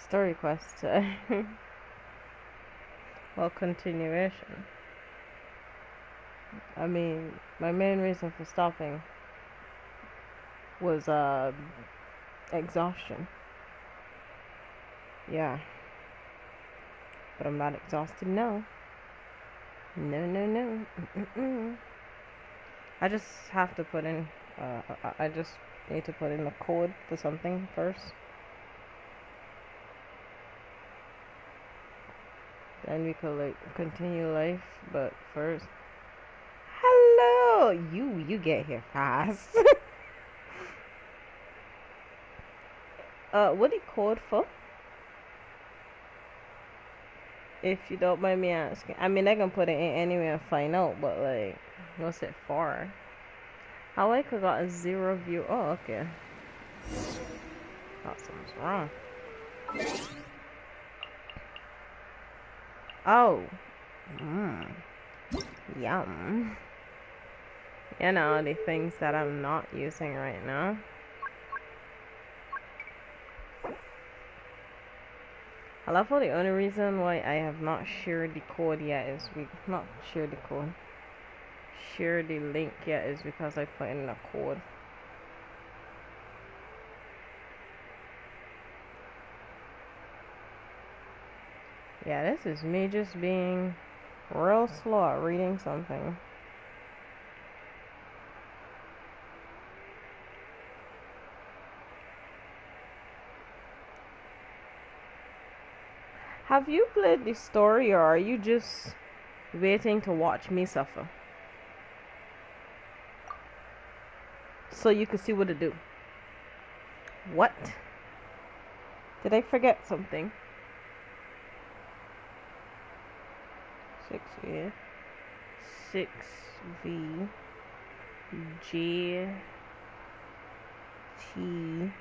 story quest. Well, continuation. I mean, my main reason for stopping was exhaustion. Yeah, but I'm not exhausted now. No, no, no. Mm-mm-mm. I just have to put in. I just need to put in a code for something first. Then we could like continue life, but first. Hello, you get here fast. What the code for? If you don't mind me asking. I mean, I can put it in anyway and find out, but like, what's it for? How I could got a 0 view? Oh, okay. Thought something's wrong. Oh. Mmm. Yum. You know, the things that I'm not using right now. I love how the only reason why I have not shared the code yet is not shared the code. Share the link yet is because I put in a code. Yeah, this is me just being real slow at reading something. Have you played the story or are you just waiting to watch me suffer? So you can see what to do. What? Did I forget something? 6V 6V G T.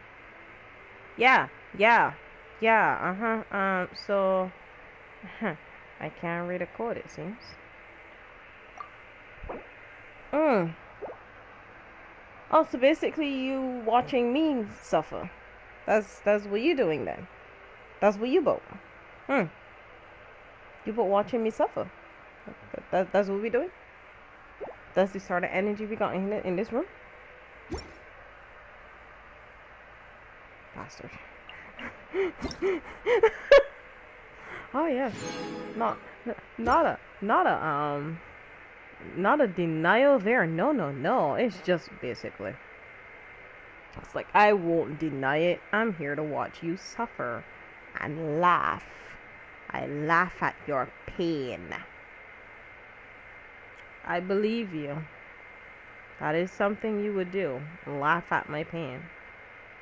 Yeah. So I can't read a code, it seems. Oh, so basically you watching me suffer. That's what you doing then. That's what you both. You both watching me suffer. That's what we doing. That's the sort of energy we got in this room. Bastard. Oh yes. Not a denial there. No. It's just basically. It's like I won't deny it. I'm here to watch you suffer and laugh. I laugh at your pain. I believe you. That is something you would do. Laugh at my pain.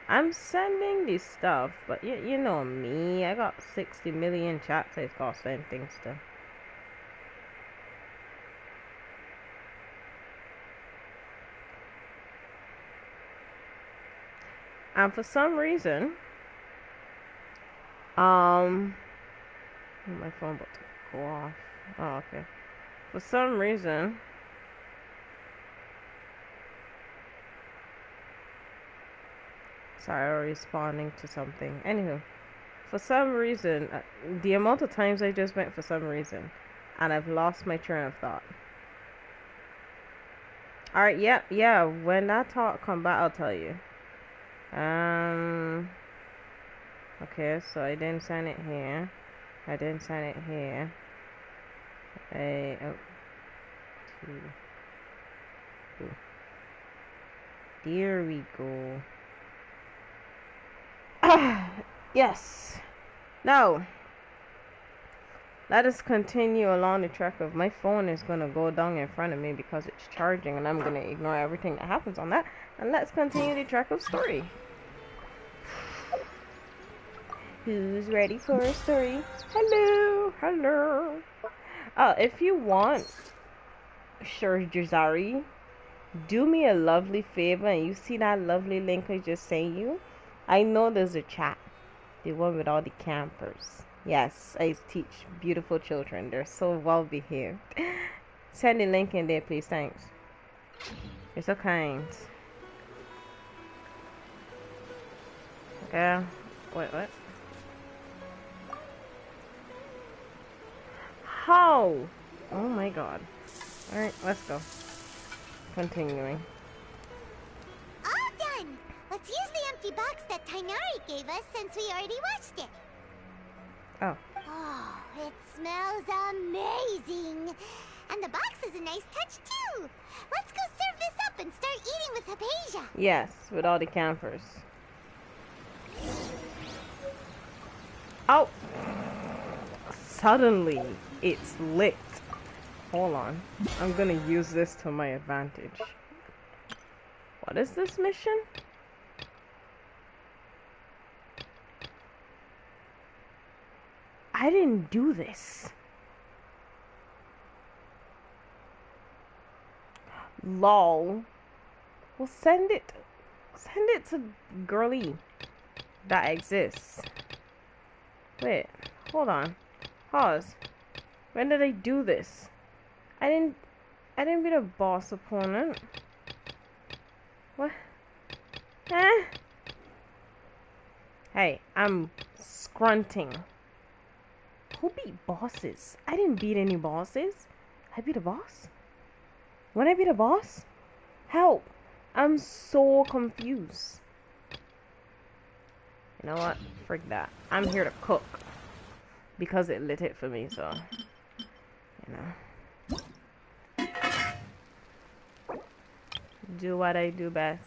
I'm sending this stuff, but you know me. I got 60 million chats I've got to send things to. And for some reason, my phone about to go off. Oh, okay. For some reason, sorry, I'm responding to something. Anywho, for some reason, the amount of times I just went for some reason, and I've lost my train of thought. Alright, yeah, when that talk come back, I'll tell you. Okay, so I didn't send it here. I didn't send it here. Two. There we go. Yes. Now, let us continue along the track of my phone is gonna go down in front of me because it's charging, and I'm gonna ignore everything that happens on that. And let's continue the track of story. Who's ready for a story? Hello. If you want, Jazari, do me a lovely favor, and you see that lovely link I just sent you? I know there's a chat, the one with all the campers. Yes, I teach beautiful children. They're so well behaved. Send the link in there, please. Thanks. You're so kind. Okay. What? How? Oh my god. Alright, let's go. Continuing. All done! Let's use the empty box that Tainari gave us since we already watched it. Oh. Oh, it smells amazing! And the box is a nice touch too! Let's go serve this up and start eating with Hypatia! Yes, with all the campers. Oh! Suddenly, it's lit. Hold on. I'm gonna use this to my advantage. What is this mission? I didn't do this. Lol. Well, send it to girly that exists. Wait, hold on. Pause. When did I do this? I didn't beat a boss opponent. What? Eh? Hey, I'm scrunting. Who beat bosses? I didn't beat any bosses. I beat a boss? When I beat a boss? Help! I'm so confused. You know what? Frick that. I'm here to cook. Because it lit it for me, so... You know. Do what I do best.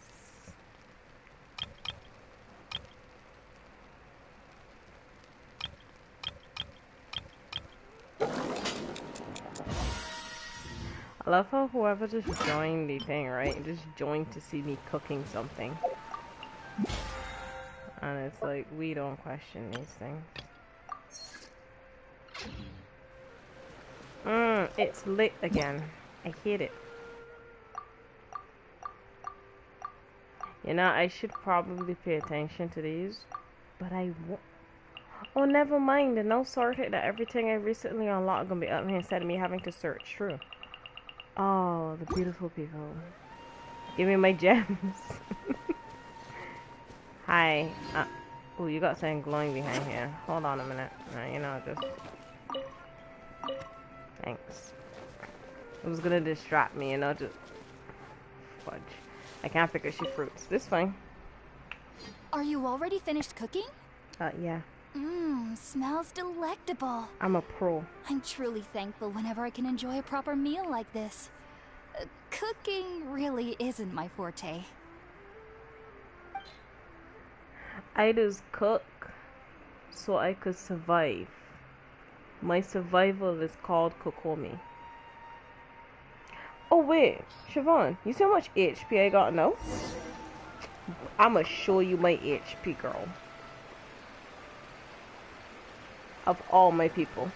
I love how whoever just joined the thing, right? Just joined to see me cooking something. And it's like, we don't question these things. It's lit again. I hate it. You know, I should probably pay attention to these, but I won't. Oh, never mind. The no sorted that everything I recently unlocked gonna be up here instead of me having to search through. Oh, the beautiful people. Give me my gems. Hi. Oh, you got something glowing behind here. Hold on a minute. You know, just... Thanks. It was gonna distract me, you know, just... Fudge. I can't pick a she fruits. This fine. Are you already finished cooking? Yeah. Smells delectable. I'm a pro. I'm truly thankful whenever I can enjoy a proper meal like this. Cooking really isn't my forte. I just cook so I could survive. My survival is called Kokomi. Oh wait, Siobhan, you see how much HP I got now? I'ma show you my HP, girl. Of all my people.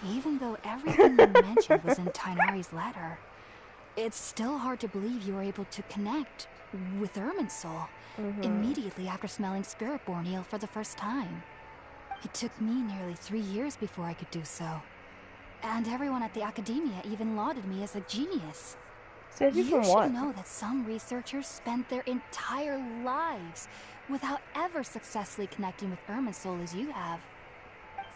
Even though everything you mentioned was in Tainari's letter, it's still hard to believe you were able to connect with Irminsul immediately after smelling Spiritborn eel for the first time. It took me nearly 3 years before I could do so. And everyone at the academia even lauded me as a genius. So You should know that some researchers spent their entire lives without ever successfully connecting with Irminsul as you have.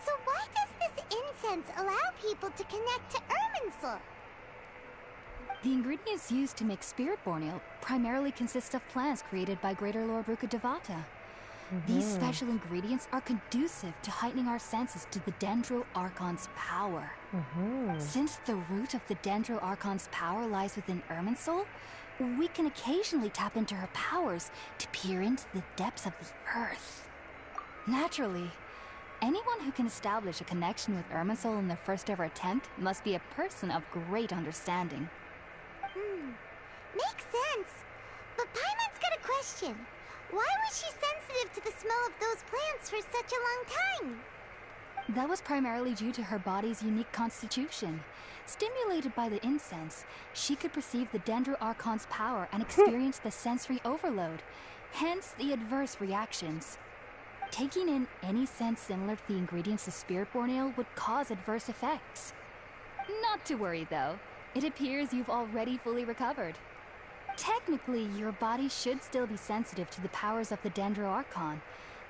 So why does this incense allow people to connect to Irminsul? The ingredients used to make Spiritborn ale primarily consist of plants created by Greater Lord Rukkhadevata. These special ingredients are conducive to heightening our senses to the Dendro Archon's power. Since the root of the Dendro Archon's power lies within Irminsul, we can occasionally tap into her powers to peer into the depths of the earth. Naturally, anyone who can establish a connection with Irminsul in their first ever attempt must be a person of great understanding. Makes sense. But Paimon's got a question. Why was she sensitive to the smell of those plants for such a long time? That was primarily due to her body's unique constitution. Stimulated by the incense, she could perceive the Dendro Archon's power and experience the sensory overload, hence the adverse reactions. Taking in any scent similar to the ingredients of Spiritborn ale would cause adverse effects. Not to worry though, it appears you've already fully recovered. Technically, your body should still be sensitive to the powers of the Dendro Archon,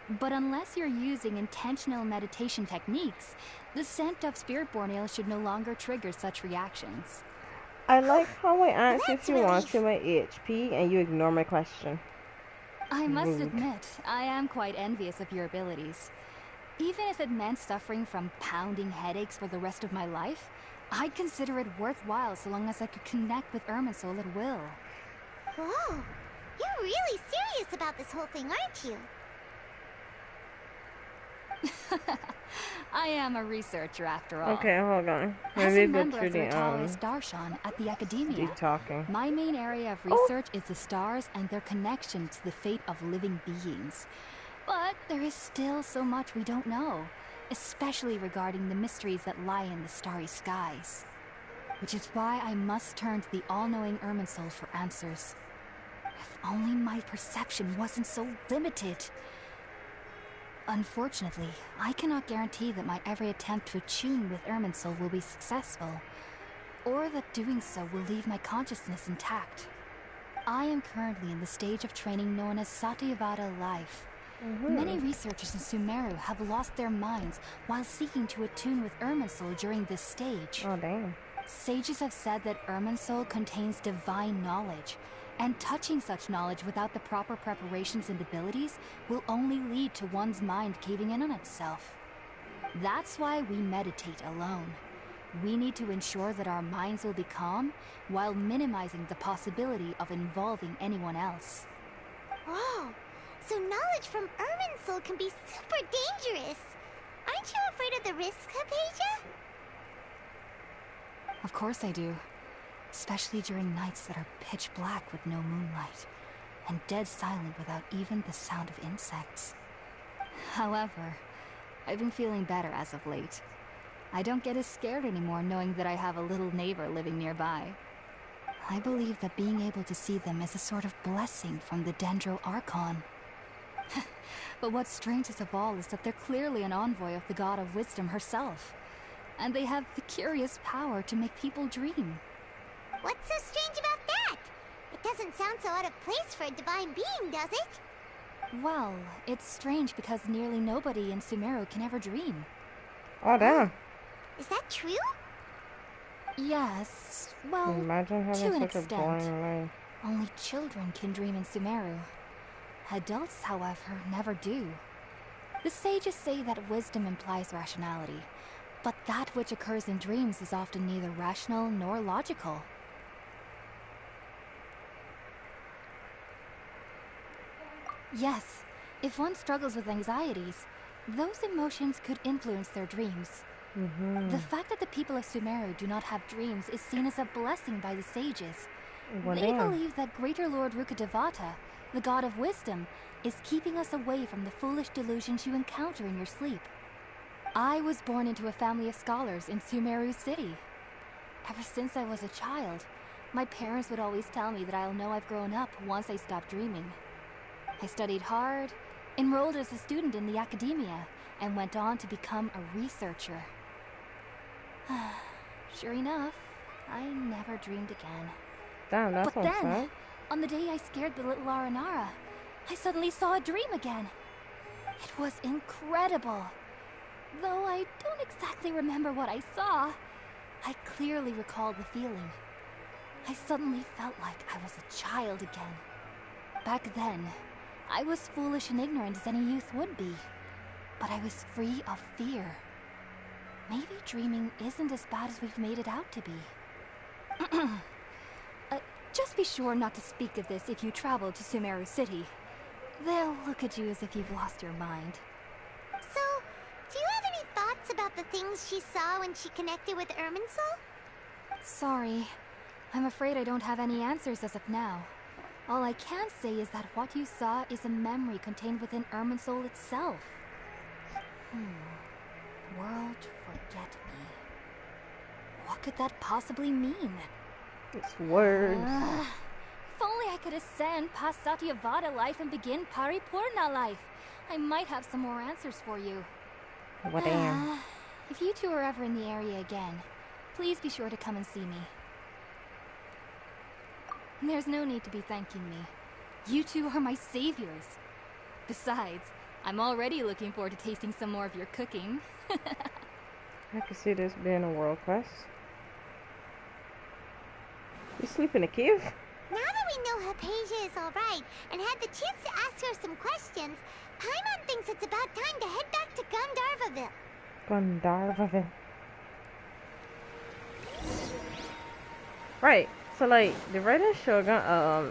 But unless you're using intentional meditation techniques, the scent of spirit-born ale should no longer trigger such reactions. I like how I asked if That's you wanted relief. my HP and you ignore my question. I must Rude. admit, I am quite envious of your abilities. Even if it meant suffering from pounding headaches for the rest of my life, I'd consider it worthwhile so long as I could connect with Irminsul at will. Whoa, you're really serious about this whole thing, aren't you? I am a researcher after all. Okay, hold on. As Maybe a go member through of the the Taoist Darshan at the Academia, keep talking. my main area of research is the stars and their connection to the fate of living beings. But there is still so much we don't know, especially regarding the mysteries that lie in the starry skies. Which is why I must turn to the all-knowing Irminsul for answers. If only my perception wasn't so limited. Unfortunately, I cannot guarantee that my every attempt to attune with Irminsul will be successful, or that doing so will leave my consciousness intact. I am currently in the stage of training known as Satyavada life. Many researchers in Sumeru have lost their minds while seeking to attune with Irminsul during this stage. Oh, damn. Sages have said that Irminsul contains divine knowledge, and touching such knowledge without the proper preparations and abilities will only lead to one's mind caving in on itself. That's why we meditate alone. We need to ensure that our minds will be calm while minimizing the possibility of involving anyone else. Whoa, so knowledge from Irminsul can be super dangerous. Aren't you afraid of the risks, Hypatia? Of course I do. Especially during nights that are pitch black with no moonlight, and dead silent without even the sound of insects. However, I've been feeling better as of late. I don't get as scared anymore knowing that I have a little neighbor living nearby. I believe that being able to see them is a sort of blessing from the Dendro Archon. But what's strangest of all is that they're clearly an envoy of the God of Wisdom herself, and they have the curious power to make people dream. What's so strange about that? It doesn't sound so out of place for a divine being, does it? Well, it's strange because nearly nobody in Sumeru can ever dream. Oh, damn. Is that true? Yes, well, Imagine to having an such a extent. boring life. Only children can dream in Sumeru. Adults, however, never do. The sages say that wisdom implies rationality, but that which occurs in dreams is often neither rational nor logical. Yes, if one struggles with anxieties, those emotions could influence their dreams. The fact that the people of Sumeru do not have dreams is seen as a blessing by the sages. Well, They damn. believe that Greater Lord Rukkhadevata, the god of wisdom, is keeping us away from the foolish delusions you encounter in your sleep. I was born into a family of scholars in Sumeru City. Ever since I was a child, my parents would always tell me that I'll know I've grown up once I stop dreaming. I studied hard, enrolled as a student in the academia, and went on to become a researcher. Sure enough, I never dreamed again. Damn, that's But what's then, up. on the day I scared the little Aranara, I suddenly saw a dream again. It was incredible. Though I don't exactly remember what I saw, I clearly recalled the feeling. I suddenly felt like I was a child again. Back then, I was foolish and ignorant as any youth would be, but I was free of fear. Maybe dreaming isn't as bad as we've made it out to be. Just be sure not to speak of this if you travel to Sumeru City. They'll look at you as if you've lost your mind. So, do you have any thoughts about the things she saw when she connected with Irminsul? Sorry. I'm afraid I don't have any answers as of now. All I can say is that what you saw is a memory contained within Irminsul itself. World forget me. What could that possibly mean? It's words. If only I could ascend past Satyavada life and begin Paripurna life. I might have some more answers for you. Well, damn. If you two are ever in the area again, please be sure to come and see me. There's no need to be thanking me. You two are my saviors. Besides, I'm already looking forward to tasting some more of your cooking. I can see this being a world quest. You sleep in a cave? Now that we know Hypatia is alright and had the chance to ask her some questions, Paimon thinks it's about time to head back to Gandharvaville. Gandharvaville. Right, so like the Raiden Shogun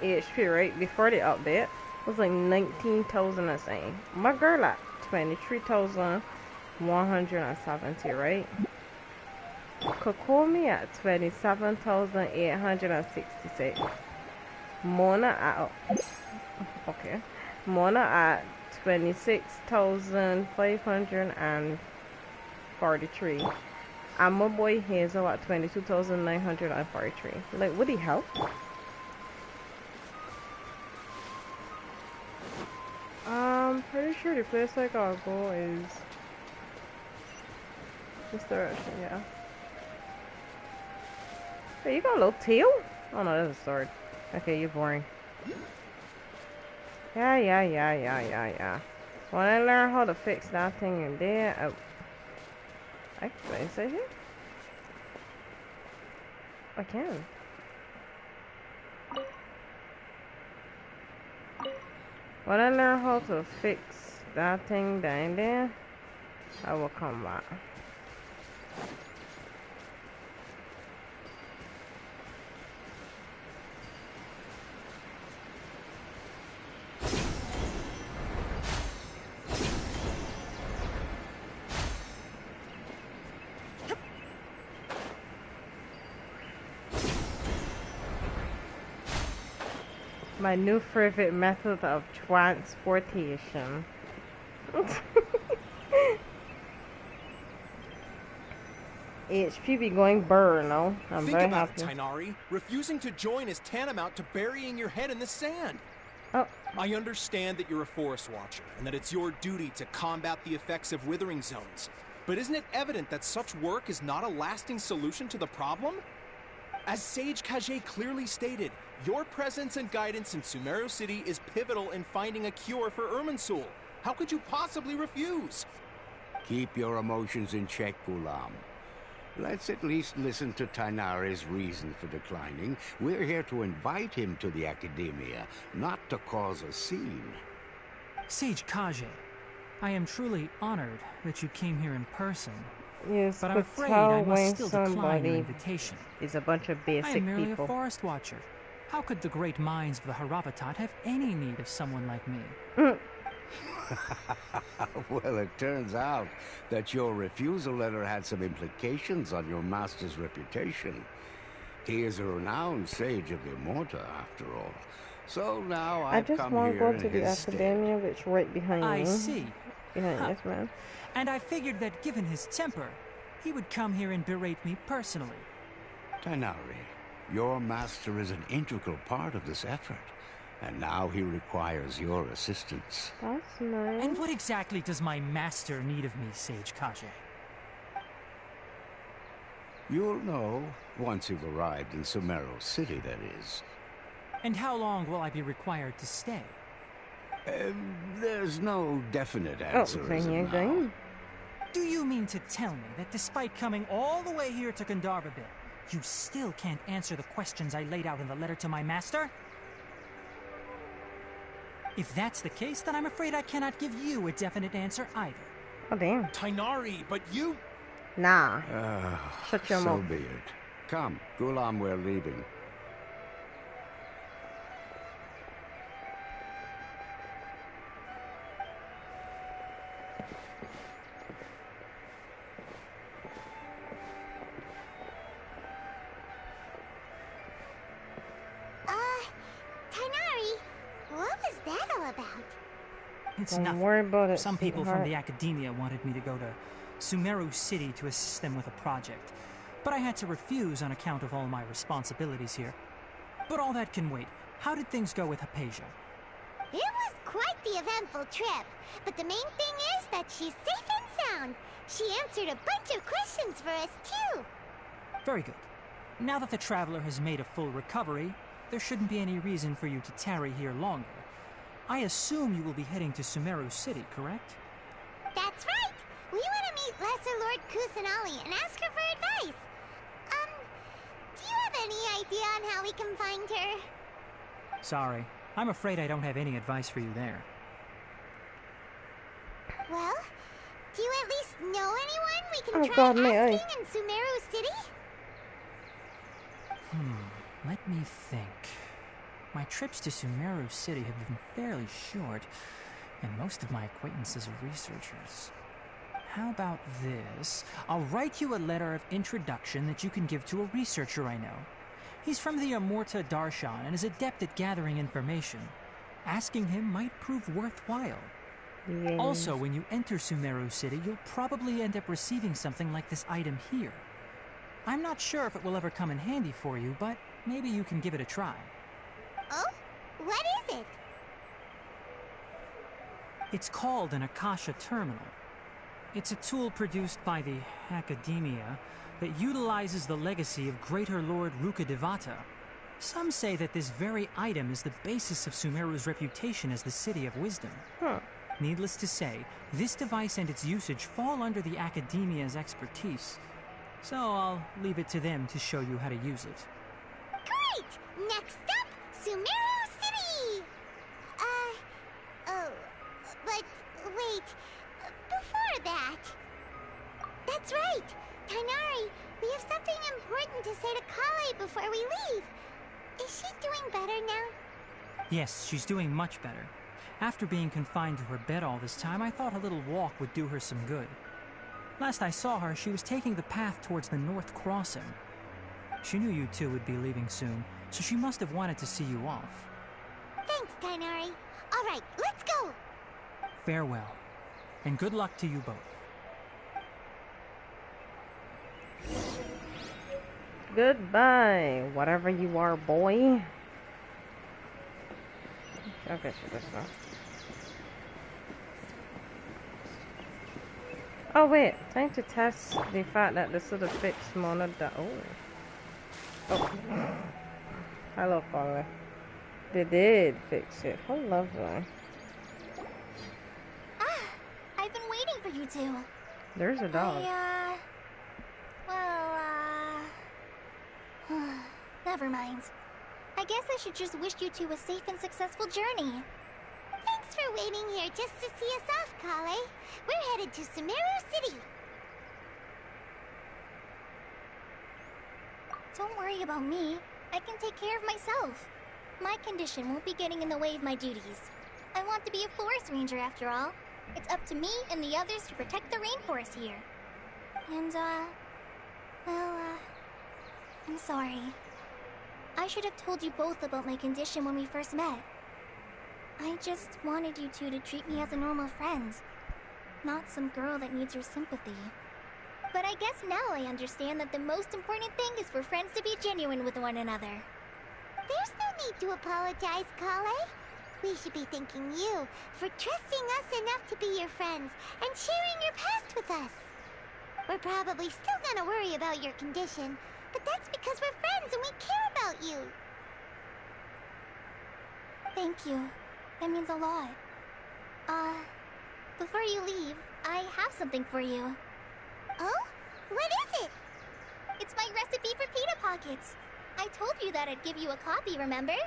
HP, right, before the update was like 19,000 or something. My girl at 23,170, right? Kokomi at 27,866. Mona at okay. Mona at 26,543. And my boy Hazel at 22,943. Like, would he help? Pretty sure the place I gotta go is this direction, yeah. Hey, you got a little tail? Oh no, that's a sword. Okay, you're boring. Yeah. When I learn how to fix that thing in there, can I say here? I can. When I learn how to fix that thing down there, I will come back. My new favorite method of transportation. HP be going burr, no? I'm Think very about happy. it, Tainari. Refusing to join is tantamount to burying your head in the sand. Oh, I understand that you're a forest watcher and that it's your duty to combat the effects of withering zones. But isn't it evident that such work is not a lasting solution to the problem? As Sage Kage clearly stated, your presence and guidance in Sumeru City is pivotal in finding a cure for Irminsul. How could you possibly refuse? Keep your emotions in check, Ghulam. Let's at least listen to Tainari's reason for declining. We're here to invite him to the Academia, not to cause a scene. Sage Kage, I am truly honored that you came here in person. yes, But I'm could afraid tell I must when still decline your somebody invitation. is a bunch of I basic am merely people. a forest watcher. How could the great minds of the Haravatat have any need of someone like me? Well, it turns out that your refusal letter had some implications on your master's reputation. He is a renowned sage of Immorta, after all. So now I I've just come want to here go in to the his stead. academia, which right behind I you. see. Behind Huh. this man. And I figured that given his temper, he would come here and berate me personally. Tainari, your master is an integral part of this effort, and now he requires your assistance. That's nice. And what exactly does my master need of me, Sage Kage? You'll know once you've arrived in Sumeru City, that is. And how long will I be required to stay? There's no definite Oh, answer as of thing now. again. Do you mean to tell me that despite coming all the way here to Gandharvaville, you still can't answer the questions I laid out in the letter to my master? If that's the case, then I'm afraid I cannot give you a definite answer either. Oh, damn. Tainari, but you... Nah. Shut your So mouth. be it. Come, Ghulam, we're leaving. Tainari, what was that all about? It's Don't nothing. worry about it, Some people from sweetheart. the academia wanted me to go to Sumeru City to assist them with a project, but I had to refuse on account of all my responsibilities here. But all that can wait. How did things go with Hypatia? It was quite the eventful trip, but the main thing is that she's safe and sound. She answered a bunch of questions for us, too. Very good. Now that the traveler has made a full recovery, there shouldn't be any reason for you to tarry here longer. I assume you will be heading to Sumeru City, correct? That's right! We want to meet Lesser Lord Kusanali and ask her for advice. Do you have any idea on how we can find her? Sorry, I'm afraid I don't have any advice for you there. Well, do you at least know anyone we can Oh try God, my asking eye. in Sumeru City? Let me think. My trips to Sumeru City have been fairly short, and most of my acquaintances are researchers. How about this? I'll write you a letter of introduction that you can give to a researcher I know. He's from the Amorta Darshan and is adept at gathering information. Asking him might prove worthwhile. Yeah. Also, when you enter Sumeru City, you'll probably end up receiving something like this item here. I'm not sure if it will ever come in handy for you, but maybe you can give it a try. Oh? What is it? It's called an Akasha Terminal. It's a tool produced by the Academia that utilizes the legacy of Greater Lord Rukkhadevata. Some say that this very item is the basis of Sumeru's reputation as the City of Wisdom. Huh. Needless to say, this device and its usage fall under the Academia's expertise. So I'll leave it to them to show you how to use it. Great! Next up, Sumeru City! But wait, before that... That's right! Tainari, we have something important to say to Kale before we leave. Is she doing better now? Yes, she's doing much better. After being confined to her bed all this time, I thought a little walk would do her some good. Last I saw her, she was taking the path towards the North Crossing. She knew you two would be leaving soon, so she must have wanted to see you off. Thanks, Tainari. All right, let's go! Farewell, and good luck to you both. Goodbye, whatever you are, boy. I'll get you this one. Oh wait, time to test the fact that this little fits smaller than oh. Hello, Father. They did fix it. How lovely. I've been waiting for you two. There's a dog. Never mind. I guess I should just wish you two a safe and successful journey. Thanks for waiting here just to see us off, Kale. We're headed to Sumeru City. Don't worry about me. I can take care of myself. My condition won't be getting in the way of my duties. I want to be a forest ranger after all. It's up to me and the others to protect the rainforest here. And, I'm sorry. I should have told you both about my condition when we first met. I just wanted you two to treat me as a normal friend, not some girl that needs your sympathy. But I guess now I understand that the most important thing is for friends to be genuine with one another. There's no need to apologize, Kale. We should be thanking you for trusting us enough to be your friends and sharing your past with us. We're probably still gonna worry about your condition, but that's because we're friends and we care about you. Thank you. That means a lot. Before you leave, I have something for you. Oh? What is it? It's my recipe for pita pockets. I told you that I'd give you a copy, remember?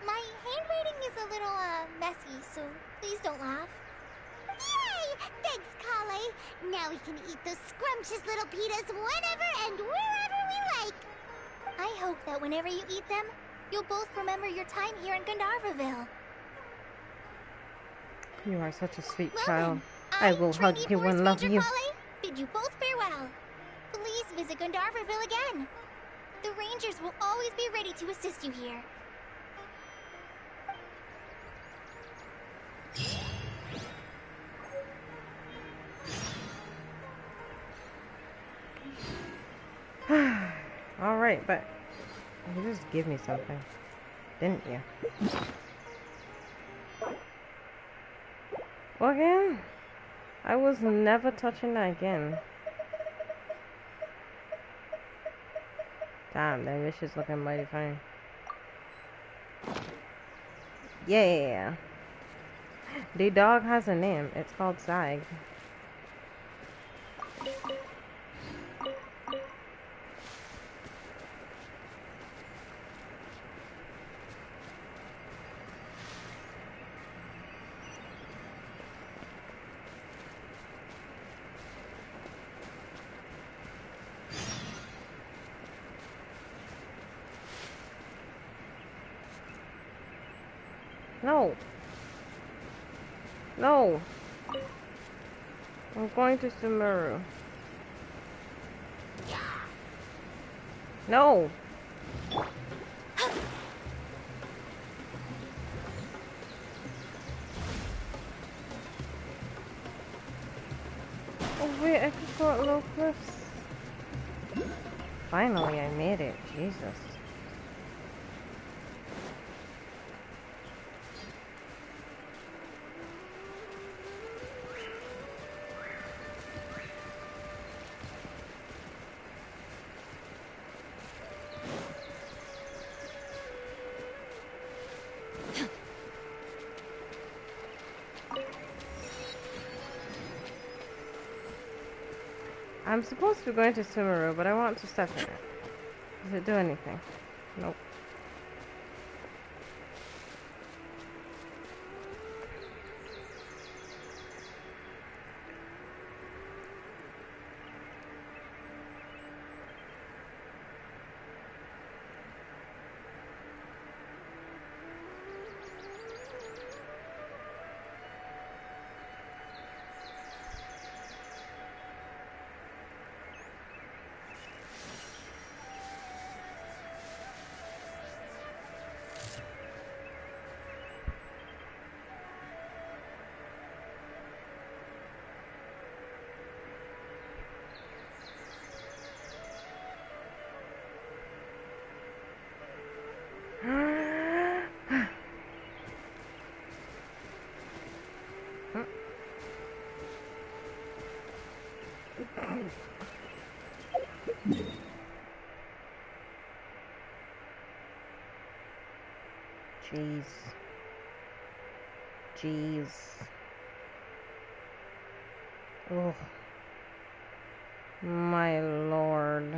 My handwriting is a little, messy, so please don't laugh. Yay! Thanks, Kale. Now we can eat those scrumptious little pitas whenever and wherever we like. I hope that whenever you eat them, you'll both remember your time here in Gandharvaville. You are such a sweet Well child. then, I will hug Trainee you Forest and love Ranger you. Kale, bid you both farewell. Please visit Gandharvaville again. The Rangers will always be ready to assist you here. Alright, but you just give me something, didn't you? Again? I was never touching that again. Damn, that wish is looking mighty fine. Yeah. The dog has a name. It's called Sag. No. No. I'm going to Sumeru. No. Oh wait, I could go at low cliffs. Finally, I made it. Jesus. I'm supposed to be going to Sumeru, but I want to step in it. Does it do anything? Nope. Jeez. Jeez. Oh. My lord.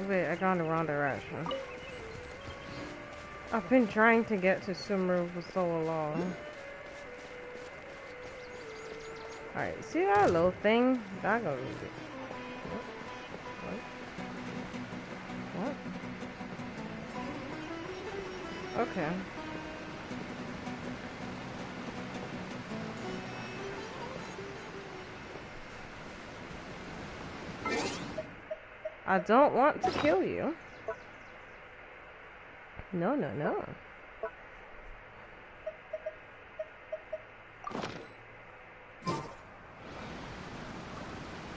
Wait, I got in the wrong direction. I've been trying to get to Sumeru for so long. Alright, see that little thing? That goes. What? Okay. I don't want to kill you. No, no, no.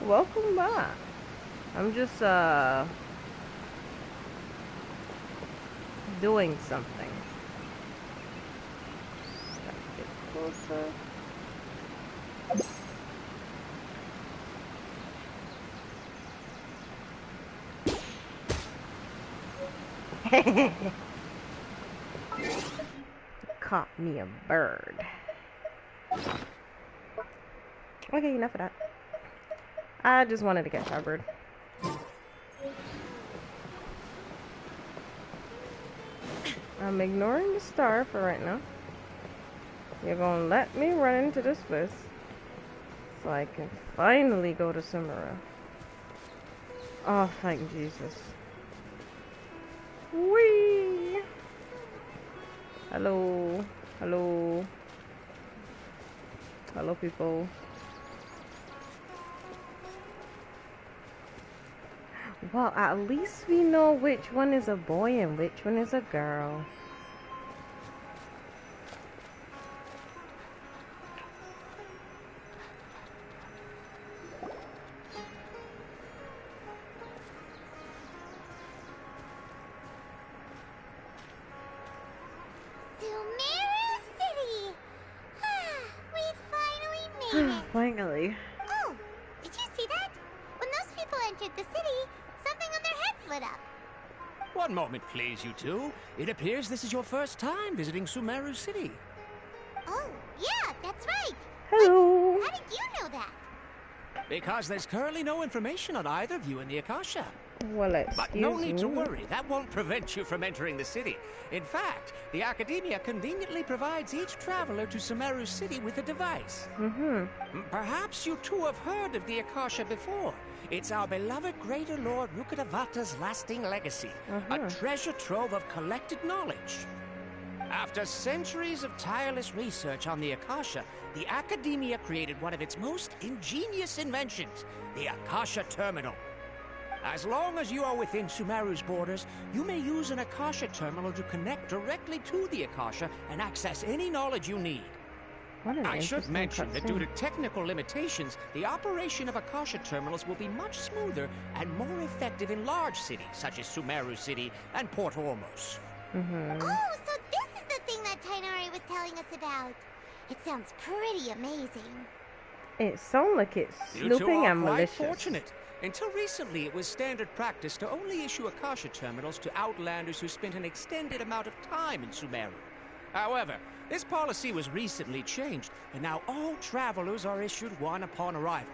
Welcome back. I'm just, doing something. Step a bit closer. Caught me a bird. Okay, enough of that. I just wanted to catch a bird. I'm ignoring the star for right now. You're gonna let me run into this place so I can finally go to Sumeru. Oh, thank Jesus. Whee! Hello. Hello. Hello, people. Well, at least we know which one is a boy and which one is a girl. Sumeru City! We finally made it! Finally. Oh, did you see that? When those people entered the city, something on their heads lit up. One moment, please, you two. It appears this is your first time visiting Sumeru City. Oh, yeah, that's right. Hello. How did you know that? Because there's currently no information on either of you in the Akasha. Well, But no excuse need me. to worry, that won't prevent you from entering the city. In fact, the Academia conveniently provides each traveler to Sumeru City with a device. Perhaps you two have heard of the Akasha before. It's our beloved Greater Lord Rukkhadevata's lasting legacy, a treasure trove of collected knowledge. After centuries of tireless research on the Akasha, the Academia created one of its most ingenious inventions, the Akasha Terminal. As long as you are within Sumeru's borders, you may use an Akasha terminal to connect directly to the Akasha and access any knowledge you need. What an I should interesting mention that due to cutscene. technical limitations, the operation of Akasha terminals will be much smoother and more effective in large cities such as Sumeru City and Port Ormos. Oh, so this is the thing that Tainari was telling us about. It sounds pretty amazing. It sounds like it's You two snooping are and quite malicious. fortunate. Until recently, it was standard practice to only issue Akasha terminals to outlanders who spent an extended amount of time in Sumeru. However, this policy was recently changed, and now all travelers are issued one upon arrival.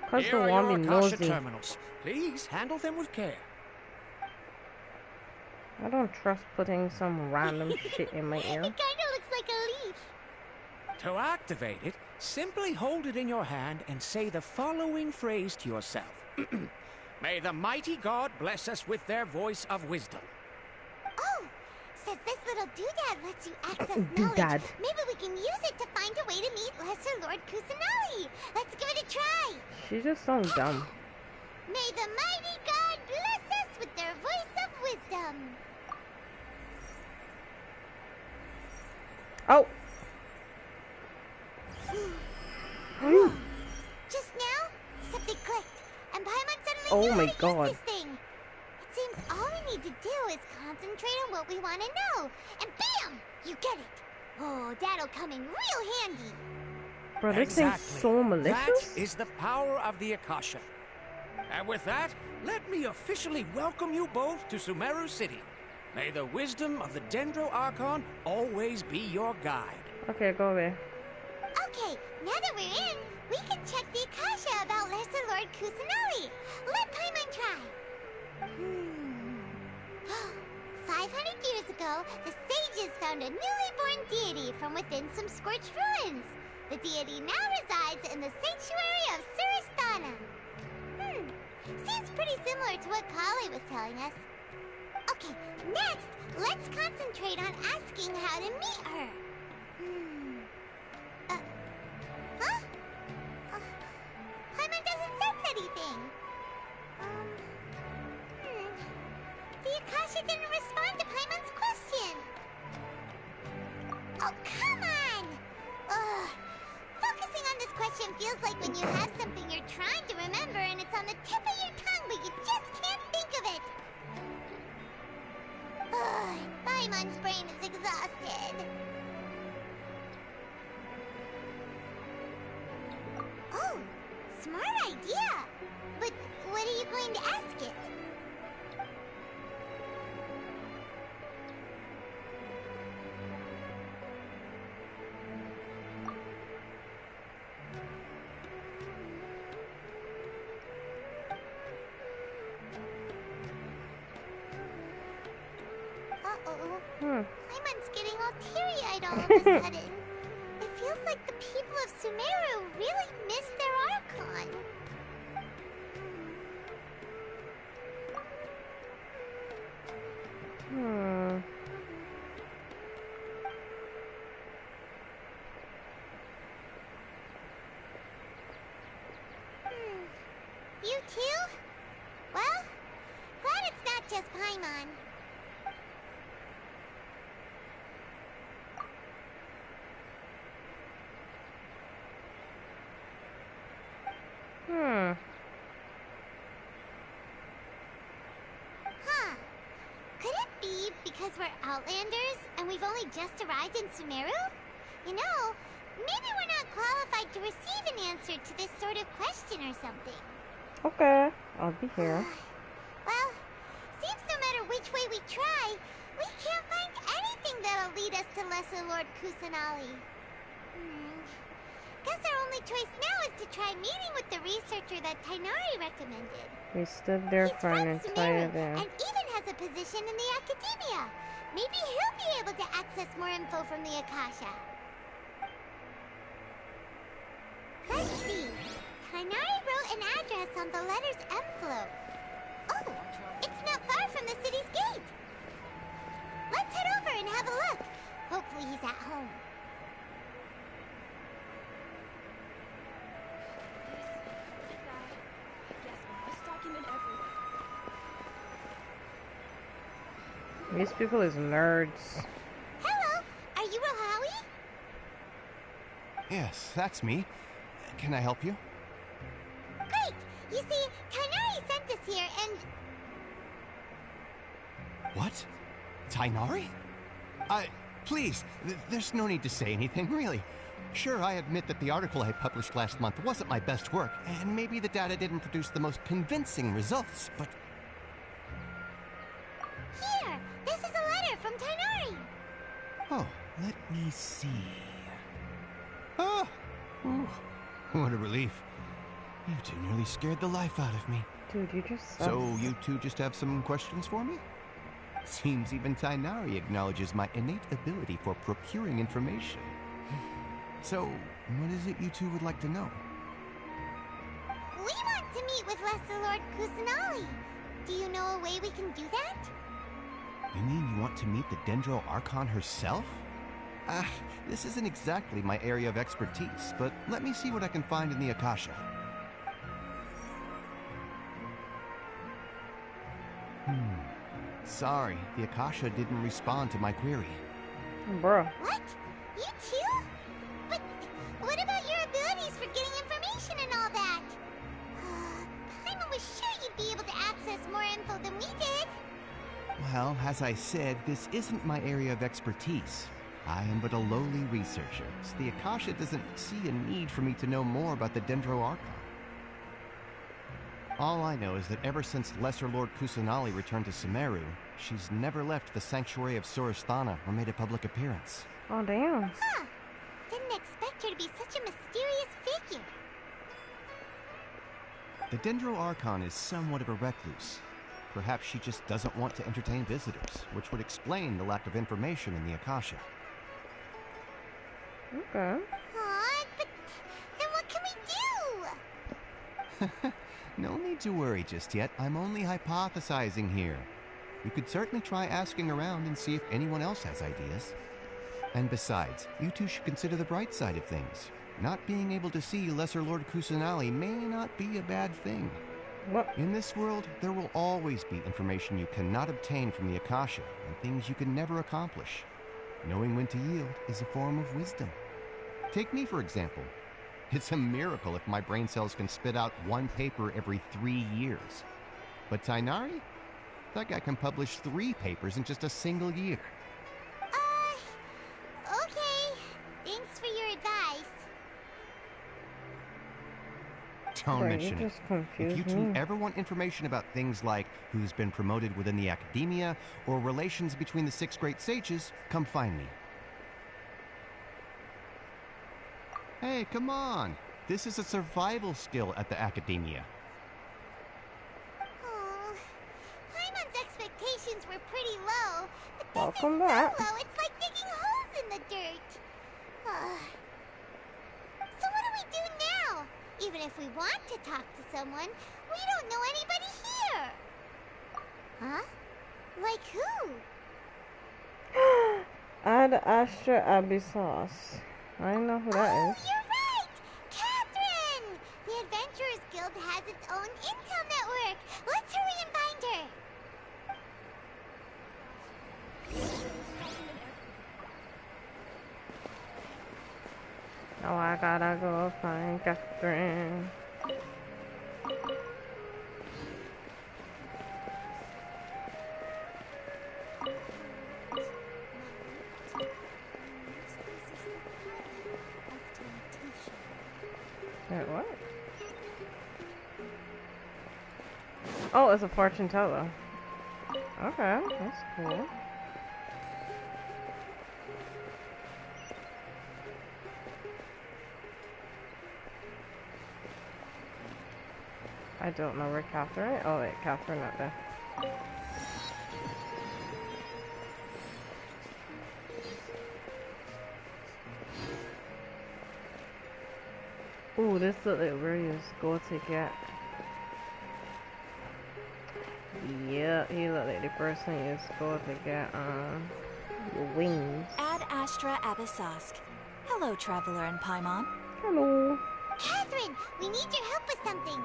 Cause Here the are your one Akasha nosy. terminals. Please handle them with care. I don't trust putting some random shit in my It ear. kinda looks like a leaf. To activate it, simply hold it in your hand and say the following phrase to yourself. May the mighty God bless us with their voice of wisdom. Oh, says this little doodad lets you access Doodad. knowledge. Maybe we can use it to find a way to meet Lesser Lord Kusanali. Let's give it a try. She just sounds dumb. May the mighty God bless us with their voice of wisdom. Oh. Just now, something clicked, and Paimon suddenly Oh knew my how to God. use this thing. It seems all we need to do is concentrate on what we want to know, and bam! You get it. Oh, that'll come in real handy. Bro, this thing's so malicious. That is the power of the Akasha. And with that, let me officially welcome you both to Sumeru City. May the wisdom of the Dendro Archon always be your guide. Okay, go away. Okay, now that we're in, we can check the Akasha about Lesser Lord Kusanali. Let Paimon try. 500 years ago, the sages found a newly born deity from within some scorched ruins. The deity now resides in the sanctuary of Suristana. Seems pretty similar to what Kali was telling us. Okay, next, let's concentrate on asking how to meet her. Huh? Paimon doesn't sense anything. The Akasha didn't respond to Paimon's question. Oh, come on! Ugh. Focusing on this question feels like when you have something you're trying to remember and it's on the tip of your tongue, but you just can't think of it. Ugh, Paimon's brain is exhausted. Oh, smart idea. But what are you going to ask it? Uh-oh. Paimon's getting all teary-eyed all of a sudden. It feels like the people of Sumeru really miss their Archon. You too? Well, glad it's not just Paimon. Huh. Could it be because we're Outlanders and we've only just arrived in Sumeru? You know, maybe we're not qualified to receive an answer to this sort of question or something. Okay, I'll be here. Well, seems no matter which way we try, we can't find anything that'll lead us to Lesser Lord Kusanali. Guess our only choice now is to try meeting with the researcher that Tainari recommended. We stood there He's for an from entire Sumeru, day. and even has a position in the Academia. Maybe he'll be able to access more info from the Akasha. Let's see. Tainari wrote an address on the letter's envelope. Oh, it's not far from the city's gate. Let's head over and have a look. Hopefully he's at home. These people is nerds. Hello, are you Rohawi? Yes, that's me. Can I help you? Great! You see, Tainari sent us here and... What? Tainari? Please, there's no need to say anything, really. Sure, I admit that the article I published last month wasn't my best work, and maybe the data didn't produce the most convincing results, but... Here! This is a letter from Tainari! Oh, let me see... Ah! Ooh, what a relief. You two nearly scared the life out of me. Dude, you just suck. So, you two just have some questions for me? Seems even Tainari acknowledges my innate ability for procuring information. So, what is it you two would like to know? We want to meet with Lesser Lord Kusanali. Do you know a way we can do that? You mean you want to meet the Dendro Archon herself? This isn't exactly my area of expertise, but let me see what I can find in the Akasha. Sorry, the Akasha didn't respond to my query. Bro. What? You too? But what about your abilities for getting information and all that? Paimon was sure you'd be able to access more info than we did. Well, as I said, this isn't my area of expertise. I am but a lowly researcher, so the Akasha doesn't see a need for me to know more about the Dendro Archon. All I know is that ever since Lesser Lord Kusanali returned to Sumeru, she's never left the Sanctuary of Surasthana or made a public appearance. Oh, damn. Huh. Didn't expect her to be such a mysterious figure. The Dendro Archon is somewhat of a recluse. Perhaps she just doesn't want to entertain visitors, which would explain the lack of information in the Akasha. Okay. Aw, but then what can we do? No need to worry just yet. I'm only hypothesizing here. You could certainly try asking around and see if anyone else has ideas. And besides, you two should consider the bright side of things. Not being able to see Lesser Lord Kusanali may not be a bad thing. What? In this world, there will always be information you cannot obtain from the Akasha, and things you can never accomplish. Knowing when to yield is a form of wisdom. Take me, for example. It's a miracle if my brain cells can spit out one paper every 3 years. But Tainari? That guy can publish 3 papers in just a single year. Okay. Thanks for your advice. Don't Bro, mention you it. just confused If you two me. ever want information about things like who's been promoted within the Academia or relations between the 6 great sages, come find me. Hey, come on! This is a survival skill at the Academia. Oh, Paimon's expectations were pretty low, but this Welcome is back. so low, it's like digging holes in the dirt. So what do we do now? Even if we want to talk to someone, we don't know anybody here. Huh? Like who? Ad Astra Abyssos. I don't know who that Oh, is. you're right! Catherine! The Adventurers Guild has its own intel network. Let's hurry and find her. Oh, I gotta go find Catherine. Wait, what? Oh, it's a fortune teller. Okay, that's cool. I don't know where Catherine is. Oh wait, Catherine not there. Ooh, this look like where you go to get. Yeah, he look like the person you go to get your wings. Ad Astra Abyssosk. Hello, Traveler and Paimon. Hello. Catherine, we need your help with something.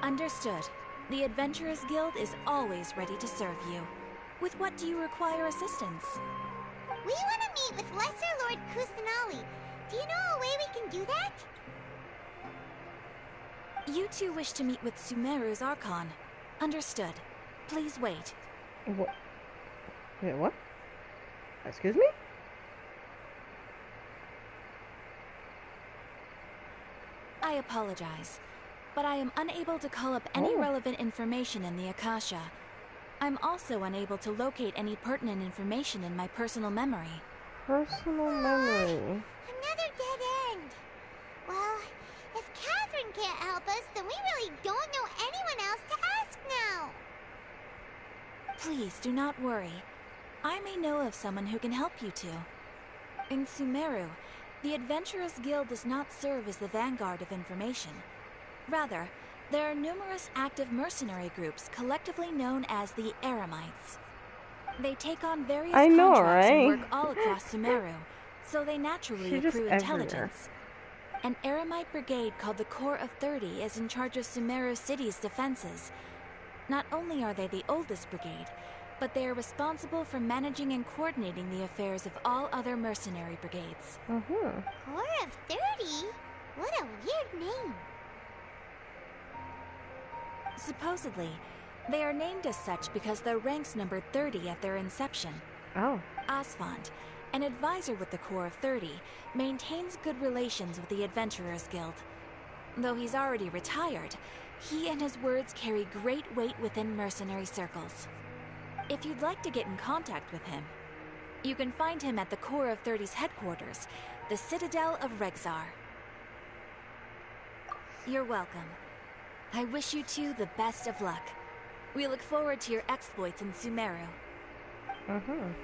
Understood. The Adventurers Guild is always ready to serve you. With what do you require assistance? We want to meet with Lesser Lord Kusanali. Do you know a way we can do that? You two wish to meet with Sumeru's Archon. Understood. Please wait. What? Wait, what? Excuse me? I apologize, but I am unable to call up any relevant information in the Akasha. I'm also unable to locate any pertinent information in my personal memory. Personal memory. Another dead end. Well, if Catherine can't help us, then we really don't know anyone else to ask now. Please do not worry. I may know of someone who can help you two. In Sumeru, the Adventurers Guild does not serve as the vanguard of information. Rather, there are numerous active mercenary groups collectively known as the Eremites. They take on various contracts and work all across Sumeru, so they naturally accrue intelligence. An Eremite brigade called the Corps of 30 is in charge of Sumeru City's defenses. Not only are they the oldest brigade, but they are responsible for managing and coordinating the affairs of all other mercenary brigades. Corps of 30? What a weird name. Supposedly, they are named as such because their ranks numbered 30 at their inception. Oh. Asfand, an advisor with the Corps of 30, maintains good relations with the Adventurers Guild. Though he's already retired, he and his words carry great weight within mercenary circles. If you'd like to get in contact with him, you can find him at the Corps of 30's headquarters, the Citadel of Rexar. You're welcome. I wish you two the best of luck. We look forward to your exploits in Sumeru. Alright,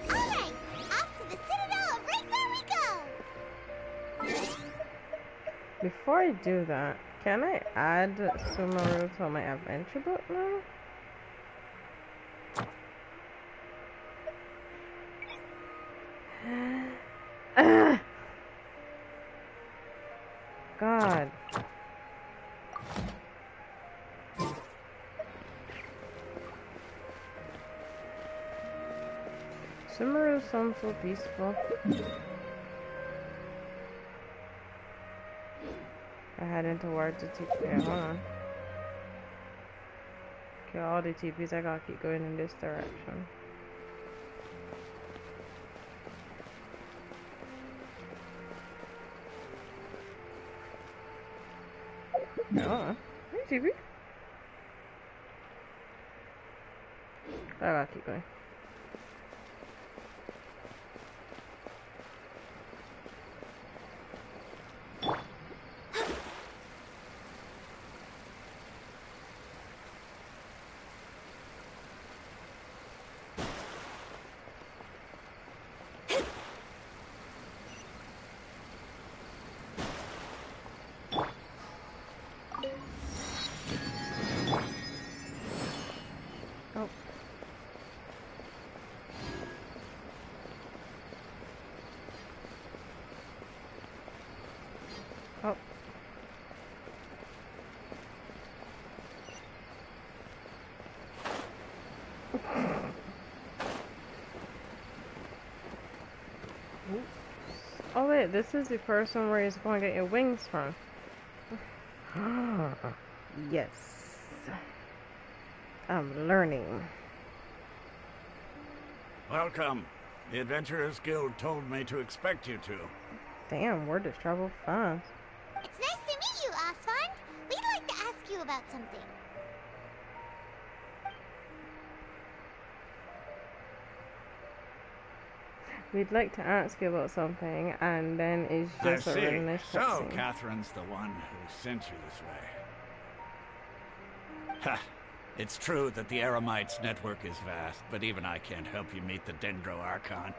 off to the Citadel of Rexar we go! Before I do that, can I add Sumeru to my adventure book now? God. Sumeru sounds so peaceful. I head into where the TP. Yeah, hold on. Okay, all the TPs, I gotta keep going in this direction. Oh, hey TP. I gotta keep going. Oh. Oh wait, this is the person where you're going to get your wings from. Yes. I'm learning. Welcome. The Adventurers Guild told me to expect you two. Damn, word has traveled fast. It's nice to meet you, Asfand. We'd like to ask you about something. We'd like to ask you about something, and then it's I just a see. really nice So, cutscene. Catherine's the one who sent you this way. Ha! It's true that the Eremites' network is vast, but even I can't help you meet the Dendro Archon.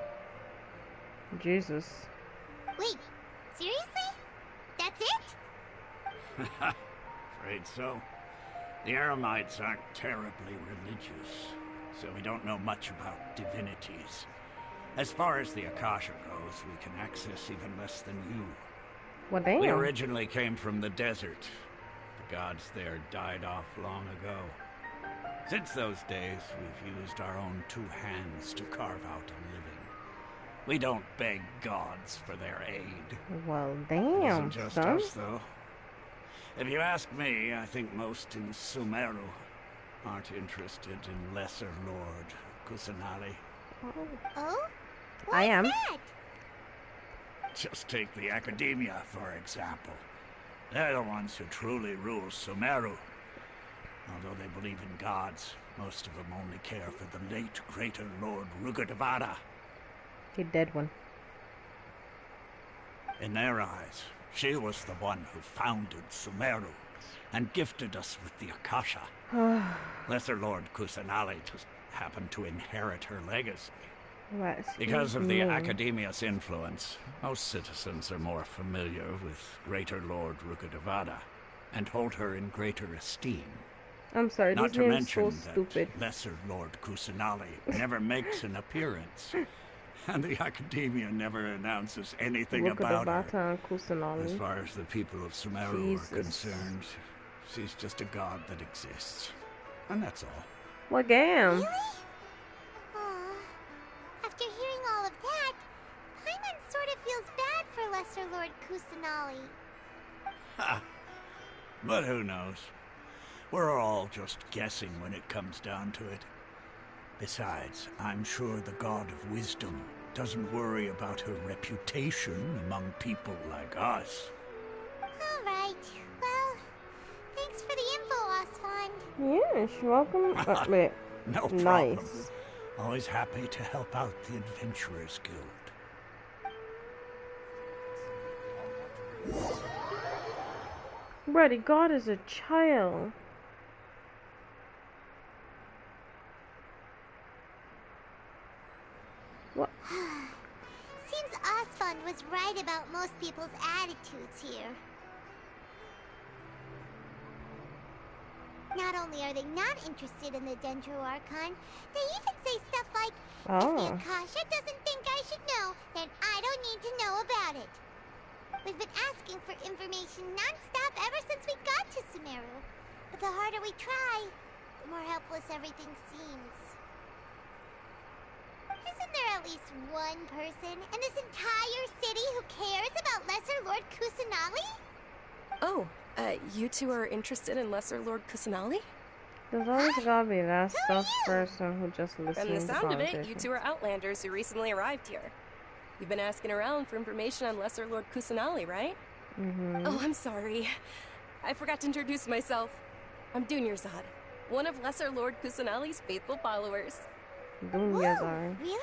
Jesus. Wait, seriously? That's it? Afraid so. The Eremites aren't terribly religious, so we don't know much about divinities. As far as the Akasha goes, we can access even less than you. Well, damn. We originally came from the desert. The gods there died off long ago. Since those days, we've used our own two hands to carve out a living. We don't beg gods for their aid. Well, It damn, isn't just son. us, though. If you ask me, I think most in Sumeru aren't interested in Lesser Lord Kusanali. Oh? I am. What's that? Just take the Academia, for example. They're the ones who truly rule Sumeru. Although they believe in gods, most of them only care for the late Greater Lord Rugadavada. The dead one. In their eyes, she was the one who founded Sumeru and gifted us with the Akasha. Lesser Lord Kusanali just happened to inherit her legacy. Because of the Academia's influence, most citizens are more familiar with Greater Lord Rugadavada and hold her in greater esteem. I'm sorry, Not this to name's so mention stupid. that Lesser Lord Kusanali never makes an appearance, and the Academia never announces anything Look at about the her. Bata and Kusanali. As far as the people of Sumeru Jesus. are concerned, she's just a god that exists. And that's all. Well, damn. Really? Aw. After hearing all of that, Paimon sort of feels bad for Lesser Lord Kusanali. Ha! But who knows? We're all just guessing when it comes down to it. Besides, I'm sure the god of wisdom doesn't worry about her reputation among people like us. Alright, well, thanks for the info, Osfond. Yes, welcome. Wait. No problem. Nice. Always happy to help out the Adventurers Guild. Brady, God is a child. What? Seems Osfond was right about most people's attitudes here. Not only are they not interested in the Dendro Archon, they even say stuff like, if the Akasha doesn't think I should know, then I don't need to know about it. We've been asking for information non-stop ever since we got to Sumeru. But the harder we try, the more helpless everything seems. Isn't there at least one person in this entire city who cares about Lesser Lord Kusanali? Oh, you two are interested in Lesser Lord Kusanali? There's always gotta be that stuff person who just listens From the to sound of it, you conversation. two are Outlanders who recently arrived here. You've been asking around for information on Lesser Lord Kusanali, right? Mm-hmm. Oh, I'm sorry. I forgot to introduce myself. I'm Dunyarzad, one of Lesser Lord Kusanali's faithful followers. Dunyarzad. Really?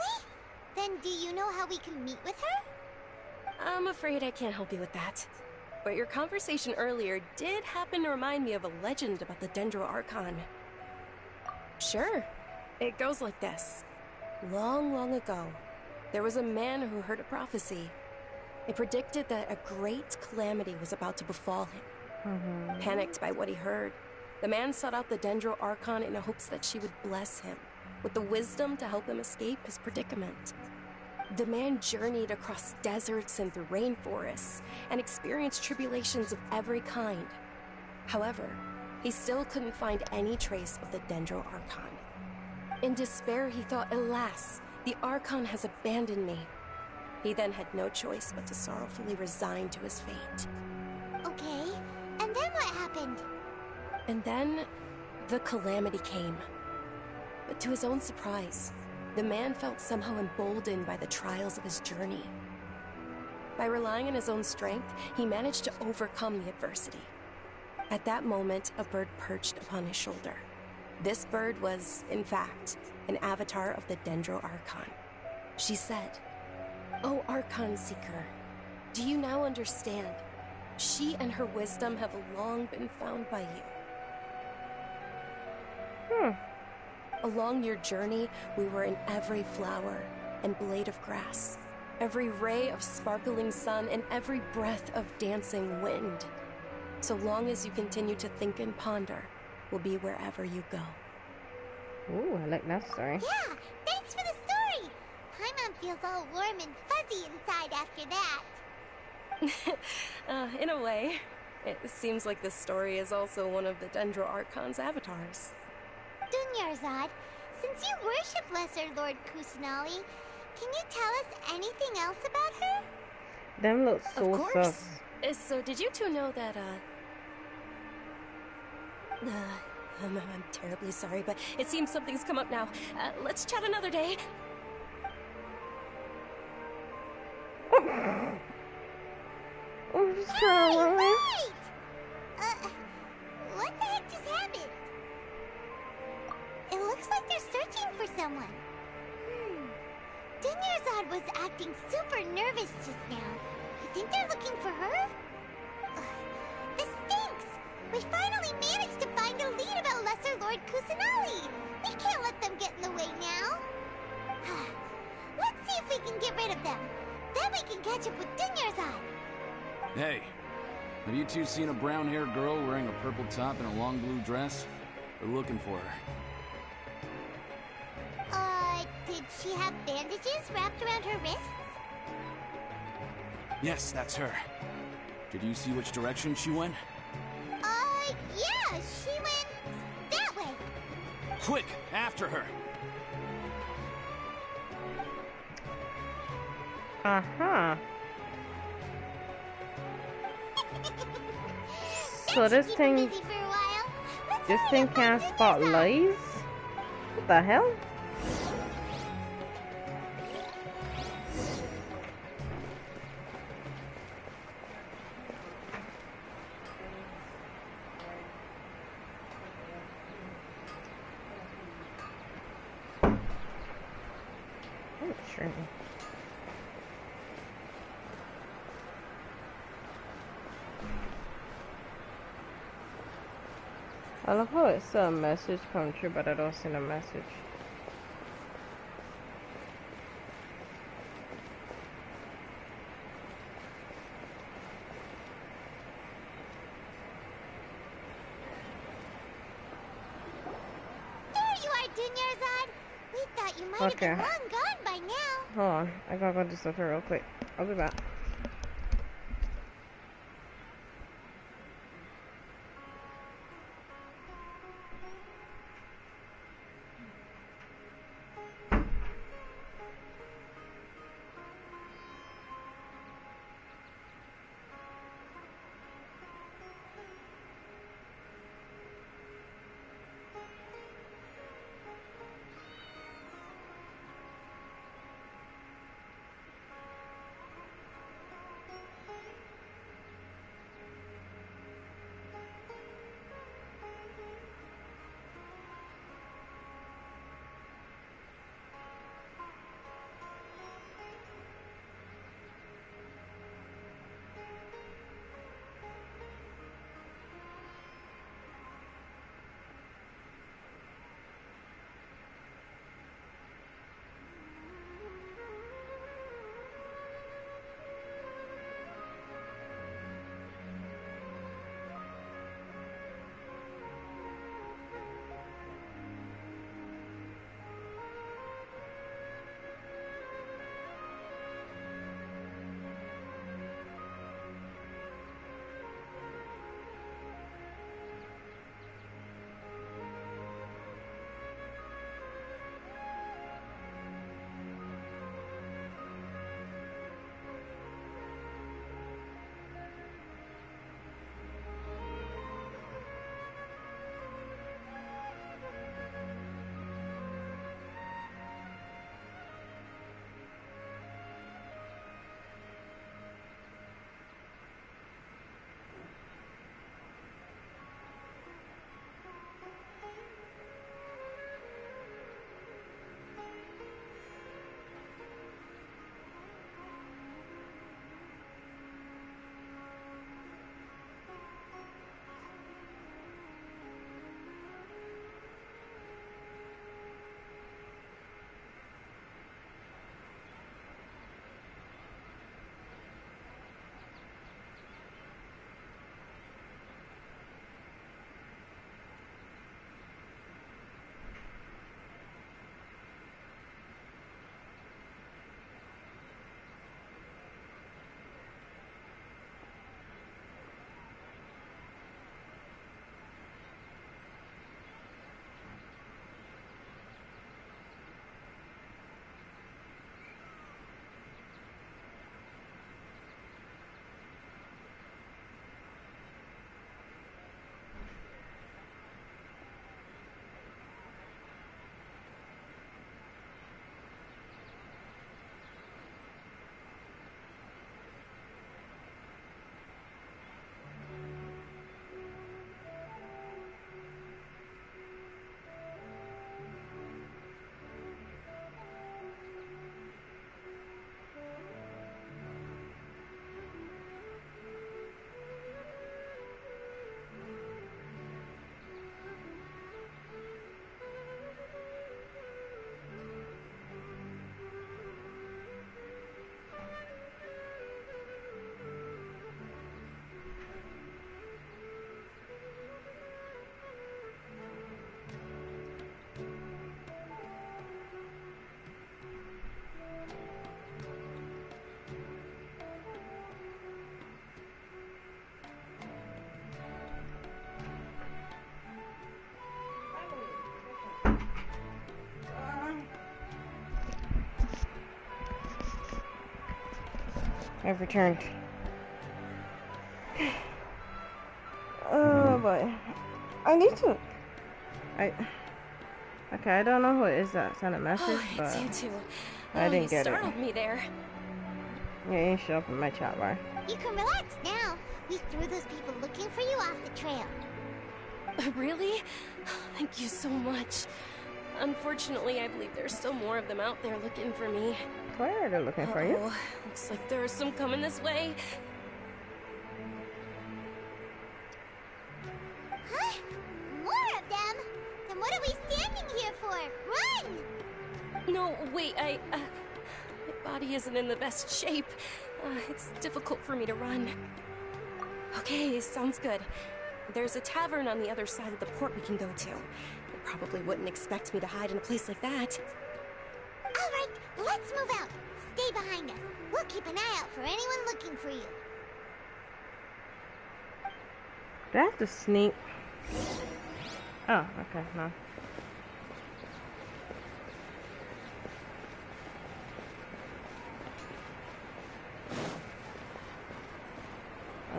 Then do you know how we can meet with her? I'm afraid I can't help you with that. But your conversation earlier did happen to remind me of a legend about the Dendro Archon. Sure. It goes like this. Long, long ago, there was a man who heard a prophecy. It predicted that a great calamity was about to befall him. Panicked by what he heard, the man sought out the Dendro Archon in hopes that she would bless him with the wisdom to help him escape his predicament. The man journeyed across deserts and through rainforests and experienced tribulations of every kind. However, he still couldn't find any trace of the Dendro Archon. In despair, he thought, alas, the Archon has abandoned me. He then had no choice but to sorrowfully resign to his fate. Okay, and then what happened? And then, the calamity came. But to his own surprise, the man felt somehow emboldened by the trials of his journey. By relying on his own strength, he managed to overcome the adversity. At that moment, a bird perched upon his shoulder. This bird was, in fact, an avatar of the Dendro Archon. She said, Oh, Archon Seeker, do you now understand? She and her wisdom have long been found by you. Along your journey, we were in every flower and blade of grass, every ray of sparkling sun, and every breath of dancing wind. So long as you continue to think and ponder, we'll be wherever you go. Ooh, I like that story. Yeah, thanks for the story. Paimon feels all warm and fuzzy inside after that. In a way, it seems like this story is also one of the Dendro Archon's avatars. Dunyarzad, since you worship Lesser Lord Kusanali, can you tell us anything else about her? Them look so Of course. sus. So did you two know that, I'm terribly sorry, but it seems something's come up now. Let's chat another day. I'm just trying to run. Wait! What the heck just happened? It looks like they're searching for someone. Dunyarzad was acting super nervous just now. You think they're looking for her? This stinks! We finally managed to find a lead about Lesser Lord Kusanali! We can't let them get in the way now! Let's see if we can get rid of them. Then we can catch up with Dunyarzad. Hey, have you two seen a brown-haired girl wearing a purple top and a long blue dress? We're looking for her. Did she have bandages wrapped around her wrists? Yes, that's her. Did you see which direction she went? Yeah, she went that way. Quick, after her! Uh-huh. So this thing, Busy for a while. Let's this hurry thing up can't and spot Dunyarzad. lies? What the hell? Oh, sure. I love how it's a message come through, but I don't see the message. There you are, Dunyarzad. We thought you might have been Okay. long gone by now. Hold on, I gotta go do something real quick. I'll be back. I've returned. Oh boy. I need to. Okay, I don't know who it is that sent a message, but it's you too. I didn't you get it. startled me there. Yeah, it ain't show up in my chat bar. You can relax now. We threw those people looking for you off the trail. Really? Thank you so much. Unfortunately, I believe there's still more of them out there looking for me. Where are they looking for you? Looks like there are some coming this way. Huh? More of them? Then what are we standing here for? Run! No, wait, my body isn't in the best shape. It's difficult for me to run. Okay, sounds good. There's a tavern on the other side of the port we can go to. They probably wouldn't expect me to hide in a place like that. All right, let's move out. Stay behind us. We'll keep an eye out for anyone looking for you. Do I have to sneak? Oh, okay, no.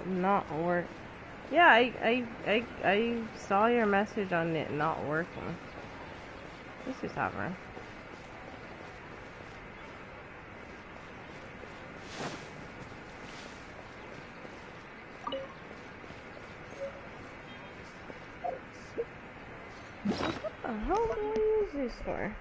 Not work. Yeah, I saw your message on it not working. This is happening. What the hell do I use this for?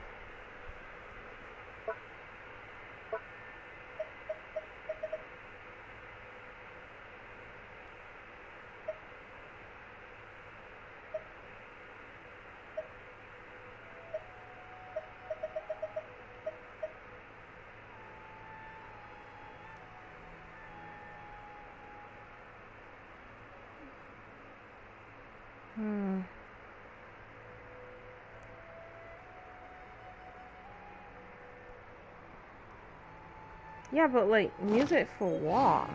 Yeah, but like, music for what?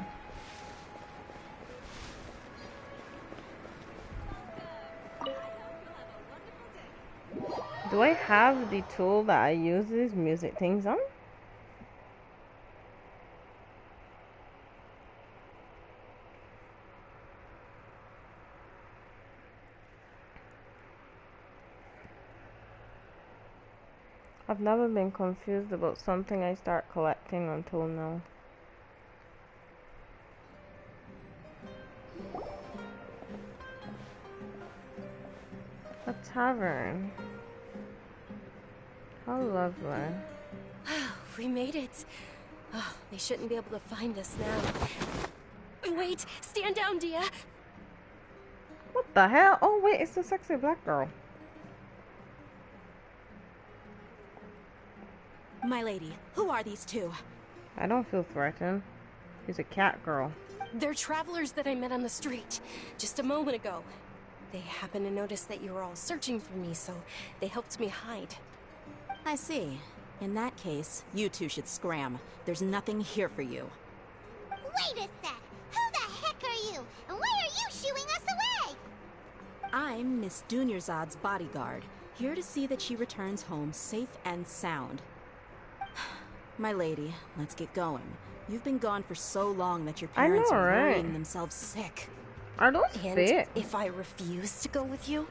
Do I have the tool that I use these music things on? I've never been confused about something I start collecting until now. A tavern. How lovely. We made it. Oh, they shouldn't be able to find us now. Wait, stand down, Dia. What the hell? Oh wait, it's the sexy black girl. My lady, who are these two? I don't feel threatened. She's a cat girl. They're travelers that I met on the street just a moment ago. They happened to notice that you were all searching for me, so they helped me hide. I see. In that case, you two should scram. There's nothing here for you. Wait a sec! Who the heck are you? And why are you shooing us away? I'm Miss Dunyarzad's bodyguard, here to see that she returns home safe and sound. My lady, let's get going. You've been gone for so long that your parents are worrying themselves sick. Are those fit? If I refuse to go with you?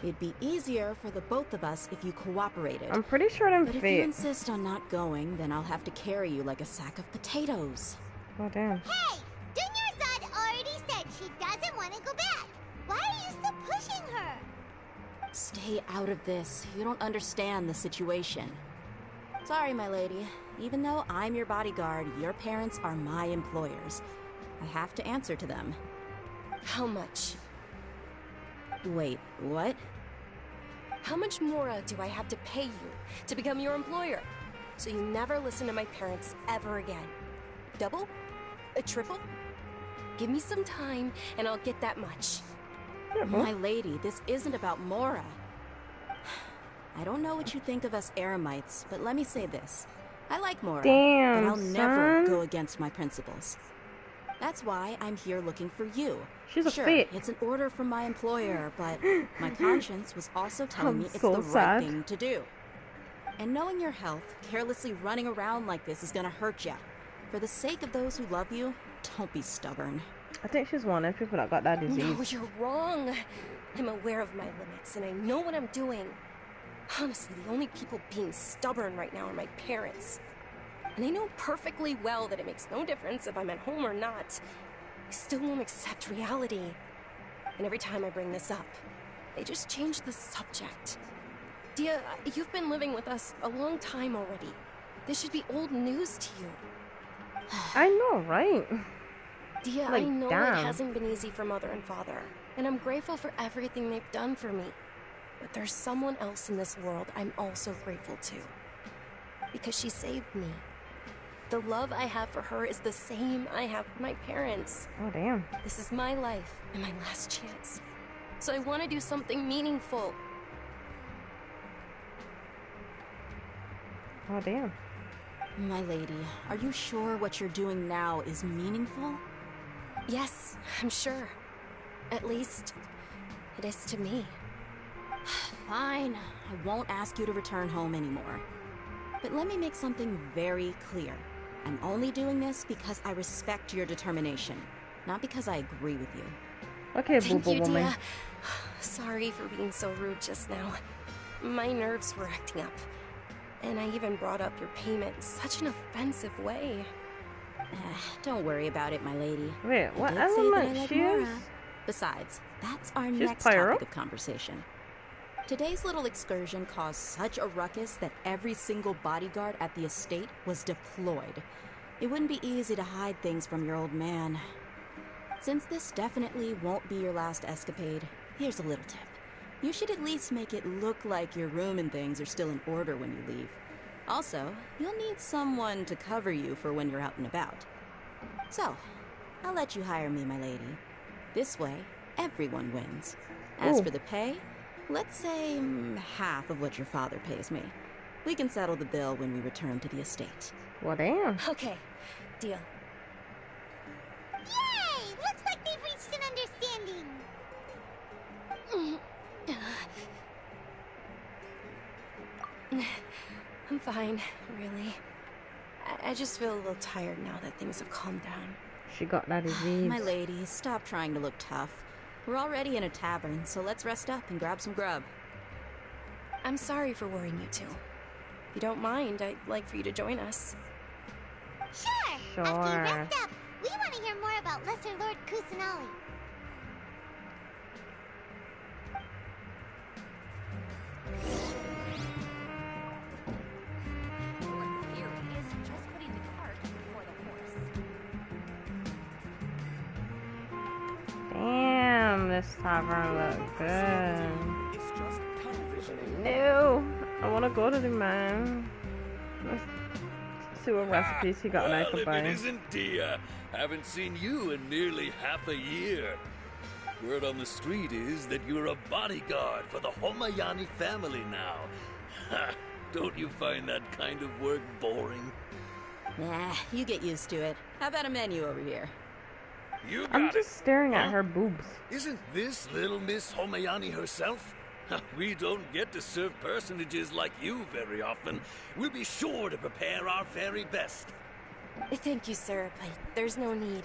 It'd be easier for the both of us if you cooperated. I'm pretty sure I'm fit. But if you insist on not going, then I'll have to carry you like a sack of potatoes. Oh, damn. Hey! Dunyarzad already said she doesn't want to go back. Why are you still pushing her? Stay out of this. You don't understand the situation. Sorry, my lady. Even though I'm your bodyguard, your parents are my employers. I have to answer to them. How much? Wait, what? How much more do I have to pay you to become your employer? So you never listen to my parents ever again. Double? A triple? Give me some time and I'll get that much. My lady, this isn't about Mora. I don't know what you think of us Eremites, but let me say this. I like Mora, damn, but I'll never go against my principles. That's why I'm here looking for you. She's a sure, fit. It's an order from my employer, but my conscience was also telling me it's so the sad. right thing to do. And knowing your health, carelessly running around like this is gonna hurt ya. For the sake of those who love you, don't be stubborn. I think she's one of the people that got that disease. No, you're wrong. I'm aware of my limits, and I know what I'm doing. Honestly, the only people being stubborn right now are my parents. And they know perfectly well that it makes no difference if I'm at home or not. They still won't accept reality. And every time I bring this up, they just change the subject. Dia, you've been living with us a long time already. This should be old news to you. I know, right? Dia, Like, I know damn. it hasn't been easy for Mother and Father, and I'm grateful for everything they've done for me. But there's someone else in this world I'm also grateful to. Because she saved me. The love I have for her is the same I have for my parents. Oh, damn. This is my life and my last chance. So I want to do something meaningful. Oh, damn. My lady, are you sure what you're doing now is meaningful? Yes, I'm sure. At least, it is to me. Fine, I won't ask you to return home anymore. But let me make something very clear. I'm only doing this because I respect your determination, not because I agree with you. Okay, Thank boo-boo you, woman. Dia. Sorry for being so rude just now. My nerves were acting up. And I even brought up your payment in such an offensive way. Don't worry about it, my lady. Wait, I what did say that I element like she is? Mora. Besides, that's our She's next pyro? topic of conversation. Today's little excursion caused such a ruckus that every single bodyguard at the estate was deployed. It wouldn't be easy to hide things from your old man. Since this definitely won't be your last escapade, here's a little tip. You should at least make it look like your room and things are still in order when you leave. Also, you'll need someone to cover you for when you're out and about. So, I'll let you hire me, my lady. This way, everyone wins. As Ooh. for the pay, let's say half of what your father pays me. We can settle the bill when we return to the estate. Well, damn. Okay, deal. Yay! Looks like they've reached an understanding. I'm fine, really. I just feel a little tired now that things have calmed down. She got that disease. My lady, stop trying to look tough. We're already in a tavern, so let's rest up and grab some grub. I'm sorry for worrying you two. If you don't mind, I'd like for you to join us. Sure. After you Sure. rest up, we want to hear more about Lesser Lord Kusanali. Damn, this tavern look good. No, I want to go to the man. Let's see what recipes he got and I Well, could if buy. it isn't Dia. Haven't seen you in nearly half a year. Word on the street is that you're a bodyguard for the Homayani family now. Ha! Don't you find that kind of work boring? Nah, you get used to it. How about a menu over here? You got I'm it. just staring at Huh? her boobs. Isn't this little Miss Homayani herself? We don't get to serve personages like you very often. We'll be sure to prepare our very best. Thank you, sir, but there's no need.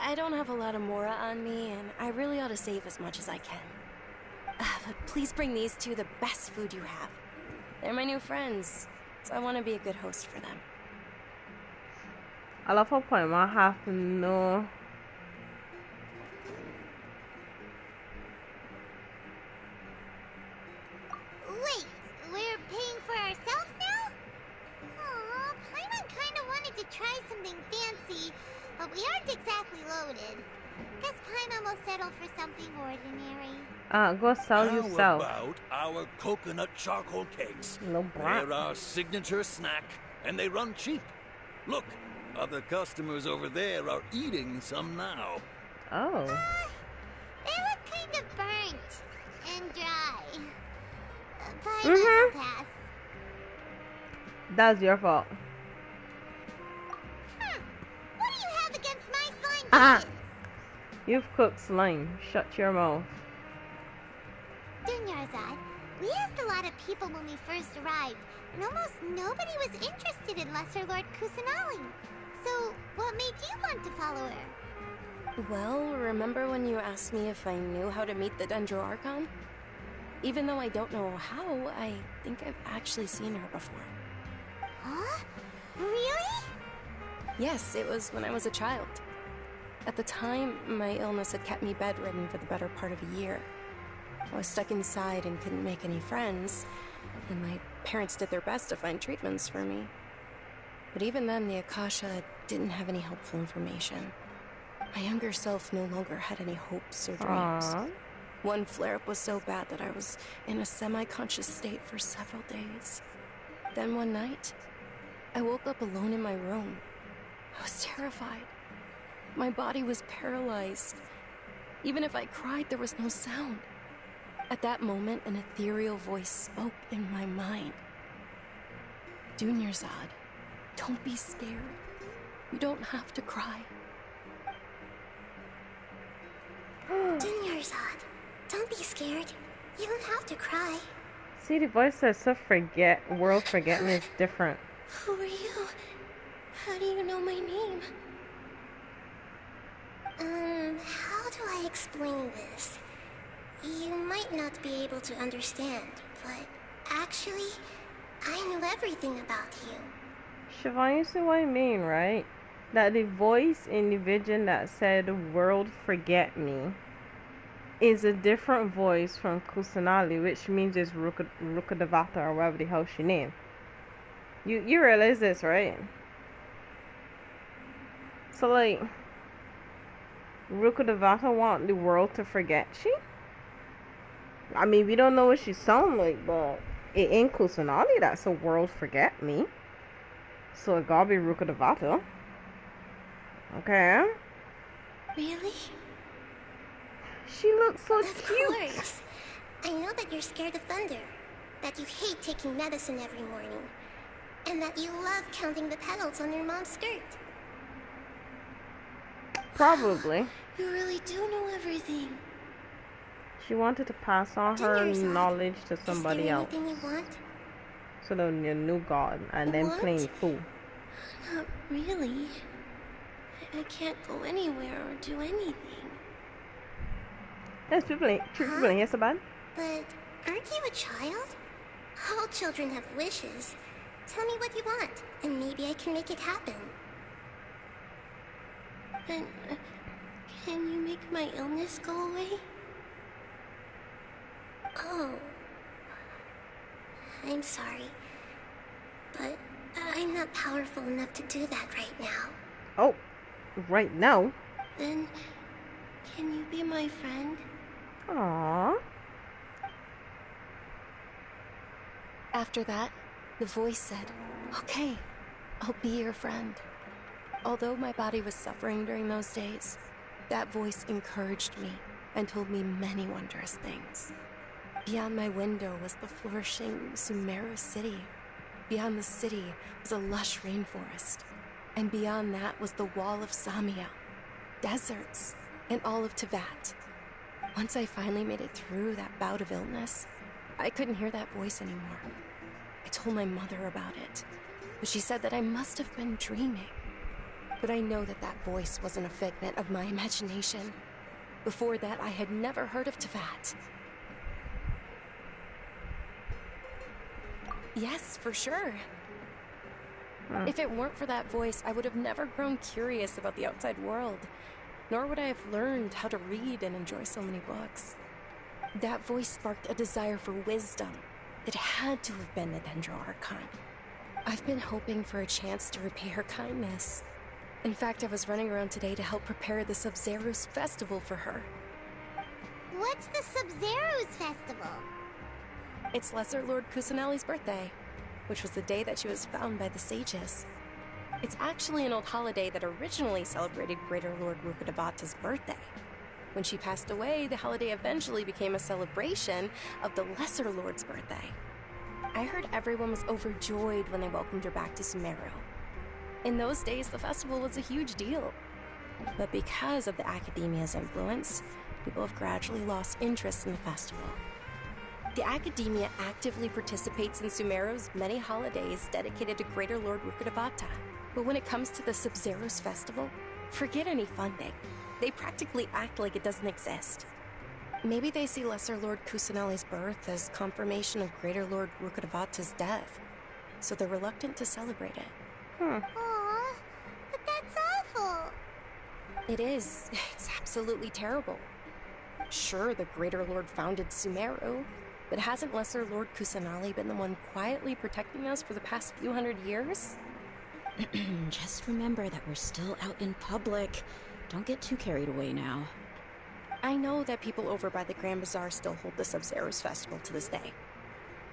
I don't have a lot of Mora on me, and I really ought to save as much as I can. But please bring these two the best food you have. They're my new friends, so I want to be a good host for them. I love how Paimon have to know. Wait, we're paying for ourselves now? Aw, Paimon kinda wanted to try something fancy, but we aren't exactly loaded. Guess Paimon will settle for something ordinary. Go sell How yourself. about our coconut charcoal cakes? No brat. They're our signature snack, and they run cheap. Look, other customers over there are eating some now. Oh. They look kind of burnt and dry. Paimon Mhm. will pass. That's your fault. What do you have against my slime Ah. dishes? You've cooked slime. Shut your mouth. Dunyarzad, we asked a lot of people when we first arrived, and almost nobody was interested in Lesser Lord Kusanali. So, what made you want to follow her? Well, remember when you asked me if I knew how to meet the Dendro Archon? Even though I don't know how, I think I've actually seen her before. Huh? Really? Yes, it was when I was a child. At the time, my illness had kept me bedridden for the better part of a year. I was stuck inside and couldn't make any friends, and my parents did their best to find treatments for me. But even then, the Akasha didn't have any helpful information. My younger self no longer had any hopes or dreams. Aww. One flare-up was so bad that I was in a semi-conscious state for several days. Then one night, I woke up alone in my room. I was terrified. My body was paralyzed. Even if I cried, there was no sound. At that moment, an ethereal voice spoke in my mind. Dunyarzad, don't be scared. You don't have to cry. Dunyarzad, don't be scared. You don't have to cry. See, the voice says so world forget me is different. Who are you? How do you know my name? How do I explain this? You might not be able to understand, but actually, I know everything about you. Siobhan, you see what I mean, right? That the voice in the vision that said world forget me is a different voice from Kusanali, which means it's Rukadavata or whatever the hell she named. You realize this, right? So like Rukadavata want the world to forget she? I mean, we don't know what she sound like, but it ain't Kusanali that's a world forget me. So it gotta be Rukadavata. Okay. Really? She looks so Of cute. course. I know that you're scared of thunder, that you hate taking medicine every morning, and that you love counting the petals on your mom's skirt. Probably. You really do know everything. She wanted to pass on her Dunyarzad, knowledge to somebody Is there else. anything you want? So then you knew God and then What? playing fool. Not really. I can't go anywhere or do anything. Yes, truthfully, yes, bad. But aren't you a child? All children have wishes. Tell me what you want, and maybe I can make it happen. And can you make my illness go away? Oh. I'm sorry. But I'm not powerful enough to do that right now. Oh, right now? Then, can you be my friend? Aww. After that, the voice said, "Okay, I'll be your friend." Although my body was suffering during those days, that voice encouraged me and told me many wondrous things. Beyond my window was the flourishing Sumeru city. Beyond the city was a lush rainforest. And beyond that was the wall of Samia, deserts, and all of Teyvat. Once I finally made it through that bout of illness, I couldn't hear that voice anymore. I told my mother about it, but she said that I must have been dreaming. But I know that that voice wasn't a figment of my imagination. Before that, I had never heard of Teyvat. Yes, for sure. If it weren't for that voice, I would have never grown curious about the outside world, nor would I have learned how to read and enjoy so many books. That voice sparked a desire for wisdom. It had to have been the Dendro Archon. I've been hoping for a chance to repay her kindness. In fact, I was running around today to help prepare the Sub-Zerus festival for her. What's the Sub-Zerus festival? It's Lesser Lord Kusanali's birthday, which was the day that she was found by the sages. It's actually an old holiday that originally celebrated Greater Lord Rukadavata's birthday. When she passed away, the holiday eventually became a celebration of the Lesser Lord's birthday. I heard everyone was overjoyed when they welcomed her back to Sumeru. In those days, the festival was a huge deal. But because of the Academia's influence, people have gradually lost interest in the festival. The Academia actively participates in Sumeru's many holidays dedicated to Greater Lord Rukadavata. But when it comes to the Sub-Zero's festival, forget any funding. They practically act like it doesn't exist. Maybe they see Lesser Lord Kusanali's birth as confirmation of Greater Lord Rukkhadevata's death, so they're reluctant to celebrate it. Aww, but that's awful. It is. It's absolutely terrible. Sure, the Greater Lord founded Sumeru, but hasn't Lesser Lord Kusanali been the one quietly protecting us for the past few hundred years? Just remember that we're still out in public. Don't get too carried away now. I know that people over by the Grand Bazaar still hold the Sub-Zero's festival to this day,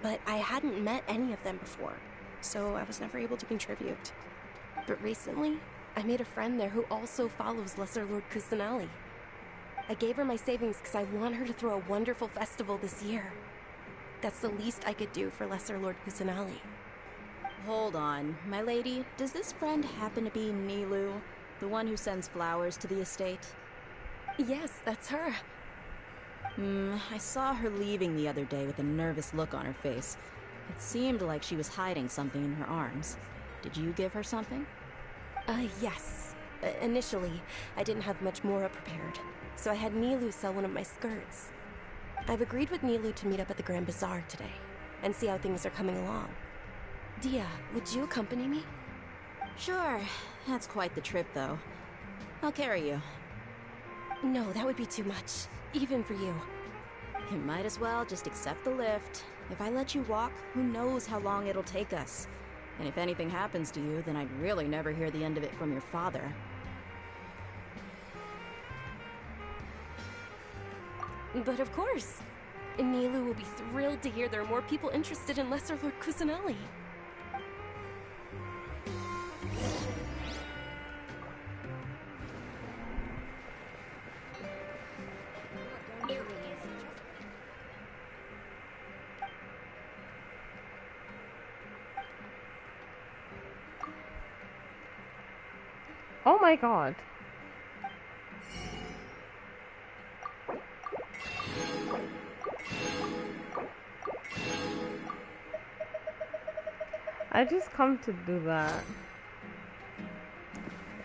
but I hadn't met any of them before, so I was never able to contribute. But recently, I made a friend there who also follows Lesser Lord Kusanali. I gave her my savings because I want her to throw a wonderful festival this year. That's the least I could do for Lesser Lord Kusanali. Hold on, my lady. Does this friend happen to be Nilu, the one who sends flowers to the estate? Yes, that's her. I saw her leaving the other day with a nervous look on her face. It seemed like she was hiding something in her arms. Did you give her something? Yes. Initially, I didn't have much more prepared, so I had Nilu sell one of my skirts. I've agreed with Nilu to meet up at the Grand Bazaar today, and see how things are coming along. Dia, would you accompany me? Sure. That's quite the trip, though. I'll carry you. No, that would be too much, even for you. You might as well just accept the lift. If I let you walk, who knows how long it'll take us. And if anything happens to you, then I'd really never hear the end of it from your father. But of course. Nilu will be thrilled to hear there are more people interested in Lesser Lord Kusanali. Oh my god. I just come to do that.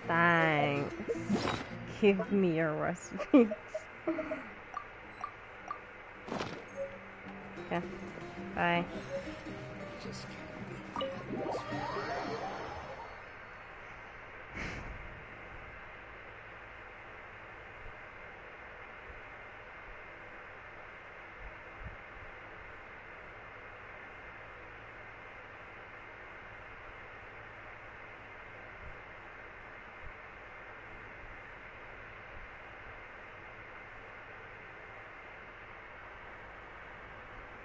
Thanks. Give me your recipes. Okay. Bye.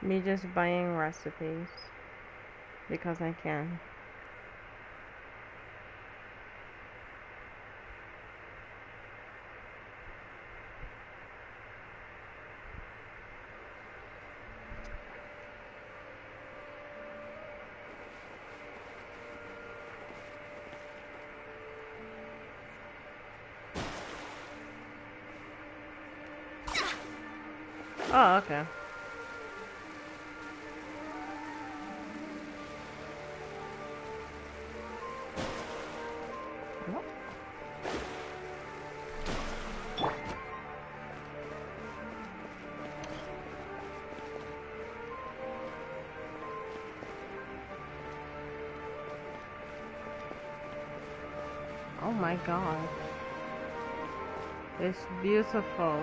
Me just buying recipes because I can. Oh, okay. Oh my god. It's beautiful.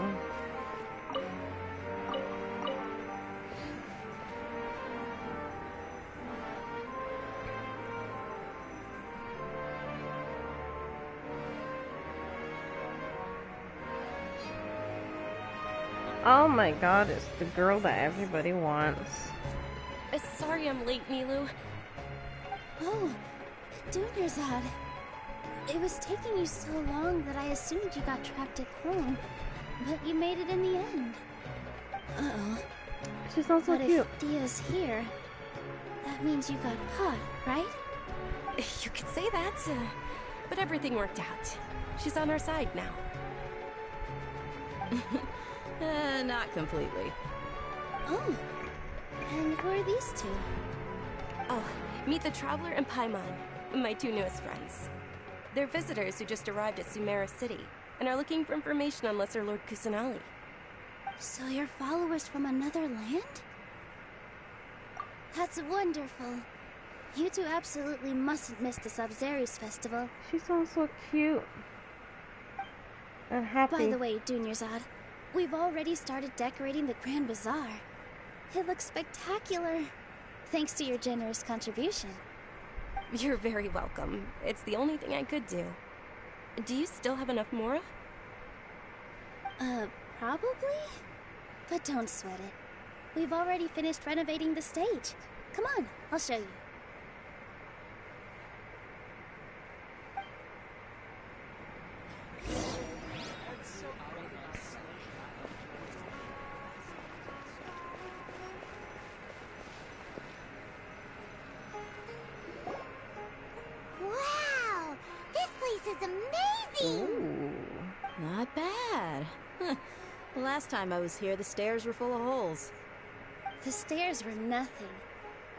Oh my god, it's the girl that everybody wants. Sorry I'm late, Nilu. Oh, Dunyarzad. It was taking you so long that I assumed you got trapped at home, but you made it in the end. Uh-oh. She's also but cute. If Dia's here, that means you got caught, right? You could say that, but everything worked out. She's on our side now. Not completely. Oh, and who are these two? Oh, meet the Traveler and Paimon. My two newest friends. They're visitors who just arrived at Sumeru City and are looking for information on Lesser Lord Kusanali. So you're followers from another land? That's wonderful. You two absolutely mustn't miss the Sub-Zerus festival. She sounds so cute and happy. By the way, Dunyarzad, we've already started decorating the Grand Bazaar. It looks spectacular, thanks to your generous contribution. You're very welcome. It's the only thing I could do. Do you still have enough Mora? Probably? But don't sweat it. We've already finished renovating the stage. Come on, I'll show you. Wow! This place is amazing! Ooh. Not bad. Last time I was here, the stairs were full of holes. The stairs were nothing.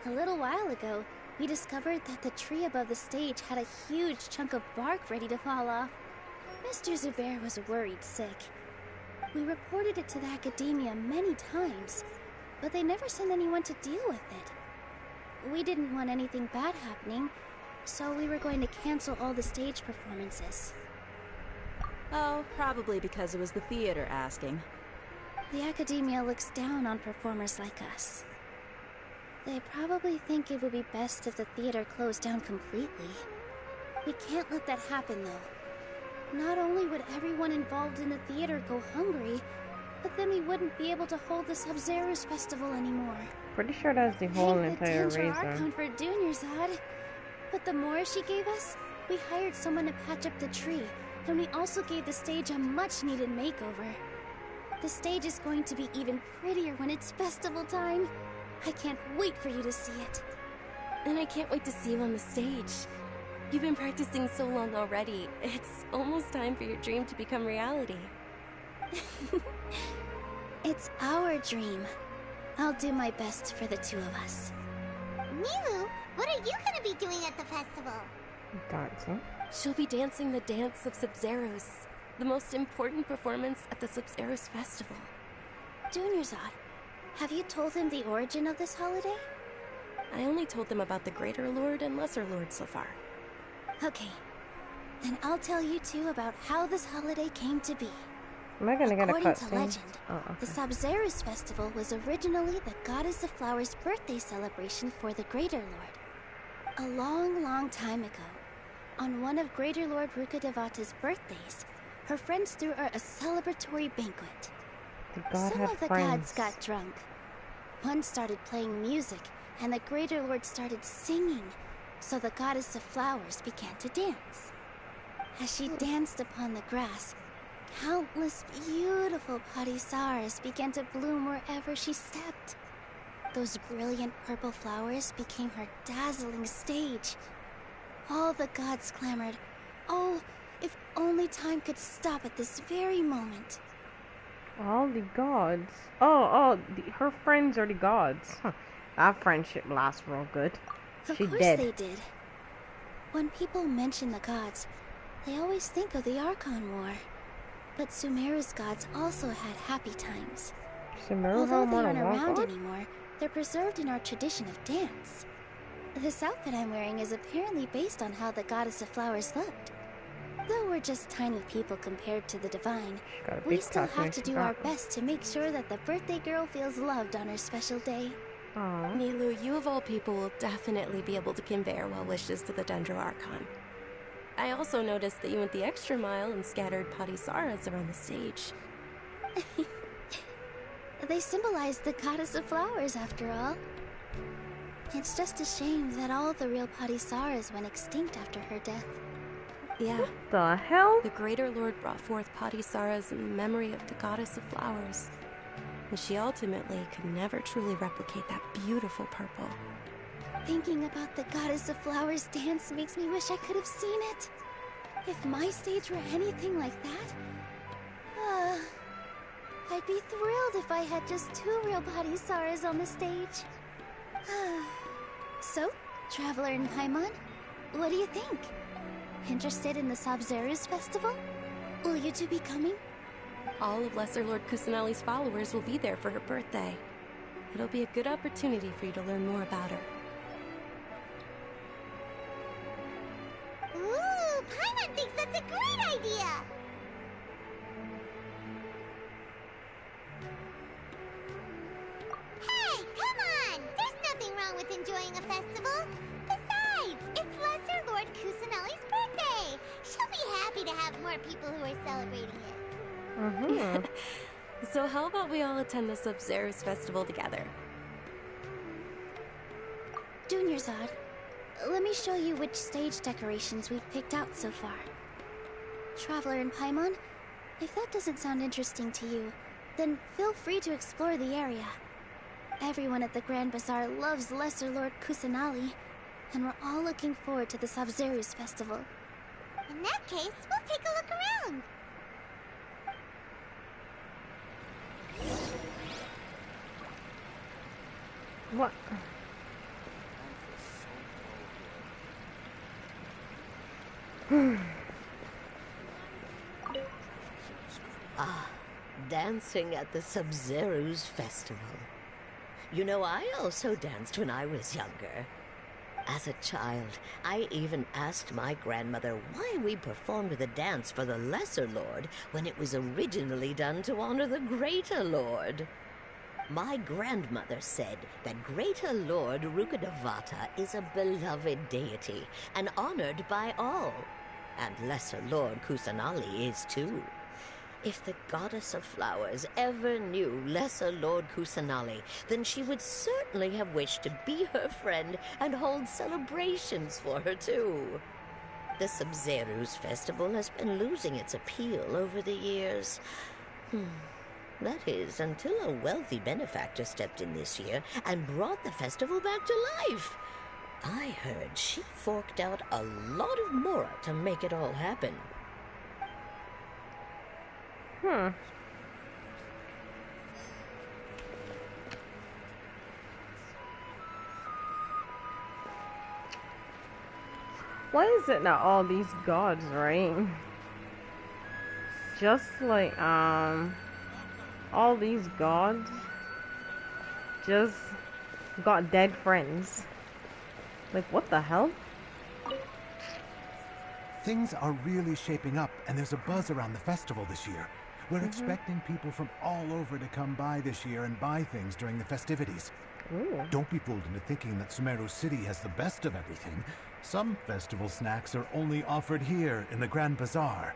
A little while ago, we discovered that the tree above the stage had a huge chunk of bark ready to fall off. Mr. Zubair was worried sick. We reported it to the academia many times, but they never sent anyone to deal with it. We didn't want anything bad happening, so we were going to cancel all the stage performances. Oh, probably because it was the theater asking. The academia looks down on performers like us. They probably think it would be best if the theater closed down completely. We can't let that happen, though. Not only would everyone involved in the theater go hungry, but then we wouldn't be able to hold the Sub-Zerus festival anymore. Pretty sure that's the whole entire Thank the reason. Archon for Dunyarzad. But the more she gave us, we hired someone to patch up the tree, and we also gave the stage a much-needed makeover. The stage is going to be even prettier when it's festival time. I can't wait for you to see it. And I can't wait to see you on the stage. You've been practicing so long already. It's almost time for your dream to become reality. It's our dream. I'll do my best for the two of us. Milu, what are you gonna be doing at the festival? Dancing. She'll be dancing the dance of Sub-Zerus, the most important performance at the Sub-Zerus festival. Dunyarzad, have you told him the origin of this holiday? I only told them about the Greater Lord and Lesser Lord so far. Okay, then I'll tell you two about how this holiday came to be. Am I gonna get a According to cutscene? legend, Oh, okay. the Sub-Zerus festival was originally the Goddess of Flowers' birthday celebration for the Greater Lord. A long, long time ago, on one of Greater Lord Rukkhadevata's birthdays, her friends threw her a celebratory banquet. The god Some had of the friends. gods got drunk. One started playing music, and the Greater Lord started singing, so the Goddess of Flowers began to dance. As she danced upon the grass, countless beautiful padisaras began to bloom wherever she stepped. Those brilliant purple flowers became her dazzling stage. All the gods clamored, "Oh, if only time could stop at this very moment." All the gods. Her friends are the gods. Huh. That friendship lasts real good. Of She course dead. they did. When people mention the gods, they always think of the Archon War. But Sumeru's gods also had happy times. Sumeru Although had they more aren't than one around god? anymore, they're preserved in our tradition of dance. This outfit I'm wearing is apparently based on how the Goddess of Flowers looked. Though we're just tiny people compared to the divine, Got a we big still tattoo have to she do our got. best to make sure that the birthday girl feels loved on her special day. Aw. Nilu, you of all people will definitely be able to convey our well wishes to the Dendro Archon. I also noticed that you went the extra mile and scattered padisaras around the stage. They symbolize the Goddess of Flowers, after all. It's just a shame that all the real padisaras went extinct after her death. Yeah. The hell? The Greater Lord brought forth padisaras in memory of the Goddess of Flowers. But she ultimately could never truly replicate that beautiful purple. Thinking about the Goddess of Flowers dance makes me wish I could have seen it. If my stage were anything like that, I'd be thrilled if I had just 2 real padisaras on the stage. So, Traveler and Paimon, What do you think? Interested in the Sabzeruz festival? Will you two be coming? All of Lesser Lord Kusanali's followers will be there for her birthday. It'll be a good opportunity for you to learn more about her. Ooh, Paimon thinks that's a great idea! Hey, come on! There's nothing wrong with enjoying a festival. Besides, it's Lesser Lord Kusanali's birthday. She'll be happy to have more people who are celebrating it. So how about we all attend the Sabzeruz festival together? Dunyarzad, let me show you which stage decorations we've picked out so far. Traveler and Paimon, if that doesn't sound interesting to you, then feel free to explore the area. Everyone at the Grand Bazaar loves Lesser Lord Kusanali, and we're all looking forward to the Sabzeruz festival. In that case, we'll take a look around. What? Dancing at the Sabzeruz festival. You know, I also danced when I was younger. As a child, I even asked my grandmother why we performed the dance for the Lesser Lord when it was originally done to honor the Greater Lord. My grandmother said that Greater Lord Rukkhadevata is a beloved deity and honored by all. And Lesser Lord Kusanali is too. If the goddess of flowers ever knew Lesser Lord Kusanali, then she would certainly have wished to be her friend and hold celebrations for her too. The Sabzeruz festival has been losing its appeal over the years. That is, until a wealthy benefactor stepped in this year and brought the festival back to life. I heard she forked out a lot of mora to make it all happen. Why is it that all these gods, right? Just like, all these gods just got dead friends. Like, what the hell? Things are really shaping up, and there's a buzz around the festival this year. We're expecting people from all over to come by this year and buy things during the festivities. Ooh. Don't be fooled into thinking that Sumeru City has the best of everything. Some festival snacks are only offered here in the Grand Bazaar.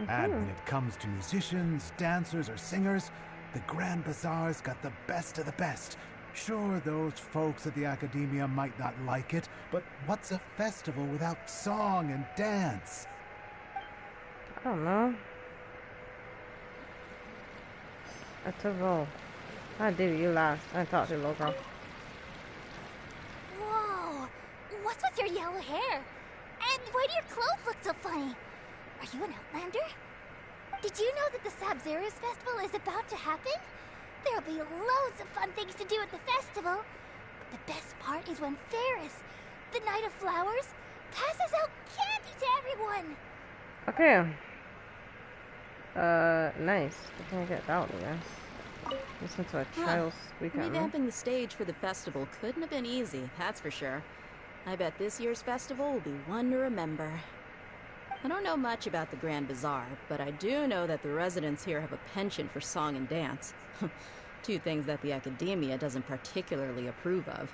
And when it comes to musicians, dancers, or singers, the Grand Bazaar's got the best of the best. Sure, those folks at the Academia might not like it, but what's a festival without song and dance? I don't know. That's a roll. I did you last. I talked to Logan. Whoa! What's with your yellow hair? And why do your clothes look so funny? Are you an Outlander? Did you know that the Sabzeruz festival is about to happen? There'll be loads of fun things to do at the festival. But the best part is when Ferris, the Knight of Flowers, passes out candy to everyone. Okay. Nice. I can't get that one, yeah. Listen to a child speak at me. Revamping the stage for the festival couldn't have been easy, that's for sure. I bet this year's festival will be one to remember. I don't know much about the Grand Bazaar, but I do know that the residents here have a penchant for song and dance. Two things that the Academia doesn't particularly approve of.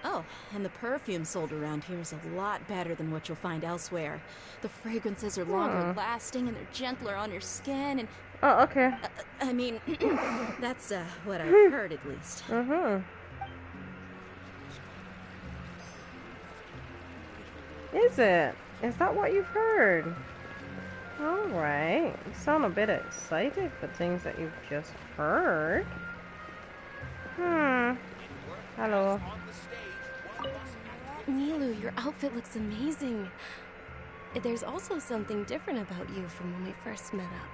Oh, and the perfume sold around here is a lot better than what you'll find elsewhere. The fragrances are longer lasting and they're gentler on your skin and... Oh, okay. I mean, that's what I've heard at least. Is it? Is that what you've heard? Alright. You sound a bit excited for things that you've just heard. Hello. Nilu, your outfit looks amazing. There's also something different about you from when we first met up.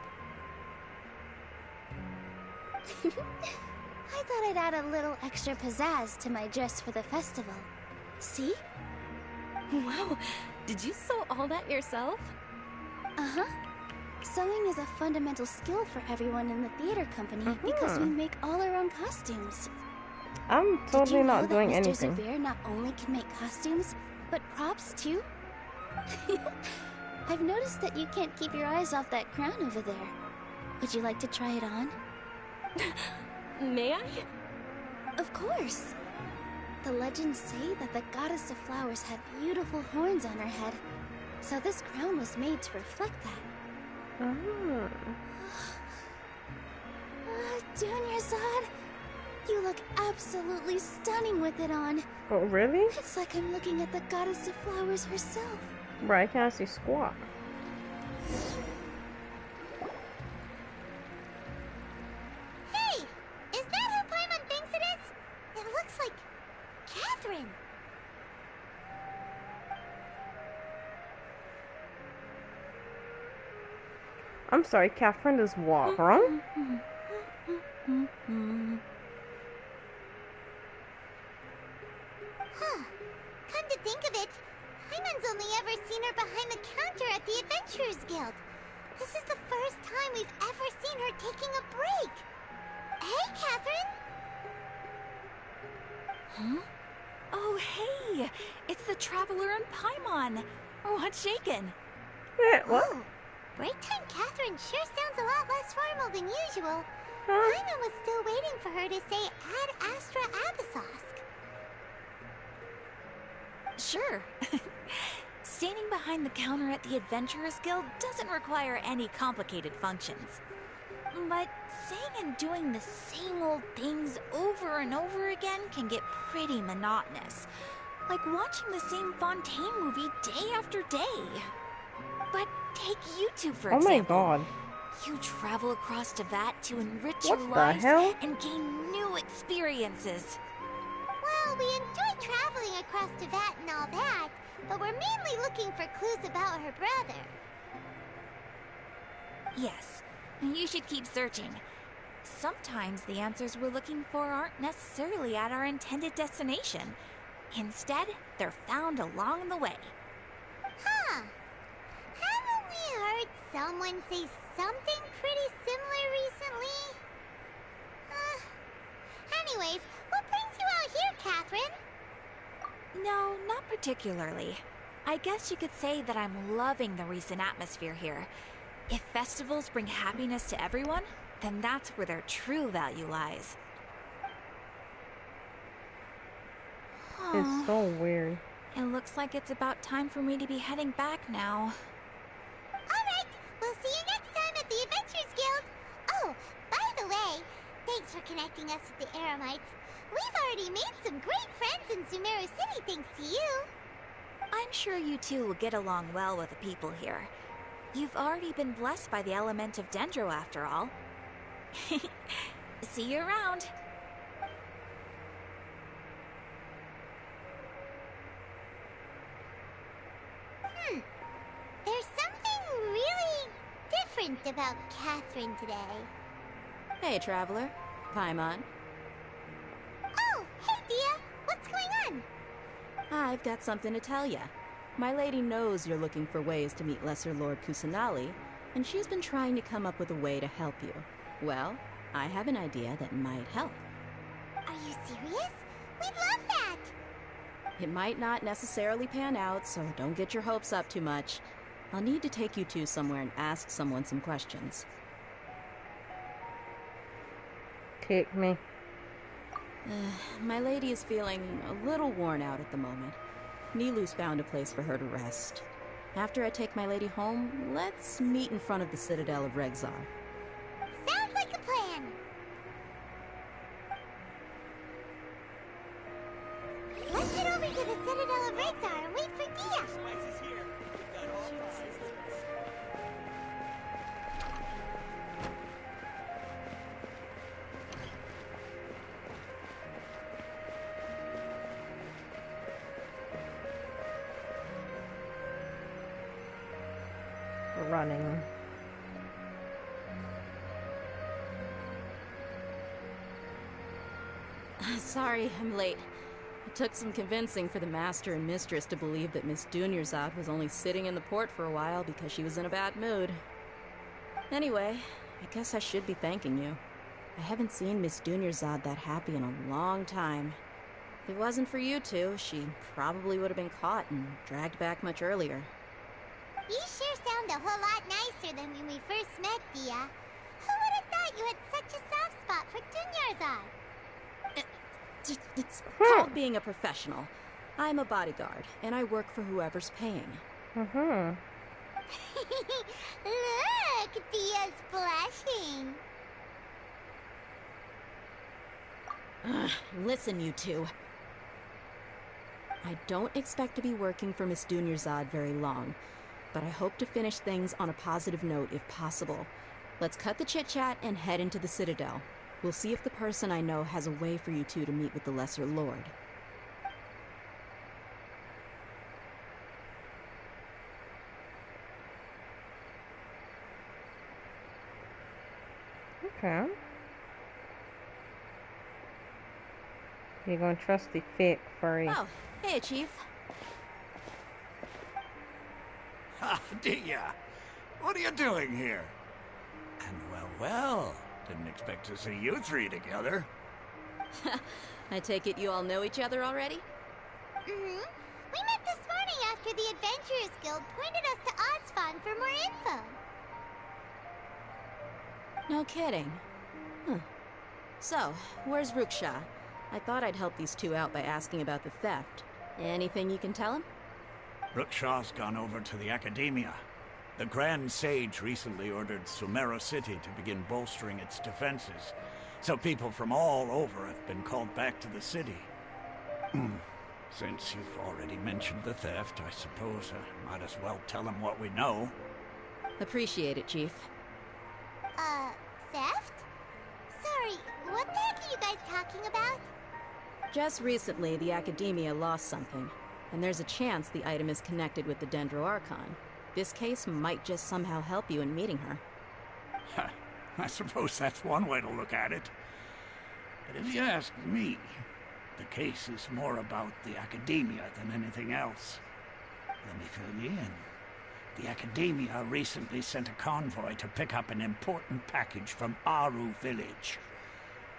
I thought I'd add a little extra pizzazz to my dress for the festival. See? Wow, did you sew all that yourself? Uh-huh. Sewing is a fundamental skill for everyone in the theater company because we make all our own costumes. I'm totally not doing Did you know that Mr. anything. Zubair not only can make costumes, but props too? I've noticed that you can't keep your eyes off that crown over there. Would you like to try it on? May I? Of course. The legends say that the goddess of flowers had beautiful horns on her head, so this crown was made to reflect that. Dunyarzad, you look absolutely stunning with it on. Oh, really? It's like I'm looking at the goddess of flowers herself. Bro, I can't see squat. Hey! Is that who Paimon thinks it is? It looks like Catherine. I'm sorry, Catherine is what, wrong? Huh. Come to think of it, Paimon's only ever seen her behind the counter at the Adventurers Guild. This is the first time we've ever seen her taking a break. Hey, Catherine! Huh? Oh, hey! It's the Traveler and Paimon! What's shaken? What? Oh, break time Catherine sure sounds a lot less formal than usual. Paimon was still waiting for her to say Ad Astra Abyssosque. Sure. Standing behind the counter at the Adventurers Guild doesn't require any complicated functions. But saying and doing the same old things over and over again can get pretty monotonous. Like watching the same Fontaine movie day after day. But take you two, for example. Oh my god. You travel across Tevat to enrich What your the lives hell? and gain new experiences. Well, we enjoy traveling across Tevat and all that, but we're mainly looking for clues about her brother. Yes, you should keep searching. Sometimes the answers we're looking for aren't necessarily at our intended destination. Instead, they're found along the way. Huh. Haven't we heard someone say something pretty similar recently? Anyways, what brings you out here, Catherine? No, not particularly. I guess you could say that I'm loving the recent atmosphere here. If festivals bring happiness to everyone, then that's where their true value lies. It's so weird. It looks like it's about time for me to be heading back now. Alright, we'll see you next time at the Adventurers Guild. Oh, by the way, thanks for connecting us with the Eremites. We've already made some great friends in Sumeru City thanks to you. I'm sure you two will get along well with the people here. You've already been blessed by the element of Dendro after all. See you around. There's something really different about Catherine today. Hey, Traveler. Paimon. Oh, hey, Dia. What's going on? I've got something to tell ya. My lady knows you're looking for ways to meet Lesser Lord Kusanali, and she's been trying to come up with a way to help you. Well, I have an idea that might help. Are you serious? We'd love that! It might not necessarily pan out, so don't get your hopes up too much. I'll need to take you two somewhere and ask someone some questions. Kick me. My lady is feeling a little worn out at the moment. Nilu's found a place for her to rest. After I take my lady home, let's meet in front of the Citadel of Regzar. Sounds like a plan! Let's head over to the Citadel of Regzar and wait for Dia! Running. Sorry, I'm late. It took some convincing for the master and mistress to believe that Miss Dunyarzad was only sitting in the port for a while because she was in a bad mood. Anyway, I guess I should be thanking you. I haven't seen Miss Dunyarzad that happy in a long time. If it wasn't for you two, she probably would have been caught and dragged back much earlier. You sure sound a whole lot nicer than when we first met, Dia. Who would have thought you had such a soft spot for Dunyarzad? It's called being a professional. I'm a bodyguard, and I work for whoever's paying. Look, Dia's blushing. Listen, you two. I don't expect to be working for Miss Dunyarzad very long, but I hope to finish things on a positive note if possible. Let's cut the chit-chat and head into the Citadel. We'll see if the person I know has a way for you two to meet with the Lesser Lord. Okay. You're gonna trust the fake furry. Oh, hey, Chief. Ha, Dia! What are you doing here? And well, didn't expect to see you three together. I take it you all know each other already? We met this morning after the Adventurers Guild pointed us to Osfon for more info. No kidding. Huh. So, where's Ruksha? I thought I'd help these two out by asking about the theft. Anything you can tell him? Ruksha's gone over to the Academia. The Grand Sage recently ordered Sumeru City to begin bolstering its defenses, so people from all over have been called back to the city. Since you've already mentioned the theft, I suppose I might as well tell them what we know. Appreciate it, Chief. Theft? Sorry, what the heck are you guys talking about? Just recently, the Academia lost something, and there's a chance the item is connected with the Dendro Archon. This case might just somehow help you in meeting her. I suppose that's one way to look at it. But if you ask me, the case is more about the Academia than anything else. Let me fill you in. The Academia recently sent a convoy to pick up an important package from Aru village.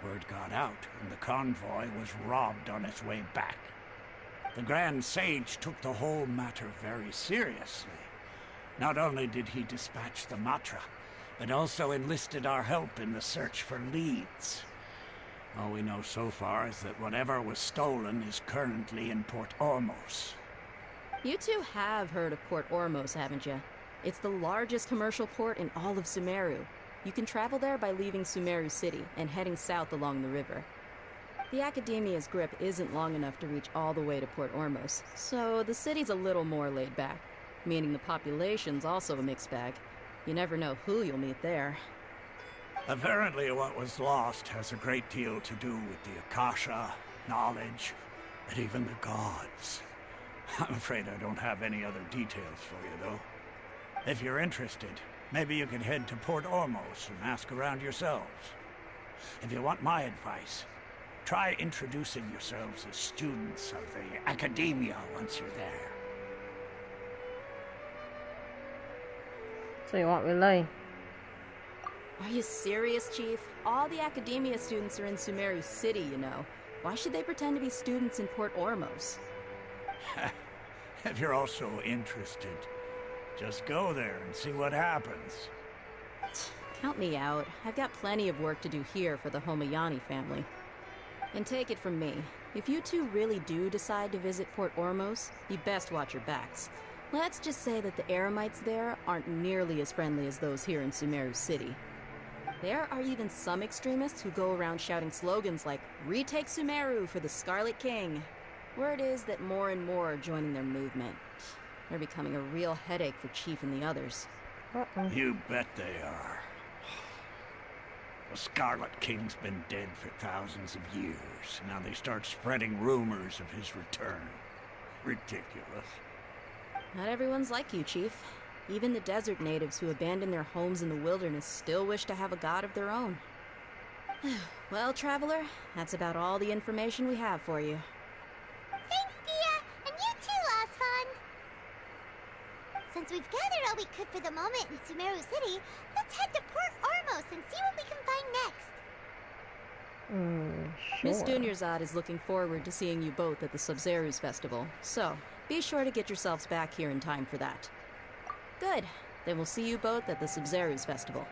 Word got out, and the convoy was robbed on its way back. The Grand Sage took the whole matter very seriously. Not only did he dispatch the Matra, but also enlisted our help in the search for leads. All we know so far is that whatever was stolen is currently in Port Ormos. You two have heard of Port Ormos, haven't you? It's the largest commercial port in all of Sumeru. You can travel there by leaving Sumeru City and heading south along the river. The Academia's grip isn't long enough to reach all the way to Port Ormos, so the city's a little more laid back, meaning the population's also a mixed bag. You never know who you'll meet there. Apparently what was lost has a great deal to do with the Akasha, knowledge, and even the gods. I'm afraid I don't have any other details for you, though. If you're interested, maybe you could head to Port Ormos and ask around yourselves. If you want my advice, try introducing yourselves as students of the Academia once you're there. So you want relay? Are you serious, Chief? All the Academia students are in Sumeru City, you know. Why should they pretend to be students in Port Ormos? If you're also interested, just go there and see what happens. Count me out. I've got plenty of work to do here for the Homayani family. And take it from me, if you two really do decide to visit Port Ormos, you best watch your backs. Let's just say that the Eremites there aren't nearly as friendly as those here in Sumeru City. There are even some extremists who go around shouting slogans like, "Retake Sumeru for the Scarlet King." Word is that more and more are joining their movement. They're becoming a real headache for Chief and the others. You bet they are. The Scarlet King's been dead for thousands of years. Now they start spreading rumors of his return. Ridiculous. Not everyone's like you, Chief. Even the desert natives who abandon their homes in the wilderness still wish to have a god of their own. Well, Traveler, that's about all the information we have for you. we've gathered all we could for the moment in Sumeru City, let's head to Port Ormos and see what we can find next. Miss Sure. Dunyarzad is looking forward to seeing you both at the Sub-Zeru's festival, so be sure to get yourselves back here in time for that. Good. Then we'll see you both at the Sub-Zeru's festival.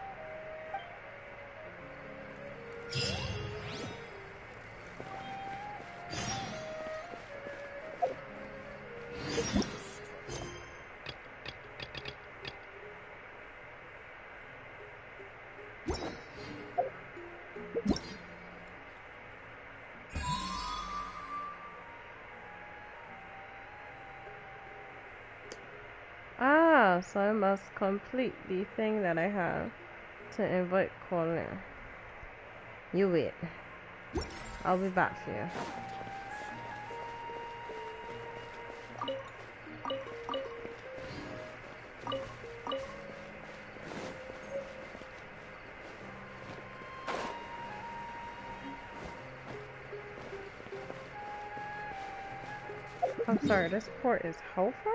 Ah, so I must complete the thing that I have to invite Colin. You wait. I'll be back for you. I'm sorry, this port is how far?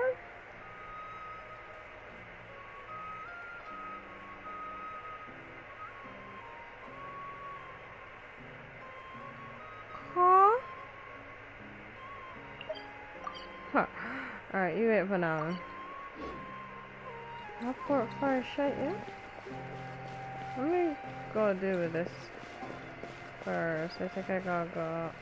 Huh. Alright, you wait for now. My port fire shut yet? Let me go do with this first. I think I gotta go up.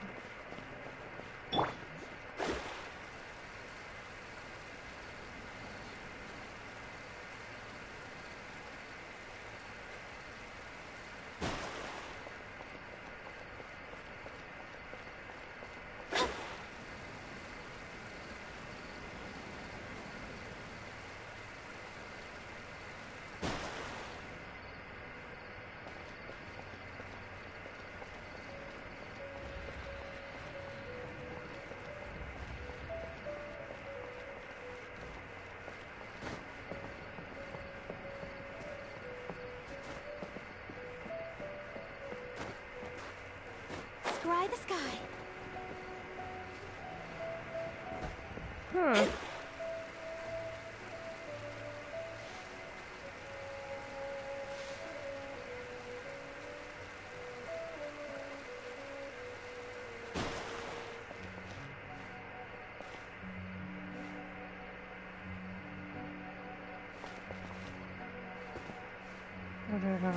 Scry the sky. Whatever.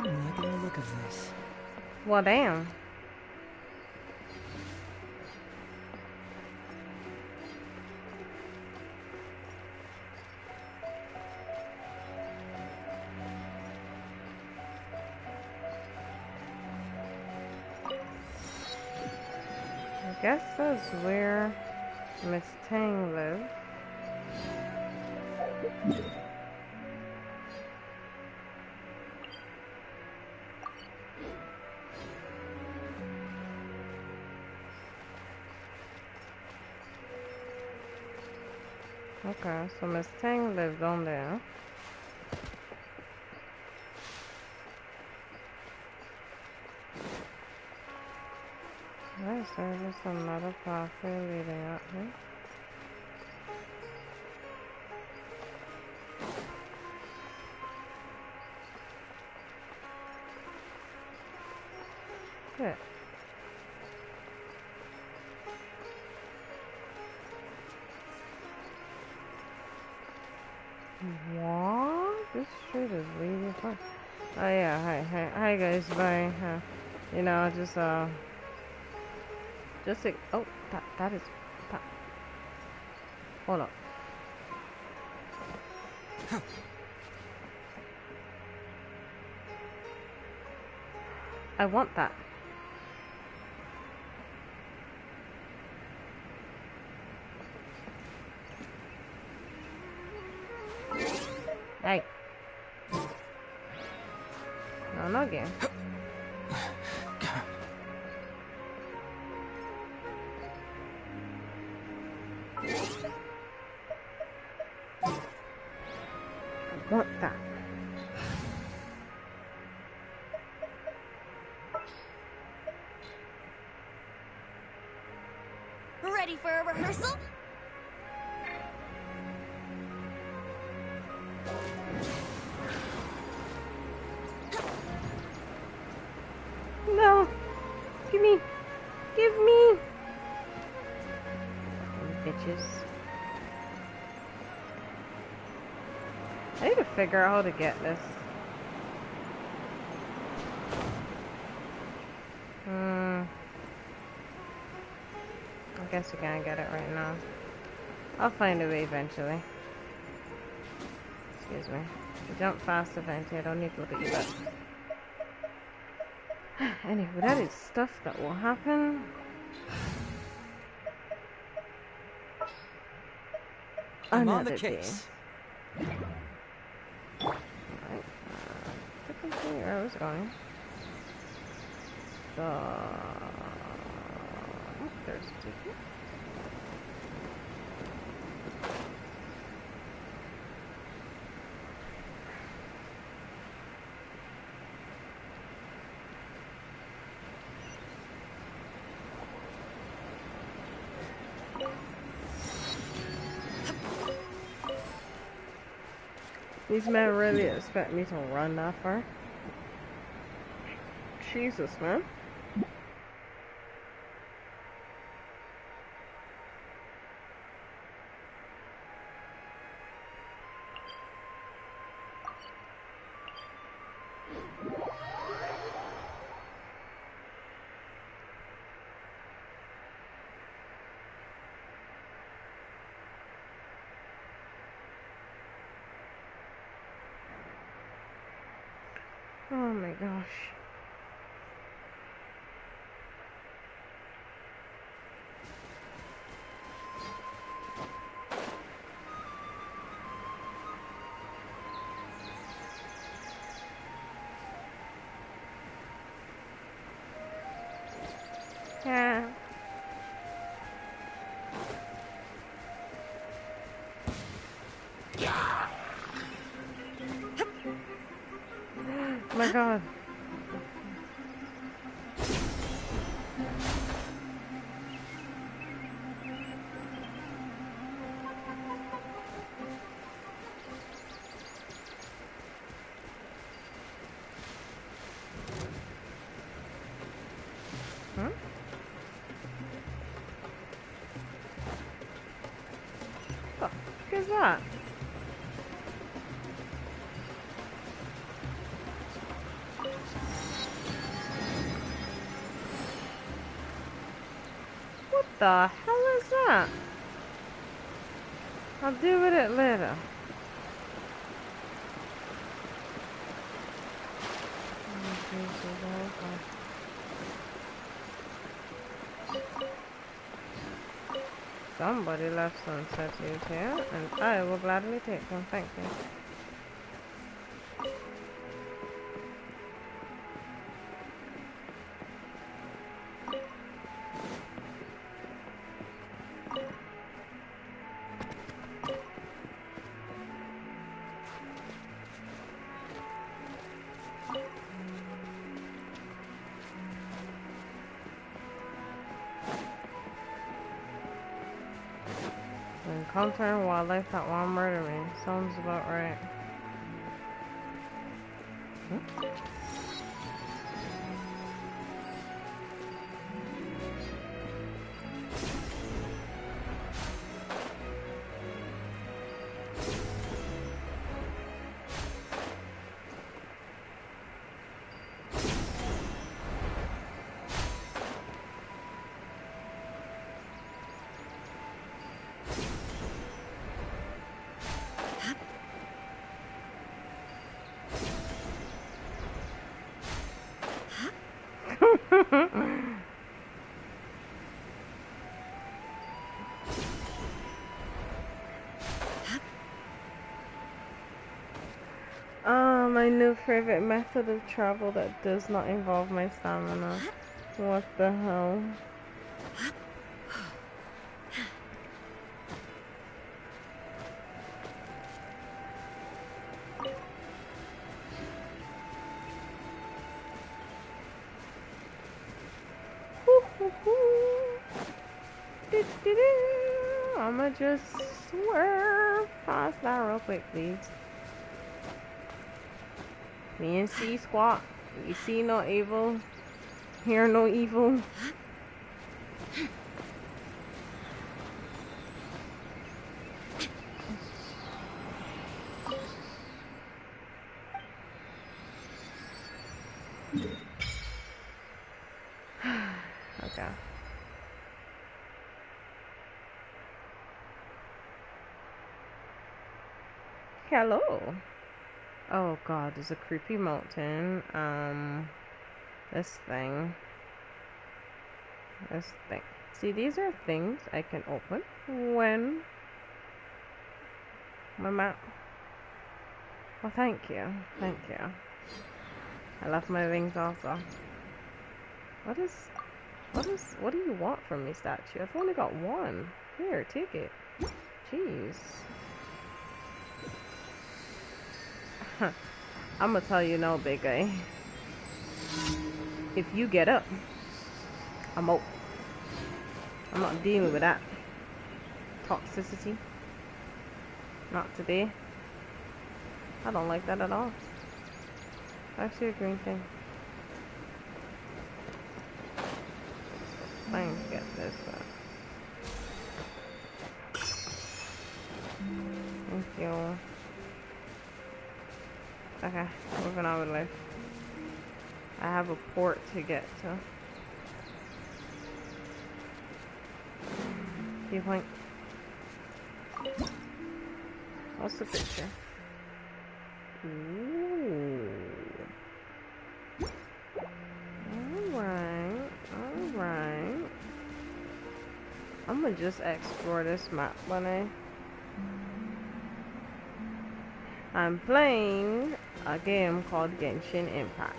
I'm liking the look of this. Well, damn. I guess that's where Miss Tang lives. Okay, so Miss Tang lives on there. Nice, there's just another pathway leading up here. Good. What? This street is really fun. Oh yeah, hi guys, bye. You know, just like, oh, that is, that. Hold up. I want that. Oh, no game. I want that. Ready for a rehearsal? No! Give me! Give me! Bitches. I need to figure out how to get this. I guess we can't get it right now. I'll find a way eventually. Excuse me. Jump fast eventually. I don't need to look at you, but... Anyway, that is stuff that will happen. I'm on the Another day. case. Alright. To continue where I was going. So... Oh, there's a ticket. These men really expect me to run that far? Jesus, man. Oh my gosh. Yeah. Oh my god. Huh? What the fuck is that? What the hell is that? I'll deal with it later. Somebody left some statues here, and I will gladly take them. Thank you. Encountering wildlife that won't murder me. Sounds about right. Hmm? My new favorite method of travel that does not involve my stamina. What the hell? I'ma just swerve past that real quick, please. Me and C squat. You see no evil, hear no evil. Okay. Hello. Oh god, there's a creepy mountain. This thing. See, these are things I can open when my map. Well, thank you. Thank you. I left my wings also. What do you want from me, statue? I've only got one. Here, take it. Jeez. I'm gonna tell you no, big guy. If you get up, I'm out. I'm not dealing with that toxicity. Not today. I don't like that at all. Actually, a green thing. Fine, get this one. Thank you. Okay, moving on with life. I have a port to get to. Viewpoint. What's the picture? Ooh. Alright, alright. I'm gonna just explore this map, bunny. I'm playing a game called Genshin Impact.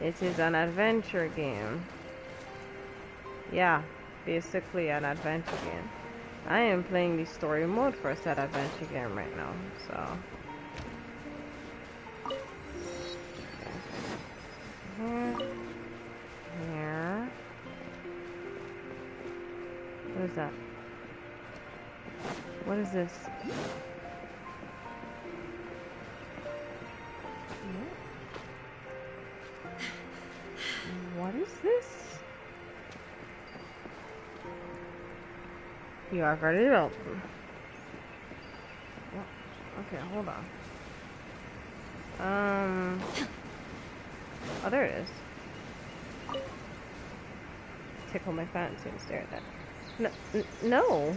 It is an adventure game. Yeah, basically an adventure game. I am playing the story mode for that adventure game right now, so. Here. What is that? What is this? What is this? You are very welcome. Okay, hold on. Oh, there it is. Tickle my fancy and stare at that. No.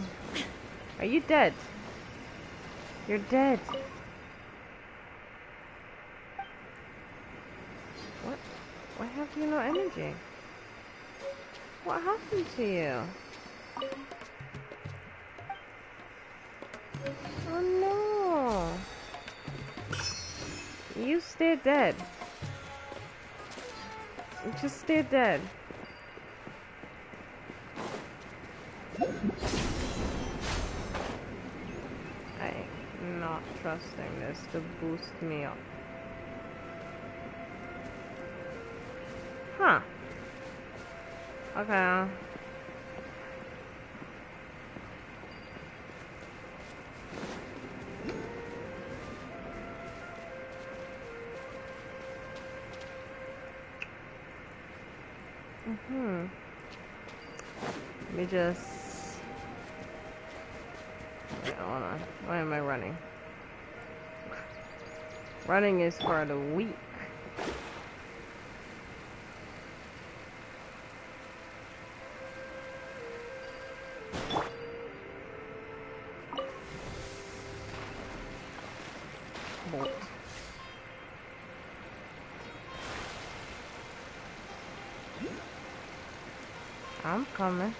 Are you dead? You're dead. What? Why have you no energy? What happened to you? Oh no! You stay dead. Just stay dead. I'm not trusting this to boost me up. Huh. Okay. Let me just... Wait, hold on. Why am I running? Running is for the weak. Bolt. I'm coming.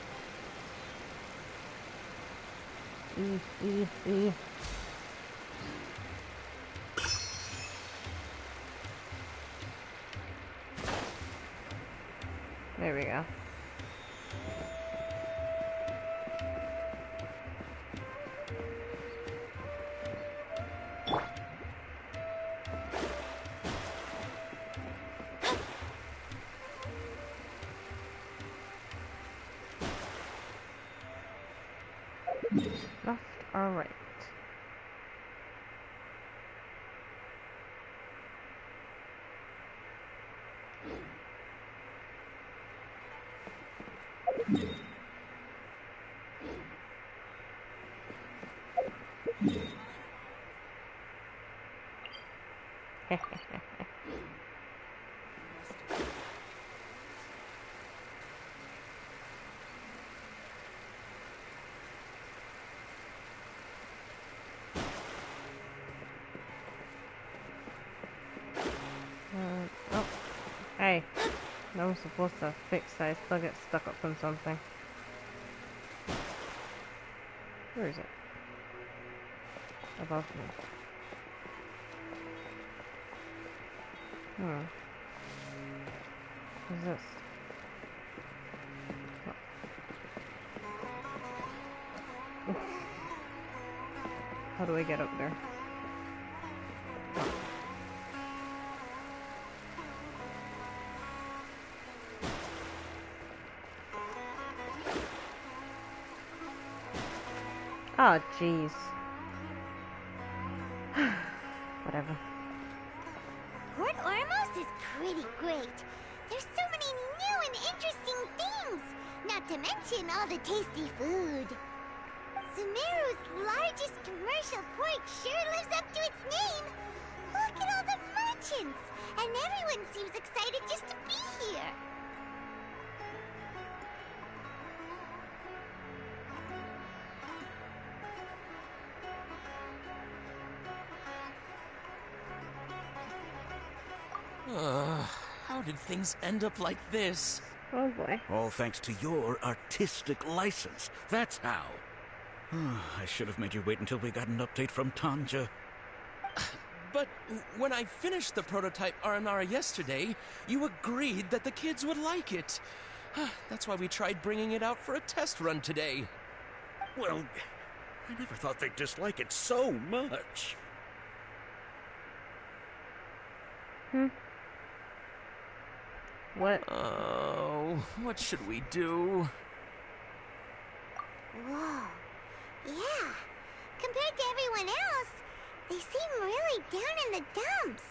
There we go. Left or right? Oh, hey, I was supposed to fix that. I still get stuck up on something. Where is it? Above me. What's this? Oh. How do I get up there? Oh, jeez. Whatever. Port Ormos is pretty great. There's so many new and interesting things. Not to mention all the tasty food. Sumeru's largest commercial port sure lives up to its name. Look at all the merchants. And everyone seems excited just to be here. How did things end up like this? Oh boy. All thanks to your artistic license. That's how. I should have made you wait until we got an update from Tanja. But when I finished the prototype Aranara yesterday, you agreed that the kids would like it. That's why we tried bringing it out for a test run today. Well, I never thought they'd dislike it so much. What? Oh, what should we do? Whoa. Yeah. Compared to everyone else, they seem really down in the dumps.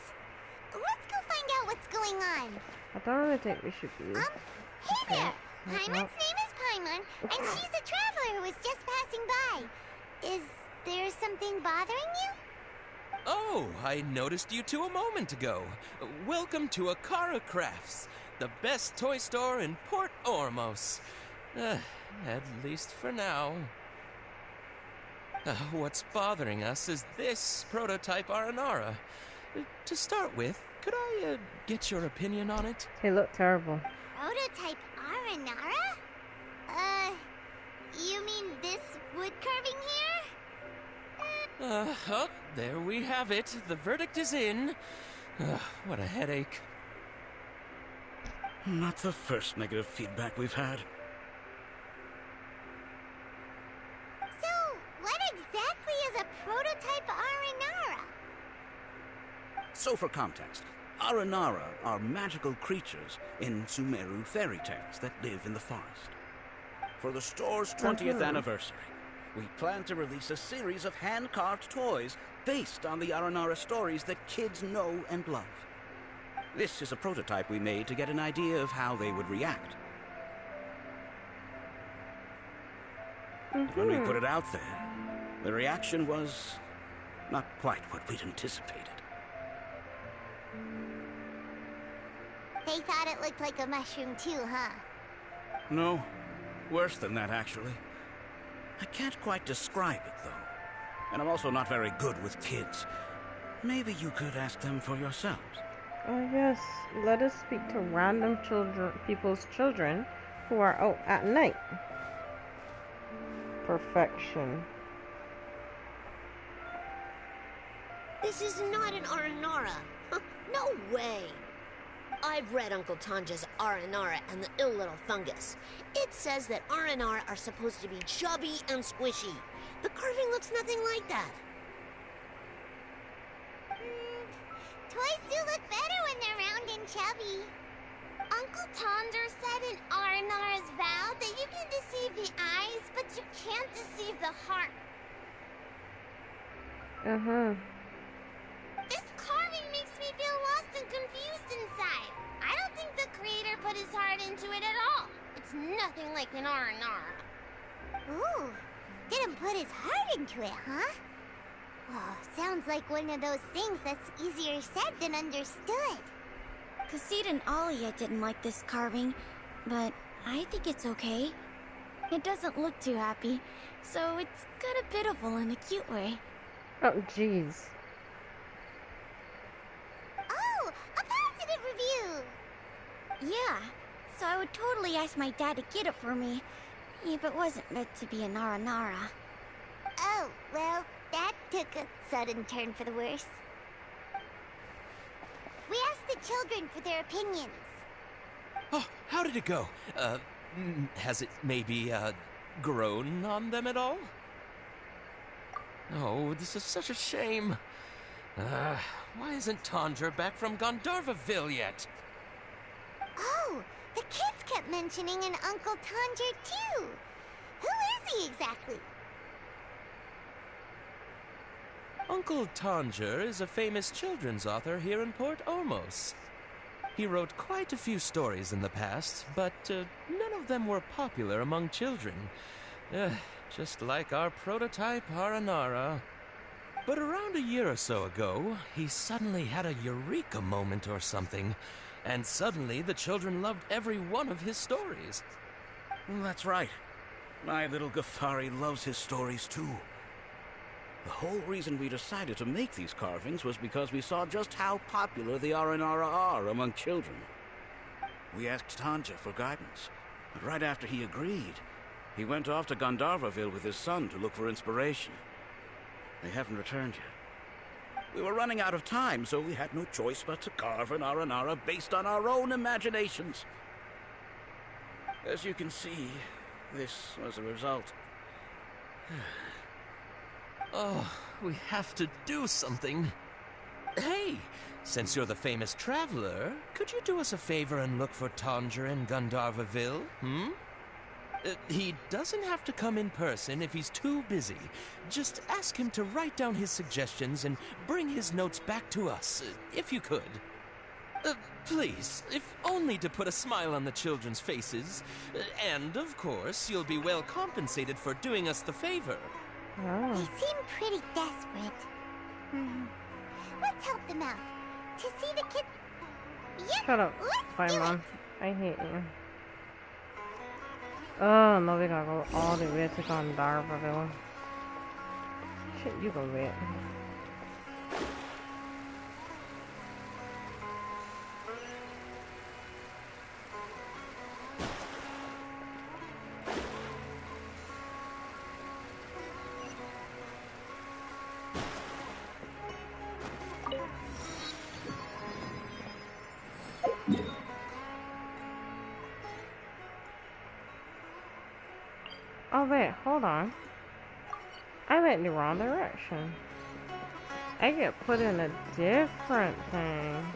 Let's go find out what's going on. I don't really think we should be. Hey there! Paimon's name is Paimon, and she's a traveler who was just passing by. Is there something bothering you? Oh, I noticed you two a moment ago. Welcome to Akara Crafts, the best toy store in Port Ormos. At least for now. What's bothering us is this prototype Aranara. To start with, could I get your opinion on it? They look terrible. Prototype Aranara? You mean this wood carving here? There we have it. The verdict is in. What a headache. Not the first negative feedback we've had. So, what exactly is a prototype Aranara? So for context, Aranara are magical creatures in Sumeru fairy tales that live in the forest. For the store's 20th anniversary, we plan to release a series of hand-carved toys based on the Aranara stories that kids know and love. This is a prototype we made to get an idea of how they would react. When we put it out there, the reaction was not quite what we'd anticipated. They thought it looked like a mushroom too, huh? No, worse than that, actually. I can't quite describe it, though. And I'm also not very good with kids. Maybe you could ask them for yourselves. Oh yes, let us speak to random people's children who are out at night. Perfection. This is not an Aranara. No way. I've read Uncle Tanja's Aranara and the Ill Little Fungus. It says that Aranara are supposed to be chubby and squishy. The carving looks nothing like that. Toys do look better when they're round and chubby. Uncle Tonder said in Aranara's vow that you can deceive the eyes, but you can't deceive the heart. This carving makes me feel lost and confused inside. I don't think the creator put his heart into it at all. It's nothing like an Aranara. Ooh, didn't put his heart into it, huh? Oh, sounds like one of those things that's easier said than understood. Kassid and Alia didn't like this carving, but I think it's okay. It doesn't look too happy, so it's kind of pitiful in a cute way. Oh, jeez. Oh, a positive review! Yeah, so I would totally ask my dad to get it for me, if it wasn't meant to be a Naranara. Oh, well, that took a sudden turn for the worse. We asked the children for their opinions. Oh, how did it go? Has it maybe, grown on them at all? Oh, this is such a shame. Why isn't Tondra back from Gandharvaville yet? Oh, the kids kept mentioning an Uncle Tondra too. Who is he exactly? Uncle Tondra is a famous children's author here in Port Ormos. He wrote quite a few stories in the past, but none of them were popular among children. Just like our prototype Aranara. But around a year or so ago, he suddenly had a eureka moment or something, and suddenly the children loved every one of his stories. That's right. My little Ghaffari loves his stories too. The whole reason we decided to make these carvings was because we saw just how popular the Aranara are among children. We asked Tanja for guidance, but right after he agreed, he went off to Gandharvaville with his son to look for inspiration. They haven't returned yet. We were running out of time, so we had no choice but to carve an Aranara based on our own imaginations. As you can see, this was the result. Oh, we have to do something. Hey, since you're the famous traveler, could you do us a favor and look for Tondra in Gandharvaville, he doesn't have to come in person if he's too busy. Just ask him to write down his suggestions and bring his notes back to us, if you could. Please, if only to put a smile on the children's faces. And, of course, you'll be well compensated for doing us the favor. Oh. They seem pretty desperate. Let's help them out. To see the kids... Yep, Shut up, Paimon. I hate you. Oh, no, we gotta go all the way to Gandharvaville. Shit, you go wait. Oh wait, hold on. I went in the wrong direction. I get put in a different thing.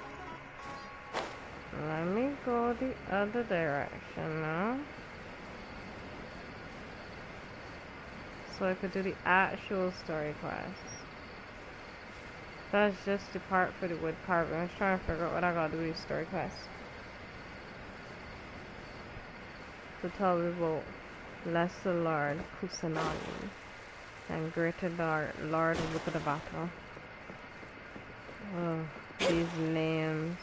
Let me go the other direction now. So I could do the actual story quest. That's just the part for the wood carving. I was trying to figure out what I gotta do with the story quest. To tell me about Lesser Lord Kusanagi and Greater Lord Wukadavata. Oh, these names.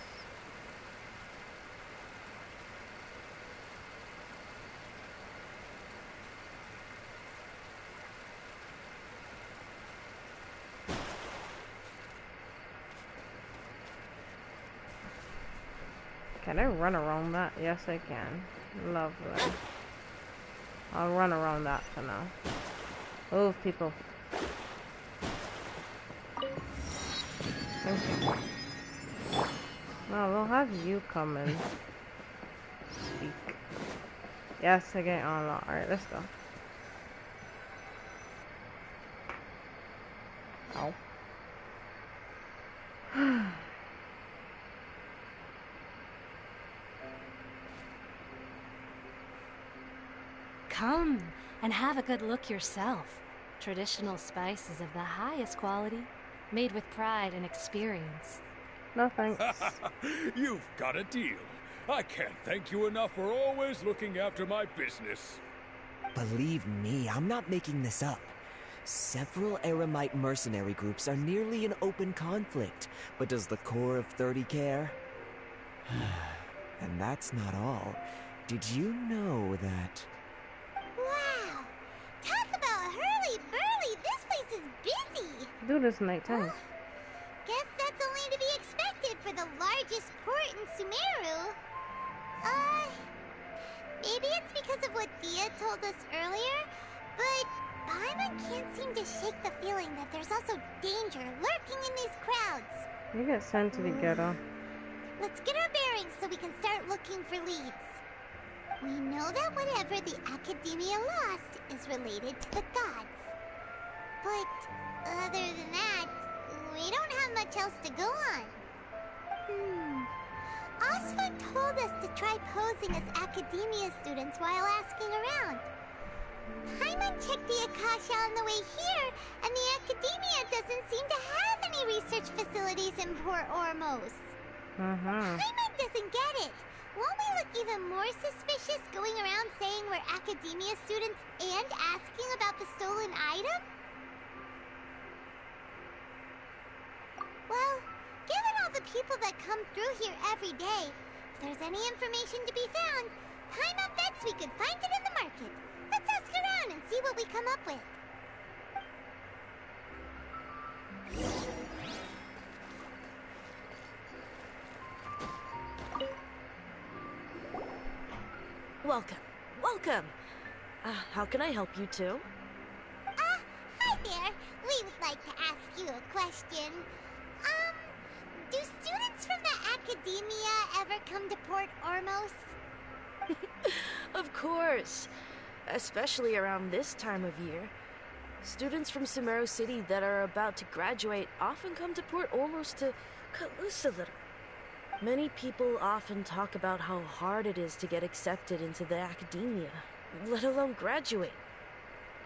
Can I run around that? Yes, I can. Lovely. I'll run around that for now. Move, people. Thank you. No, we'll have you come and speak. Yes, again, online. Alright, let's go. Ow. Come and have a good look yourself. Traditional spices of the highest quality, made with pride and experience. No thanks. You've got a deal. I can't thank you enough for always looking after my business. Believe me, I'm not making this up. Several Eremite mercenary groups are nearly in open conflict, but does the core of 30 care? And that's not all. Did you know that... Wow! Talk about hurly-burly! This place is busy! Dude, it's nighttime. Guess that's only to be expected for the largest port in Sumeru. Maybe it's because of what Dia told us earlier, but Paimon can't seem to shake the feeling that there's also danger lurking in these crowds. You get sent to the ghetto. Let's get our bearings so we can start looking for leads. We know that whatever the Academia lost is related to the gods. But other than that, we don't have much else to go on. Osfun told us to try posing as Academia students while asking around. Paimon checked the Akasha on the way here, and the Academia doesn't seem to have any research facilities in Port Ormos. Paimon doesn't get it. Won't we look even more suspicious going around saying we're Academia students and asking about the stolen item? Well, given all the people that come through here every day, if there's any information to be found, Paimon bets we could find it in the market. Let's ask around and see what we come up with. Welcome. Welcome. How can I help you two? Hi there. We would like to ask you a question. Do students from the Academia ever come to Port Ormos? Of course. Especially around this time of year. Students from Sumeru City that are about to graduate often come to Port Ormos to cut loose a little. Many people often talk about how hard it is to get accepted into the Academia, let alone graduate.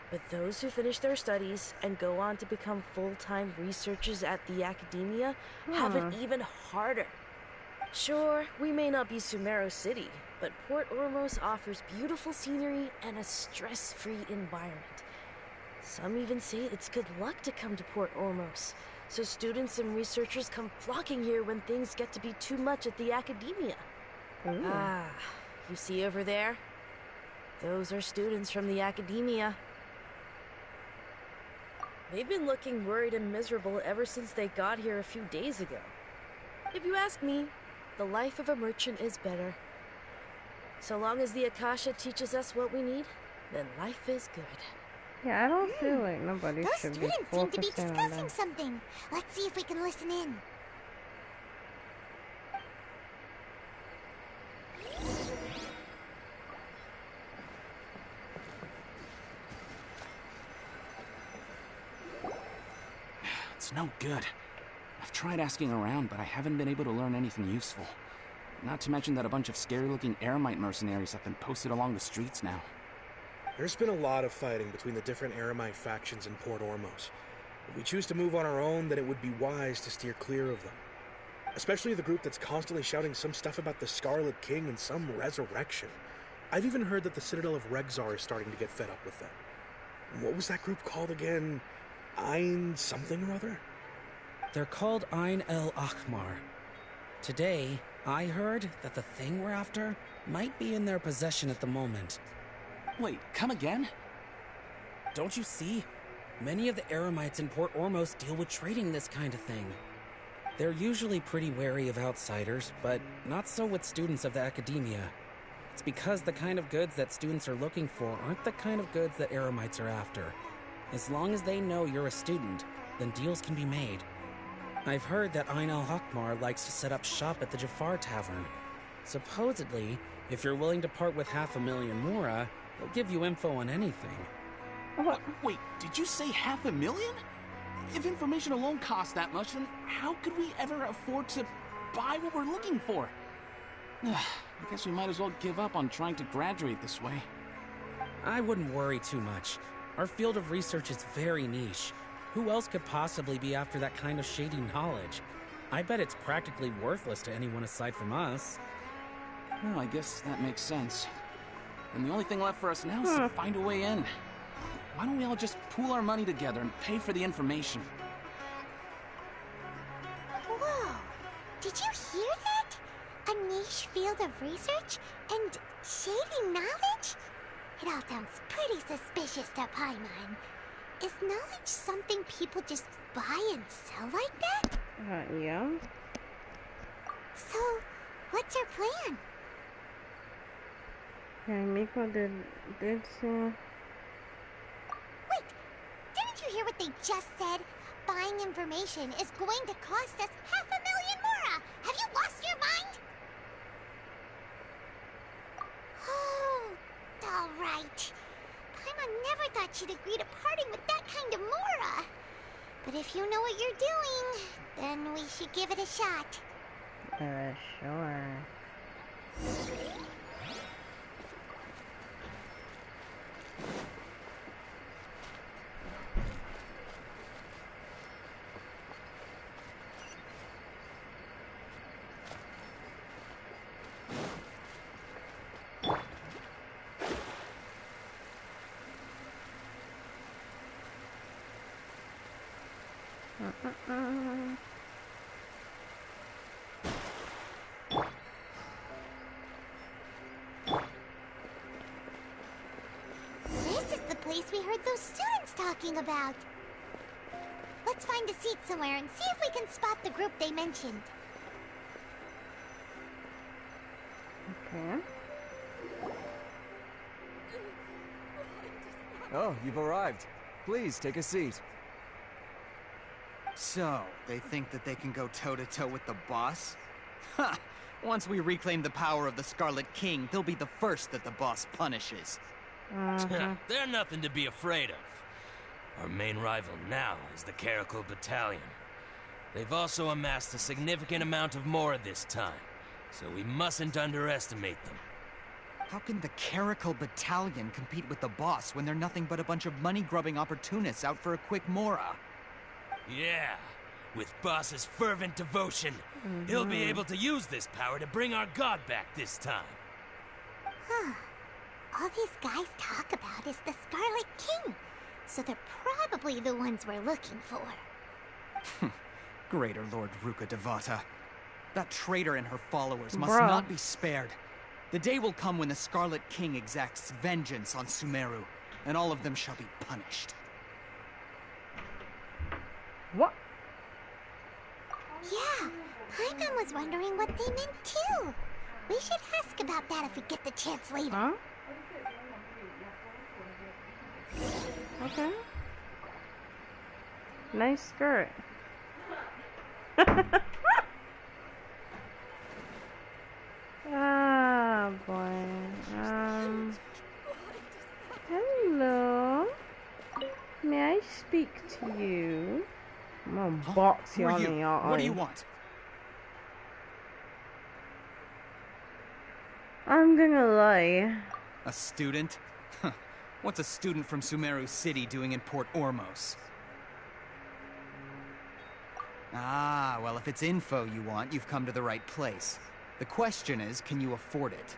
But those who finish their studies and go on to become full-time researchers at the Academia have it even harder. Sure, we may not be Sumeru City, but Port Ormos offers beautiful scenery and a stress-free environment. Some even say it's good luck to come to Port Ormos, so students and researchers come flocking here when things get to be too much at the Academia. You see over there? Those are students from the Academia. They've been looking worried and miserable ever since they got here a few days ago. If you ask me, the life of a merchant is better. So long as the Akasha teaches us what we need, then life is good. Yeah, I don't feel like nobody Those should be students seem to be focusing on discussing that. something. Let's see if we can listen in. It's no good. I've tried asking around, but I haven't been able to learn anything useful. Not to mention that a bunch of scary-looking Eremite mercenaries have been posted along the streets now. There's been a lot of fighting between the different Eremite factions in Port Ormos. If we choose to move on our own, then it would be wise to steer clear of them. Especially the group that's constantly shouting some stuff about the Scarlet King and some resurrection. I've even heard that the Citadel of Regzar is starting to get fed up with them. What was that group called again? Ein something or other? They're called Ein El Akhmar. Today, I heard that the thing we're after might be in their possession at the moment. Wait, come again? Don't you see? Many of the Eremites in Port Ormos deal with trading this kind of thing. They're usually pretty wary of outsiders, but not so with students of the Academia. It's because the kind of goods that students are looking for aren't the kind of goods that Eremites are after. As long as they know you're a student, then deals can be made. I've heard that Ain al-Hakmar likes to set up shop at the Jafar Tavern. Supposedly, if you're willing to part with 500,000 Mora, he'll give you info on anything. Wait, did you say 500,000? If information alone costs that much, then how could we ever afford to buy what we're looking for? I guess we might as well give up on trying to graduate this way. I wouldn't worry too much. Our field of research is very niche. Who else could possibly be after that kind of shady knowledge? I bet it's practically worthless to anyone aside from us. Well, I guess that makes sense. And the only thing left for us now is to find a way in. Why don't we all just pool our money together and pay for the information? Whoa! Did you hear that? A niche field of research and shady knowledge? It all sounds pretty suspicious to Paimon. Is knowledge something people just buy and sell like that? Yeah. So, what's your plan? Miko did Wait, didn't you hear what they just said? Buying information is going to cost us 500,000 Mora! Have you lost your mind? Oh, alright. Paimon never thought she'd agree to parting with that kind of Mora. But if you know what you're doing, then we should give it a shot. Sure. This is the place we heard those students talking about. Let's find a seat somewhere and see if we can spot the group they mentioned. Okay. Oh, you've arrived. Please, take a seat. So, they think that they can go toe-to-toe with the boss? Ha! Once we reclaim the power of the Scarlet King, they'll be the first that the boss punishes. They're nothing to be afraid of. Our main rival now is the Caracal Battalion. They've also amassed a significant amount of Mora this time, so we mustn't underestimate them. How can the Caracal Battalion compete with the boss when they're nothing but a bunch of money-grubbing opportunists out for a quick Mora? Yeah, with Boss's fervent devotion, he'll be able to use this power to bring our god back this time. Huh. All these guys talk about is the Scarlet King, so they're probably the ones we're looking for. Greater Lord Ruka Devata. That traitor and her followers must Bruh. not be spared. The day will come when the Scarlet King exacts vengeance on Sumeru, and all of them shall be punished. What? Yeah, Paimon was wondering what they meant too. We should ask about that if we get the chance later. Huh? Okay. Nice skirt. Ah, boy. Hello. May I speak to you? I'm gonna box you Who are on you? the eye. What do you want? I'm gonna lie. A student? What's a student from Sumeru City doing in Port Ormos? Ah, well, if it's info you want, you've come to the right place. The question is, can you afford it?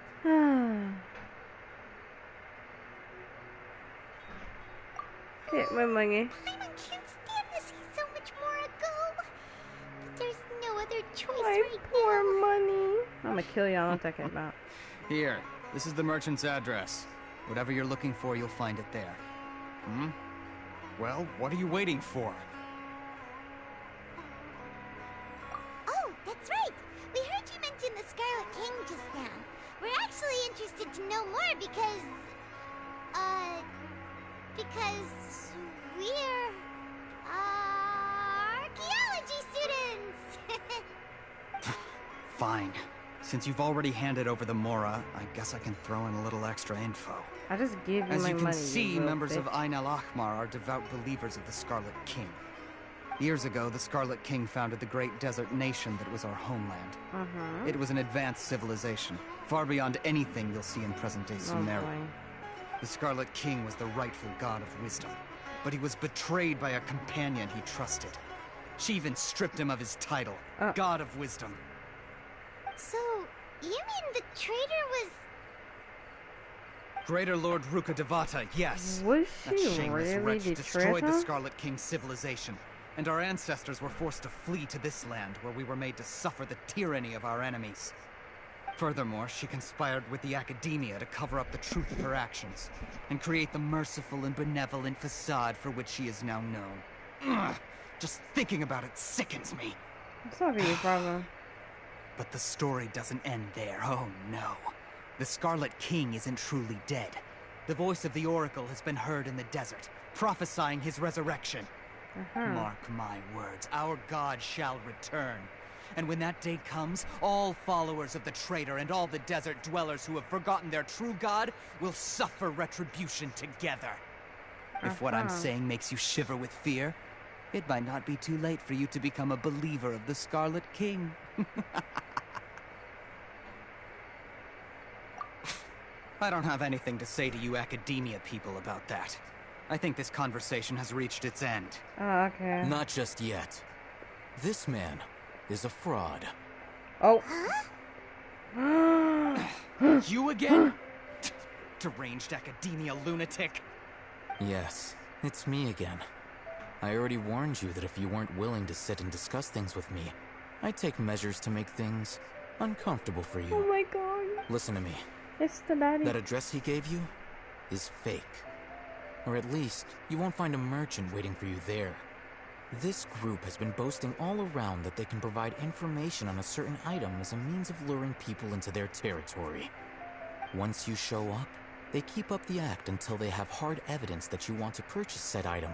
Get my money. Paimon can't stand to see so much more go. But there's no other choice My right poor now. money. I'm gonna kill you. I don't take it back. Here, this is the merchant's address. Whatever you're looking for, you'll find it there. Well, what are you waiting for? Oh, that's right. We heard you mention the Scarlet King just now. We're actually interested to know more because we're archaeology students. Fine. Since you've already handed over the Mora, I guess I can throw in a little extra info. I just gave you As my you can money. see, you members of bitch. Ain al-Ahmar are devout believers of the Scarlet King. Years ago, the Scarlet King founded the great desert nation that was our homeland. It was an advanced civilization, far beyond anything you'll see in present-day Sumeru. boy. The Scarlet King was the rightful god of wisdom, but he was betrayed by a companion he trusted. She even stripped him of his title, God of Wisdom. So, you mean the traitor was... Greater Lord Rukkhadevata, yes. Was That she shameless really wretch the destroyed the traitor? Scarlet King's civilization, and our ancestors were forced to flee to this land where we were made to suffer the tyranny of our enemies. Furthermore, she conspired with the Academia to cover up the truth of her actions, and create the merciful and benevolent facade for which she is now known. Ugh, just thinking about it sickens me. It's not your problem. But the story doesn't end there, oh no. The Scarlet King isn't truly dead. The voice of the Oracle has been heard in the desert, prophesying his resurrection. Mark my words, our god shall return. And when that day comes, all followers of the traitor and all the desert dwellers who have forgotten their true god will suffer retribution together. If what I'm saying makes you shiver with fear, it might not be too late for you to become a believer of the Scarlet King. I don't have anything to say to you Academia people about that. I think this conversation has reached its end. Oh, okay. Not just yet. This man is a fraud. Oh. You again? Deranged Academia lunatic. Yes, it's me again. I already warned you that if you weren't willing to sit and discuss things with me, I'd take measures to make things uncomfortable for you. Oh my god. Listen to me. It's the daddy. That address he gave you is fake. Or at least, you won't find a merchant waiting for you there. This group has been boasting all around that they can provide information on a certain item as a means of luring people into their territory. Once you show up, they keep up the act until they have hard evidence that you want to purchase said item.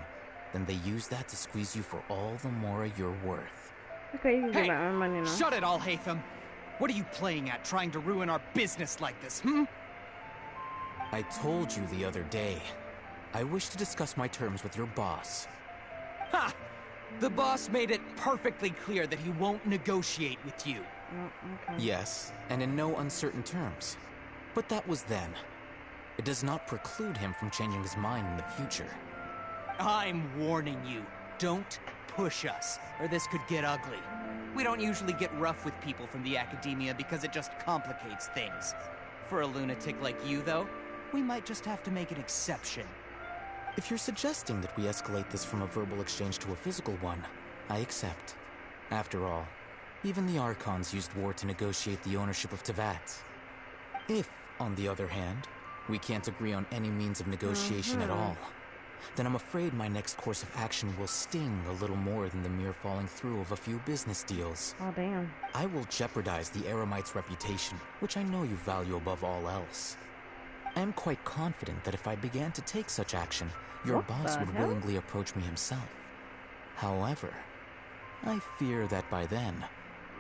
Then they use that to squeeze you for all the more you're worth. Okay, you can Hey, give my own money now. shut it, Al-Haytham! What are you playing at, trying to ruin our business like this, I told you the other day. I wish to discuss my terms with your boss. Ha! The boss made it perfectly clear that he won't negotiate with you. Yes, and in no uncertain terms. But that was then. It does not preclude him from changing his mind in the future. I'm warning you. Don't push us, or this could get ugly. We don't usually get rough with people from the Academia because it just complicates things. For a lunatic like you, though, we might just have to make an exception. If you're suggesting that we escalate this from a verbal exchange to a physical one, I accept. After all, even the Archons used war to negotiate the ownership of Teyvat. If, on the other hand, we can't agree on any means of negotiation at all, then I'm afraid my next course of action will sting a little more than the mere falling through of a few business deals. Oh, damn. I will jeopardize the Eremite's reputation, which I know you value above all else. I am quite confident that if I began to take such action, your What boss the would hell? willingly approach me himself. However, I fear that by then,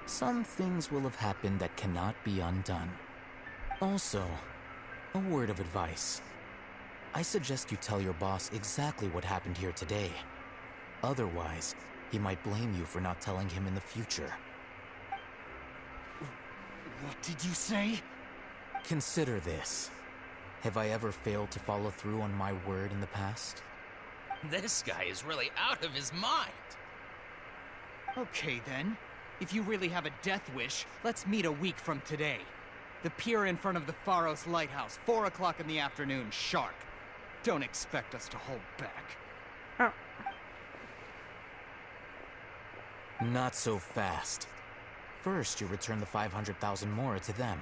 some things will have happened that cannot be undone. Also, a word of advice. I suggest you tell your boss exactly what happened here today. Otherwise, he might blame you for not telling him in the future. What did you say? Consider this. Have I ever failed to follow through on my word in the past? This guy is really out of his mind. Okay, then. If you really have a death wish, let's meet a week from today. The pier in front of the Pharos Lighthouse, 4 o'clock in the afternoon, sharp. Don't expect us to hold back. Not so fast. First, you return the 500,000 more to them.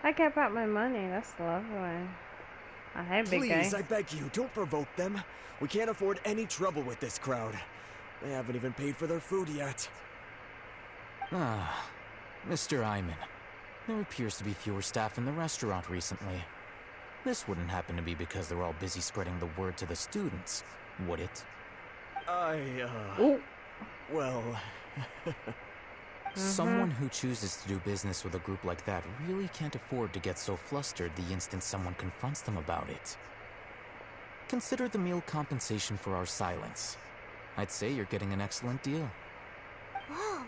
I kept out my money. That's lovely. Hey, big guy. Please, I beg you, don't provoke them. We can't afford any trouble with this crowd. They haven't even paid for their food yet. Ah, Mr. Iman. There appears to be fewer staff in the restaurant recently. This wouldn't happen to be because they're all busy spreading the word to the students, would it? I, Well... Someone who chooses to do business with a group like that really can't afford to get so flustered the instant someone confronts them about it. Consider the meal compensation for our silence. I'd say you're getting an excellent deal. Whoa,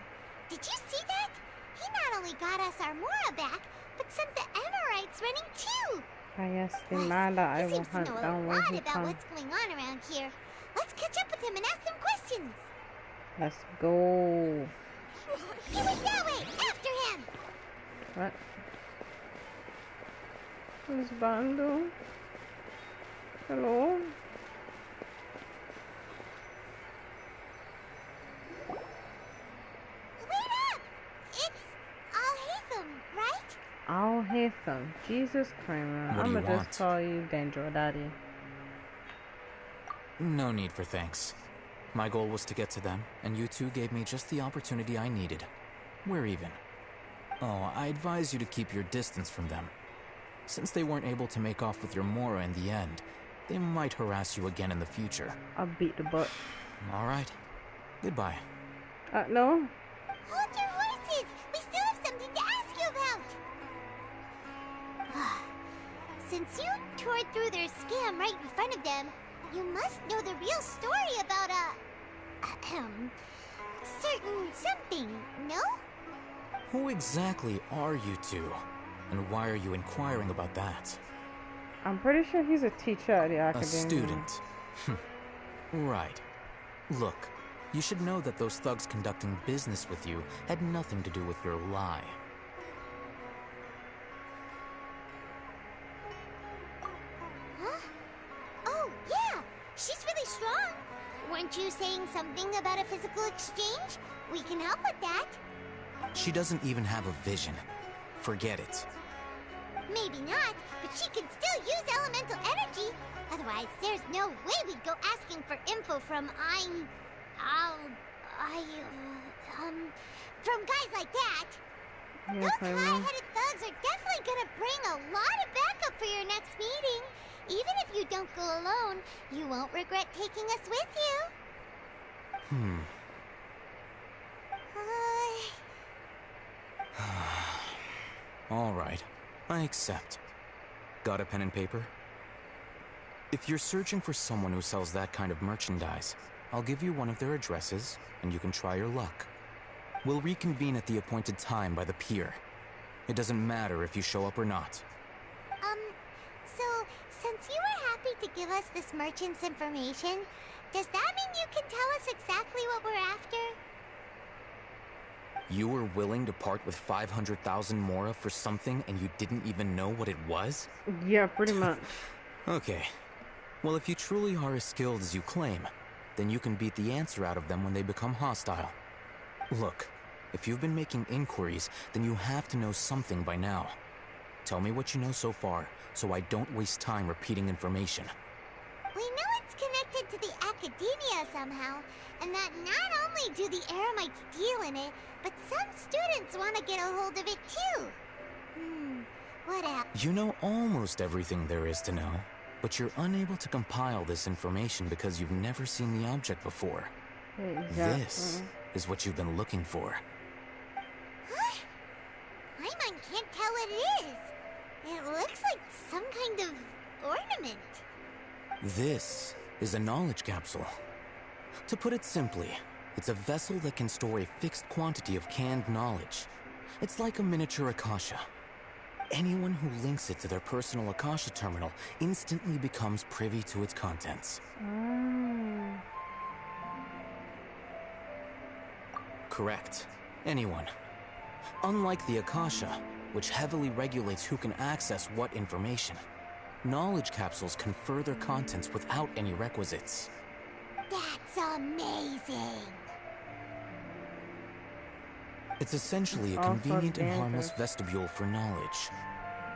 did you see that? He not only got us our Mora back, but sent the Amorites running too. Kaya estimada I He will seems to hunt know a down when lot he about comes. what's going on around here. Let's catch up with him and ask some questions. Let's go. He went that way! After him! What? Who's Bando? Hello? Wait up! It's Al-Haytham, right? I'll hit them. Jesus Kramer. What do you I'ma want? just call you Dendro Daddy. No need for thanks. My goal was to get to them, and you two gave me just the opportunity I needed. We're even. Oh, I advise you to keep your distance from them. Since they weren't able to make off with your Mora in the end, they might harass you again in the future. I'll beat the butt. All right. Goodbye. No? Hold your horses! We still have something to ask you about! Since you tore through their scam right in front of them, you must know the real story about certain something, no? Who exactly are you two? And why are you inquiring about that? I'm pretty sure he's a teacher at the A academy. student. Right. Look, you should know that those thugs conducting business with you had nothing to do with your lie. Huh? Oh, yeah! She's really strong! Weren't you saying something about a physical exchange? We can help with that. She doesn't even have a vision. Forget it. Maybe not, but she can still use elemental energy. Otherwise, there's no way we'd go asking for info from from guys like that. Yes, Those I know. high-headed thugs are definitely gonna bring a lot of backup for your next meeting. Even if you don't go alone, you won't regret taking us with you. All right. I accept. Got a pen and paper? If you're searching for someone who sells that kind of merchandise, I'll give you one of their addresses, and you can try your luck. We'll reconvene at the appointed time by the pier. It doesn't matter if you show up or not. So, since you were happy to give us this merchant's information, does that mean you can tell us exactly what we're after? You were willing to part with 500,000 Mora for something and you didn't even know what it was? Yeah, pretty much. Okay. Well, if you truly are as skilled as you claim, then you can beat the answer out of them when they become hostile. Look, if you've been making inquiries, then you have to know something by now. Tell me what you know so far, so I don't waste time repeating information. We know it's connected to the academia somehow, and that not only do the Eremites deal in it, but some students want to get a hold of it too. What else? You know almost everything there is to know, but you're unable to compile this information because you've never seen the object before. Exactly. This is what you've been looking for. Huh? My mind can't tell what it is. It looks like some kind of ornament. This is a knowledge capsule. To put it simply, it's a vessel that can store a fixed quantity of canned knowledge. It's like a miniature Akasha. Anyone who links it to their personal Akasha terminal instantly becomes privy to its contents. Correct. Anyone. Unlike the Akasha, which heavily regulates who can access what information, knowledge capsules confer their contents without any requisites. That's amazing. It's essentially a Also convenient and harmless dangerous. vestibule for knowledge.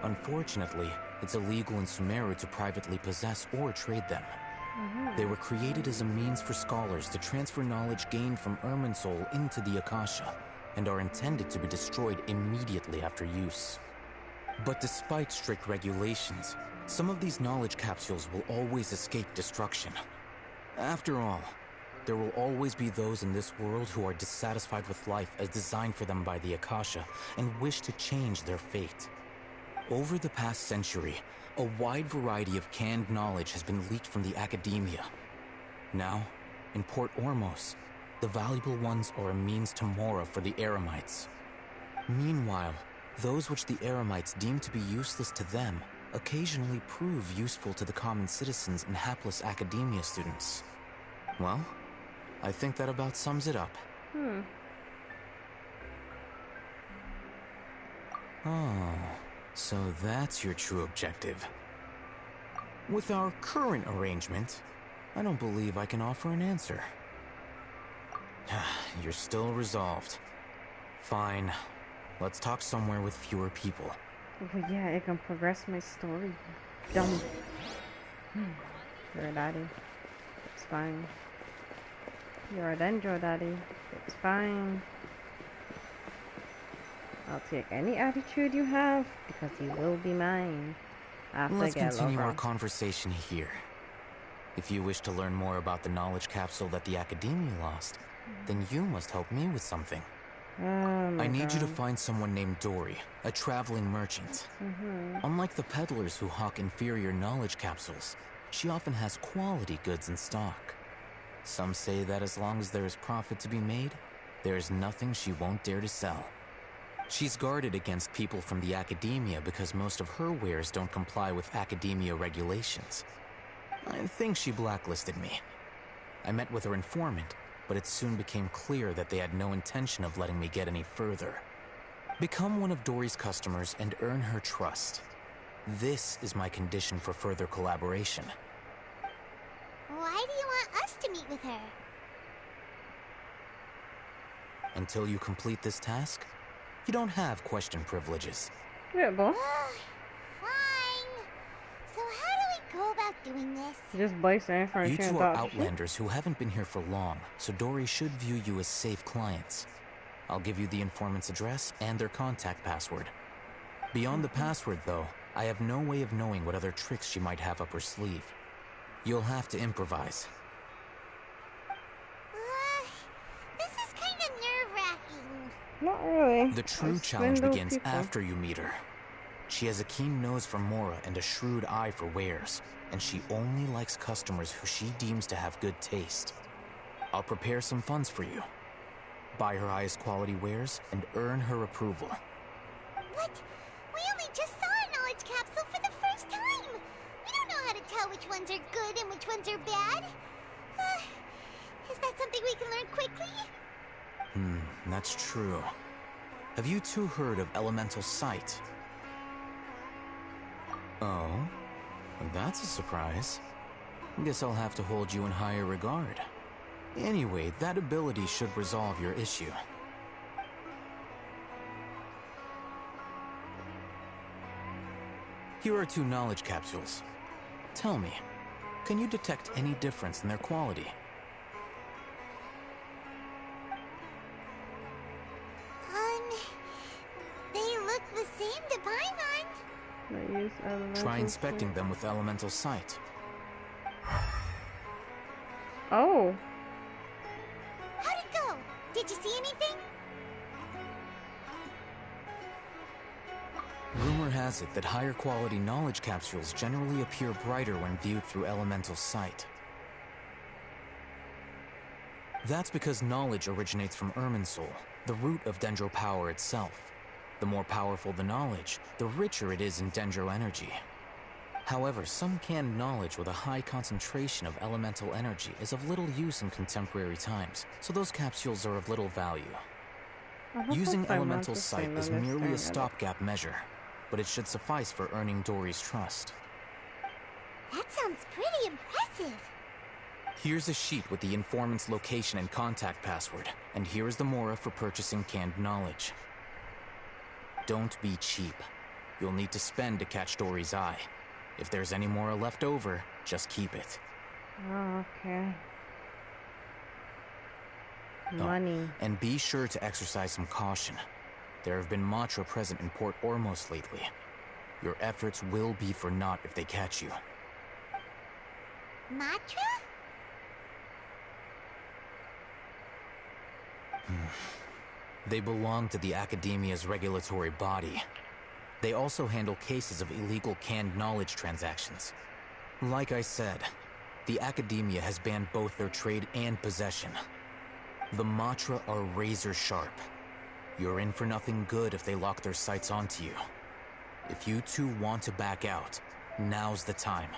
Unfortunately, it's illegal in Sumeru to privately possess or trade them. They were created as a means for scholars to transfer knowledge gained from Irminsul into the Akasha, and are intended to be destroyed immediately after use. But despite strict regulations, some of these knowledge capsules will always escape destruction. After all, there will always be those in this world who are dissatisfied with life as designed for them by the Akasha and wish to change their fate. Over the past century, a wide variety of canned knowledge has been leaked from the academia. Now, in Port Ormos, the valuable ones are a means to Mora for the Eremites. Meanwhile, those which the Eremites deem to be useless to them occasionally prove useful to the common citizens and hapless academia students. Well, I think that about sums it up. Oh, so that's your true objective. With our current arrangement, I don't believe I can offer an answer. You're still resolved. Fine. Let's talk somewhere with fewer people. But yeah, it can progress my story. Dumb. You're a daddy. It's fine. You're a Dendro daddy. It's fine. I'll take any attitude you have because you will be mine. Let's continue our conversation here. If you wish to learn more about the knowledge capsule that the Academia lost, then you must help me with something. I need you to find someone named Dory, a traveling merchant. Unlike the peddlers who hawk inferior knowledge capsules, she often has quality goods in stock. Some say that as long as there is profit to be made, there is nothing she won't dare to sell. She's guarded against people from the Academia because most of her wares don't comply with Academia regulations. I think she blacklisted me. I met with her informant, but it soon became clear that they had no intention of letting me get any further. Become one of Dory's customers and earn her trust. This is my condition for further collaboration. Why do you want us to meet with her? Until you complete this task, you don't have question privileges. Yeah, boss. Fine. So how do we go about doing this? Just buy some information. You two are outlanders who haven't been here for long, so Dory should view you as safe clients. I'll give you the informant's address and their contact password. Beyond the password, though, I have no way of knowing what other tricks she might have up her sleeve. You'll have to improvise. This is kind of nerve-wracking. Not really. The true challenge begins after you meet her. She has a keen nose for Mora and a shrewd eye for wares, and she only likes customers who she deems to have good taste. I'll prepare some funds for you. Buy her highest quality wares and earn her approval. What? We only just saw a knowledge capsule for the first time. We don't know how to tell which ones are good and which ones are bad. Is that something we can learn quickly? That's true. Have you two heard of elemental sight? Oh, that's a surprise. Guess I'll have to hold you in higher regard. Anyway, that ability should resolve your issue. Here are 2 knowledge capsules. Tell me, can you detect any difference in their quality? They look the same to Paimon. Try inspecting them with elemental sight. Oh. How'd it go? Did you see anything? Rumor has it that higher quality knowledge capsules generally appear brighter when viewed through elemental sight. That's because knowledge originates from Irminsul, the root of Dendro power itself. The more powerful the knowledge, the richer it is in Dendro energy. However, some canned knowledge with a high concentration of elemental energy is of little use in contemporary times, so those capsules are of little value. Using elemental sight is merely a stopgap measure, but it should suffice for earning Dory's trust. That sounds pretty impressive. Here's a sheet with the informant's location and contact password, and here is the Mora for purchasing canned knowledge. Don't be cheap. You'll need to spend to catch Dory's eye. If there's any Mora left over, just keep it. Oh, okay. Money. And be sure to exercise some caution. There have been Matra present in Port Ormos lately. Your efforts will be for naught if they catch you. Matra? They belong to the Academia's regulatory body. They also handle cases of illegal canned knowledge transactions. Like I said, the Academia has banned both their trade and possession. The Matra are razor sharp. You're in for nothing good if they lock their sights onto you. If you two want to back out, now's the time.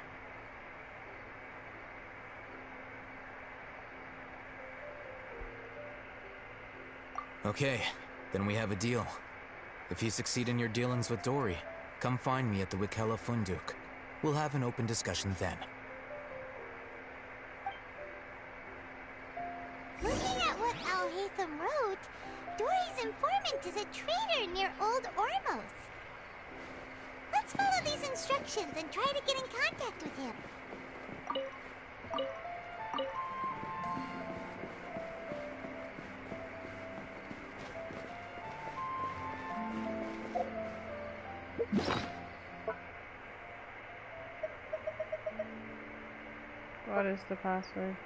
Okay, then we have a deal. If you succeed in your dealings with Dory, come find me at the Wikella Funduk. We'll have an open discussion then. Looking at what Al-Haytham wrote, Dory's informant is a traitor near Old Ormos. Let's follow these instructions and try to get in contact with him. What is the password?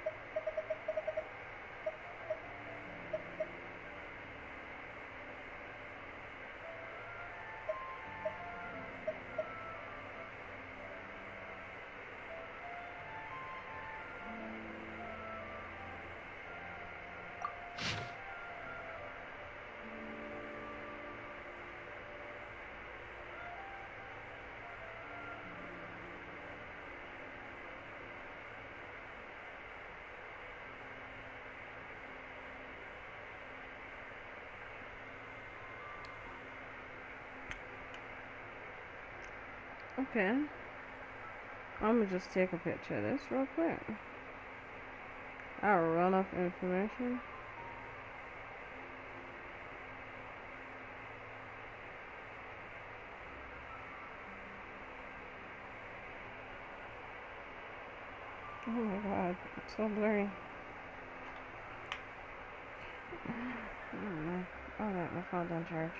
Okay. I'm gonna just take a picture of this real quick. I'll run off information. Oh my god, it's so blurry. I don't know. Alright, my phone's on charge.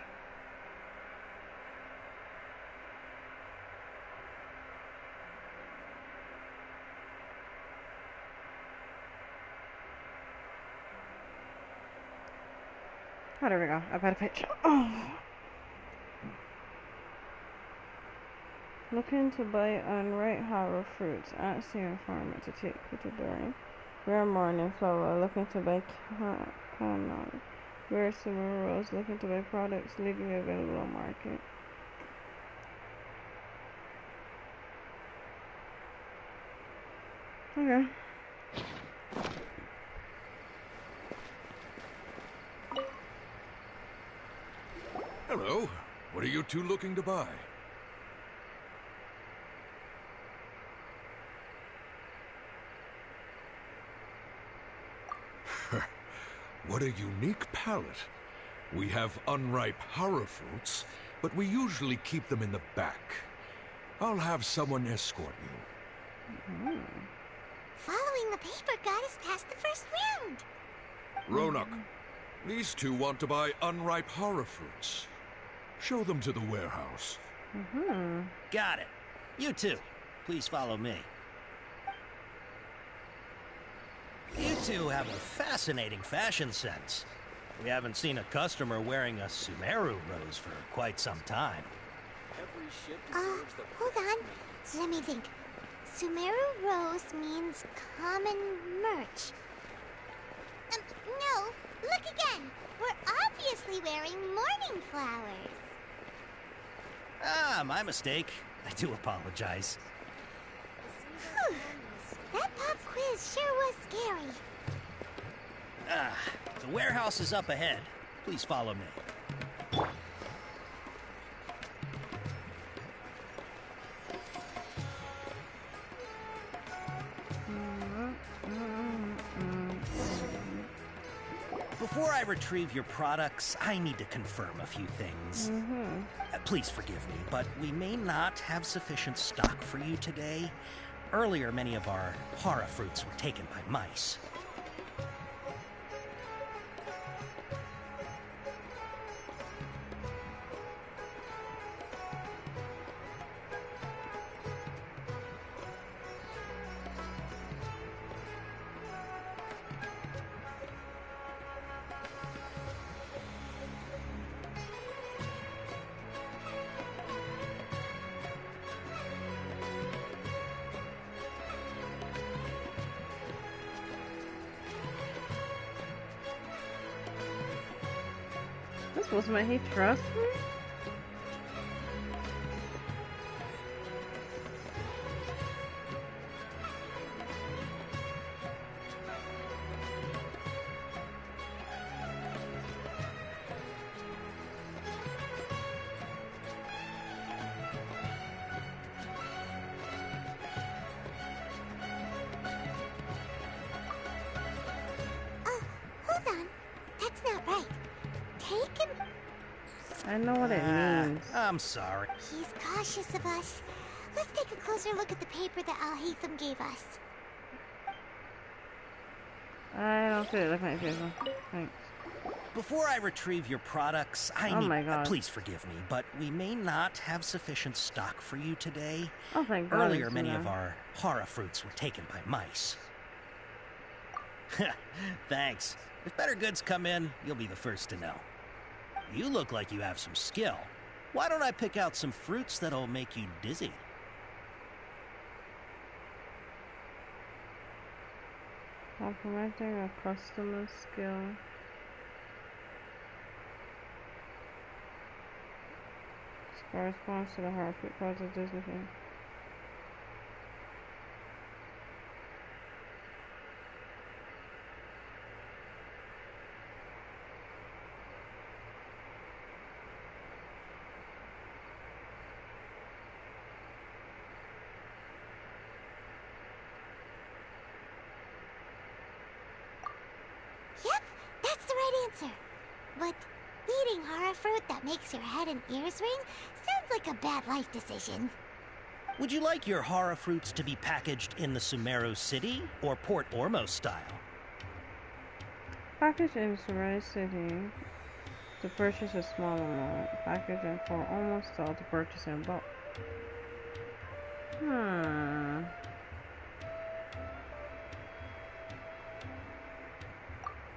Oh, there we go. I got a picture. Oh. Looking to buy unripe harrow fruits. Ask the informant to take you to Dory. Rare morning flower. Looking to buy canon. Rare Sumeru rose. Looking to buy products legally available on market. Okay. Hello. What are you two looking to buy? What a unique palate. We have unripe harrow fruits, but we usually keep them in the back. I'll have someone escort you. Following the paper got us past the first round. Ronak, these two want to buy unripe harrow fruits. Show them to the warehouse. Got it. You two, please follow me. You two have a fascinating fashion sense. We haven't seen a customer wearing a Sumeru rose for quite some time. Hold on. Let me think. Sumeru rose means common merch. No, look again. We're obviously wearing morning flowers. Ah, my mistake. I do apologize. Whew. That pop quiz sure was scary. The warehouse is up ahead. Please follow me. Before I retrieve your products, I need to confirm a few things. Please forgive me, but we may not have sufficient stock for you today. Earlier, many of our hara fruits were taken by mice. This was my he trust me? Hold on. That's not right. Take him. I know what it means. I'm sorry. He's cautious of us. Let's take a closer look at the paper that Al-Haytham gave us. I don't feel it like my paper. Thanks. Before I retrieve your products, Oh my God. please forgive me, but we may not have sufficient stock for you today. Oh, thank God. Earlier, many of our hara fruits were taken by mice. Thanks. If better goods come in, you'll be the first to know. You look like you have some skill. Why don't I pick out some fruits that'll make you dizzy? Complimenting a customer's skill. This corresponds to the hard fruit cards of Disney thing. Yep, that's the right answer. But eating hara fruit that makes your head and ears ring sounds like a bad life decision. Would you like your hara fruits to be packaged in the Sumeru City or Port Ormos style? Package in Sumeru City to purchase a small amount. Package in Port almost style to purchase in bulk.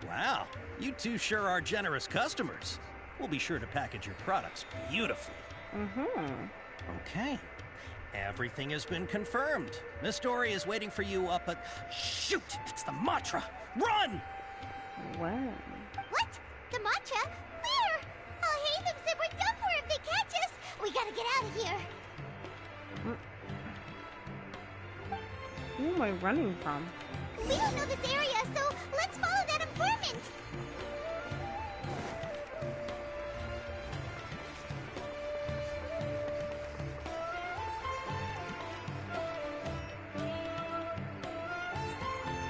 Wow, you two sure are generous customers. We'll be sure to package your products beautifully. Okay. Everything has been confirmed. Miss Dory is waiting for you up at... Shoot! It's the Matra! Run! When? What? The matcha? Where? Al-Haytham said we're done for if they catch us. We gotta get out of here. Who am I running from? We don't know this area, so let's follow that informant.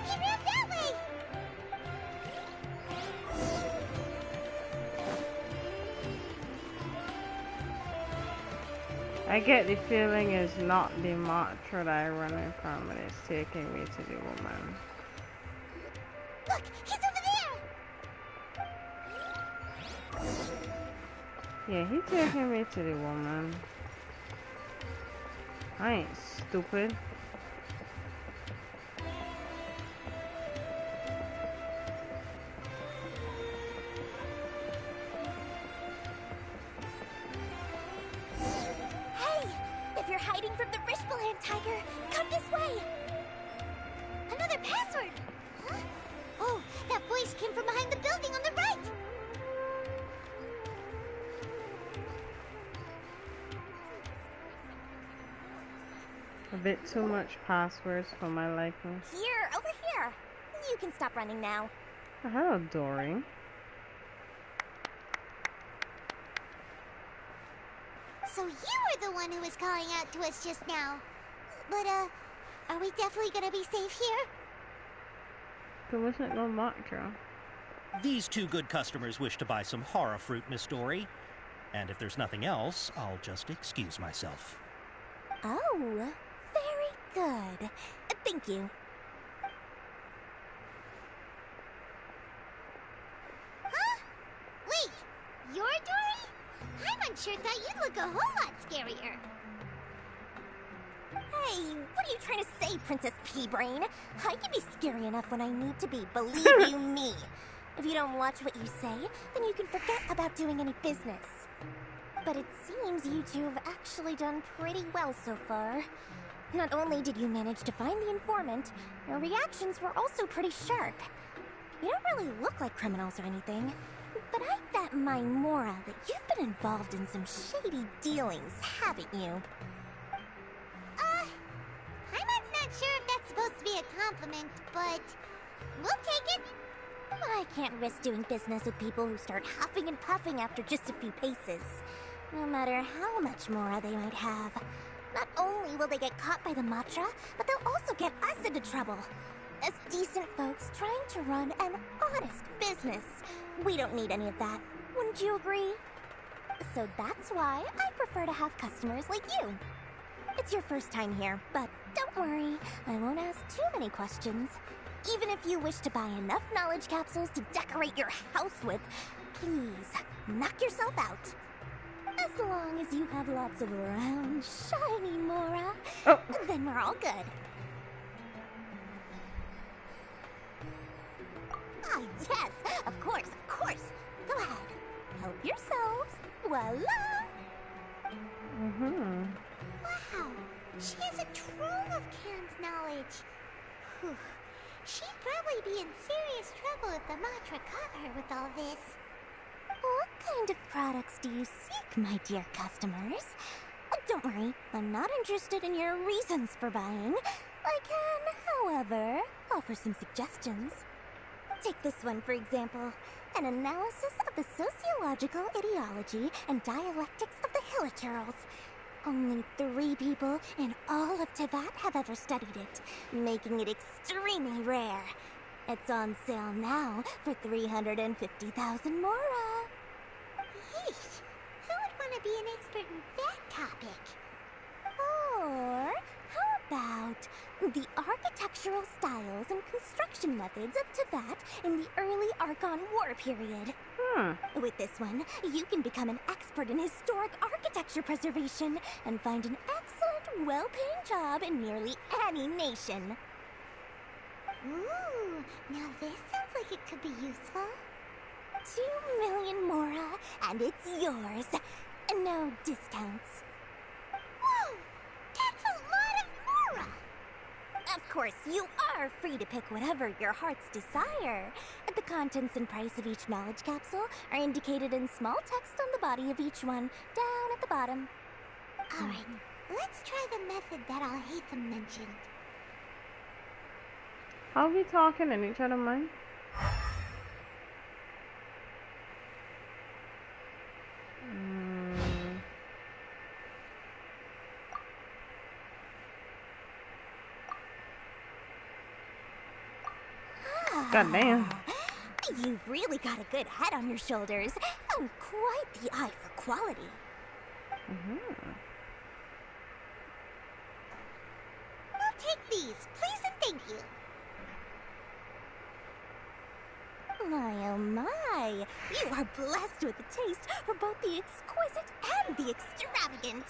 He ran that way. I get the feeling it's not the mantra that I'm running from, and it's taking me to the woman. Look, he's over there. Yeah, he's taking me to the woman. I ain't stupid. Hey, if you're hiding from the Rishbaland tiger, come this way. Another password. Huh? Oh, that voice came from behind the building on the right. A bit too much passwords for my liking. Here, over here. You can stop running now. Hello, Dory. So you were the one who was calling out to us just now. But, are we definitely gonna be safe here? There wasn't no mantra. These two good customers wish to buy some hara fruit, Miss Dory. And if there's nothing else, I'll just excuse myself. Oh, very good. Thank you. Huh? Wait, you're Dory? I'm unsure thought you'd look a whole lot scarier. Hey, what are you trying to say, Princess Pea-Brain? I can be scary enough when I need to be, believe you me. If you don't watch what you say, then you can forget about doing any business. But it seems you two have actually done pretty well so far. Not only did you manage to find the informant, your reactions were also pretty sharp. You don't really look like criminals or anything, but I bet my Mora, that you've been involved in some shady dealings, haven't you? Paimon's not sure if that's supposed to be a compliment, but we'll take it. I can't risk doing business with people who start huffing and puffing after just a few paces. No matter how much Mora they might have. Not only will they get caught by the Matra, but they'll also get us into trouble. As decent folks trying to run an honest business. We don't need any of that. Wouldn't you agree? So that's why I prefer to have customers like you. It's your first time here, but don't worry. I won't ask too many questions. Even if you wish to buy enough knowledge capsules to decorate your house with, please, knock yourself out. As long as you have lots of round, shiny Mora, then we're all good. Ah, yes, of course, of course. Go ahead. Help yourselves. Voila! Wow, she has a trove of canned knowledge. Whew. She'd probably be in serious trouble if the Matra caught her with all this. What kind of products do you seek, my dear customers? Don't worry, I'm not interested in your reasons for buying. I can, however, offer some suggestions. Take this one, for example. An analysis of the sociological ideology and dialectics of the Hilichurls. Only 3 people in all of Teyvat have ever studied it, making it extremely rare. It's on sale now for 350,000 Mora. Yeesh, who would want to be an expert in that topic? Or how about the architectural styles and construction methods of Teyvat in the early Archon War period? With this one, you can become an expert in historic architecture preservation and find an excellent, well-paying job in nearly any nation. Ooh, now this sounds like it could be useful. 2 million Mora, and it's yours. No discounts. Whoa! That's a lot of Mora! Of course, you are free to pick whatever your hearts desire. The contents and price of each knowledge capsule are indicated in small text on the body of each one, down at the bottom. Alright, let's try the method that Al-Haytham mentioned. Are we talking in each other's mind? God damn. You've really got a good head on your shoulders, and quite the eye for quality. We'll take these, please and thank you. My, oh my! You are blessed with a taste for both the exquisite and the extravagant.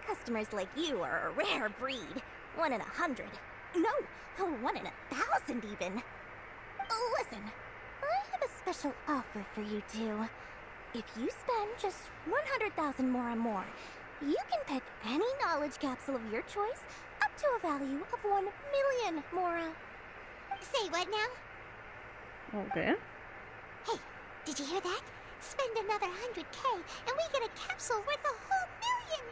Customers like you are a rare breed. 1 in 100. No, 1 in 1,000 even. Listen, I have a special offer for you two. If you spend just 100,000 Mora or more, you can pick any knowledge capsule of your choice up to a value of 1 million Mora. Say what now? Okay. Hey, did you hear that? Spend another 100K and we get a capsule worth a whole million!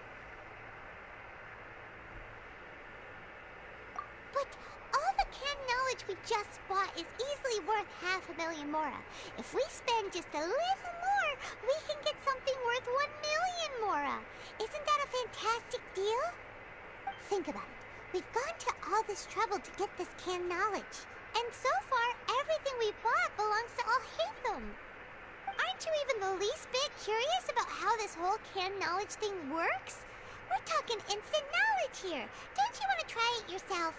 But all the canned knowledge we just bought is easily worth 500,000 Mora. If we spend just a little more, we can get something worth 1 million Mora. Isn't that a fantastic deal? Think about it. We've gone to all this trouble to get this canned knowledge. And so far, everything we bought belongs to Al-Haytham. Aren't you even the least bit curious about how this whole canned knowledge thing works? We're talking instant knowledge here. Don't you want to try it yourself?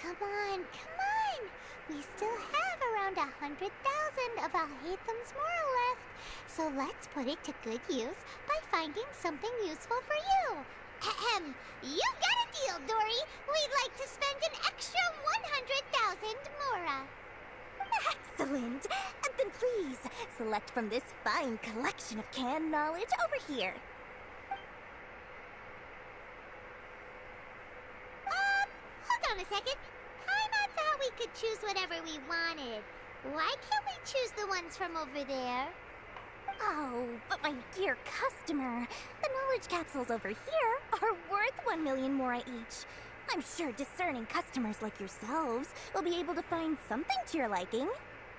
Come on, come on! We still have around 100,000 of Al-Haytham's Mora left. So let's put it to good use by finding something useful for you. Ahem, you got a deal, Dory. We'd like to spend an extra 100,000 Mora. Excellent! Then please, select from this fine collection of canned knowledge over here. Hold on a second. Paimon thought we could choose whatever we wanted. Why can't we choose the ones from over there? Oh, but my dear customer, the knowledge capsules over here are worth 1 million mora each. I'm sure discerning customers like yourselves will be able to find something to your liking.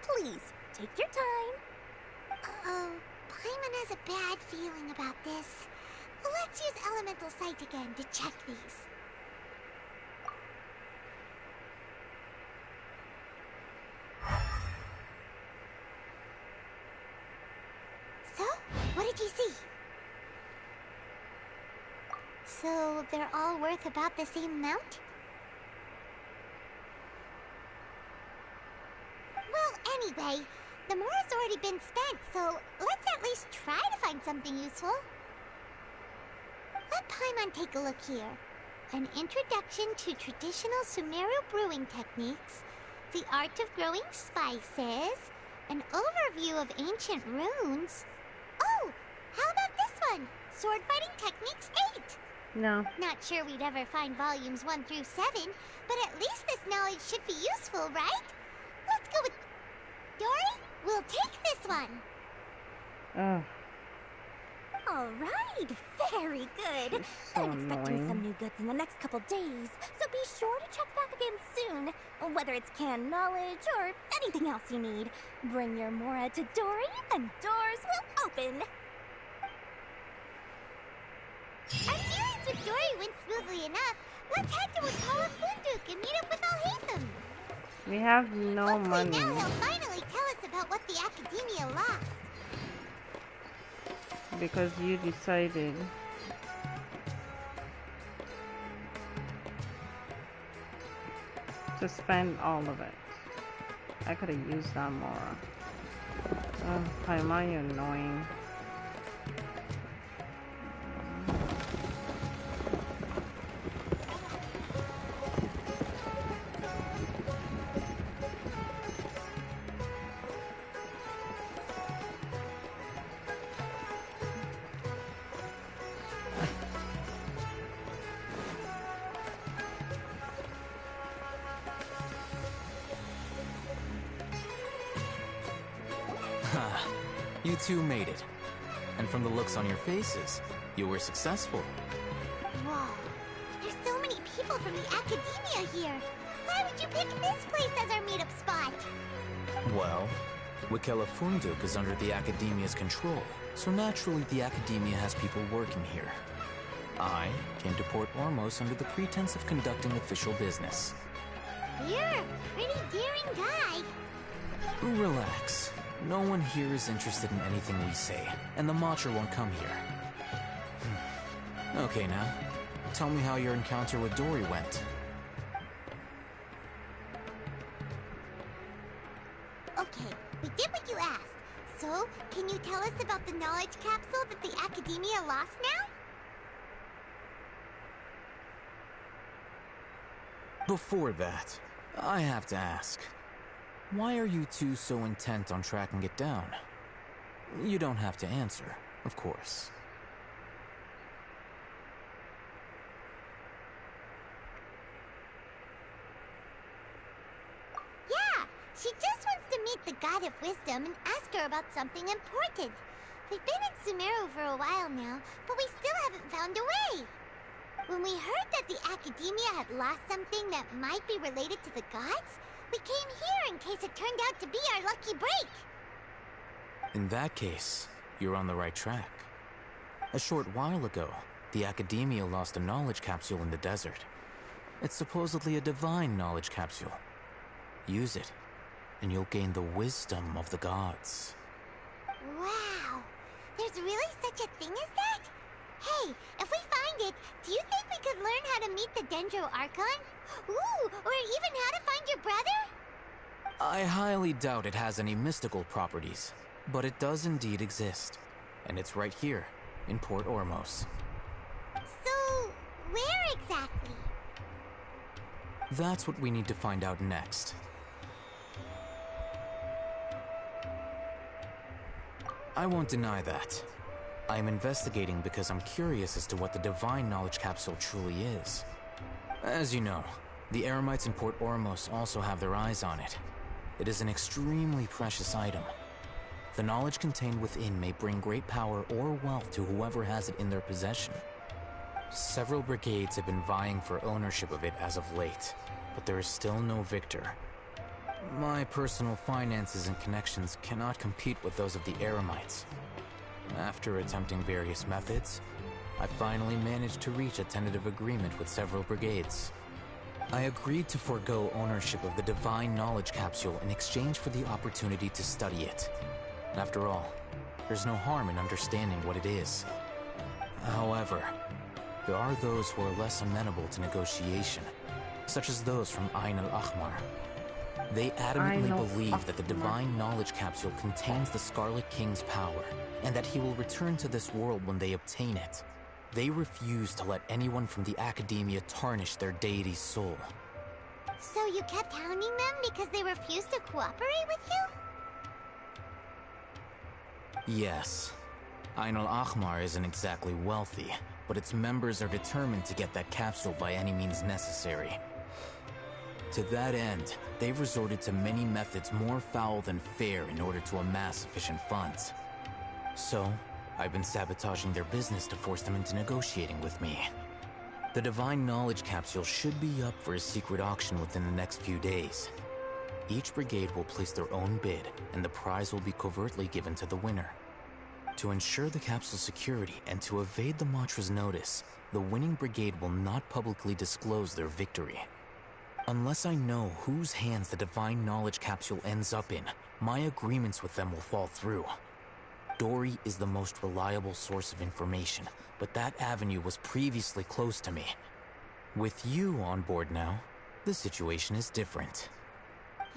Please, take your time. Uh-oh, Paimon has a bad feeling about this. Let's use Elemental Sight again to check these. So, what did you see? So, they're all worth about the same amount? Well, anyway, the mora's already been spent, so let's at least try to find something useful. Let Paimon take a look here. An introduction to traditional Sumeru brewing techniques, the art of growing spices, an overview of ancient runes. Oh, how about this one? Sword fighting techniques 8. No. Not sure we'd ever find volumes 1 through 7, but at least this knowledge should be useful, right? Let's go with... Dory, we'll take this one. Ugh. All right, very good. So I'm expecting annoying. some new goods in the next couple days, so be sure to check back again soon. Whether it's canned knowledge or anything else you need, bring your mora to Dory and doors will open. Our dealings with Dory went smoothly enough. Let's head to Wakala Funduk and meet up with Alhaitham. We have no money. Now he'll finally tell us about what the Academia lost. Because you decided. To spend all of it. I could have used that more. Oh, Paimon, you're annoying. You two made it. And from the looks on your faces, you were successful. Whoa, there's so many people from the Academia here. Why would you pick this place as our meetup spot? Well, Wakela Funduk is under the Academia's control, so naturally the Academia has people working here. I came to Port Ormos under the pretense of conducting official business. You're a pretty daring guy. Relax. No one here is interested in anything we say, and the Matcher won't come here. Okay now, tell me how your encounter with Dory went. Okay, we did what you asked. So, can you tell us about the knowledge capsule that the Academia lost now? Before that, I have to ask. Why are you two so intent on tracking it down? You don't have to answer, of course. Yeah, she just wants to meet the God of Wisdom and ask her about something important. We've been in Sumeru for a while now, but we still haven't found a way. When we heard that the Academia had lost something that might be related to the gods, we came here in case it turned out to be our lucky break. In that case, you're on the right track. A short while ago, the Academia lost a knowledge capsule in the desert. It's supposedly a divine knowledge capsule. Use it, and you'll gain the wisdom of the gods. Wow, there's really such a thing as that? Hey, if we find it, do you think we could learn how to meet the Dendro Archon? Ooh, or even how to find your brother? I highly doubt it has any mystical properties, but it does indeed exist. And it's right here, in Port Ormos. So, where exactly? That's what we need to find out next. I won't deny that. I am investigating because I'm curious as to what the divine knowledge capsule truly is. As you know, the Eremites in Port Ormos also have their eyes on it. It is an extremely precious item. The knowledge contained within may bring great power or wealth to whoever has it in their possession. Several brigades have been vying for ownership of it as of late, but there is still no victor. My personal finances and connections cannot compete with those of the Eremites. After attempting various methods, I finally managed to reach a tentative agreement with several brigades. I agreed to forego ownership of the Divine Knowledge Capsule in exchange for the opportunity to study it. After all, there's no harm in understanding what it is. However, there are those who are less amenable to negotiation, such as those from Ain al-Ahmar. They adamantly believe that the Divine Knowledge Capsule contains the Scarlet King's power, and that he will return to this world when they obtain it. They refuse to let anyone from the Academia tarnish their deity's soul. So you kept hounding them because they refused to cooperate with you? Yes. Ain al-Ahmar isn't exactly wealthy, but its members are determined to get that capsule by any means necessary. To that end, they've resorted to many methods more foul than fair in order to amass sufficient funds. So, I've been sabotaging their business to force them into negotiating with me. The Divine Knowledge Capsule should be up for a secret auction within the next few days. Each brigade will place their own bid, and the prize will be covertly given to the winner. To ensure the capsule's security and to evade the Matra's notice, the winning brigade will not publicly disclose their victory. Unless I know whose hands the Divine Knowledge Capsule ends up in, my agreements with them will fall through. Dory is the most reliable source of information, but that avenue was previously closed to me. With you on board now, the situation is different.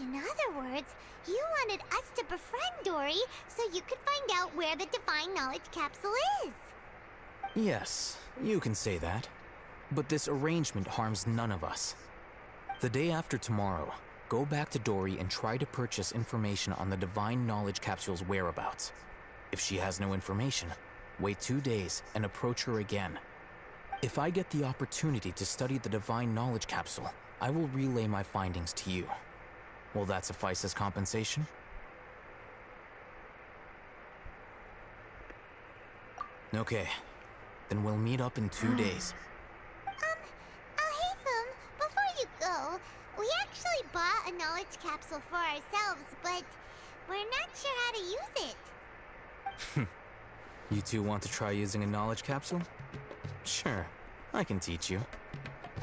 In other words, you wanted us to befriend Dory so you could find out where the Divine Knowledge Capsule is. Yes, you can say that. But this arrangement harms none of us. The day after tomorrow, go back to Dory and try to purchase information on the Divine Knowledge Capsule's whereabouts. If she has no information, wait 2 days and approach her again. If I get the opportunity to study the Divine Knowledge Capsule, I will relay my findings to you. Will that suffice as compensation? Okay, then we'll meet up in 2 days. Haytham, before you go, we actually bought a knowledge capsule for ourselves, but we're not sure how to use it. You two want to try using a knowledge capsule? Sure, I can teach you.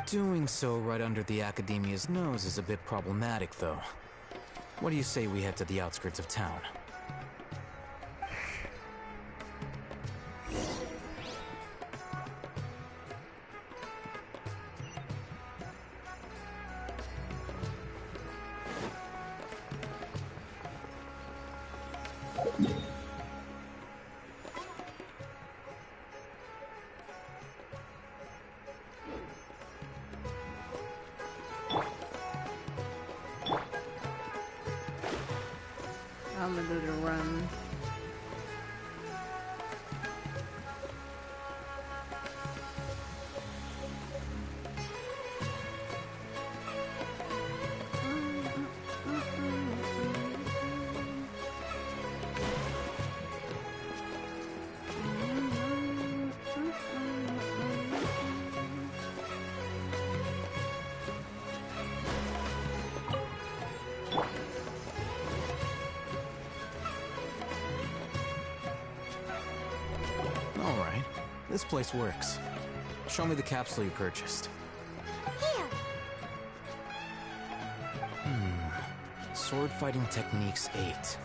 Doing so right under the Academia's nose is a bit problematic, though. What do you say we head to the outskirts of town? I'm gonna do the run. Alright, this place works. Show me the capsule you purchased. Here. Sword Fighting Techniques 8.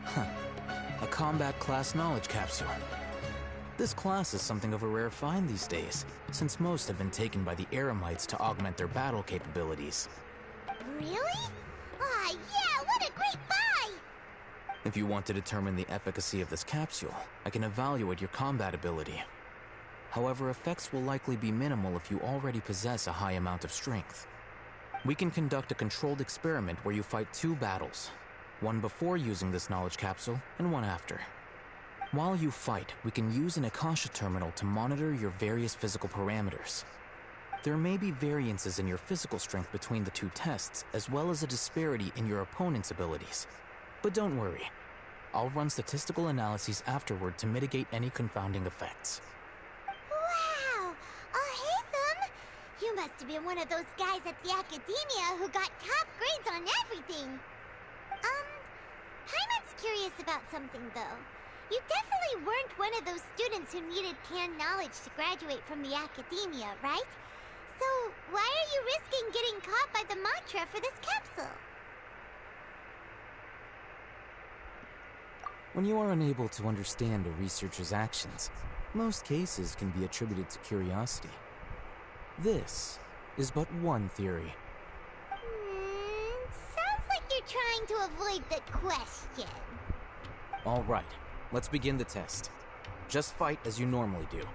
Huh. A combat class knowledge capsule. This class is something of a rare find these days, since most have been taken by the Eremites to augment their battle capabilities. Really? Ah, yeah, what a great buy! If you want to determine the efficacy of this capsule, I can evaluate your combat ability. However, effects will likely be minimal if you already possess a high amount of strength. We can conduct a controlled experiment where you fight 2 battles, one before using this knowledge capsule and one after. While you fight, we can use an Akasha terminal to monitor your various physical parameters. There may be variances in your physical strength between the two tests, as well as a disparity in your opponent's abilities. But don't worry. I'll run statistical analyses afterward to mitigate any confounding effects. Wow! Ahitham! You must have been one of those guys at the academia who got top grades on everything. Paimon's curious about something, though. You definitely weren't one of those students who needed canned knowledge to graduate from the academia, right? So, why are you risking getting caught by the mantra for this capsule? When you are unable to understand a researcher's actions, most cases can be attributed to curiosity. This is but one theory. Sounds like you're trying to avoid the question. All right, let's begin the test. Just fight as you normally do.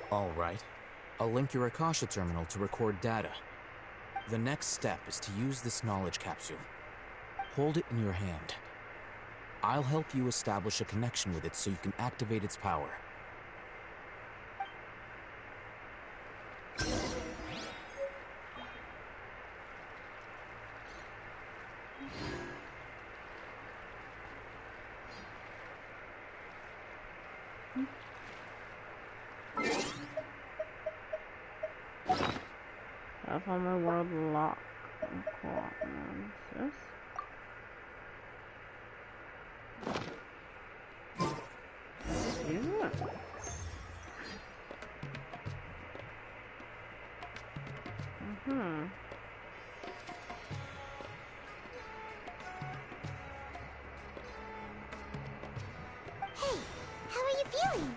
All right. I'll link your Akasha terminal to record data. The next step is to use this knowledge capsule. Hold it in your hand. I'll help you establish a connection with it so you can activate its power. I found my world lock. This? Yeah. Hey, how are you feeling?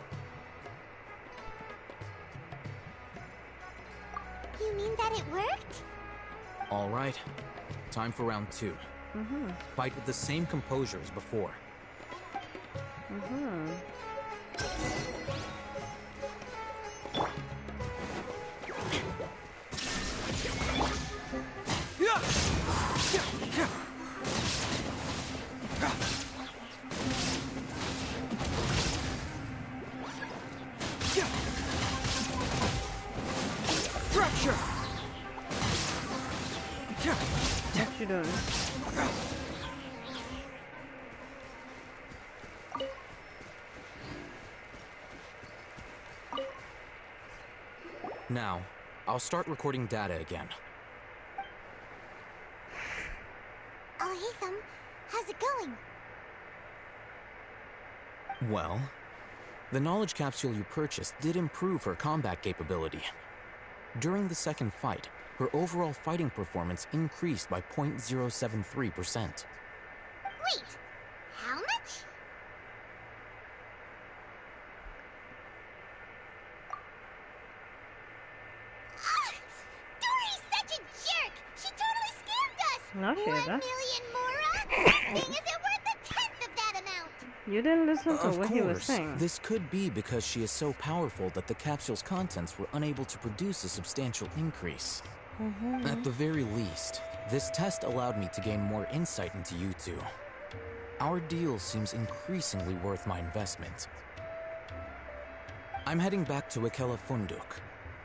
You mean that it worked? All right. Time for round 2. Fight with the same composure as before. Fracture! What you doing? Now, I'll start recording data again. Ahitham, how's it going? Well, the knowledge capsule you purchased did improve her combat capability. During the second fight, her overall fighting performance increased by 0.073%. Wait, how much? Dory's such a jerk! She totally scammed us! No, she 1 isn't. million mora? This thing isn't worth a tenth of that amount! You didn't listen to Of what he was course, saying. this could be because she is so powerful that the capsule's contents were unable to produce a substantial increase. At the very least, this test allowed me to gain more insight into you two. Our deal seems increasingly worth my investment. I'm heading back to Ikela Funduk.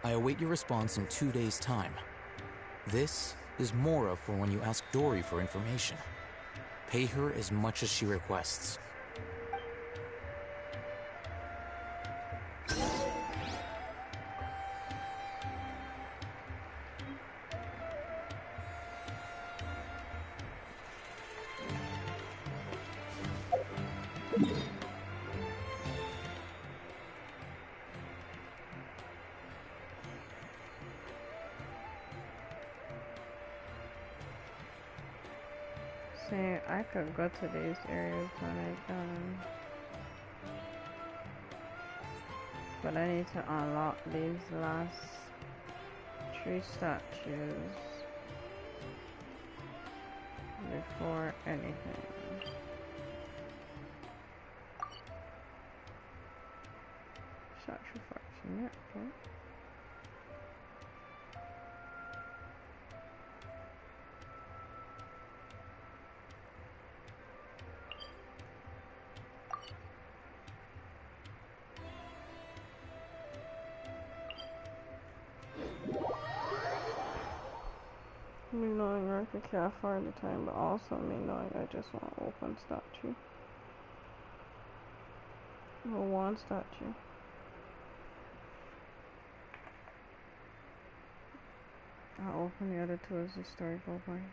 I await your response in 2 days' time. This is Mora for when you ask Dory for information. Pay her as much as she requests. See, I could go to these areas when I done, but I need to unlock these last 3 statues before anything. Sacrificing it, okay. Me knowing I can't find the time, but also me knowing I just want to open statue. Or one statue. I'll open the other two as historical points.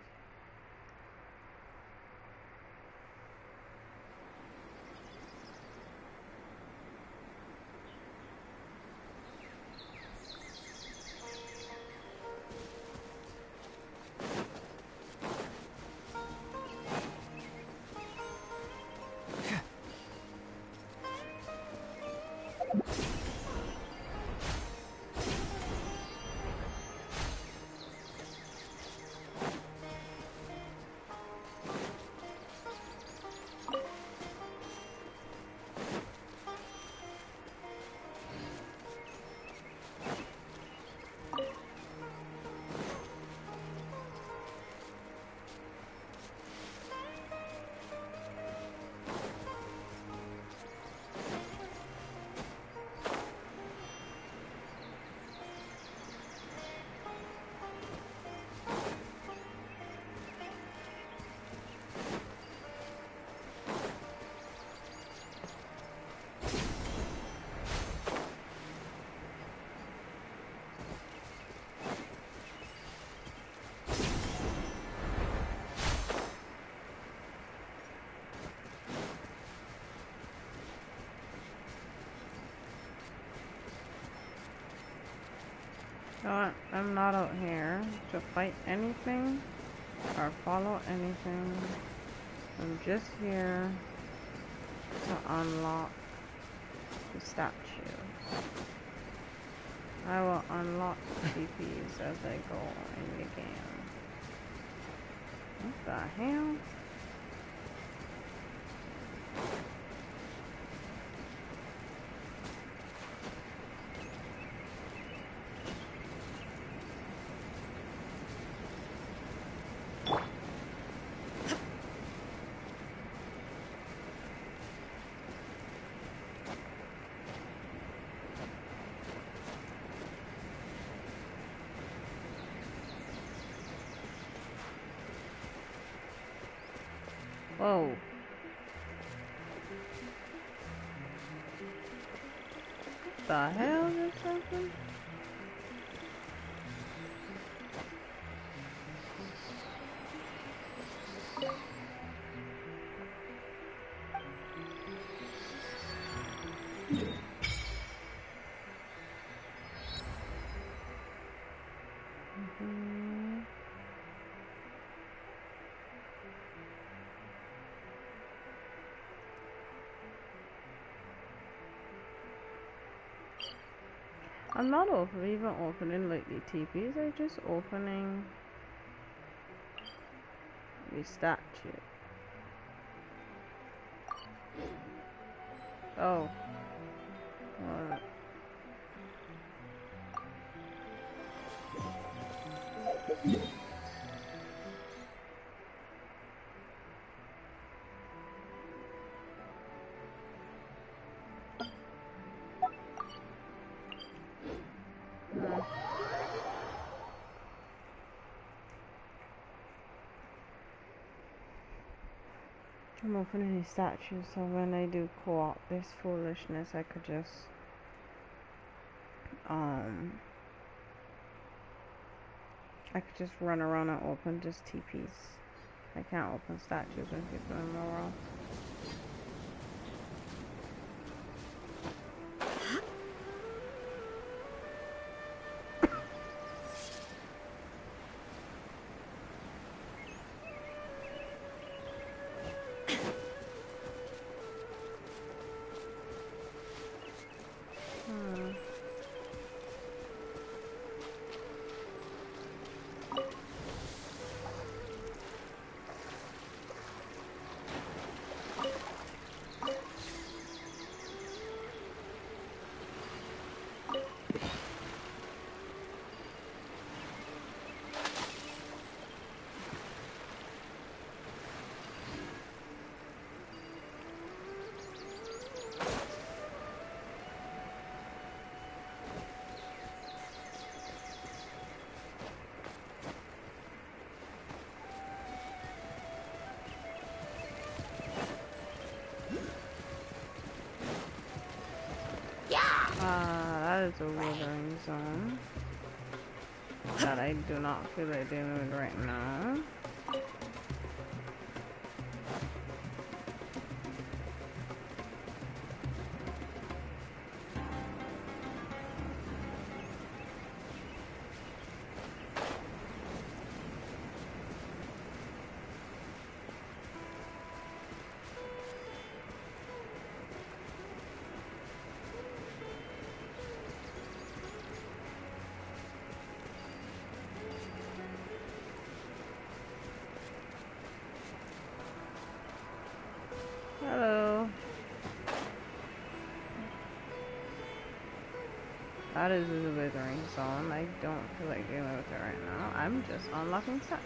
I'm not out here to fight anything or follow anything. I'm just here to unlock the statue. I will unlock TPs as I go in the game. What the hell? Whoa. The hell just happened? I'm not even opening like the TPs, I'm just opening the statue. Oh. Alright. I'm opening these statues so when I do co-op this foolishness I could just run around and open just TPs. I can't open statues when people are in my world. the withering zone that I do not feel like dealing with right now. Hello. That is a withering zone. I don't feel like dealing with it right now. I'm just unlocking statues.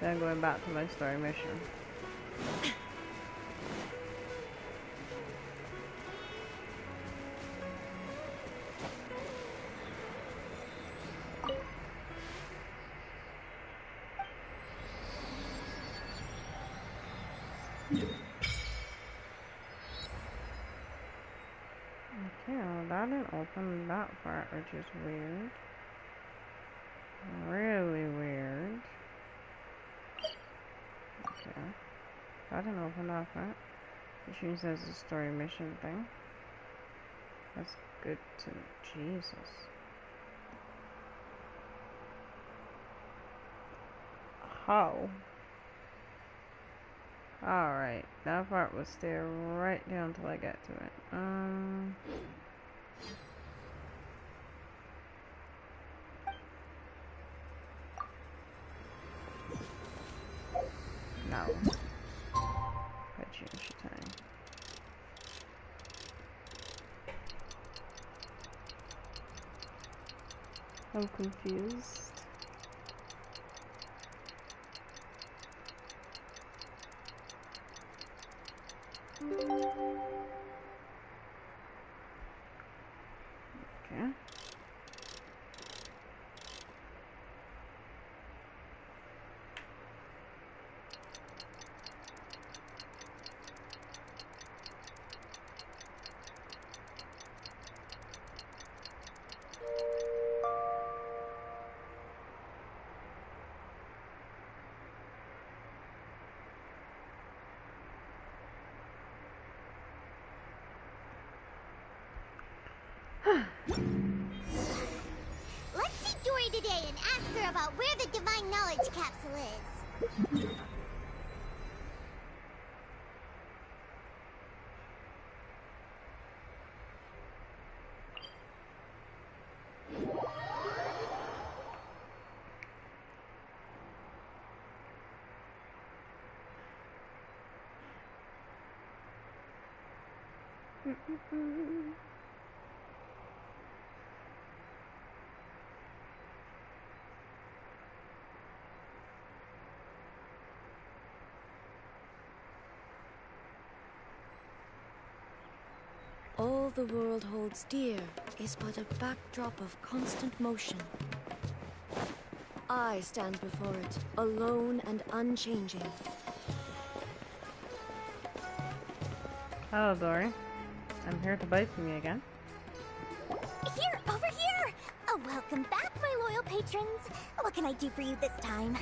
Then going back to my story mission. Okay, well, that didn't open that part, which is weird. Really weird. Okay. That didn't open that part. Which means there's a story mission thing. That's good to Jesus. How? Alright, that part will stay right down until I get to it. No. I changed the time. I'm confused. Okay. Let's see Dory today and ask her about where the Divine Knowledge Capsule is. All the world holds dear is but a backdrop of constant motion. I stand before it, alone and unchanging. Hello, Dory. I'm here to buy from you again. Here, over here! Welcome back, my loyal patrons. What can I do for you this time?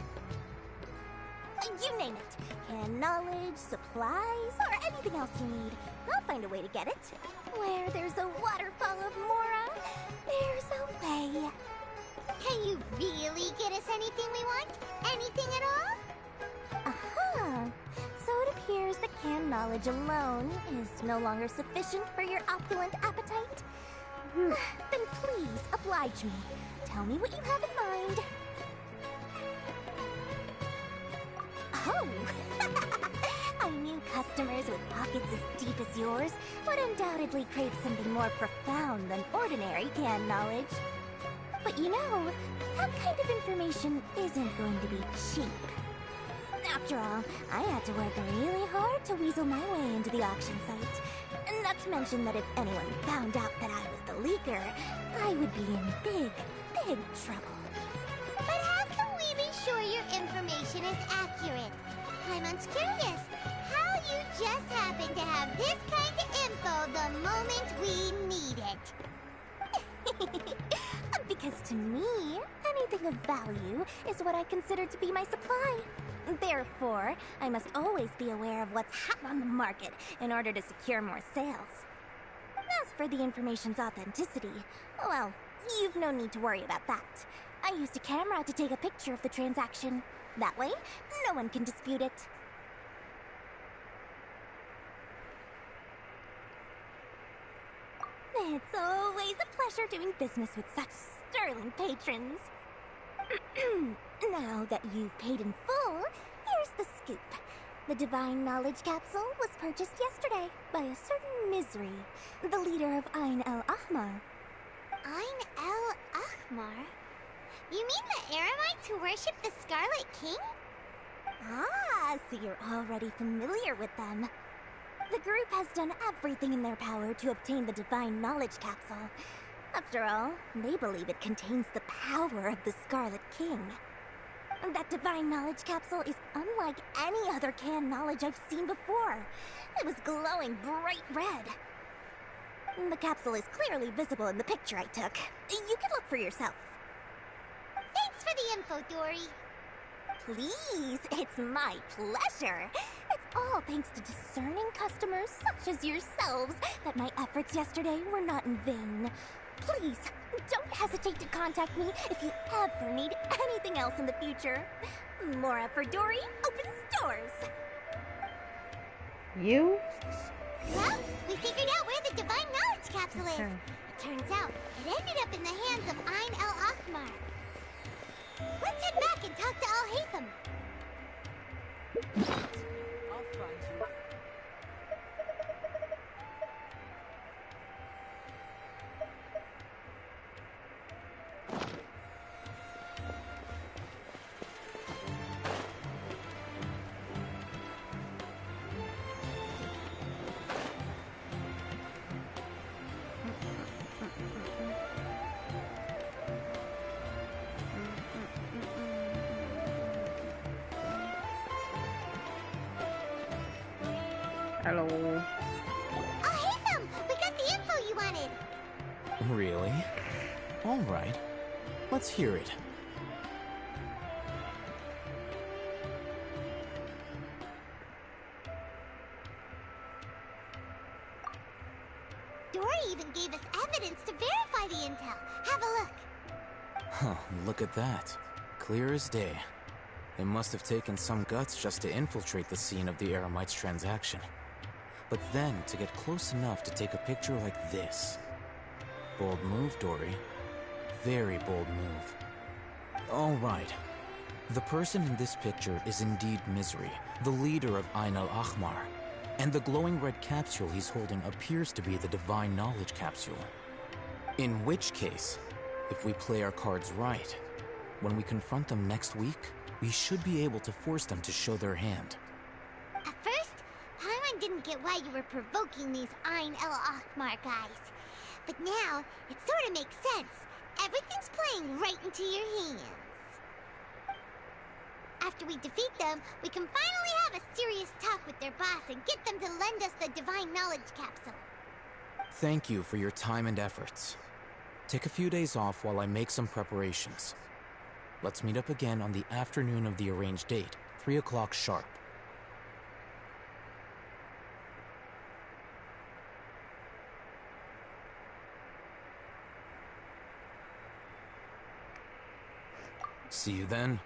You name it. Can knowledge, supplies, or anything else you need. I'll find a way to get it. Where there's a waterfall of Mora, there's a way. Can you really get us anything we want? Anything at all? Uh-huh. So it appears that canned knowledge alone is no longer sufficient for your opulent appetite. Then please, oblige me. Tell me what you have in mind. Oh! I knew customers with pockets as deep as yours would undoubtedly crave something more profound than ordinary canned knowledge. But you know, that kind of information isn't going to be cheap. After all, I had to work really hard to weasel my way into the auction site. Not to mention that if anyone found out that I was the leaker, I would be in big, big trouble. But how can we be sure your information is accurate? Paimon's curious. How You just happen to have this kind of info the moment we need it. Because to me, anything of value is what I consider to be my supply. Therefore, I must always be aware of what's hot on the market in order to secure more sales. As for the information's authenticity, well, you've no need to worry about that. I used a camera to take a picture of the transaction. That way, no one can dispute it. It's always a pleasure doing business with such sterling patrons. Now that you've paid in full, here's the scoop. The Divine Knowledge Capsule was purchased yesterday by a certain Misery, the leader of Ain el-Ahmar. Ain el-Ahmar? You mean the Eremites who worship the Scarlet King? Ah, so you're already familiar with them. The group has done everything in their power to obtain the Divine Knowledge Capsule. After all, they believe it contains the power of the Scarlet King. That Divine Knowledge Capsule is unlike any other canned knowledge I've seen before. It was glowing bright red. The capsule is clearly visible in the picture I took. You can look for yourself. Thanks for the info, Dory. Please, it's my pleasure. It's all thanks to discerning customers such as yourselves that my efforts yesterday were not in vain. Please, don't hesitate to contact me if you ever need anything else in the future. Mora for Dory opens doors. You? Well, we figured out where the Divine Knowledge Capsule is. It turns out it ended up in the hands of Ain el-Ahmar. Let's head back and talk to Al-Haytham. I'll find you. Hello. Al-Haytham, we got the info you wanted. Really? All right. Let's hear it. Dory even gave us evidence to verify the intel. Have a look. Huh, look at that. Clear as day. It must have taken some guts just to infiltrate the scene of the Eremites' transaction. But then to get close enough to take a picture like this. Bold move, Dory. Very bold move. All right. The person in this picture is indeed Misery, the leader of Ain el-Ahmar. And the glowing red capsule he's holding appears to be the Divine Knowledge Capsule. In which case, if we play our cards right, when we confront them next week, we should be able to force them to show their hand. At first, Paimon didn't get why you were provoking these Ain el-Ahmar guys. But now, it sort of makes sense. Everything's playing right into your hands. After we defeat them, we can finally have a serious talk with their boss and get them to lend us the Divine Knowledge Capsule. Thank you for your time and efforts. Take a few days off while I make some preparations. Let's meet up again on the afternoon of the arranged date, 3 o'clock sharp. See you then.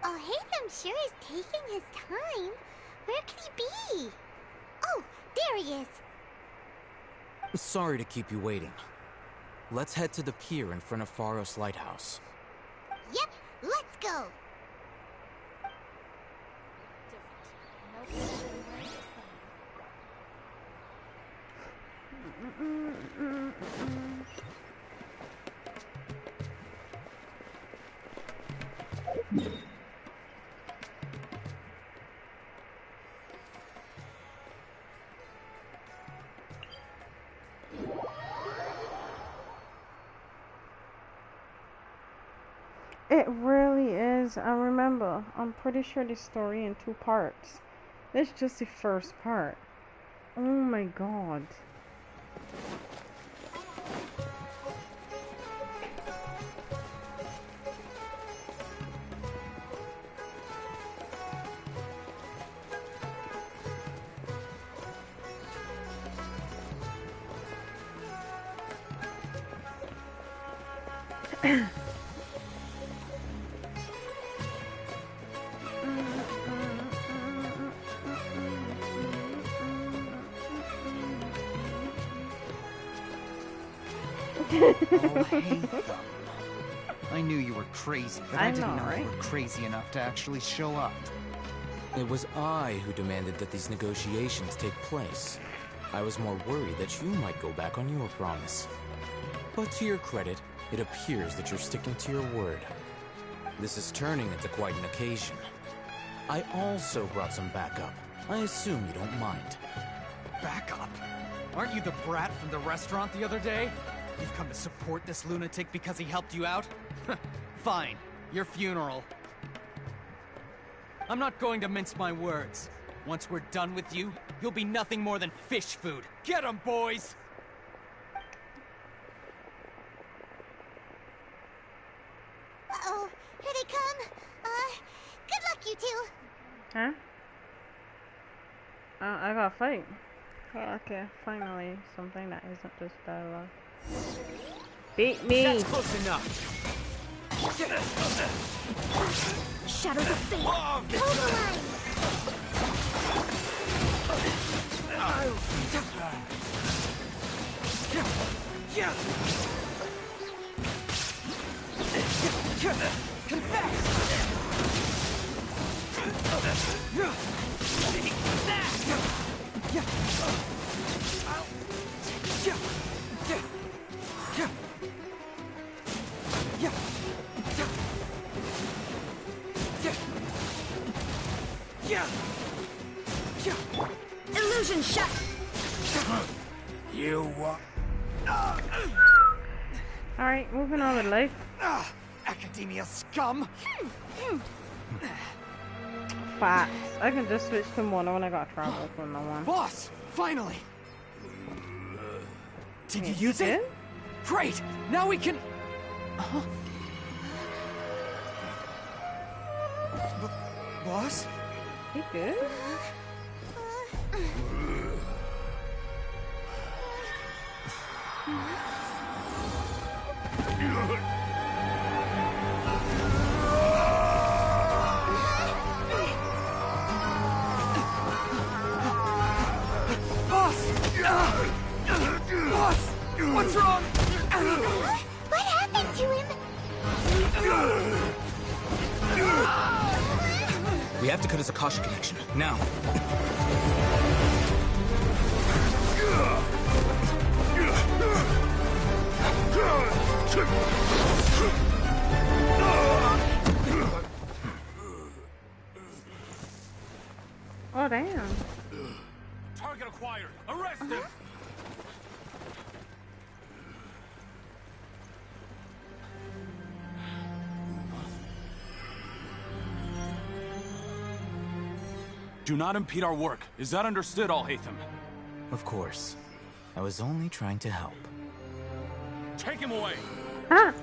Al-Haytham sure is taking his time. Where could he be? Oh, there he is. Sorry to keep you waiting. Let's head to the pier in front of Pharos Lighthouse. Yep, let's go. It really is. I remember. I'm pretty sure the story in 2 parts. This is just the first part. Oh my god. Oh, hey, Thumb. I knew you were crazy, but I didn't know you were crazy enough to actually show up. It was I who demanded that these negotiations take place. I was more worried that you might go back on your promise. But to your credit, it appears that you're sticking to your word. This is turning into quite an occasion. I also brought some backup. I assume you don't mind. Backup? Aren't you the brat from the restaurant the other day? You've come to support this lunatic because he helped you out? Fine. Your funeral. I'm not going to mince my words. Once we're done with you, you'll be nothing more than fish food. Get 'em, boys! Uh-oh, here they come. Good luck, you two. Huh? I gotta fight. Oh, okay, finally, something that isn't just dialogue. Beat me! That's close enough! Shadows of fate! Hold the line! Illusion shut! You Alright, moving on with life. Academia scum! Facts. I can just switch to mono when I got trouble for no one. Boss! Finally! Did you Wait, use it? did? Great! Now we can... Boss? He good? Boss! Boss! What's wrong? What happened to him? We have to cut his Akasha connection, now. Oh, damn. Target acquired. Arrest him. Do not impede our work. Is that understood, Al-Haytham? Of course. I was only trying to help. Take him away. Huh?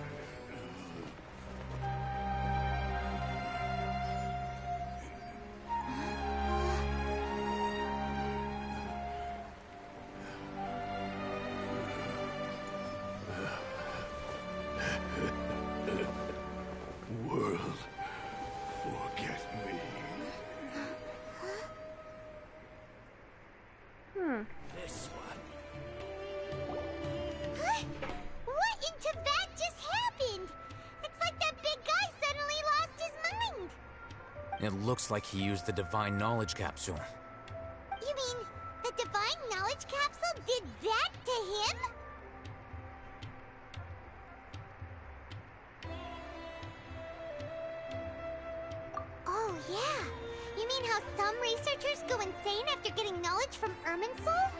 World, forget me. This one. Huh? What in Tibet just happened? It's like that big guy suddenly lost his mind. It looks like he used the Divine Knowledge Capsule. You mean the Divine Knowledge Capsule did that to him? Oh, yeah. You mean how some researchers go insane after getting knowledge from Irminsul?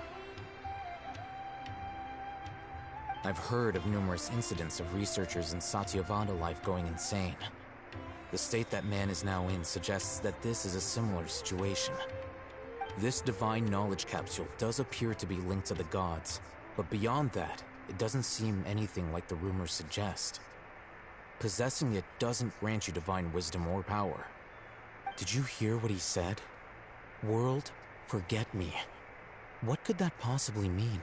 I've heard of numerous incidents of researchers in Satyavada life going insane. The state that man is now in suggests that this is a similar situation. This divine knowledge capsule does appear to be linked to the gods, but beyond that, it doesn't seem anything like the rumors suggest. Possessing it doesn't grant you divine wisdom or power. Did you hear what he said? World, forget me. What could that possibly mean?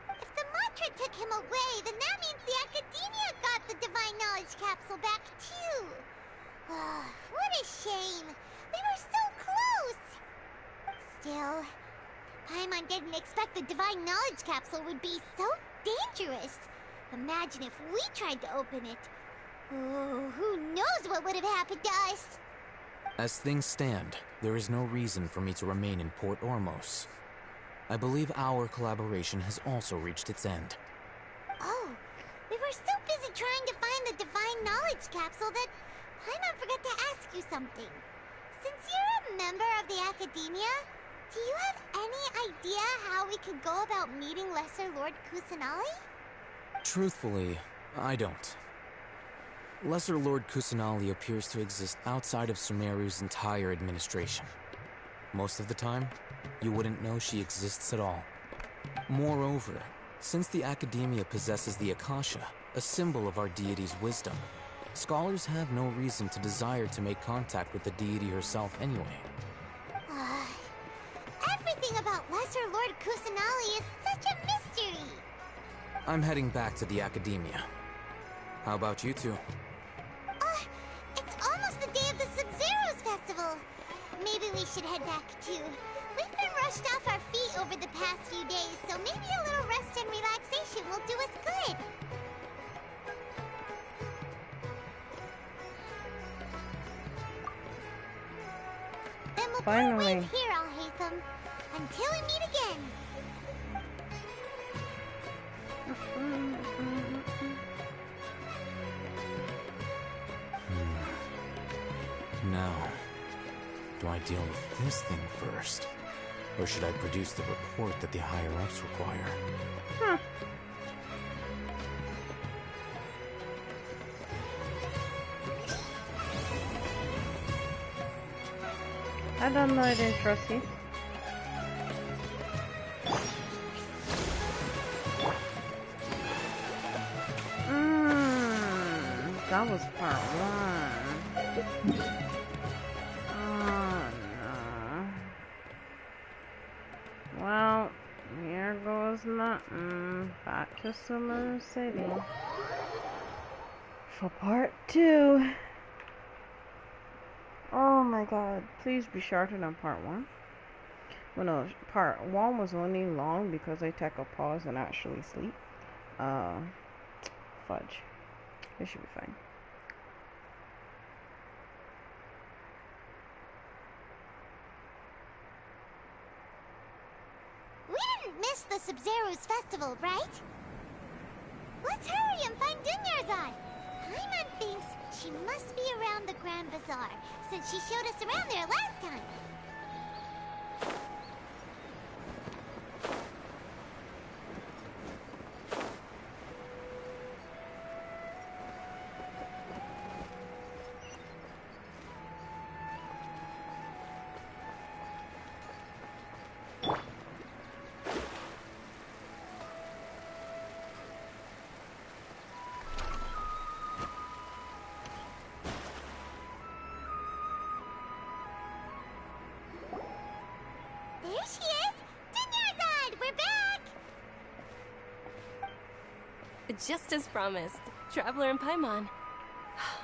If the mantra took him away, then that means the Academia got the Divine Knowledge Capsule back, too. What a shame. We were so close. Still, Paimon didn't expect the Divine Knowledge Capsule would be so dangerous. Imagine if we tried to open it. Oh, who knows what would have happened to us? As things stand, there is no reason for me to remain in Port Ormos. I believe our collaboration has also reached its end. Oh, we were so busy trying to find the Divine Knowledge Capsule that Paimon forgot to ask you something. Since you're a member of the Academia, do you have any idea how we could go about meeting Lesser Lord Kusanali? Truthfully, I don't. Lesser Lord Kusanali appears to exist outside of Sumeru's entire administration. Most of the time, you wouldn't know she exists at all. Moreover, since the Academia possesses the Akasha, a symbol of our deity's wisdom, scholars have no reason to desire to make contact with the deity herself anyway. Everything about Lesser Lord Kusanali is such a mystery! I'm heading back to the Academia. How about you two? It's almost the day of the Sub-Zero's festival. Maybe we should head back too. We've been rushed off our feet over the past few days, so maybe a little rest and relaxation will do us good. Then we'll part ways here, Al-Haytham. Until we meet again. Now, do I deal with this thing first? Or should I produce the report that the higher-ups require? I don't know, I didn't trust you. That was part one. Oh no. Well, here goes nothing. Back to Sumeru City for part 2. Oh my god, please be shorter than part 1. Well, no, part 1 was only long because I took a pause and actually sleep. Fudge. It should be fine. We didn't miss the Sub-Zero's festival, right? Let's hurry and find Dunyarzad. Paimon thinks she must be around the Grand Bazaar, since she showed us around there last time. There she is! Dunyarzad! We're back! Just as promised, Traveler and Paimon.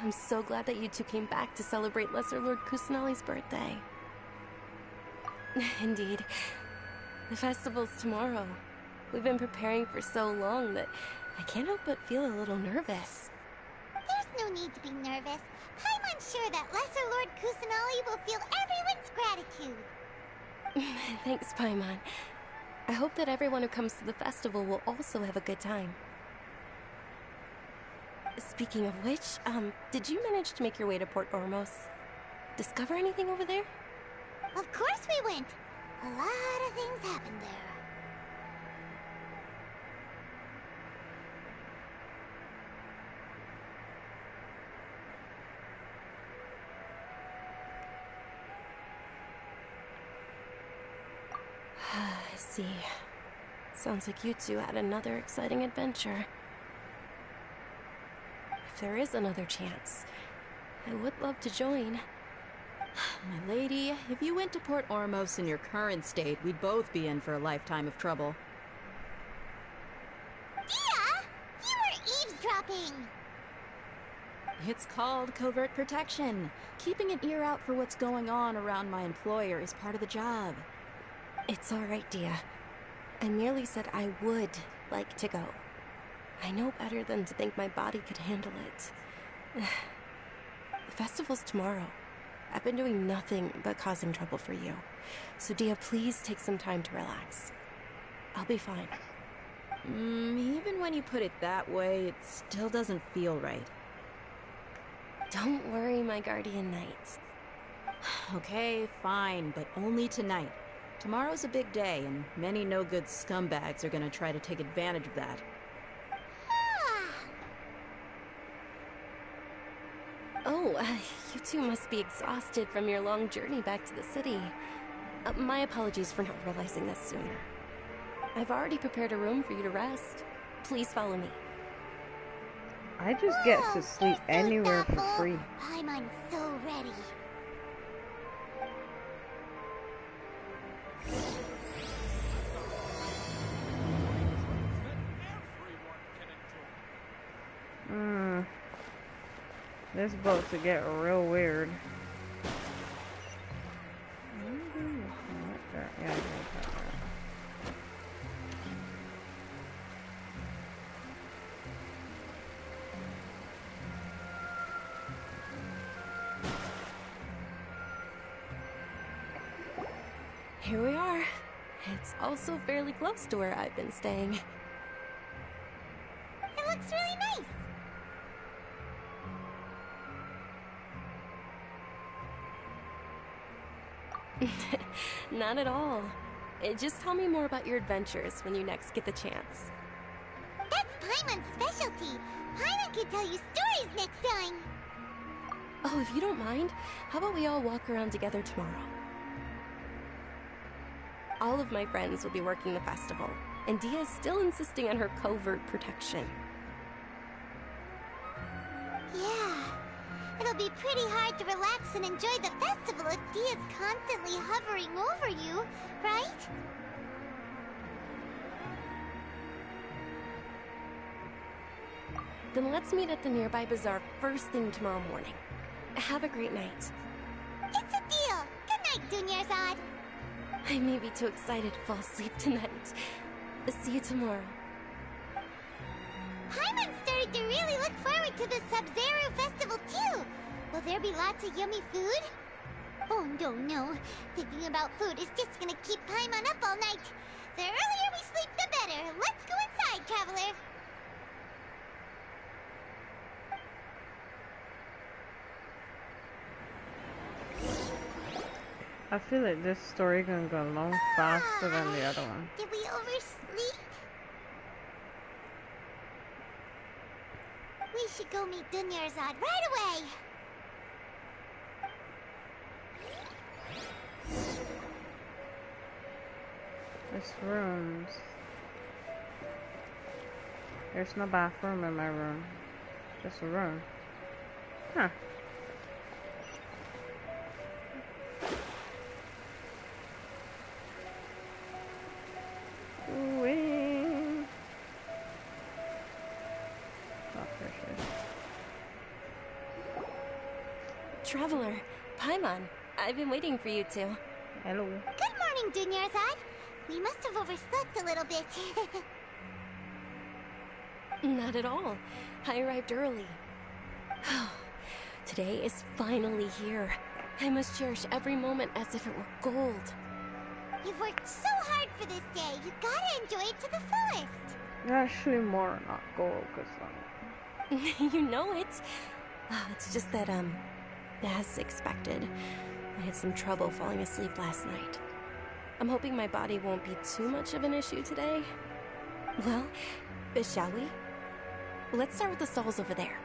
I'm so glad that you two came back to celebrate Lesser Lord Kusanali's birthday. Indeed. The festival's tomorrow. We've been preparing for so long that I can't help but feel a little nervous. There's no need to be nervous. Paimon's sure that Lesser Lord Kusanali will feel everyone's gratitude. Thanks, Paimon. I hope that everyone who comes to the festival will also have a good time. Speaking of which, did you manage to make your way to Port Ormos? Discover anything over there? Of course we went. A lot of things happened there. see. Sounds like you two had another exciting adventure. If there is another chance, I would love to join. My lady, if you went to Port Ormos in your current state, we'd both be in for a lifetime of trouble. Dia! You were eavesdropping! It's called covert protection. Keeping an ear out for what's going on around my employer is part of the job. It's all right, Dia. I merely said I would like to go. I know better than to think my body could handle it. The festival's tomorrow. I've been doing nothing but causing trouble for you. So, Dia, please take some time to relax. I'll be fine. Even when you put it that way, it still doesn't feel right. Don't worry, my guardian knight. Okay, fine, but only tonight. Tomorrow's a big day, and many no-good scumbags are gonna try to take advantage of that. Oh, you two must be exhausted from your long journey back to the city. My apologies for not realizing this sooner. I've already prepared a room for you to rest. Please follow me. I just get to sleep anywhere for free. Paimon's so ready. This boat to get real weird. Yeah, Here we are. It's also fairly close to where I've been staying. It looks really nice. Not at all. Just tell me more about your adventures when you next get the chance. That's Paimon's specialty. Paimon can tell you stories next time. Oh, if you don't mind, how about we all walk around together tomorrow? All of my friends will be working the festival, and Dia is still insisting on her covert protection. Yeah. It'll be pretty hard to relax and enjoy the festival if Dia's constantly hovering over you, right? Then let's meet at the nearby bazaar first thing tomorrow morning. Have a great night. It's a deal. Good night, Dunyarzad. I may be too excited to fall asleep tonight. See you tomorrow. Paimon started to really look forward to the Sub-Zero festival too. Will there be lots of yummy food? Oh no. Thinking about food is just gonna keep Paimon up all night. The earlier we sleep, the better. Let's go inside, traveler. I feel like this story gonna go a lot faster than the other one. Did we oversleep? We should go meet Dunyarzad right away. There's rooms. There's no bathroom in my room. Just a room. Huh. Ooh-wee. Oh, there she is. Traveler, Paimon, I've been waiting for you two. Hello. Good morning, Dunyarzad. We must have overslept a little bit. Not at all. I arrived early. Today is finally here. I must cherish every moment as if it were gold. You've worked so hard for this day. You gotta enjoy it to the fullest. Actually, more not gold, cause You know it. It's just that, as expected, I had some trouble falling asleep last night. I'm hoping my body won't be too much of an issue today. Well, shall we? Let's start with the stalls over there.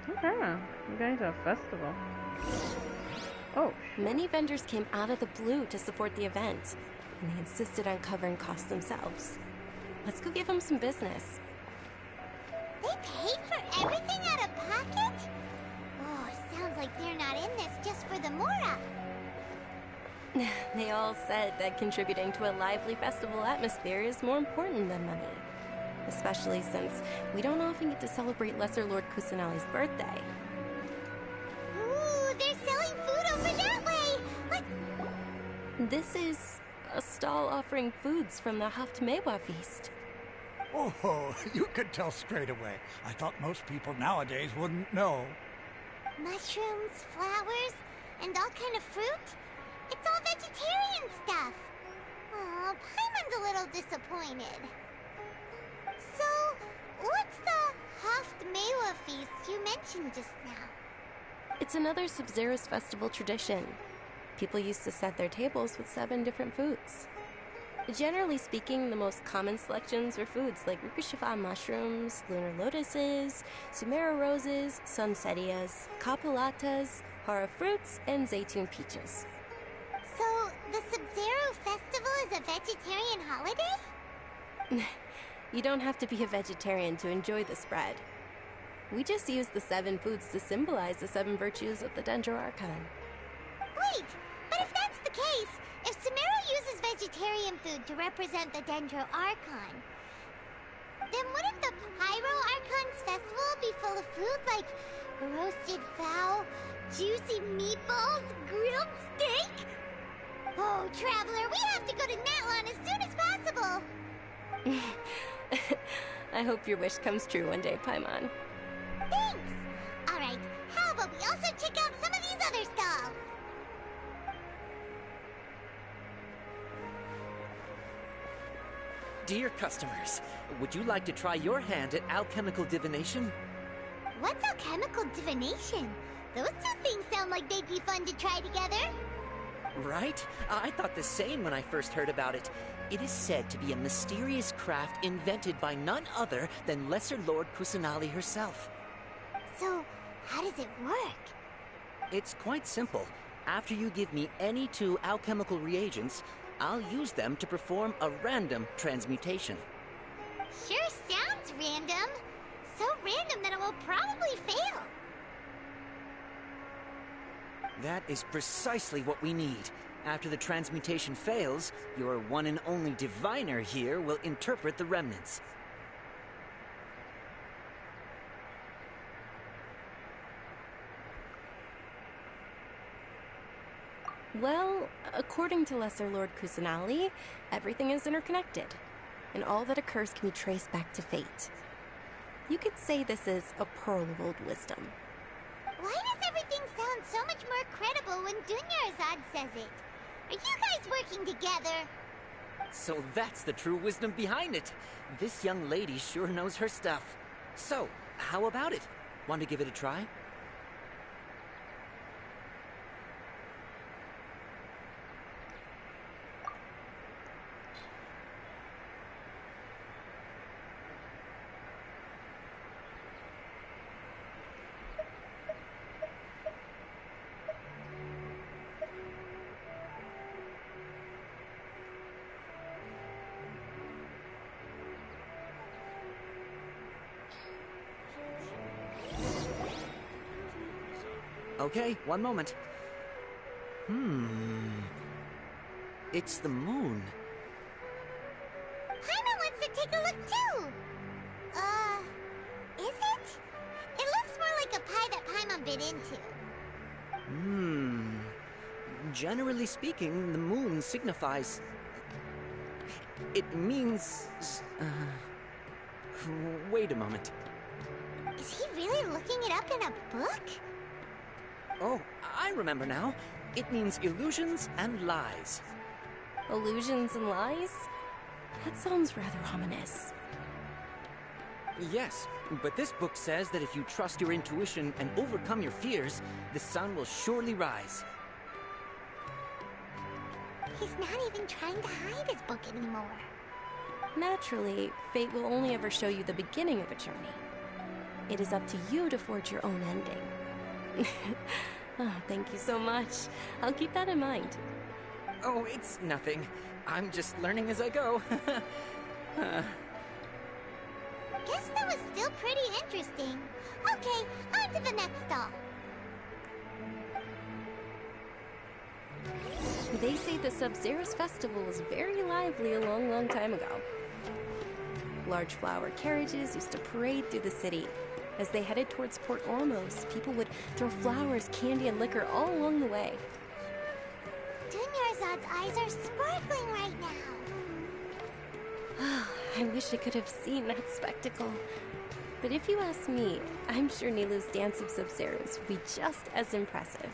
Okay, we're going to a festival. Oh. Many vendors came out of the blue to support the event. and they insisted on covering costs themselves. Let's go give them some business. They paid for everything out of pocket? Oh, sounds like they're not in this just for the Mora. They all said that contributing to a lively festival atmosphere is more important than money. Especially since we don't often get to celebrate Lesser Lord Kusanali's birthday. Ooh, they're selling food over that way! This is a stall offering foods from the Haftmewa feast. Oh, you could tell straight away. I thought most people nowadays wouldn't know. Mushrooms, flowers, and all kind of fruit? It's all vegetarian stuff. Oh, Paimon's a little disappointed. So, what's the Haftmewa feast you mentioned just now? It's another Sub-Zero's festival tradition. People used to set their tables with 7 different foods. Generally speaking, the most common selections are foods like Rikishifa mushrooms, lunar lotuses, Sumeru roses, sunsetias, kapulatas, hara fruits, and zaytun peaches. So, the Sub-Zero festival is a vegetarian holiday? You don't have to be a vegetarian to enjoy the spread. We just use the 7 foods to symbolize the 7 virtues of the Dendro Archon. Wait, but if that's the case, if Sumeru uses vegetarian food to represent the Dendro Archon, then wouldn't the Pyro Archon's festival be full of food like roasted fowl, juicy meatballs, grilled steak? Oh, Traveler, we have to go to Natlan as soon as possible! I hope your wish comes true one day, Paimon. Thanks! Alright, how about we also check out some of these other stalls? Dear customers, would you like to try your hand at alchemical divination? What's alchemical divination? Those two things sound like they'd be fun to try together. Right? I thought the same when I first heard about it. It is said to be a mysterious craft invented by none other than Lesser Lord Kusanali herself. So, how does it work? It's quite simple. After you give me any 2 alchemical reagents, I'll use them to perform a random transmutation. Sure sounds random. So random that it will probably fail. That is precisely what we need. After the transmutation fails, your one and only diviner here will interpret the remnants. Well, according to Lesser Lord Kusanali, everything is interconnected, and all that occurs can be traced back to fate. You could say this is a pearl of old wisdom. Why does everything sound so much more credible when Dunyarzad says it? Are you guys working together? So that's the true wisdom behind it. This young lady sure knows her stuff. So, how about it? Want to give it a try? Okay, one moment. It's the moon. Paimon wants to take a look too! Is it? It looks more like a pie that Paimon bit into. Generally speaking, the moon signifies... It means... Wait a moment. Is he really looking it up in a book? Oh, I remember now. It means illusions and lies. Illusions and lies? That sounds rather ominous. Yes, but this book says that if you trust your intuition and overcome your fears, the sun will surely rise. He's not even trying to hide his book anymore. Naturally, fate will only ever show you the beginning of a journey. It is up to you to forge your own ending. Oh, thank you so much. I'll keep that in mind. Oh, it's nothing. I'm just learning as I go. Guess that was still pretty interesting. Okay, on to the next stall. They say the Sub-Zero's festival was very lively a long time ago. Large flower carriages used to parade through the city. As they headed towards Port Ormos, people would throw flowers, candy, and liquor all along the way. Dunyarzad's eyes are sparkling right now. I wish I could have seen that spectacle. But if you ask me, I'm sure Nilu's dance of Sub-Zeros would be just as impressive.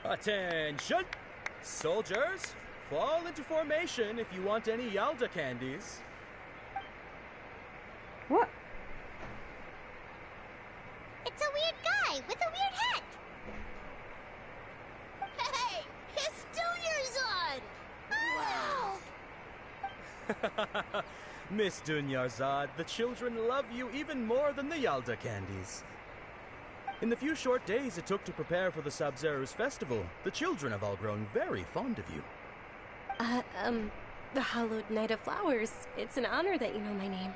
Attention! Soldiers, fall into formation if you want any Yalda candies. What? It's a weird guy with a weird hat. Hey, it's Dunyarzad! Wow! Miss Dunyarzad, the children love you even more than the Yalda candies. In the few short days it took to prepare for the Sub-Zero's festival, the children have all grown very fond of you. The Hallowed Knight of Flowers. It's an honor that you know my name.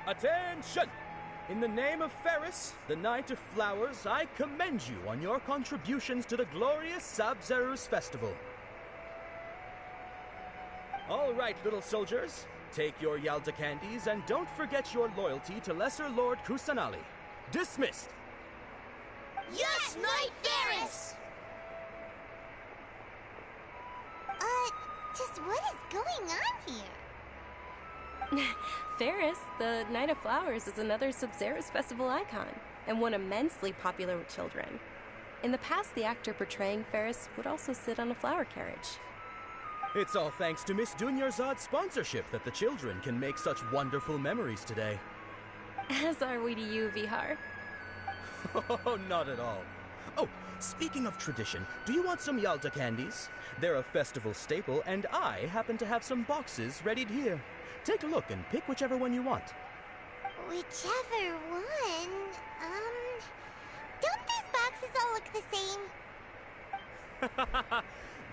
Attention! In the name of Ferris, the Knight of Flowers, I commend you on your contributions to the glorious Sub-Zero's festival. All right, little soldiers. Take your Yalda candies and don't forget your loyalty to Lesser Lord Kusanali. Dismissed! Yes, Knight Ferris! Just what is going on here? Ferris, the Knight of Flowers, is another Sub-Zero's festival icon, and one immensely popular with children. In the past, the actor portraying Ferris would also sit on a flower carriage. It's all thanks to Miss Dunyarzad's sponsorship that the children can make such wonderful memories today. As are we to you, Vihar. Oh, not at all. Oh, speaking of tradition, do you want some Yalda candies? They're a festival staple, and I happen to have some boxes readied here. Take a look and pick whichever one you want. Whichever one? Don't these boxes all look the same?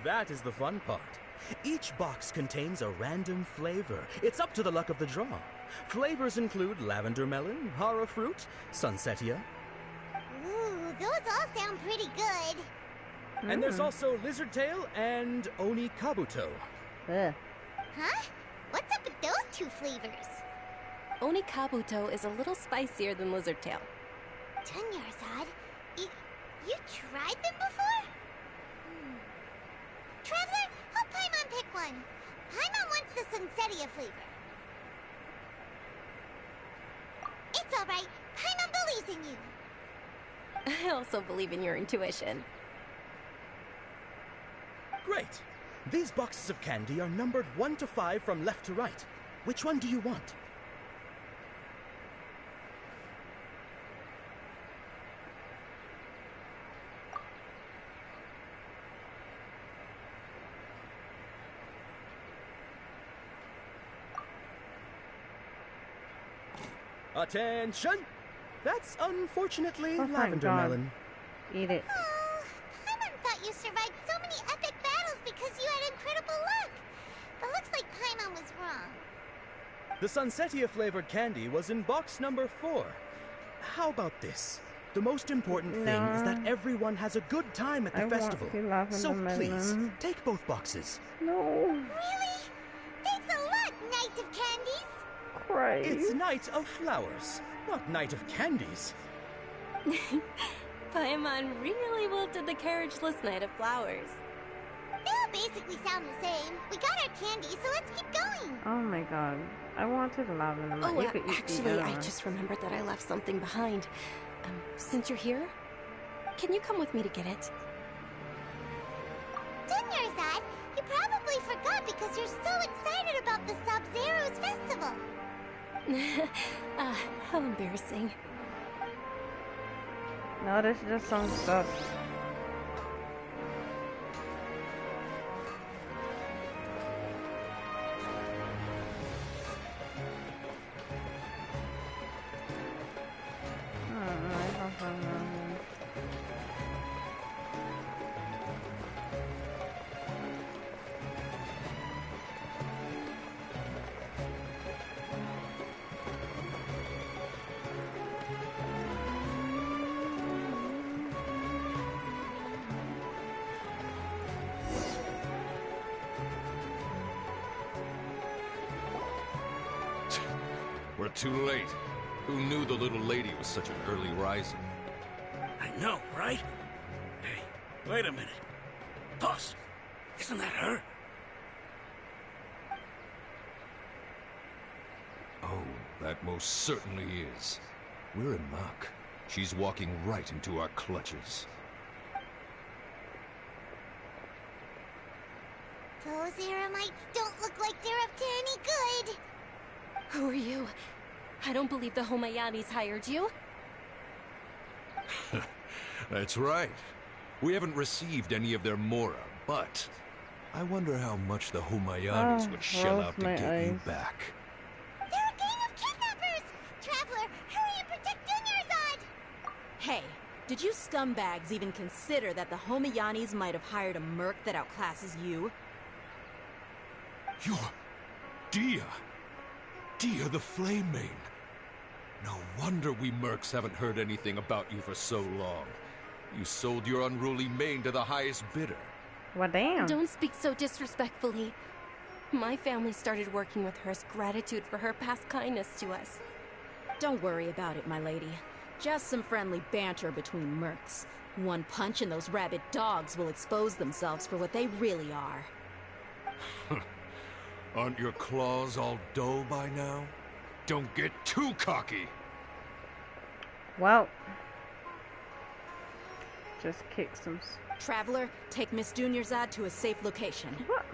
That is the fun part. Each box contains a random flavor. It's up to the luck of the draw. Flavors include lavender melon, hara fruit, sunsetia. Ooh, those all sound pretty good. And there's also lizard tail and oni kabuto. Huh? What's up with those two flavors? Oni kabuto is a little spicier than lizard tail. Dunyarzad, you tried them before? Traveler, help Paimon pick one. Paimon wants the sunsetia flavor. It's all right. Paimon believes in you. I also believe in your intuition. Great. These boxes of candy are numbered 1 to 5 from left to right. Which one do you want? Attention! That's unfortunately lavender melon. Eat it. Oh, Paimon thought you survived so many epic battles because you had incredible luck. But looks like Paimon was wrong. The sunsetia flavored candy was in box number 4. How about this? The most important thing is that everyone has a good time at the festival. So please, take both boxes. No. Really? Thanks a lot, Knight of Candies. Christ. It's Knight of Flowers, not Knight of Candies. Paimon really wilted the carriageless Knight of Flowers. They all basically sound the same. We got our candy, so let's keep going. Oh my god. I wanted lavender melon. You could eat Actually, the I just remembered that I left something behind. Since you're here, can you come with me to get it? Dunyarzad, you probably forgot because you're so excited about the Sub-Zero's festival. How embarrassing. No, this just some stuff. Not too late. Who knew the little lady was such an early riser? I know, right? Hey, wait a minute. Boss, isn't that her? Oh, that most certainly is. We're in luck. She's walking right into our clutches. Those Eremites don't look like they're up to any good. Who are you? I don't believe the Homayanis hired you. That's right. We haven't received any of their mora, but I wonder how much the Homayanis would shell out to get you back. They're a gang of kidnappers! Traveler, hurry and protect Dunyarzad! Hey, did you scumbags even consider that the Homayanis might have hired a merc that outclasses you? You're... Dia! Dia the Flame Mane! No wonder we mercs haven't heard anything about you for so long. You sold your unruly mane to the highest bidder. Well, damn. Don't speak so disrespectfully. My family started working with her as gratitude for her past kindness to us. Don't worry about it, my lady. Just some friendly banter between mercs. One punch and those rabid dogs will expose themselves for what they really are. Aren't your claws all dull by now? Don't get too cocky! Well, just kick some... Traveler, take Miss Dunyarzad to a safe location. What?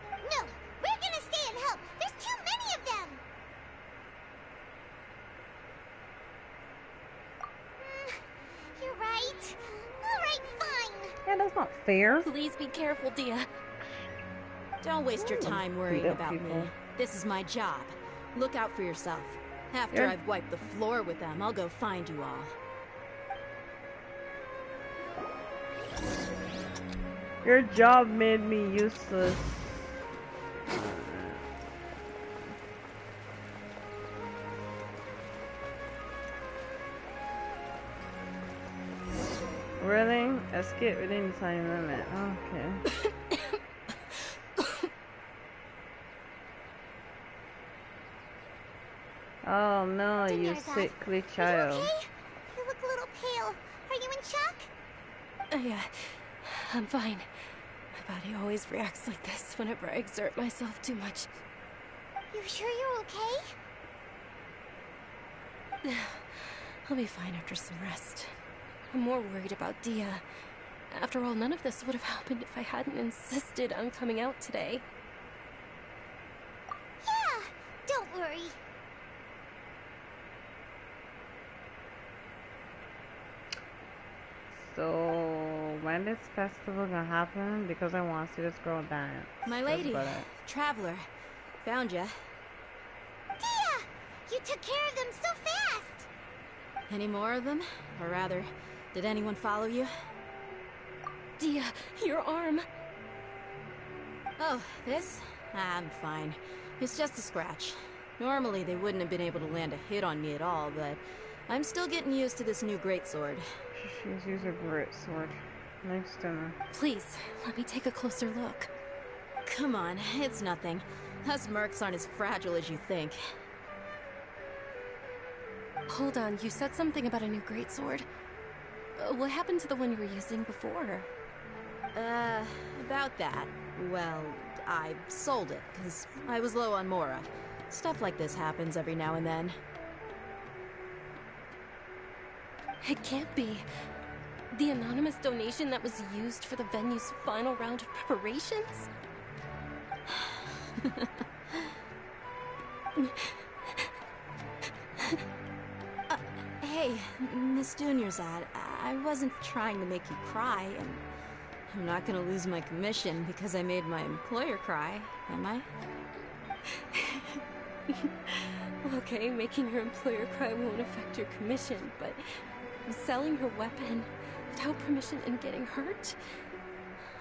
No, we're gonna stay and help. There's too many of them. You're right. All right, fine. Yeah, that's not fair. Please be careful, Dia. Don't waste your time worrying about me. This is my job. Look out for yourself. After I've wiped the floor with them, I'll go find you all. Your job made me useless. Really? Escape within time limit. Okay. Oh no, you sickly child. Are you okay? You look a little pale. Are you in shock? Yeah, I'm fine. My body always reacts like this whenever I exert myself too much. You sure you're okay? I'll be fine after some rest. I'm more worried about Dia. After all, none of this would have happened if I hadn't insisted on coming out today. Yeah, don't worry. So, when this festival gonna happen? Because I want to see this girl dance. My lady, Traveler, found ya. Dia! You took care of them so fast! Any more of them? Or rather, did anyone follow you? Dia, your arm. Oh, this? I'm fine. It's just a scratch. Normally, they wouldn't have been able to land a hit on me at all, but I'm still getting used to this new greatsword. She's using a greatsword. Nice to know. Please, let me take a closer look. Come on, it's nothing. Us mercs aren't as fragile as you think. Hold on, you said something about a new greatsword. What happened to the one you were using before? About that. Well, I sold it, because I was low on Mora. Stuff like this happens every now and then. It can't be. The anonymous donation that was used for the venue's final round of preparations? Hey, Miss Dunyarzad, I wasn't trying to make you cry, and I'm not gonna lose my commission because I made my employer cry, am I? Okay, making your employer cry won't affect your commission, but selling her weapon without permission and getting hurt?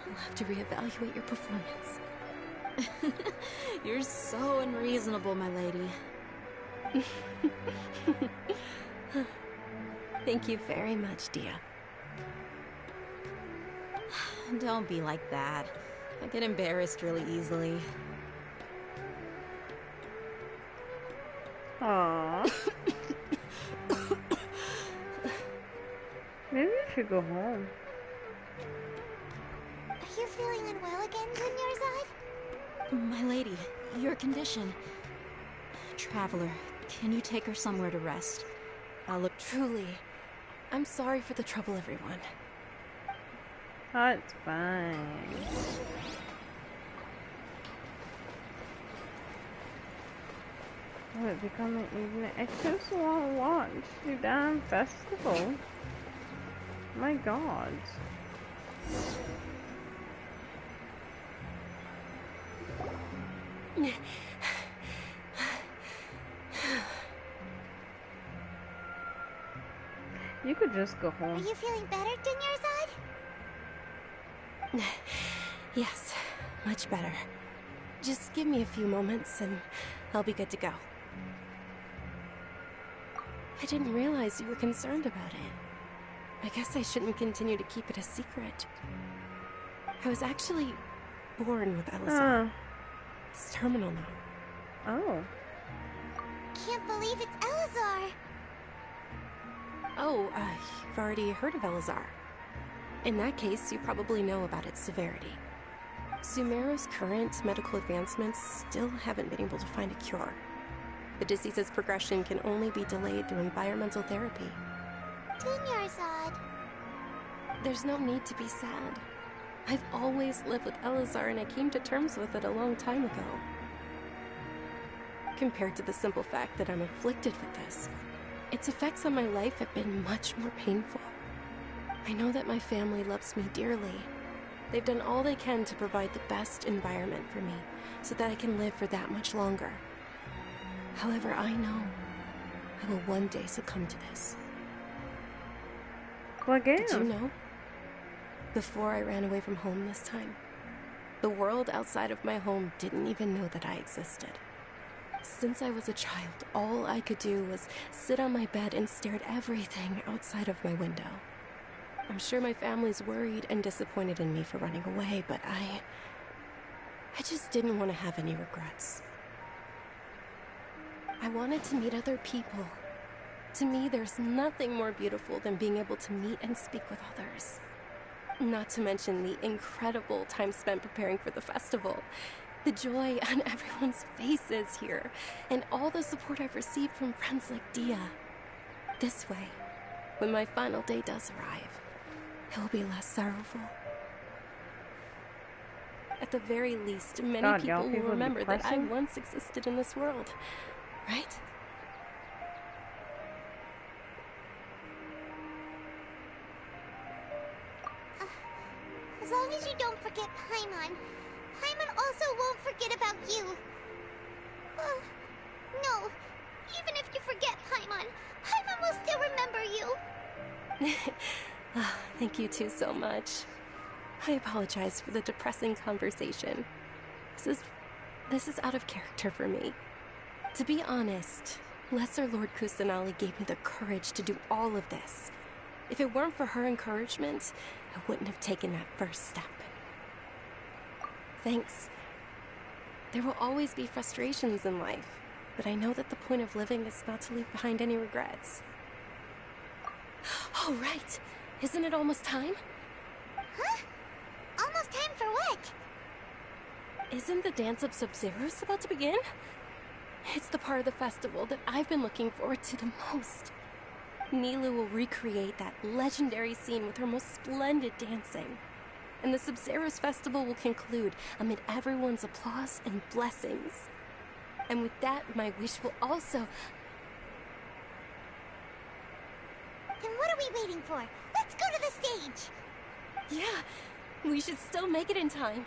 I'll have to reevaluate your performance. You're so unreasonable, my lady. Thank you very much, Dia. Don't be like that. I get embarrassed really easily. Aww. should go home. Are you feeling unwell again, Dunyarzad? My lady, your condition. Traveler, can you take her somewhere to rest? I'll look. Truly, I'm sorry for the trouble, everyone. Oh, it's fine. Oh, it becoming evening. I just want to watch the damn festival. My God. You could just go home. Are you feeling better, Dunyarzad? Yes, much better. Just give me a few moments and I'll be good to go. I didn't realize you were concerned about it. I guess I shouldn't continue to keep it a secret. I was actually born with Elazar. It's terminal now. Oh. Can't believe it's Elazar. Oh, you've already heard of Elazar. In that case, you probably know about its severity. Sumeru's current medical advancements still haven't been able to find a cure. The disease's progression can only be delayed through environmental therapy. Dunyarzad. There's no need to be sad. I've always lived with Elazar and I came to terms with it a long time ago. Compared to the simple fact that I'm afflicted with this, its effects on my life have been much more painful. I know that my family loves me dearly. They've done all they can to provide the best environment for me so that I can live for that much longer. However, I know I will one day succumb to this. Well, again. Did you know? Before I ran away from home this time, the world outside of my home didn't even know that I existed. Since I was a child, all I could do was sit on my bed and stare at everything outside of my window. I'm sure my family's worried and disappointed in me for running away, but I just didn't want to have any regrets. I wanted to meet other people. To me, there's nothing more beautiful than being able to meet and speak with others. Not to mention the incredible time spent preparing for the festival. The joy on everyone's faces here, and all the support I've received from friends like Dia. This way, when my final day does arrive, it will be less sorrowful. At the very least, many people will remember that I once existed in this world, right? As long as you don't forget Paimon. Paimon also won't forget about you. No. Even if you forget Paimon, Paimon will still remember you. Oh, thank you two so much. I apologize for the depressing conversation. This is out of character for me. To be honest, Lesser Lord Kusanali gave me the courage to do all of this. If it weren't for her encouragement, I wouldn't have taken that first step. Thanks. There will always be frustrations in life, but I know that the point of living is not to leave behind any regrets. Oh, right. Isn't it almost time? Huh? Almost time for what? Isn't the Dance of Sub-Zeros about to begin? It's the part of the festival that I've been looking forward to the most. Nilu will recreate that legendary scene with her most splendid dancing. And the Sub-Zeros festival will conclude amid everyone's applause and blessings. And with that, my wish will also... Then what are we waiting for? Let's go to the stage! Yeah, we should still make it in time.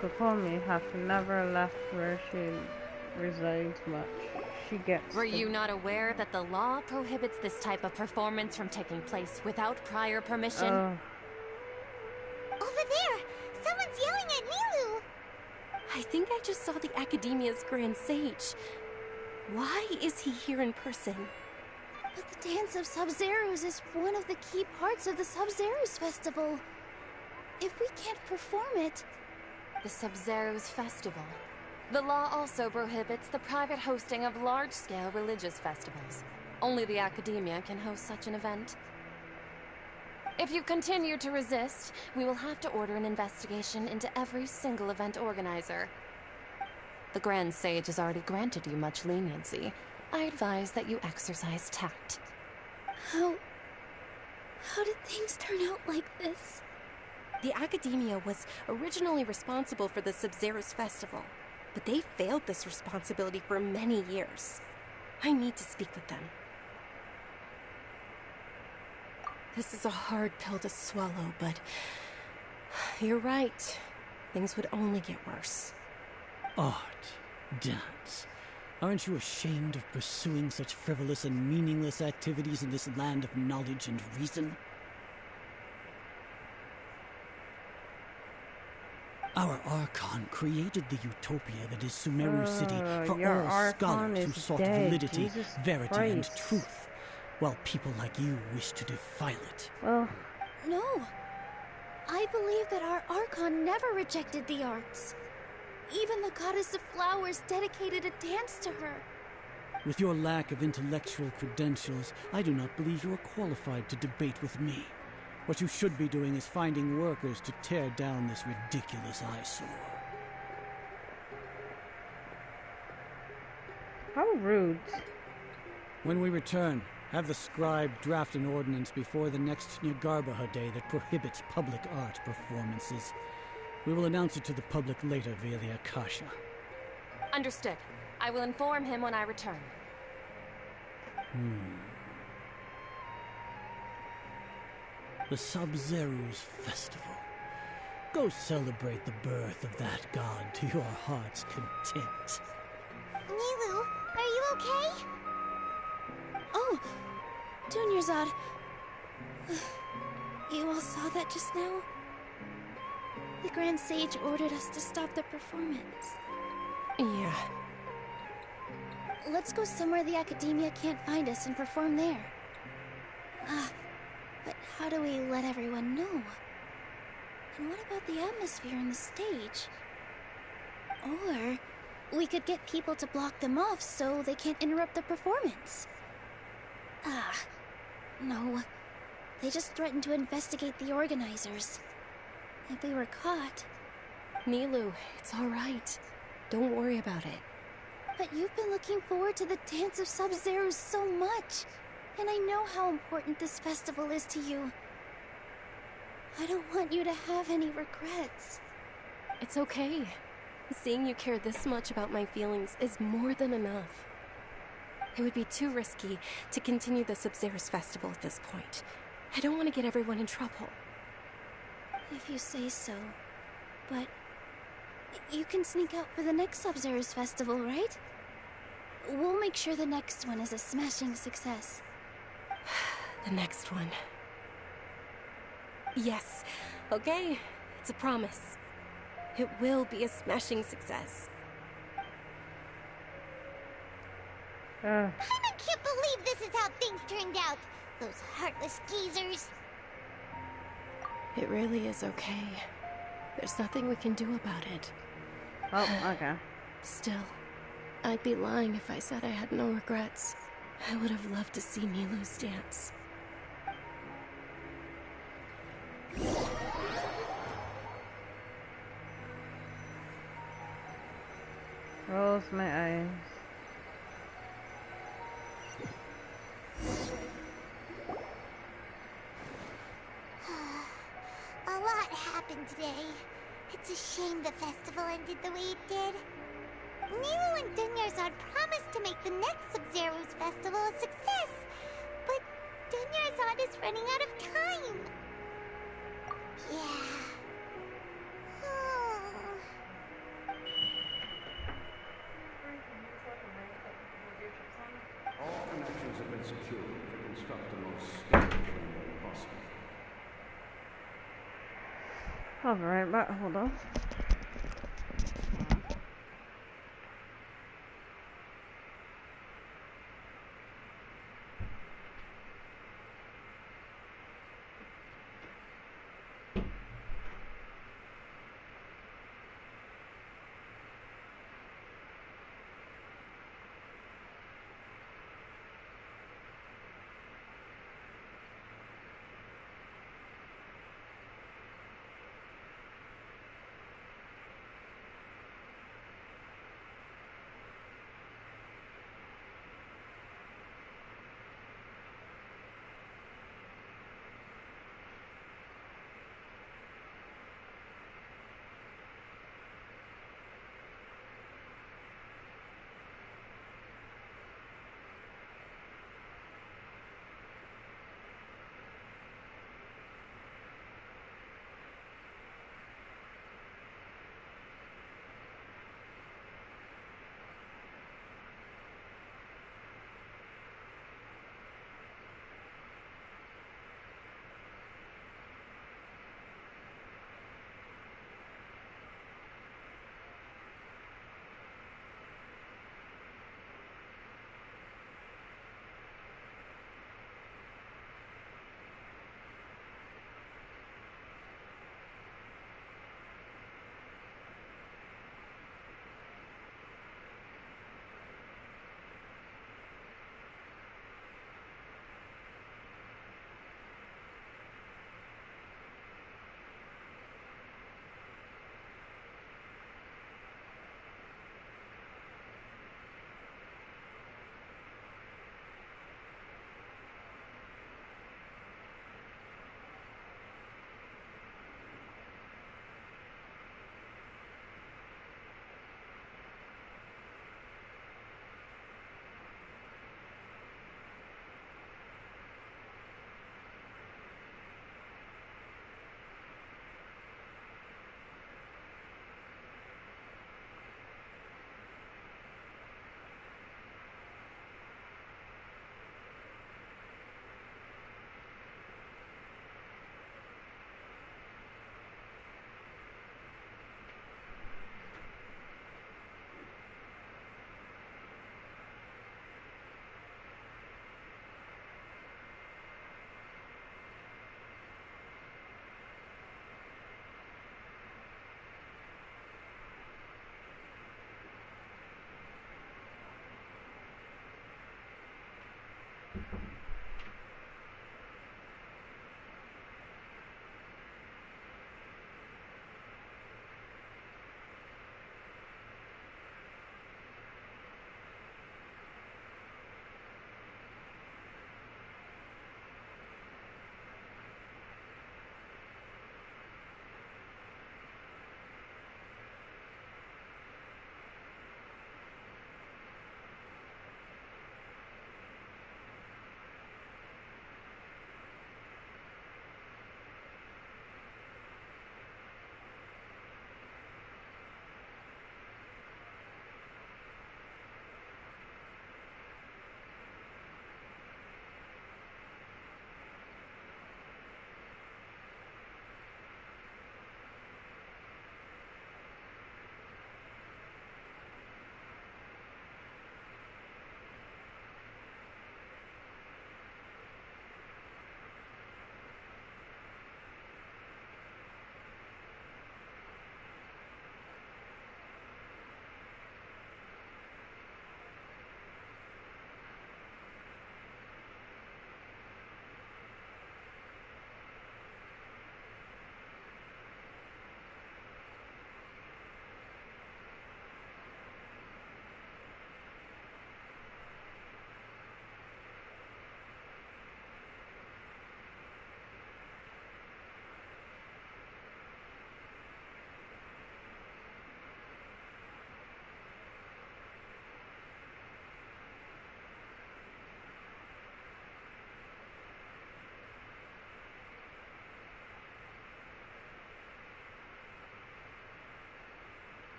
Kokomi have never left where she resides much. She gets... Were you not aware that the law prohibits this type of performance from taking place without prior permission? Someone's yelling at Nilu! I think I just saw the Academia's Grand Sage. Why is he here in person? But the Dance of Sub-Zeros is one of the key parts of the Sub-Zeros Festival. If we can't perform it... The Sub-Zeros Festival. The law also prohibits the private hosting of large-scale religious festivals. Only the Academia can host such an event. If you continue to resist, we will have to order an investigation into every single event organizer. The Grand Sage has already granted you much leniency. I advise that you exercise tact. How did things turn out like this? The Academia was originally responsible for the Sub-Zeros Festival, but they failed this responsibility for many years. I need to speak with them. This is a hard pill to swallow, but you're right. Things would only get worse. Art, dance. Aren't you ashamed of pursuing such frivolous and meaningless activities in this land of knowledge and reason? Our Archon created the utopia that is Sumeru City for all scholars who sought validity, verity, and truth, while people like you wish to defile it. No. I believe that our Archon never rejected the arts. Even the goddess of flowers dedicated a dance to her. With your lack of intellectual credentials, I do not believe you are qualified to debate with me. What you should be doing is finding workers to tear down this ridiculous eyesore. How rude. When we return, have the scribe draft an ordinance before the next Nyargarbaha Day that prohibits public art performances. We will announce it to the public later via the Akasha. Understood. I will inform him when I return. The Sub-Zeros Festival. Go celebrate the birth of that god to your heart's content. Nilu, are you okay? Oh, Dunyarzad. You all saw that just now? The Grand Sage ordered us to stop the performance. Yeah. Let's go somewhere the Academia can't find us and perform there. But how do we let everyone know? And what about the atmosphere on the stage? Or we could get people to block them off so they can't interrupt the performance. No. They just threatened to investigate the organizers. If we were caught... Nilu, it's all right. Don't worry about it. But you've been looking forward to the Dance of Sub-Zeros so much. And I know how important this festival is to you. I don't want you to have any regrets. It's okay. Seeing you care this much about my feelings is more than enough. It would be too risky to continue the Sub-Zeros Festival at this point. I don't want to get everyone in trouble. If you say so. But you can sneak out for the next Sub-Zeros Festival, right? We'll make sure the next one is a smashing success. The next one. Yes. Okay. It's a promise. It will be a smashing success. I can't believe this is how things turned out. Those heartless geezers. It really is okay. There's nothing we can do about it. Oh, okay. Still, I'd be lying if I said I had no regrets. I would have loved to see Nilu's dance. Rolls my eyes. A lot happened today. It's a shame the festival ended the way it did. Nilu and Dunyarzad promised to make the next Sub-Zeros festival a success, but Dunyarzad is running out of time. Yeah. All connections have been secured to construct the most stable framework possible. I'll be right back. Hold on.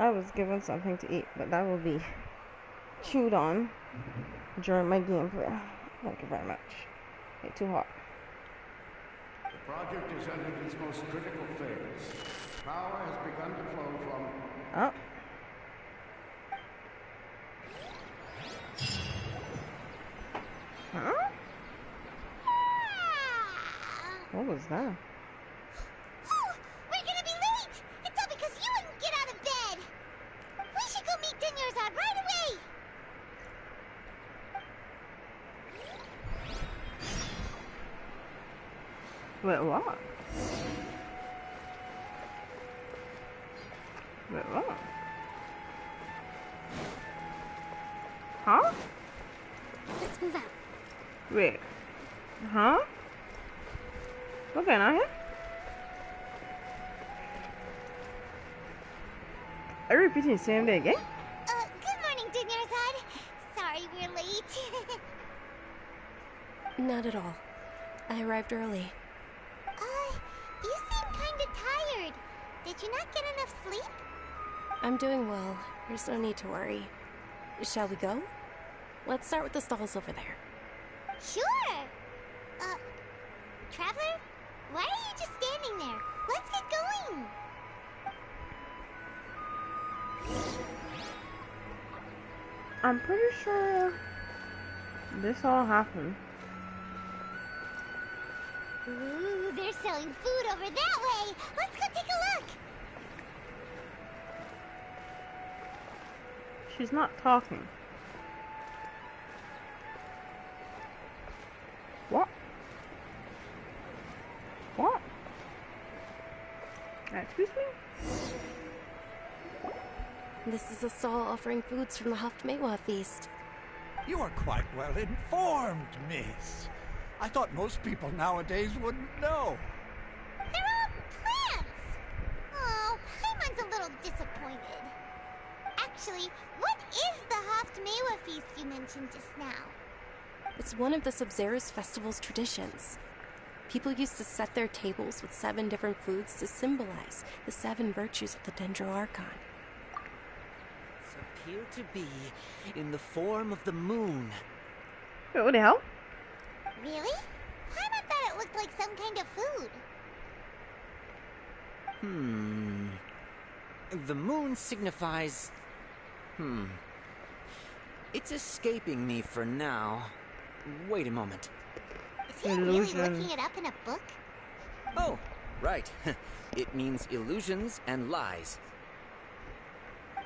I was given something to eat, but that will be chewed on during my gameplay. Thank you very much. Okay, too hot. The project is entered its most critical phase. Power has begun to flow from... Oh. Huh? What was that? Oh, we're gonna be late! It's all because you wouldn't get out of bed! We should go meet Dunyarzad right away! Wait, what? Wait, what? Huh? Let's move out. Wait. Huh? What's going on here? Are you repeating the same day again? Good morning, Dunyarzad. Sorry we're late. Not at all. I arrived early. You seem kinda tired. Did you not get enough sleep? I'm doing well. There's no need to worry. Shall we go? Let's start with the stalls over there. Sure! Traveler? Why are you just standing there? Let's get going! I'm pretty sure this all happened. Ooh, they're selling food over that way! Let's go take a look! She's not talking. What? What? Excuse me? This is a stall offering foods from the Haftmewa feast. You are quite well informed, miss. I thought most people nowadays wouldn't know. They're all plants! Oh, Paimon's a little disappointed. Actually, what is the Haftmewa feast you mentioned just now? It's one of the Sub-Zerus festival's traditions. People used to set their tables with 7 different foods to symbolize the 7 virtues of the Dendro Archon. Appear to be in the form of the moon. Wait, what the hell? Really? Paimon thought it looked like some kind of food. The moon signifies... It's escaping me for now. Wait a moment. Is he really looking it up in a book? Oh, right. It means illusions and lies.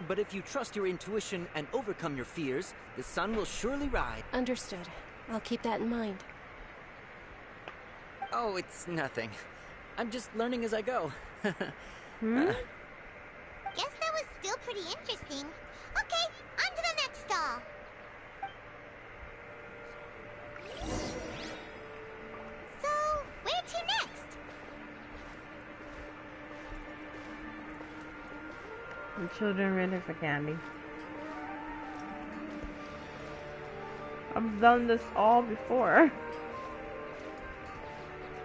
But if you trust your intuition and overcome your fears, the sun will surely rise. Understood. I'll keep that in mind. Oh, it's nothing. I'm just learning as I go. Guess that was still pretty interesting. Okay, on to the next stall. So, where to next? The children ready for candy. I've done this all before.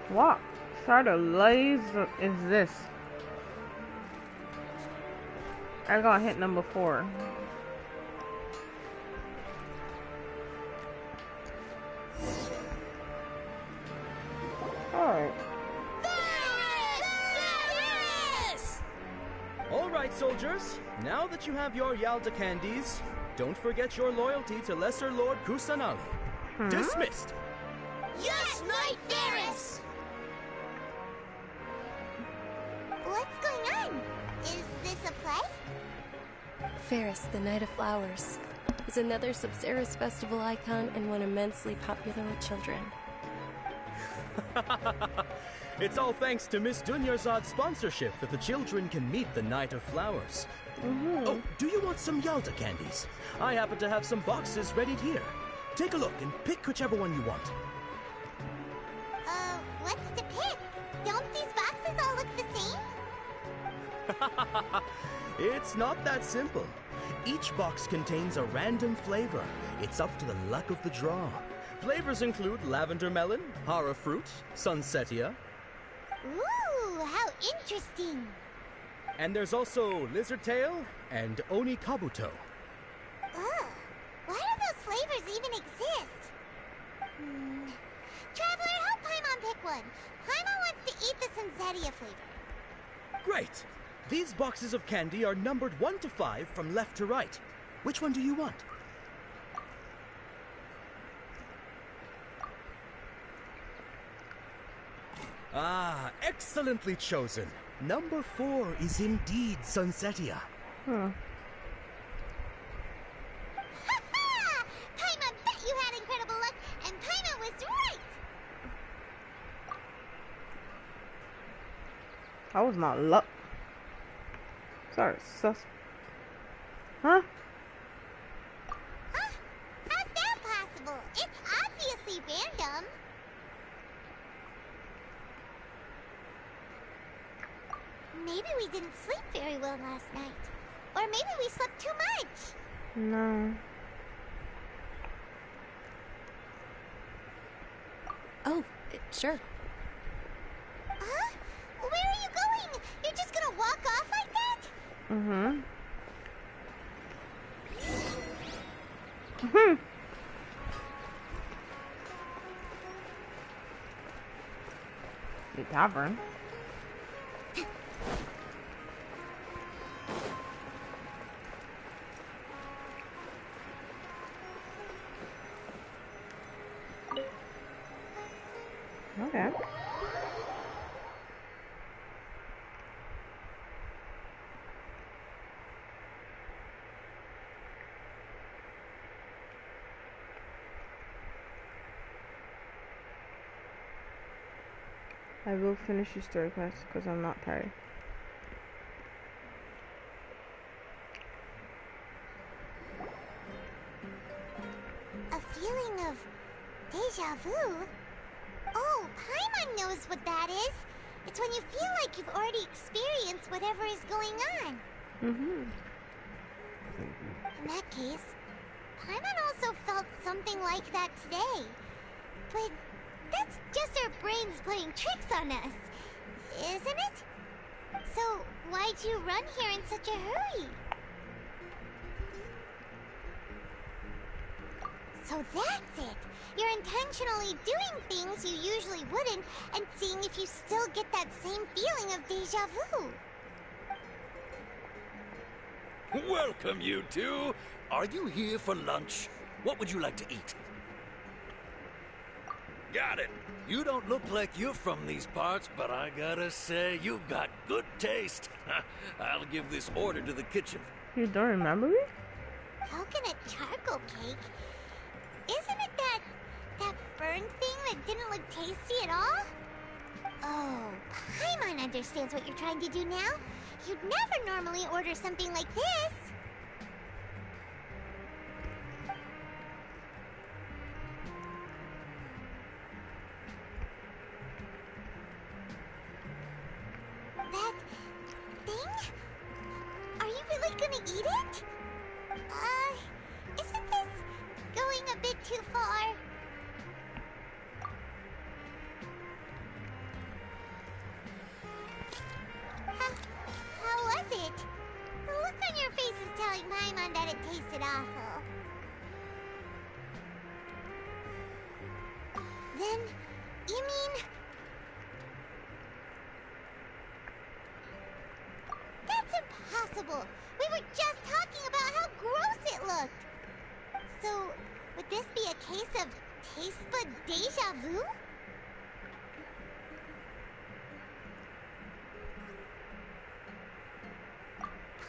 What sort of lies is this? I got hit number 4. Alright. Alright, soldiers. Now that you have your Yalda candies, don't forget your loyalty to Lesser Lord Kusanali. Dismissed! Yes, Knight Varys! What's going on? Is this a play? Ferris, the Knight of Flowers, is another Sub-Zerus festival icon and one immensely popular with children. It's all thanks to Miss Dunyarzad's sponsorship that the children can meet the Knight of Flowers. Oh, do you want some Yalda candies? I happen to have some boxes ready here. Take a look and pick whichever one you want. What's to pick? Don't these boxes all look the same? It's not that simple. Each box contains a random flavor. It's up to the luck of the draw. Flavors include lavender melon, hara fruit, sunsetia. Ooh, how interesting. And there's also Lizard Tail and Oni Kabuto. Ugh. Why do those flavors even exist? Traveler, help Paimon pick one. Paimon wants to eat the Sunsettia flavor. Great! These boxes of candy are numbered 1 to 5 from left to right. Which one do you want? Ah, excellently chosen. Number 4 is indeed Sunsettia. Ha ha! Paimon bet you had incredible luck, and Paimon was right! That was not luck. Sorry, sus. Huh? Huh? How's that possible? It's obviously random. Maybe we didn't sleep very well last night. Or maybe we slept too much. No. Oh, sure. Huh? Where are you going? You're just gonna walk off like that? The tavern. Okay. I will finish the story quest because I'm not tired. A feeling of deja vu? Oh, Paimon knows what that is. It's when you feel like you've already experienced whatever is going on. In that case, Paimon also felt something like that today. But that's just our brains playing tricks on us, isn't it? So, why'd you run here in such a hurry? So that's it! You're intentionally doing things you usually wouldn't and seeing if you still get that same feeling of deja vu. Welcome, you two. Are you here for lunch? What would you like to eat? Got it. You don't look like you're from these parts, but I gotta say, you've got good taste. I'll give this order to the kitchen. You don't remember me? Coconut charcoal cake? Isn't it that burned thing that didn't look tasty at all? Oh, Paimon understands what you're trying to do now. You'd never normally order something like this. That thing? Are you really gonna eat it? Isn't this going a bit too far? How was it? The look on your face is telling Paimon that it tasted awful. Then, you mean... That's impossible! We were just talking about how gross it looked! So, would this be a case of taste bud deja vu?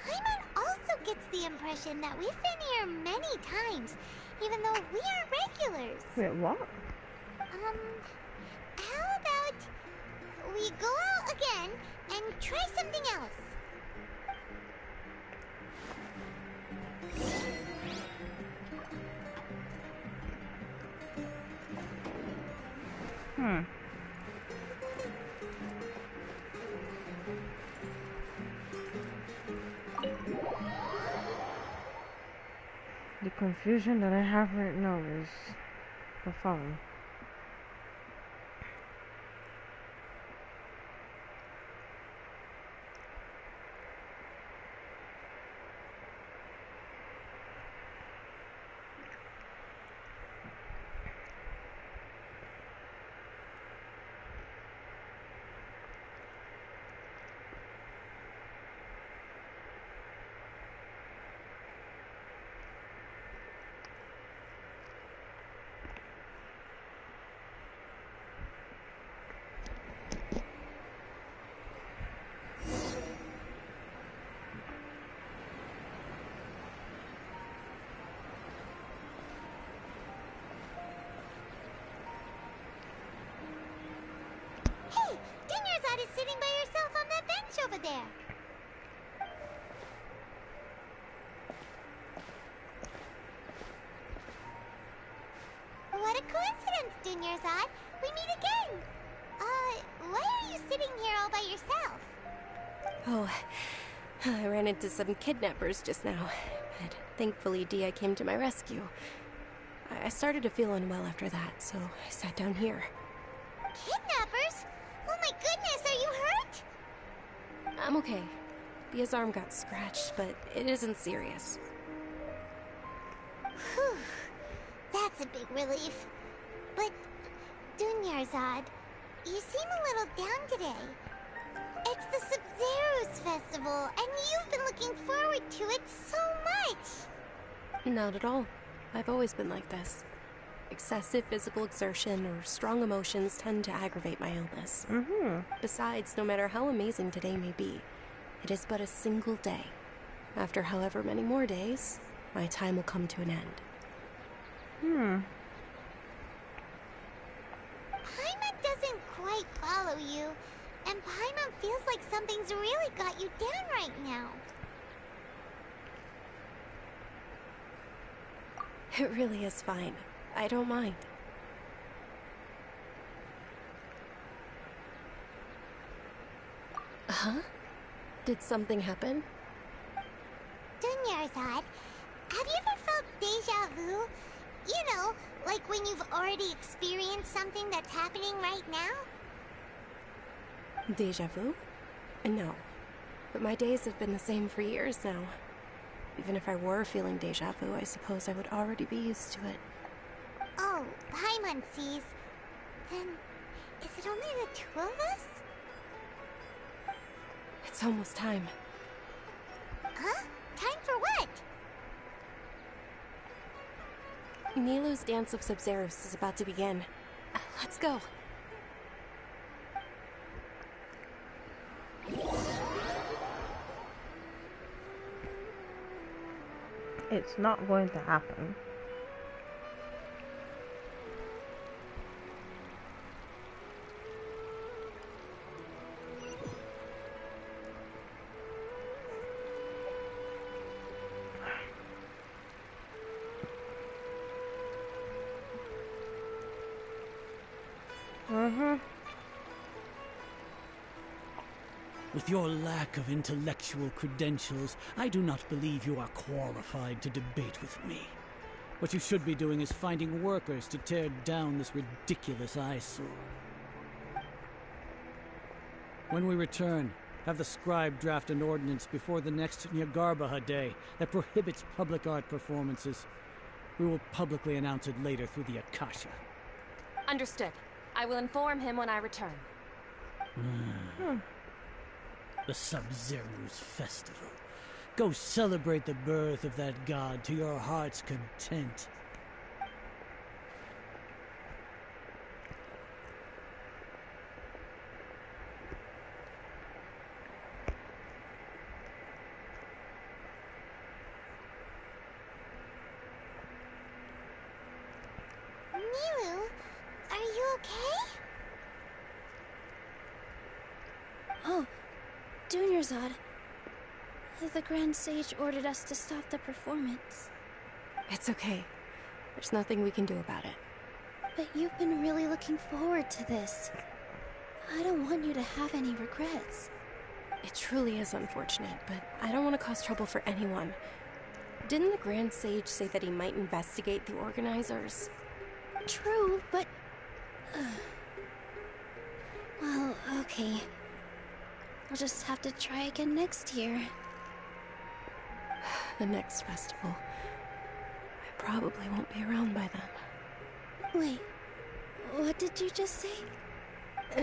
Paimon also gets the impression that we've been here many times, even though we aren't regulars. Wait, what? How about we go out again and try something else? The confusion that I have right now is profound. sitting by yourself on that bench over there. What a coincidence, Dunyarzad. We meet again. Why are you sitting here all by yourself? Oh, I ran into some kidnappers just now, but thankfully Dia came to my rescue. I started to feel unwell after that, so I sat down here. Kidnappers? Oh my goodness, are you hurt? I'm okay. Dia's arm got scratched, but it isn't serious. Whew. That's a big relief. But, Dunyarzad, you seem a little down today. It's the Sub-Zero's festival, and you've been looking forward to it so much. Not at all. I've always been like this. Excessive physical exertion or strong emotions tend to aggravate my illness. Besides, no matter how amazing today may be, it is but a single day. After however many more days, my time will come to an end. Paimon doesn't quite follow you, and Paimon feels like something's really got you down right now. It really is fine. I don't mind. Huh? Did something happen? Dunyarzad, have you ever felt deja vu? You know, like when you've already experienced something that's happening right now? Deja vu? No. But my days have been the same for years now. Even if I were feeling deja vu, I suppose I would already be used to it. Oh, Paimon sees. Then, is it only the two of us? It's almost time. Huh? Time for what? Nilou's Dance of Sub-Zeros is about to begin. Let's go. It's not going to happen. With your lack of intellectual credentials, I do not believe you are qualified to debate with me. What you should be doing is finding workers to tear down this ridiculous eyesore. When we return, have the scribe draft an ordinance before the next Nyagarbaha Day that prohibits public art performances. We will publicly announce it later through the Akasha. Understood. I will inform him when I return. The Sub-Zero's festival. Go celebrate the birth of that god to your heart's content. Nilou, are you okay? Oh, Dunyarzad. The Grand Sage ordered us to stop the performance. It's okay. There's nothing we can do about it. But you've been really looking forward to this. I don't want you to have any regrets. It truly is unfortunate, but I don't want to cause trouble for anyone. Didn't the Grand Sage say that he might investigate the organizers? True, but... well, okay. I'll just have to try again next year. The next festival. I probably won't be around by then. Wait, what did you just say?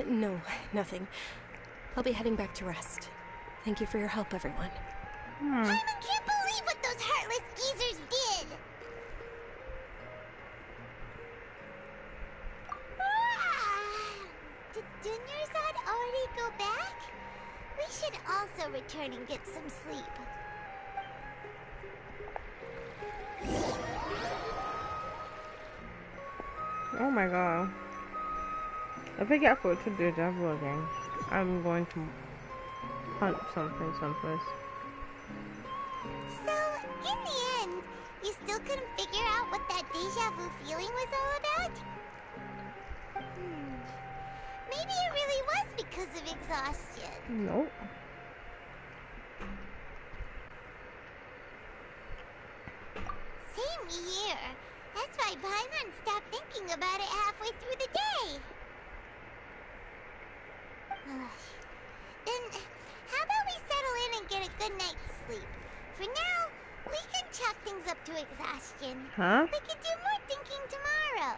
No, nothing. I'll be heading back to rest. Thank you for your help, everyone. Paimon can't believe what those heartless geezers did! Did Dunyarzad already go back? We should also return and get some sleep. Oh my god. I think I forgot to deja vu again. I'm going to hunt something someplace. So, in the end, you still couldn't figure out what that deja vu feeling was all about? Maybe it really was because of exhaustion. Nope. Same here. That's why Paimon stopped thinking about it halfway through the day. Then, how about we settle in and get a good night's sleep? For now, we can chalk things up to exhaustion. Huh? We can do more thinking tomorrow.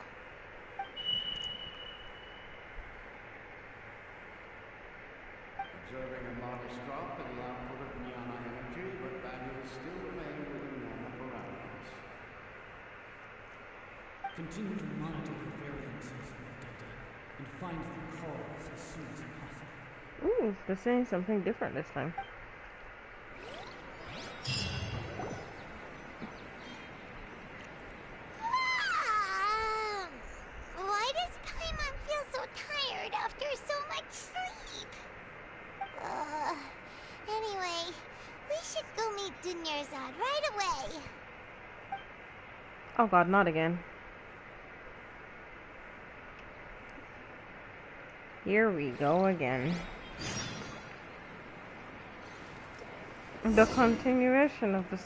Observing a modest drop in the output of Jnana energy, but values still remain within normal parameters. Continue to monitor the variances in the data and find the cause as soon as possible. Ooh, they're saying something different this time. Why does Paimon feel so tired after so much sleep? Anyway, we should go meet Dunyarzad right away. Oh god, not again. Here we go again. The continuation of the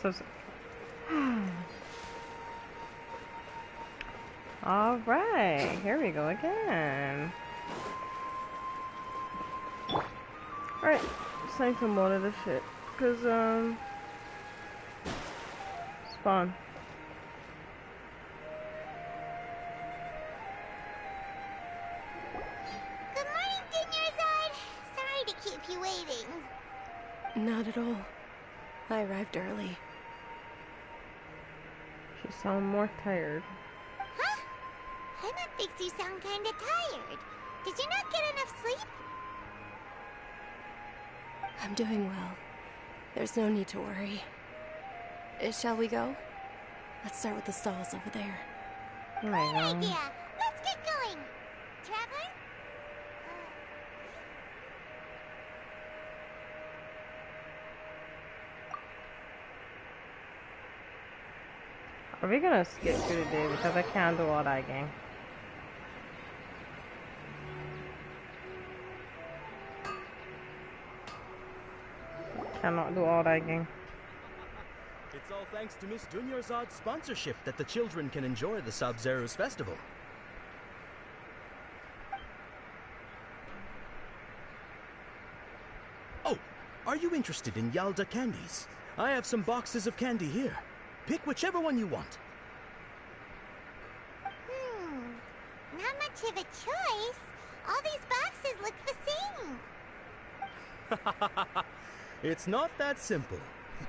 Alright, here we go again. Alright, it's time to monitor this shit. Cause, spawn. Good morning, Dunyarzad. Sorry to keep you waiting. Not at all. I arrived early. She sounds more tired. Huh? Paimon thinks you sound kinda tired. Did you not get enough sleep? I'm doing well. There's no need to worry. Shall we go? Let's start with the stalls over there. Oh my Good god. idea. Let's get going. Traveler? Are we gonna skip through the day because I can't do all that gang? Cannot do all that gang. It's all thanks to Miss Dunyarzad's sponsorship that the children can enjoy the Sub-Zero's festival. Oh, are you interested in Yalda candies? I have some boxes of candy here. Pick whichever one you want. Not much of a choice. All these boxes look the same. It's not that simple.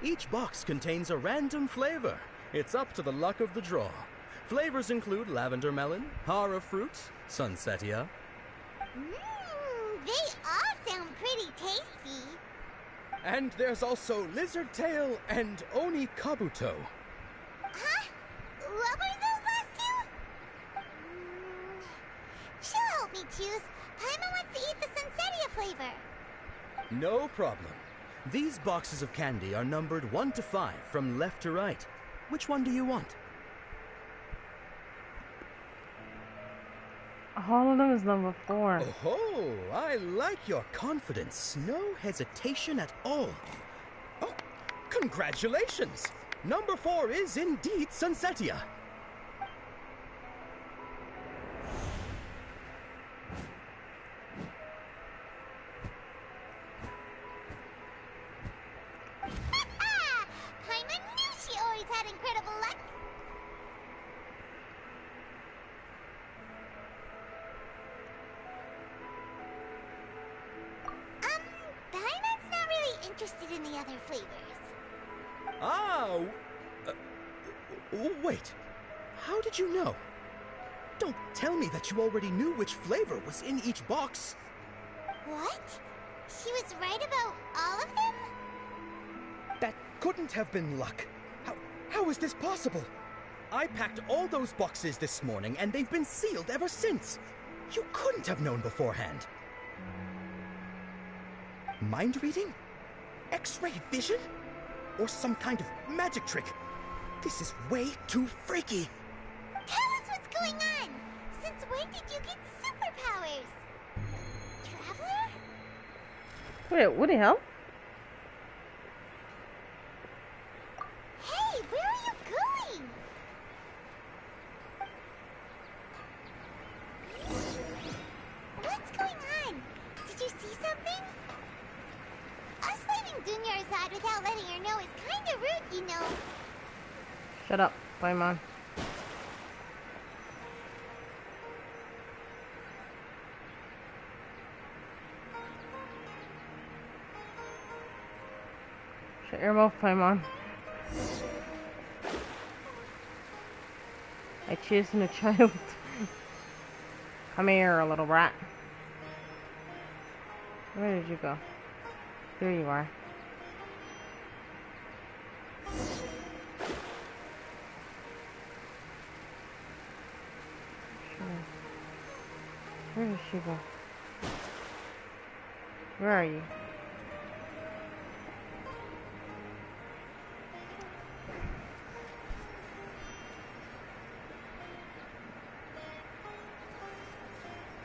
Each box contains a random flavor. It's up to the luck of the draw. Flavors include lavender melon, hara fruit, sunsetia. They all sound pretty tasty. And there's also lizard tail and oni kabuto. Huh? What were those last two? She'll help me choose. Paimon wants to eat the sunsetia flavor. No problem. These boxes of candy are numbered 1 to 5 from left to right. Which one do you want? All of them is number 4. Oh, I like your confidence. No hesitation at all. Oh, congratulations! Number 4 is indeed sunsetia. Paimon knew she always had incredible luck. Paimon's not really interested in the other flavors. Ah, wait. How did you know? Don't tell me that you already knew which flavor was in each box. What? She was right about all of them? That couldn't have been luck. How is this possible? I packed all those boxes this morning and they've been sealed ever since. You couldn't have known beforehand. Mind reading? X-ray vision? Or some kind of magic trick? This is way too freaky. Tell us what's going on. Since when did you get superpowers? Traveler? Wait, what the hell? Hey, where are you going? What's going on? Did you see something? Us leaving Dunyarzad without letting her know is kinda rude, you know. Shut up, Paimon. Shut your mouth, Paimon. I chasing a child. Come here, little brat. Where did you go? There you are. Where did she go? Where are you?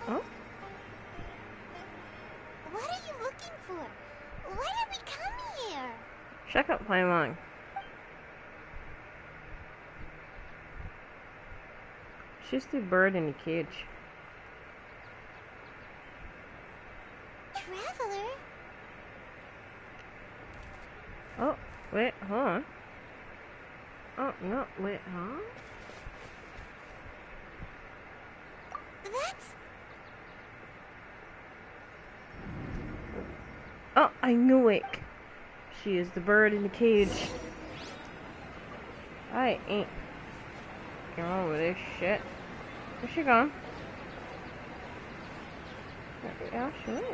Oh? What are you looking for? Why did we come here? Check out Paimon. She's the bird in the cage. Traveler? Oh, wait, huh? Oh, no, wait, huh? That's... Oh, I knew it. She is the bird in the cage. I ain't getting over this shit. Where's she gone? Yeah, she went.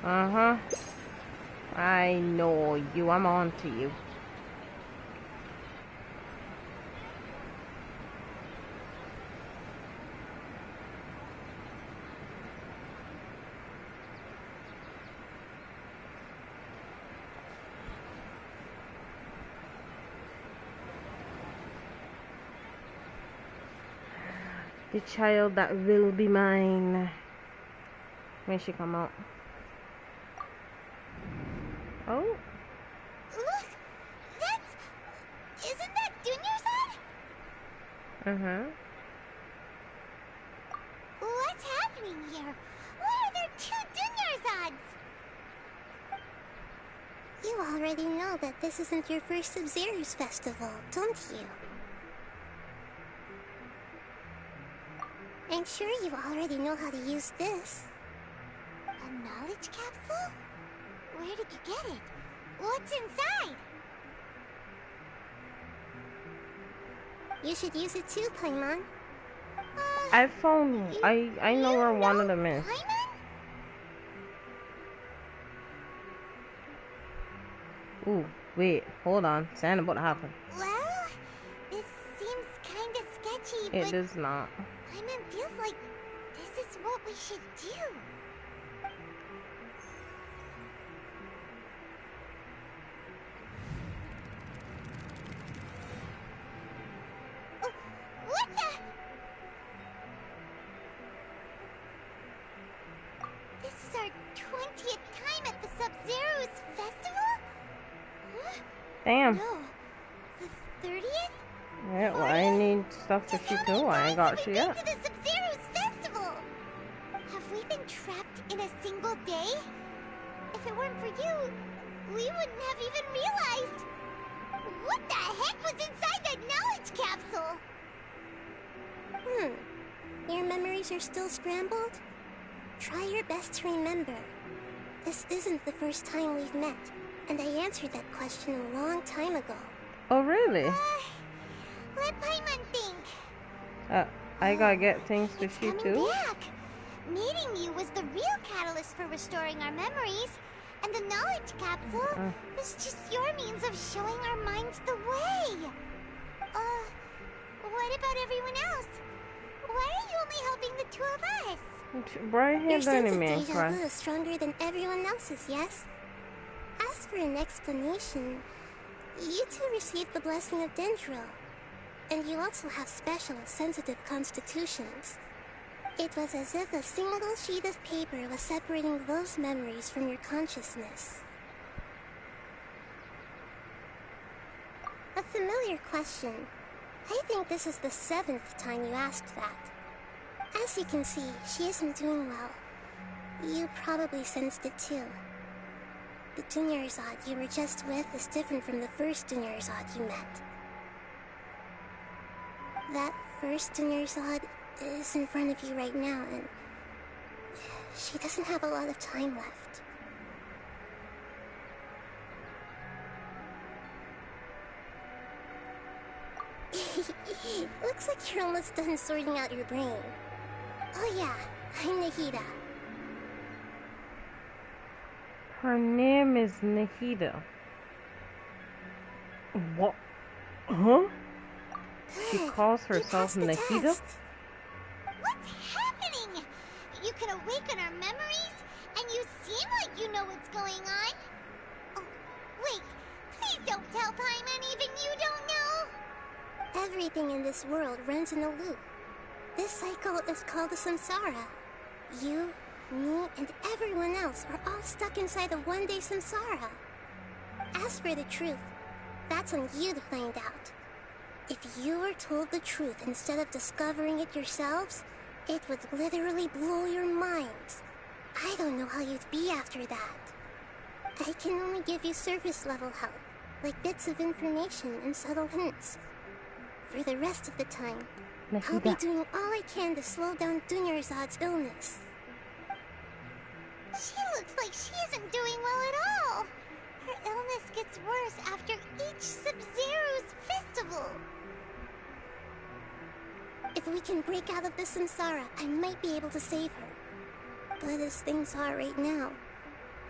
Uh-huh. I know you. I'm on to you. The child that will be mine. When she come out. Oh. Look! That's... Isn't that Dunyarzad? Uh-huh. What's happening here? Why are there two Dunyarzads? You already know that this isn't your first Sumeru's festival, don't you? I'm sure you already know how to use this. A knowledge capsule? Where did you get it? What's inside? You should use it too, Paimon. I found... I know where one of them is. Ooh, wait, hold on. Something about to happen. Well, this seems kinda sketchy, It but... does not. Paimon feels like this is what we should do. What the? This is our 20th time at the Sub-Zero's festival? Huh? Damn. No, the 30th? Yeah, well, I need stuff to shoot too. I ain't got shit yet. To the Sub-Zero's festival! Have we been trapped in a single day? If it weren't for you, we wouldn't have even realized. What the heck was inside that knowledge capsule? Your memories are still scrambled? Try your best to remember. This isn't the first time we've met, and I answered that question a long time ago. Oh, really? Let Paimon think. I gotta get things to shoot too? Back. Meeting you was the real catalyst for restoring our memories, and the knowledge capsule was just your means of showing our minds the way. What about everyone else? Why are you only helping the two of us? Your sense of deja vu is stronger than everyone else's, yes? As for an explanation, you two received the blessing of Dendro, and you also have special, sensitive constitutions. It was as if a single sheet of paper was separating those memories from your consciousness. A familiar question. I think this is the 7th time you asked that. As you can see, she isn't doing well. You probably sensed it too. The Dunyarzad you were just with is different from the first Dunyarzad you met. That first Dunyarzad is in front of you right now, and she doesn't have a lot of time left. Looks like you're almost done sorting out your brain. Oh yeah, I'm Nahida. Her name is Nahida. What? Huh? She calls herself Nahida? What's happening? You can awaken our memories, and you seem like you know what's going on. Oh, wait, please don't tell Paimon even you don't know. Everything in this world runs in a loop. This cycle is called a samsara. You, me, and everyone else are all stuck inside a one-day samsara. As for the truth, that's on you to find out. If you were told the truth instead of discovering it yourselves, it would literally blow your minds. I don't know how you'd be after that. I can only give you surface-level help, like bits of information and subtle hints. For the rest of the time, I'll be doing all I can to slow down Dunyarzad's illness. She looks like she isn't doing well at all. Her illness gets worse after each Sub-Zero's festival. If we can break out of this samsara, I might be able to save her. But as things are right now,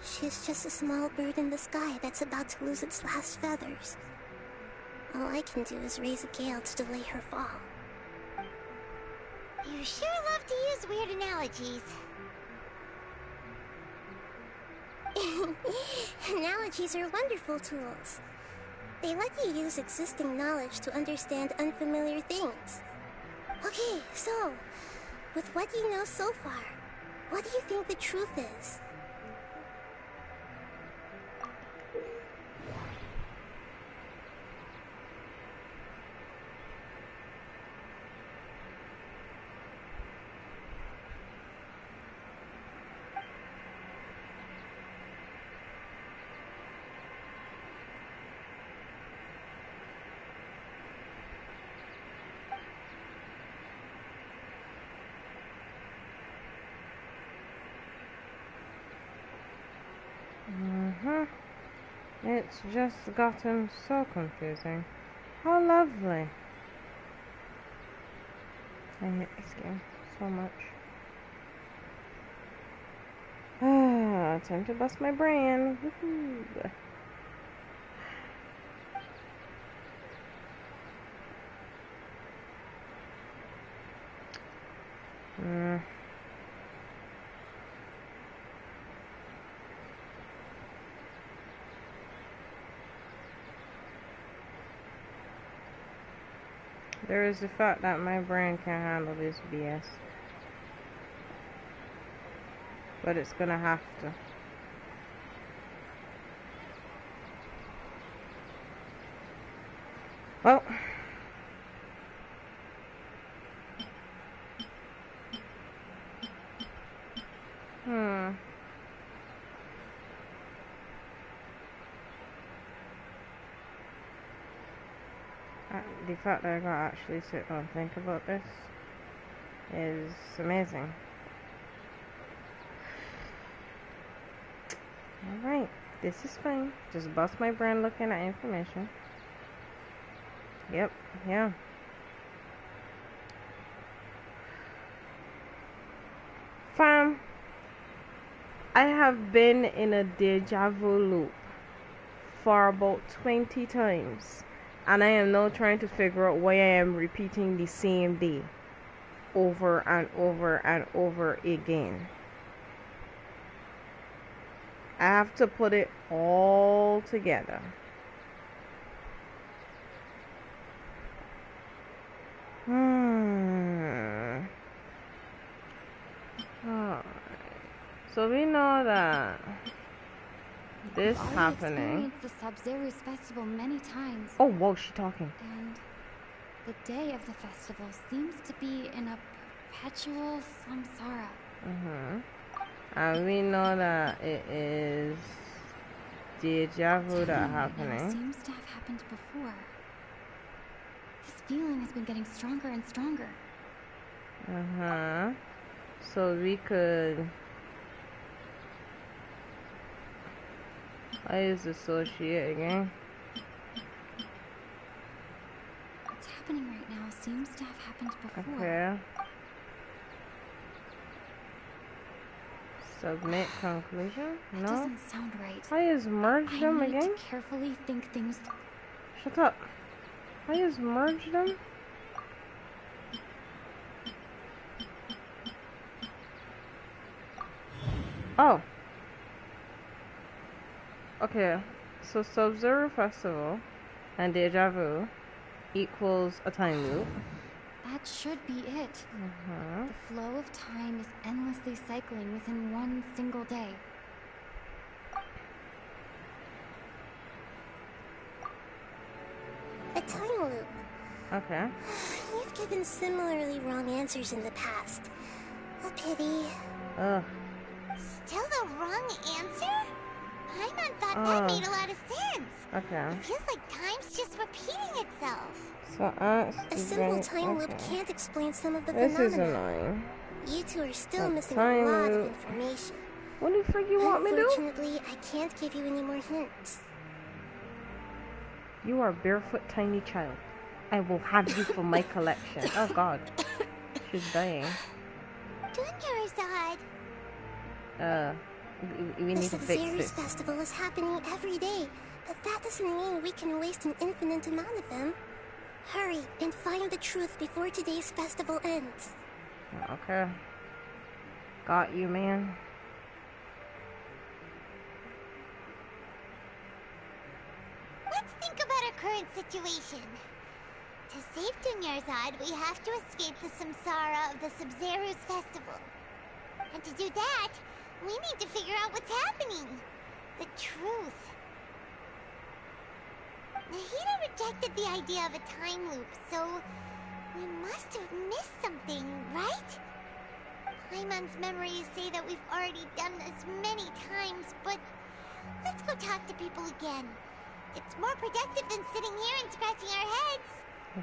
she's just a small bird in the sky that's about to lose its last feathers. All I can do is raise a gale to delay her fall. You sure love to use weird analogies. Analogies are wonderful tools. They let you use existing knowledge to understand unfamiliar things. Okay, so, with what you know so far, what do you think the truth is? It's just gotten so confusing. How lovely. I hate this game so much. Time to bust my brain. Woohoo. There is the fact that my brain can't handle this BS. But it's gonna have to. Well. The fact that I gotta actually sit down and think about this is amazing. Alright, this is fine. Just bust my brain looking at information. Yep, yeah. Fam, I have been in a deja vu loop for about 20 times. And I am now trying to figure out why I am repeating the same day. over and over and over again. I have to put it all together. Alright. So we know that this I've happening. experienced the Sub-Zero's festival many times. Oh, whoa, she's talking. And the day of the festival seems to be in a perpetual samsara. And we know that it is deja vu that happening. Seems to have happened before. This feeling has been getting stronger and stronger. So we could. I use associate again. What's happening right now seems to have happened before. Okay. Submit conclusion? That No. doesn't sound right. I just merge them I need again? to carefully think things. Shut up. I just merge them? Oh. Okay. So Sub-Zero Festival and Deja Vu equals a time loop. That should be it. The flow of time is endlessly cycling within one single day. A time loop. Okay. You've given similarly wrong answers in the past. A pity. Ugh. Still the wrong answer? Paimon thought that made a lot of sense. Okay. It feels like time's just repeating itself. So A simple time loop can't explain some of the This is phenomena. annoying. You two are still A missing a time lot of loop. information. What the frick you want me to do? Unfortunately, I can't give you any more hints. You are a barefoot tiny child. I will have you for my collection. Oh god. She's dying. Dunyarzad. We The need to fix Sub-Zero's this. festival is happening every day, but that doesn't mean we can waste an infinite amount of them. Hurry and find the truth before today's festival ends. Okay. Got you, man. Let's think about our current situation. To save Dunyarzad, we have to escape the samsara of the Sub-Zero's festival. And to do that, we need to figure out what's happening. The truth. Nahida rejected the idea of a time loop, so we must have missed something, right? Paimon's memories say that we've already done this many times, but let's go talk to people again. It's more productive than sitting here and scratching our heads.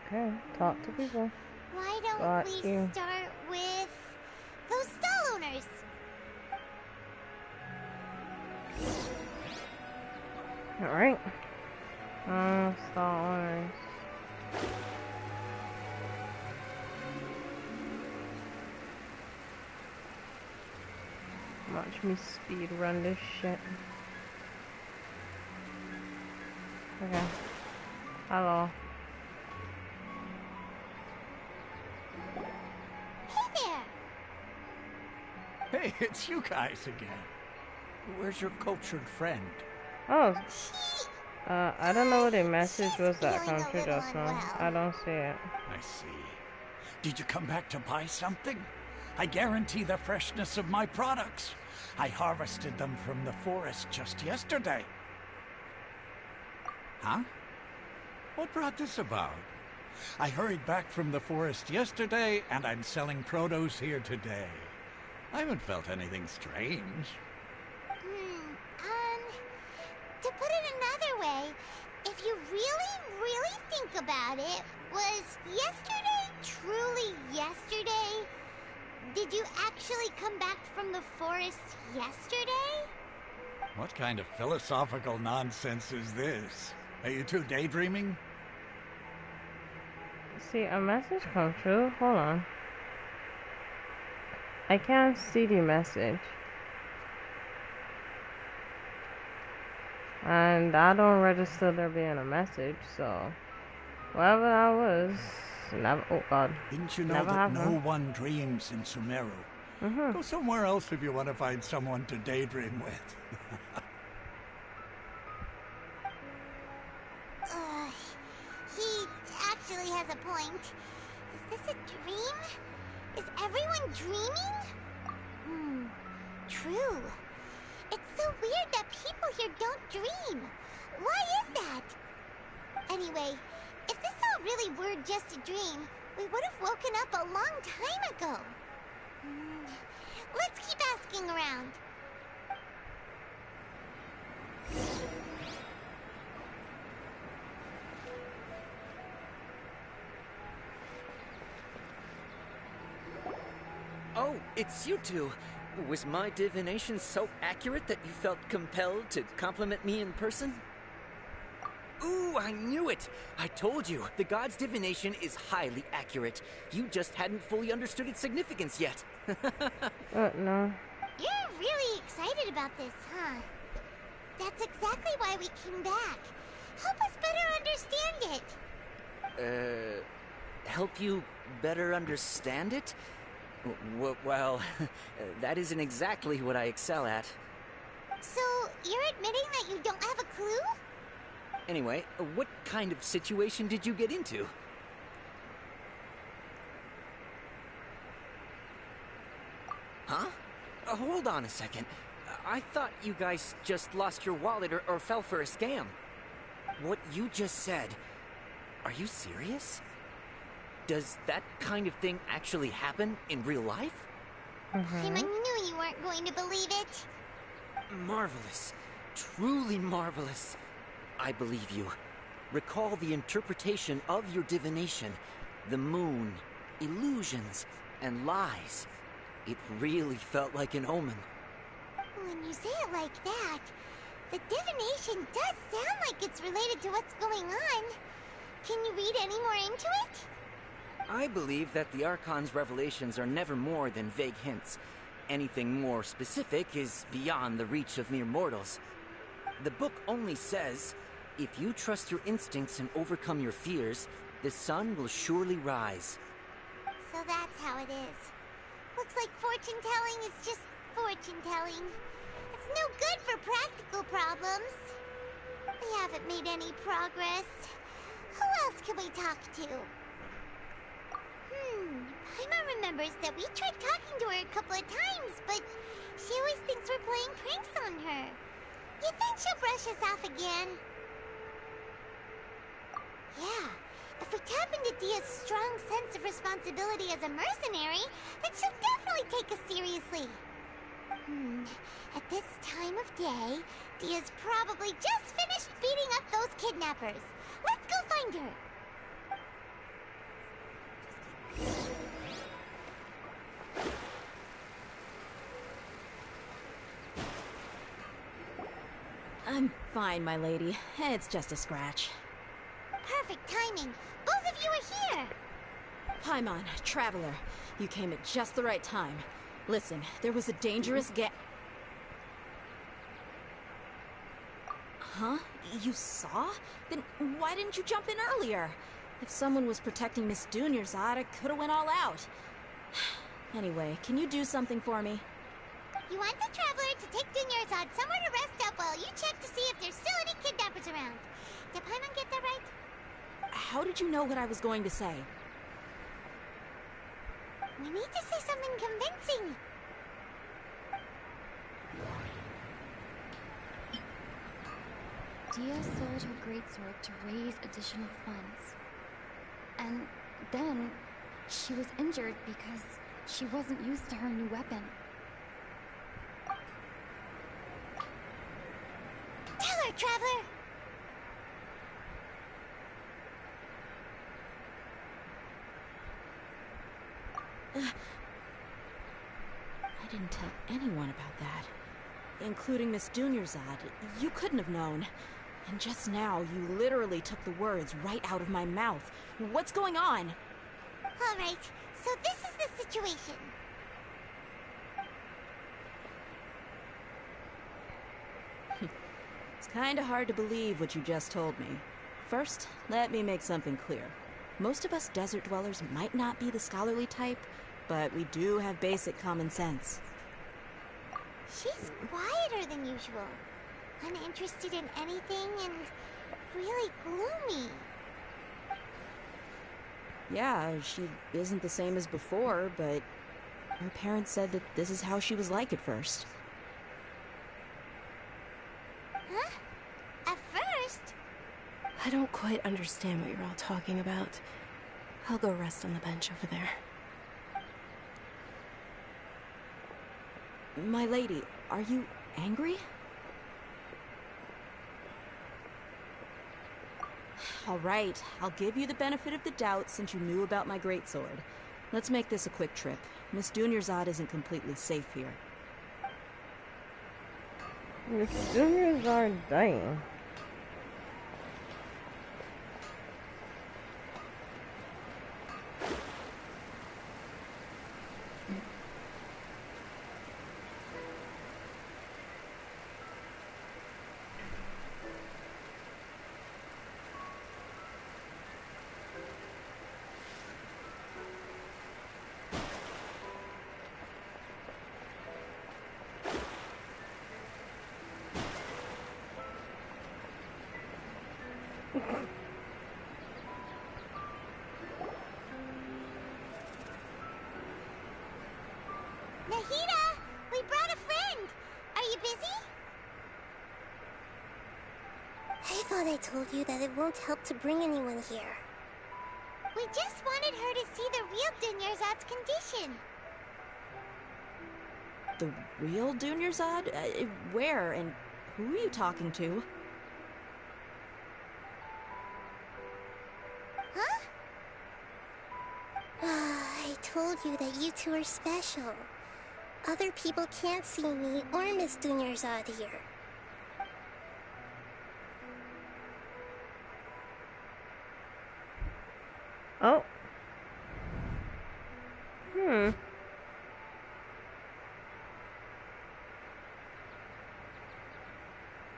Okay, talk to people. Why don't Got we you. start with those stall owners? Alright. Stall owners. Watch me speed run this shit. Okay. Hello. Hey there! Hey, it's you guys again. Where's your cultured friend? Oh. I don't know what the message was that come through just now. I don't see it. I see. Did you come back to buy something? I guarantee the freshness of my products. I harvested them from the forest just yesterday. Huh? What brought this about? I hurried back from the forest yesterday, and I'm selling produce here today. I haven't felt anything strange. To put it another way, if you really think about it, was yesterday truly yesterday? Did you actually come back from the forest yesterday? What kind of philosophical nonsense is this? Are you two daydreaming? See, a message come through? Hold on. I can't see the message. And I don't register there being a message, so Wherever I was, never. Oh God. Didn't you know Never that have no her. one dreams in Sumeru? Go somewhere else if you want to find someone to daydream with. He actually has a point. Is this a dream? Is everyone dreaming? True. It's so weird that people here don't dream. Why is that? Anyway, if this all really were just a dream, we would have woken up a long time ago. Let's keep asking around. Oh, it's you two. Was my divination so accurate that you felt compelled to compliment me in person? Ooh, I knew it! I told you, the god's divination is highly accurate. You just hadn't fully understood its significance yet. No. You're really excited about this, huh? That's exactly why we came back. Help us better understand it. Help you better understand it? Well, that isn't exactly what I excel at. So, you're admitting that you don't have a clue? Anyway, what kind of situation did you get into? Huh? Hold on a second. I thought you guys just lost your wallet or fell for a scam. What you just said, are you serious? Does that kind of thing actually happen in real life? Paimon knew you weren't going to believe it. Marvelous. Truly marvelous. I believe you. Recall the interpretation of your divination. The moon, illusions, and lies. It really felt like an omen. When you say it like that, the divination does sound like it's related to what's going on. Can you read any more into it? I believe that the Archon's revelations are never more than vague hints. Anything more specific is beyond the reach of mere mortals. The book only says, if you trust your instincts and overcome your fears, the sun will surely rise. So that's how it is. Looks like fortune-telling is just fortune-telling. It's no good for practical problems. We haven't made any progress. Who else can we talk to? Paimon remembers that we tried talking to her a couple of times, but she always thinks we're playing pranks on her. You think she'll brush us off again? Yeah, if we tap into Dia's strong sense of responsibility as a mercenary, then she'll definitely take us seriously. At this time of day, Dia's probably just finished beating up those kidnappers. Let's go find her. I'm fine, my lady. It's just a scratch. Perfect timing. Both of you are here. Paimon, Traveler, you came at just the right time. Listen, there was a dangerous Huh? You saw? Then why didn't you jump in earlier? If someone was protecting Miss Dunyarzad, I could have went all out. Anyway, can you do something for me? You want the Traveler to take Dunyarzad somewhere to rest up while you check to see if there's still any kidnappers around. Did Paimon get that right? How did you know what I was going to say? We need to say something convincing. Dia sold her greatsword to raise additional funds. And then she was injured because she wasn't used to her new weapon. Tell her, Traveler! I didn't tell anyone about that. Including Miss Dunyarzad. You couldn't have known. And just now, you literally took the words right out of my mouth. What's going on? All right, so this is the situation. It's kinda hard to believe what you just told me. First, let me make something clear. Most of us desert dwellers might not be the scholarly type, but we do have basic common sense. She's quieter than usual. Uninterested in anything and really gloomy. Yeah, she isn't the same as before, but her parents said that this is how she was like at first. Huh? At first? I don't quite understand what you're all talking about. I'll go rest on the bench over there. My lady, are you angry? All right, I'll give you the benefit of the doubt since you knew about my greatsword. Let's make this a quick trip. Miss Dunyarzad isn't completely safe here. Miss Dunyarzad dying. Nahida! We brought a friend! Are you busy? I thought I told you that it won't help to bring anyone here. We just wanted her to see the real Dunyarzad's condition. The real Dunyarzad? Where and who are you talking to? Huh? I told you that you two are special. Other people can't see me or Miss Dunyarzad here. Oh.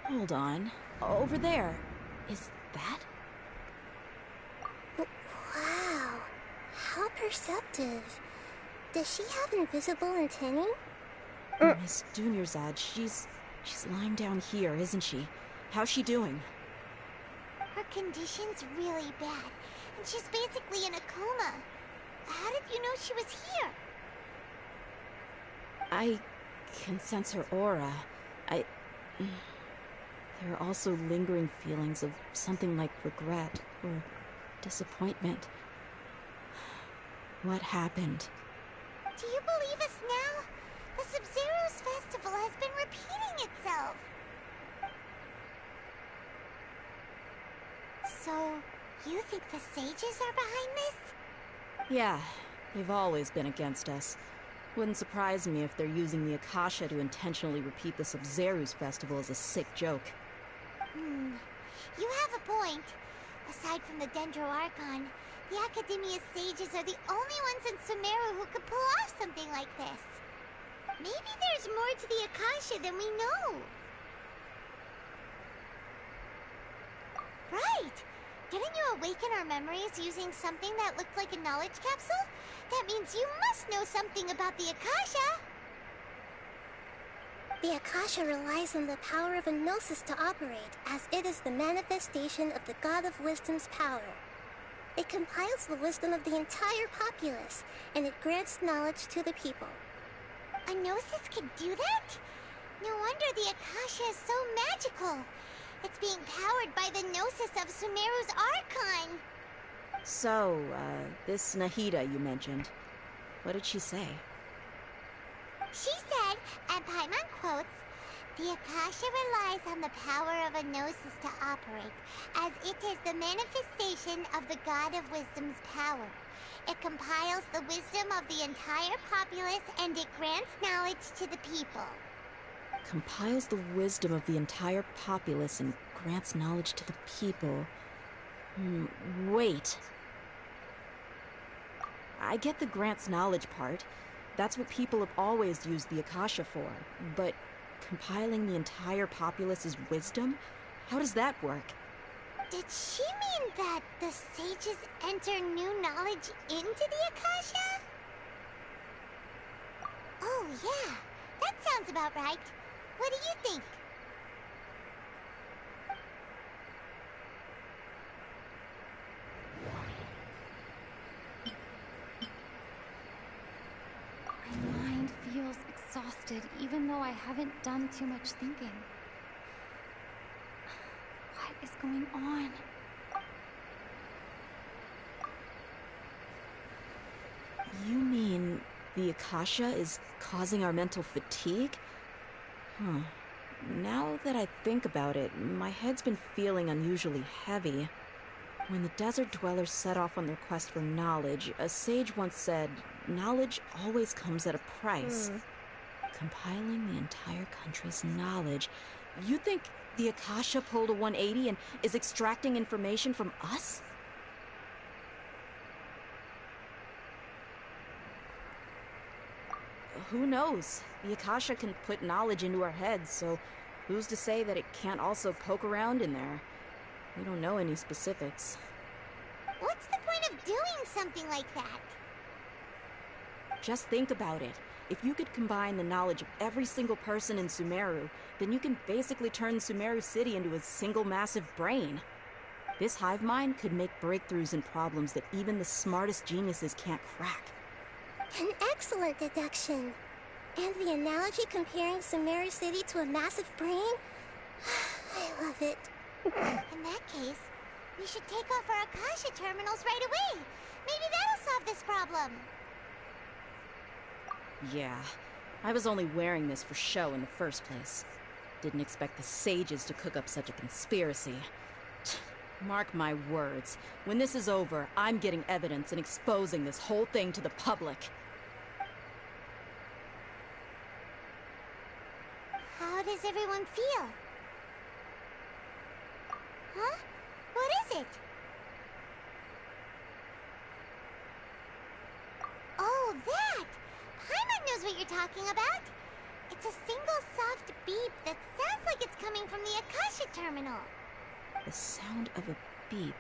Hold on. Over there. Is that? Wow. How perceptive. Does she have invisible antennae? Miss Dunyarzad, she's lying down here, isn't she? How's she doing? Her condition's really bad, and she's basically in a coma. How did you know she was here? I can sense her aura. There are also lingering feelings of something like regret or disappointment. What happened? Do you believe us now? The Sumeru's festival has been repeating itself. So, you think the sages are behind this? Yeah, they've always been against us. Wouldn't surprise me if they're using the Akasha to intentionally repeat the Sumeru's festival as a sick joke. You have a point. Aside from the Dendro Archon, the Academia's sages are the only ones in Sumeru who could pull off something like this. Maybe there's more to the Akasha than we know. Right! Didn't you awaken our memories using something that looked like a knowledge capsule? That means you must know something about the Akasha! The Akasha relies on the power of a gnosis to operate, as it is the manifestation of the God of Wisdom's power. It compiles the wisdom of the entire populace, and it grants knowledge to the people. A gnosis can do that? No wonder the Akasha is so magical. It's being powered by the gnosis of Sumeru's Archon. So, this Nahida you mentioned, what did she say? She said, and Paimon quotes, "The Akasha relies on the power of a gnosis to operate, as it is the manifestation of the God of Wisdom's power. It compiles the wisdom of the entire populace and it grants knowledge to the people." Compiles the wisdom of the entire populace and grants knowledge to the people. Wait. I get the grants knowledge part. That's what people have always used the Akasha for. But compiling the entire populace's wisdom? How does that work? Did she mean that the sages enter new knowledge into the Akasha? Oh, yeah. That sounds about right. What do you think? My mind feels exhausted, even though I haven't done too much thinking. What is going on? You mean the Akasha is causing our mental fatigue? Huh. Now that I think about it, my head's been feeling unusually heavy. When the desert dwellers set off on their quest for knowledge, a sage once said, knowledge always comes at a price. Compiling the entire country's knowledge. You think the Akasha pulled a 180 and is extracting information from us? Who knows? The Akasha can put knowledge into our heads, so who's to say that it can't also poke around in there? We don't know any specifics. What's the point of doing something like that? Just think about it. If you could combine the knowledge of every single person in Sumeru, then you can basically turn Sumeru City into a single massive brain. This hive mind could make breakthroughs in problems that even the smartest geniuses can't crack. An excellent deduction. And the analogy comparing Sumeru City to a massive brain? I love it. In that case, we should take off our Akasha terminals right away. Maybe that'll solve this problem. Yeah, I was only wearing this for show in the first place. Didn't expect the sages to cook up such a conspiracy. Mark my words, when this is over, I'm getting evidence and exposing this whole thing to the public. How does everyone feel? Huh? What is it? Oh, that! Paimon knows what you're talking about. It's a single soft beep that sounds like it's coming from the Akasha terminal. The sound of a beep.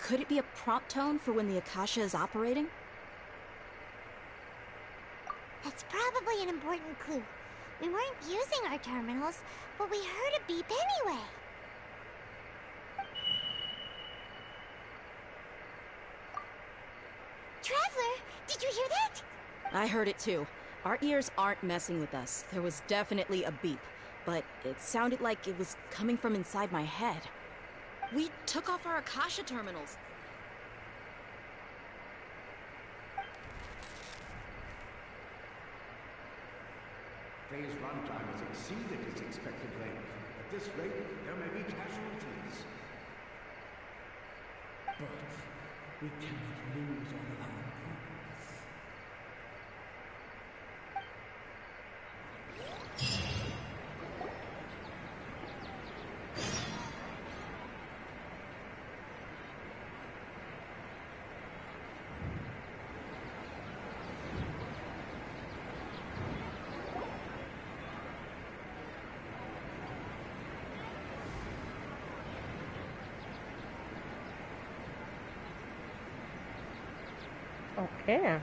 Could it be a prompt tone for when the Akasha is operating? That's probably an important clue. We weren't using our terminals, but we heard a beep anyway. Traveler, did you hear that? I heard it too. Our ears aren't messing with us. There was definitely a beep, but it sounded like it was coming from inside my head. We took off our Akasha terminals. Phase runtime has exceeded its expected length. At this rate, there may be casualties. But we cannot lose all of our progress. Okay.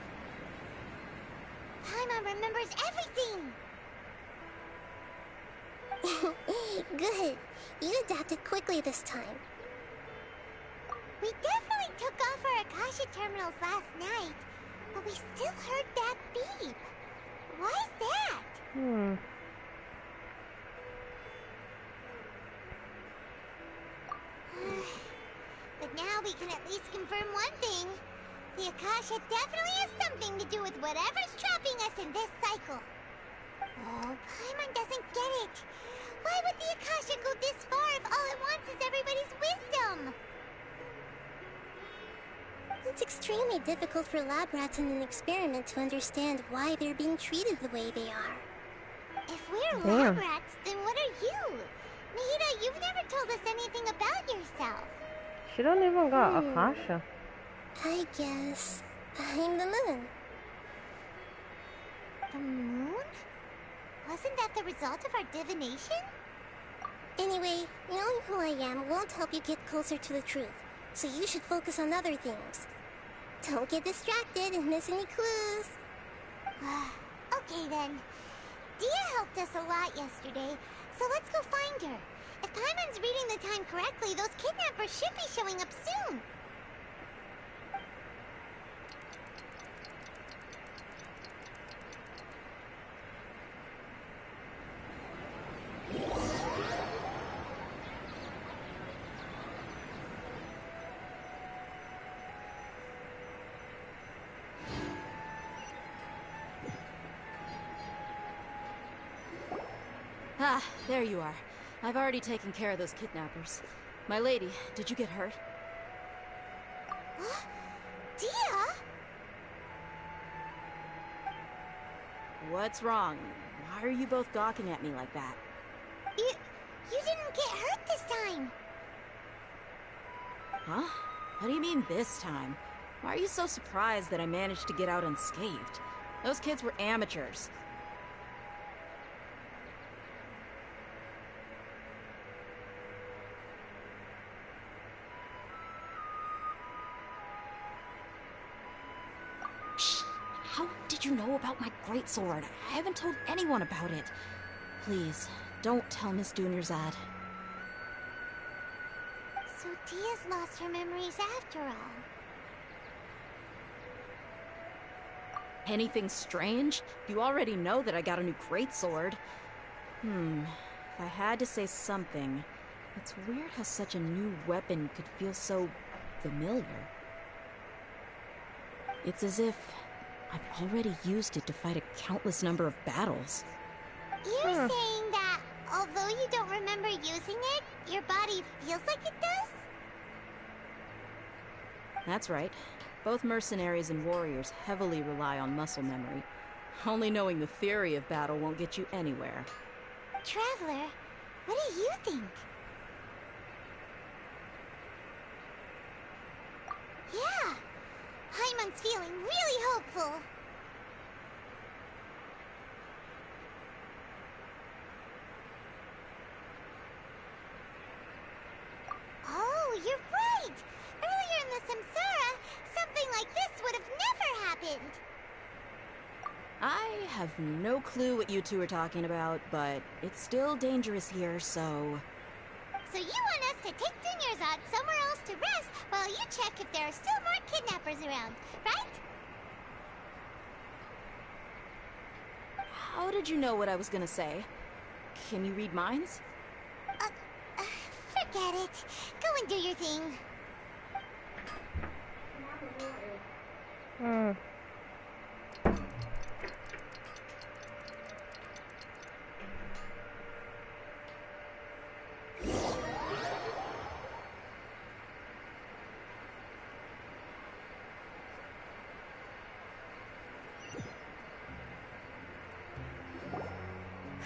Paimon remembers everything! Good. You adapted quickly this time. We definitely took off our Akasha terminals last night, but we still heard that beep. Why is that? But now we can at least confirm one thing. The Akasha definitely has something to do with whatever's trapping us in this cycle. Oh, Paimon doesn't get it. Why would the Akasha go this far if all it wants is everybody's wisdom? It's extremely difficult for lab rats in an experiment to understand why they're being treated the way they are. If we're lab rats, then what are you? Nahida, you've never told us anything about yourself. She don't even got Akasha. I guess I'm the moon. The moon? Wasn't that the result of our divination? Anyway, knowing who I am won't help you get closer to the truth, so you should focus on other things. Don't get distracted and miss any clues. Okay then. Dia helped us a lot yesterday, so let's go find her. If Paimon's reading the time correctly, those kidnappers should be showing up soon. Ah, there you are. I've already taken care of those kidnappers. My lady, did you get hurt? Dia? What's wrong? Why are you both gawking at me like that? You didn't get hurt this time. Huh? What do you mean this time? Why are you so surprised that I managed to get out unscathed? Those kids were amateurs. How did you know about my greatsword? I haven't told anyone about it. Please, don't tell Miss Dunyarzad. So Dia's lost her memories after all. Anything strange? You already know that I got a new greatsword. If I had to say something, it's weird how such a new weapon could feel so familiar. It's as if I've already used it to fight a countless number of battles. You're saying that, although you don't remember using it, your body feels like it does? That's right. Both mercenaries and warriors heavily rely on muscle memory. Only knowing the theory of battle won't get you anywhere. Traveler, what do you think? Yeah, Paimon's feeling really hopeful. Oh, you're right! Earlier in the Samsara, something like this would have never happened! I have no clue what you two are talking about, but it's still dangerous here, so... So you want us to take Dunyarzad somewhere else to rest while you check if there are still more kidnappers around, right? How did you know what I was gonna say? Can you read minds? Forget it. Go and do your thing.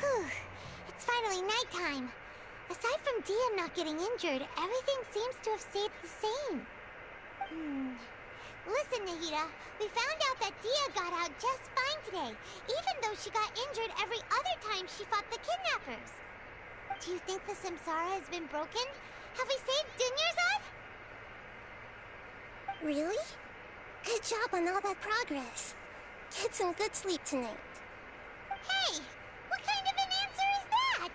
Whew. It's finally nighttime. Aside from Dia not getting injured, everything seems to have stayed the same. Listen, Nahida, we found out that Dia got out just fine today, even though she got injured every other time she fought the kidnappers. Do you think the Samsara has been broken? Have we saved Dunyarzad? Really? Good job on all that progress. Get some good sleep tonight. Hey, what kind of an answer is that?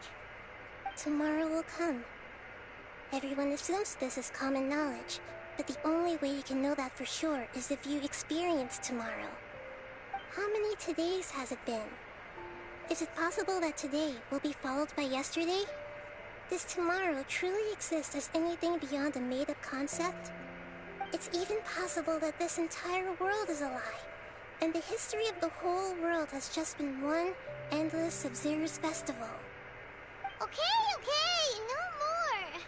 Tomorrow will come. Everyone assumes this is common knowledge, but the only way you can know that for sure is if you experience tomorrow. How many todays has it been? Is it possible that today will be followed by yesterday? Does tomorrow truly exist as anything beyond a made-up concept? It's even possible that this entire world is a lie, and the history of the whole world has just been one endless Sub-Zero's festival. Okay, no more.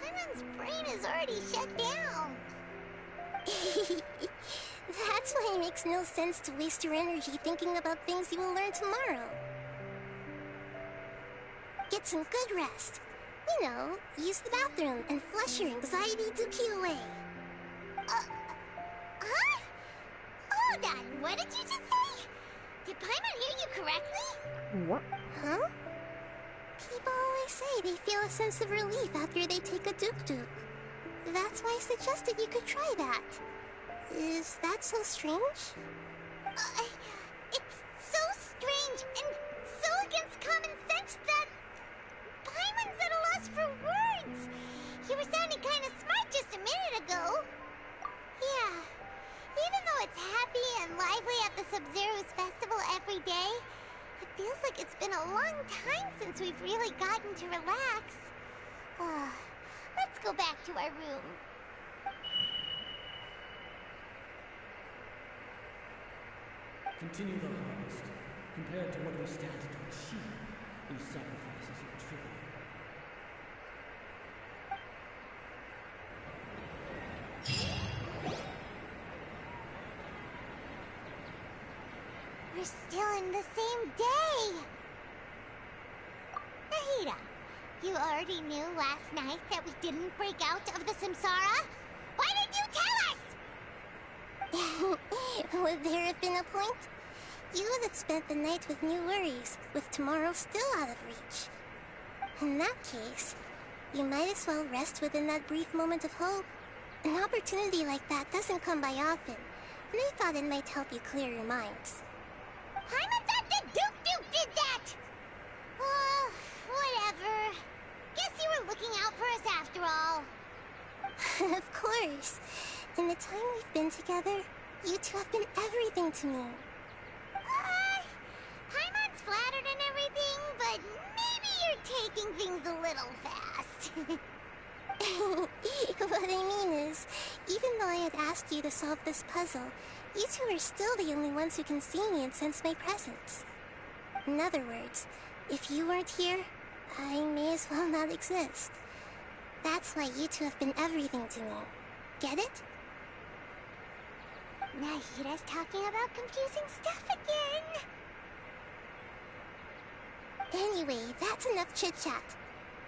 Paimon's brain is already shut down. That's why it makes no sense to waste your energy thinking about things you will learn tomorrow. Get some good rest. You know, use the bathroom and flush your anxiety dookie away. Huh? Hold on, what did you just say? Did Paimon hear you correctly? What? Huh? People always say they feel a sense of relief after they take a duk-duk. That's why I suggested you could try that. Is that so strange? It's so strange and so against common sense that Paimon's at a loss for words. You were sounding kind of smart just a minute ago. Yeah, even though it's happy and lively at the Sub-Zero's festival every day, it feels like it's been a long time since we've really gotten to relax. Let's go back to our room. Continue the harvest. Compared to what we stand to achieve, these sacrifices are trivial. We're still in the same day! Nahida, you already knew last night that we didn't break out of the samsara? Why didn't you tell us? Would there have been a point? You would have spent the night with new worries, with tomorrow still out of reach. In that case, you might as well rest within that brief moment of hope. An opportunity like that doesn't come by often, and I thought it might help you clear your minds. Paimon thought that Duke did that! Whatever. Guess you were looking out for us after all. Of course. In the time we've been together, you two have been everything to me. Paimon's flattered and everything, but maybe you're taking things a little fast. What I mean is, even though I had asked you to solve this puzzle, you two are still the only ones who can see me and sense my presence. In other words, if you weren't here, I may as well not exist. That's why you two have been everything to me. Get it? Nahida's talking about confusing stuff again. Anyway, that's enough chit-chat.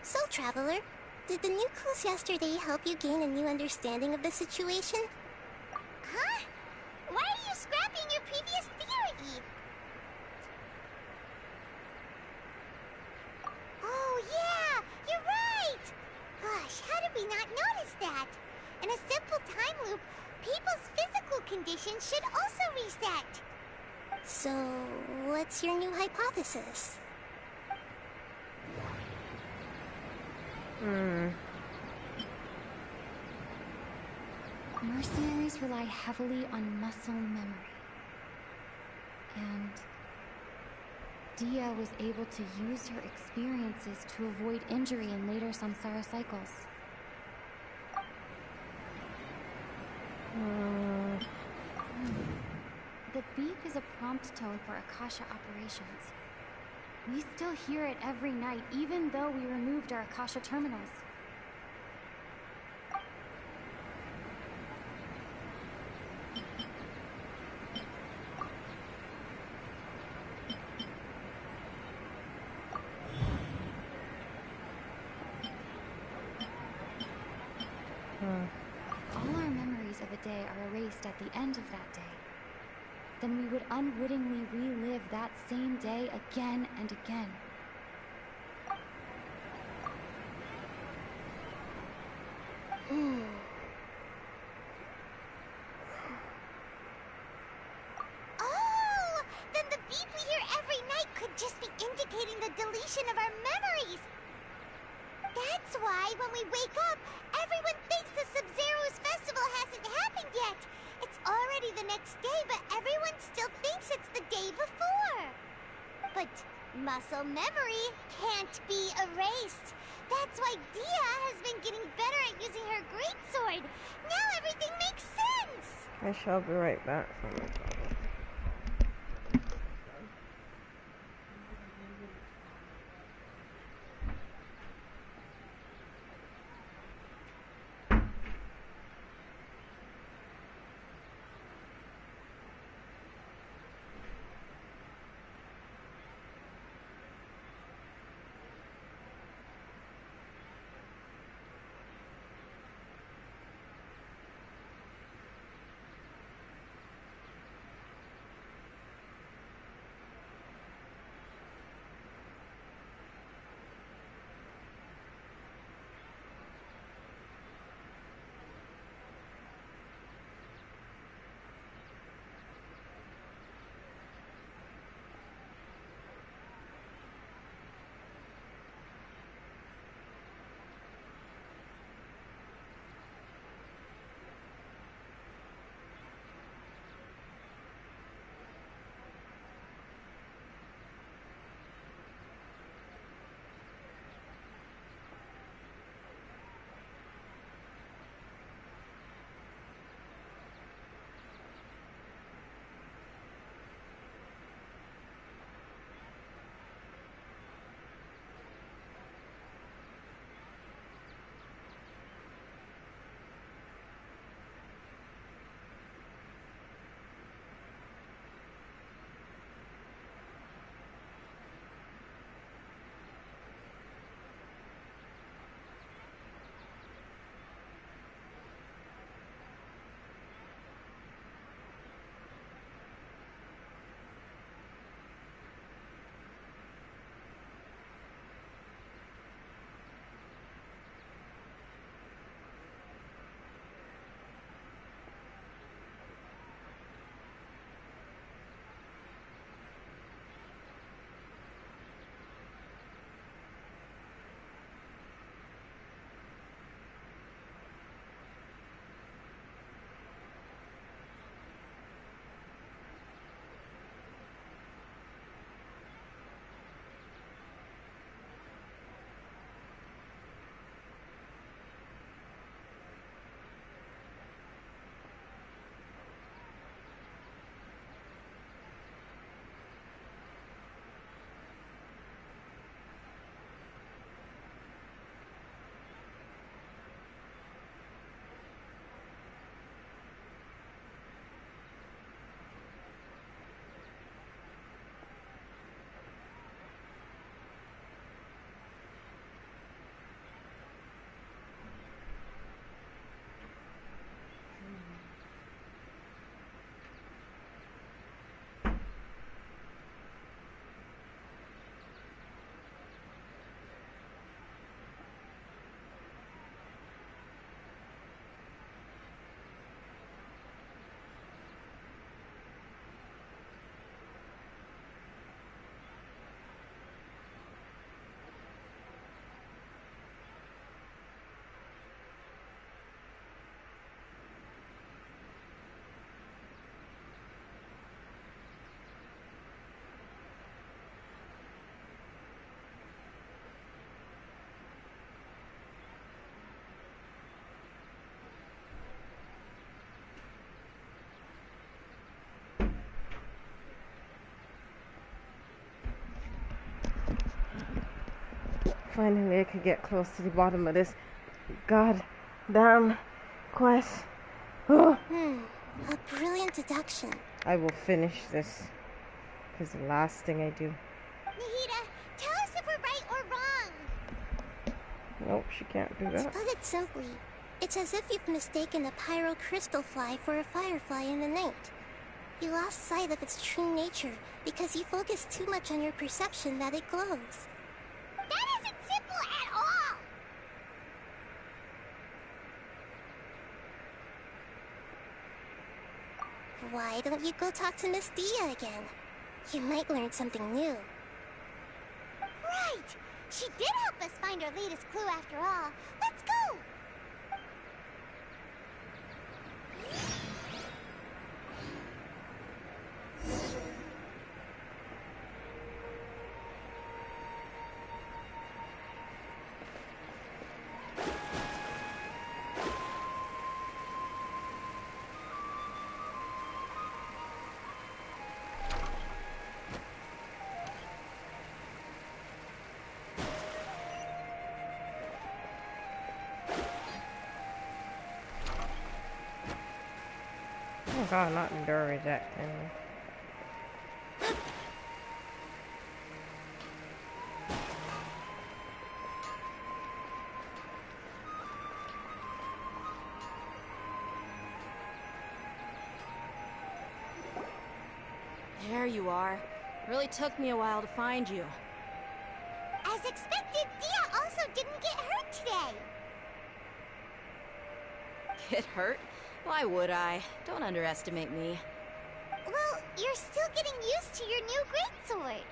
So, Traveler, did the new clues yesterday help you gain a new understanding of the situation? Huh? Why are you scrapping your previous theory? Oh, yeah! You're right! Gosh, how did we not notice that? In a simple time loop, people's physical conditions should also reset. So, what's your new hypothesis? Mercenaries rely heavily on muscle memory. And Dia was able to use her experiences to avoid injury in later samsara cycles. The beep is a prompt tone for Akasha operations. We still hear it every night, even though we removed our Akasha terminals. All our memories of a day are erased at the end of that day. Then we would unwittingly relive that same day again and again. Oh! Then the beep we hear every night could just be indicating the deletion of our memories. That's why when we wake up, everyone thinks the Sub-Zero's festival hasn't happened yet. It's already the next day, but everyone still thinks it's the day before. But muscle memory can't be erased. That's why Dia has been getting better at using her greatsword. Now everything makes sense. I shall be right back. Finally, I could get close to the bottom of this goddamn quest. A brilliant deduction. I will finish this. Because the last thing I do. Nahida, tell us if we're right or wrong. Nope, she can't do that. To put it simply, it's as if you've mistaken a pyro crystal fly for a firefly in the night. You lost sight of its true nature because you focus too much on your perception that it glows. That isn't simple at all! Why don't you go talk to Miss Dia again? You might learn something new. Right! She did help us find our latest clue after all. Let's go! Oh god, not endure reject anyway. There you are. Really took me a while to find you. As expected, Dia also didn't get hurt today. Get hurt? Why would I? Don't underestimate me. Well, you're still getting used to your new greatsword.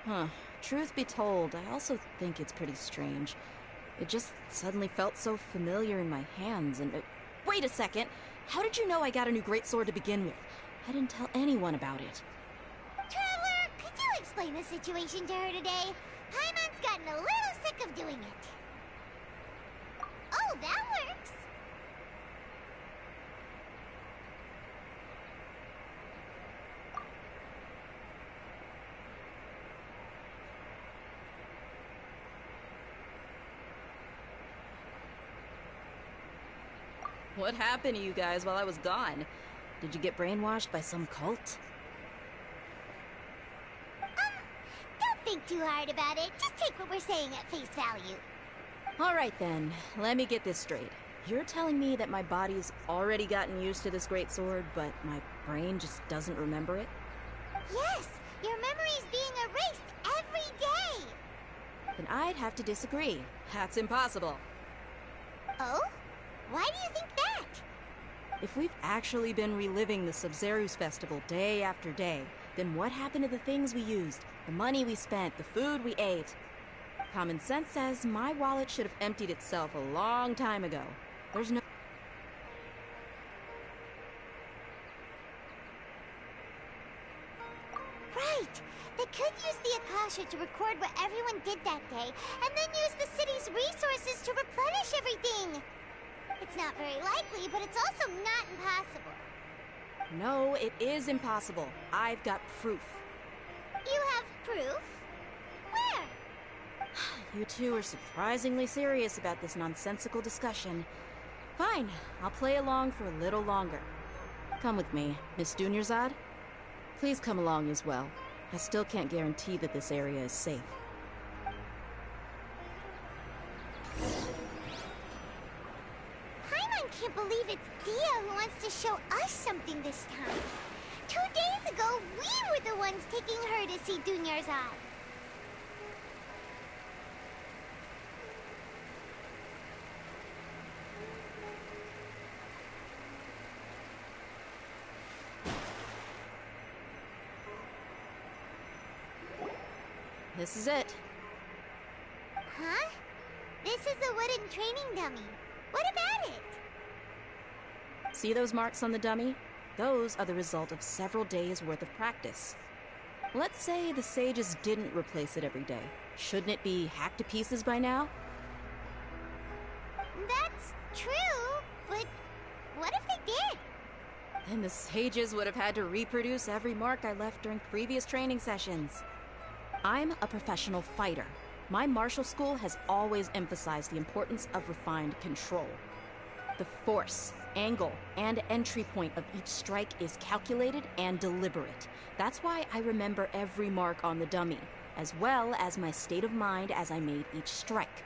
Huh. Truth be told, I also think it's pretty strange. It just suddenly felt so familiar in my hands and... Wait a second! How did you know I got a new greatsword to begin with? I didn't tell anyone about it. Traveler, could you explain the situation to her today? Paimon's gotten a little sick of doing it. Oh, that works. What happened to you guys while I was gone? Did you get brainwashed by some cult? Don't think too hard about it. Just take what we're saying at face value. Alright then, let me get this straight. You're telling me that my body's already gotten used to this greatsword, but my brain just doesn't remember it? Yes, your memory's being erased every day. Then I'd have to disagree. That's impossible. Oh? Why do you think that? If we've actually been reliving the Sumeru's festival day after day, then what happened to the things we used, the money we spent, the food we ate? Common sense says my wallet should have emptied itself a long time ago. There's no... Right! They could use the Akasha to record what everyone did that day, and then use the city's resources to replenish everything! It's not very likely, but it's also not impossible. No, it is impossible. I've got proof. You have proof? Where? You two are surprisingly serious about this nonsensical discussion. Fine, I'll play along for a little longer. Come with me, Miss Dunyarzad. Please come along as well. I still can't guarantee that this area is safe. I can't believe it's Dia who wants to show us something this time. 2 days ago, we were the ones taking her to see Dunyarzad. This is it. Huh? This is a wooden training dummy. What about it? See those marks on the dummy? Those are the result of several days' worth of practice. Let's say the sages didn't replace it every day. Shouldn't it be hacked to pieces by now? That's true, but what if they did? Then the sages would have had to reproduce every mark I left during previous training sessions. I'm a professional fighter. My martial school has always emphasized the importance of refined control. The force, angle, and entry point of each strike is calculated and deliberate. That's why I remember every mark on the dummy, as well as my state of mind as I made each strike.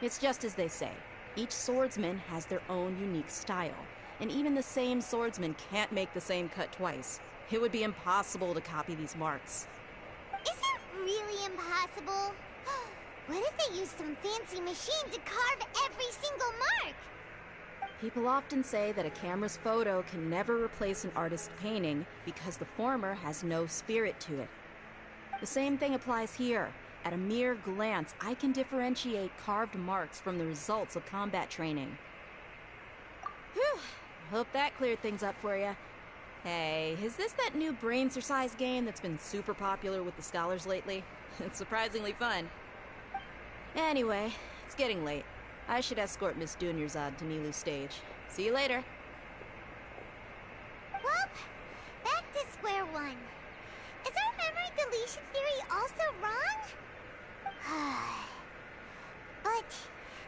It's just as they say, each swordsman has their own unique style, and even the same swordsman can't make the same cut twice. It would be impossible to copy these marks. Is it really impossible? What if they used some fancy machine to carve every single mark? People often say that a camera's photo can never replace an artist's painting because the former has no spirit to it. The same thing applies here. At a mere glance, I can differentiate carved marks from the results of combat training. Whew, hope that cleared things up for you. Hey, is this that new brain exercise game that's been super popular with the scholars lately? It's surprisingly fun. Anyway, it's getting late. I should escort Miss Dunyarzad to Nilu's stage. See you later. Well, back to square one. Is our memory deletion theory also wrong? But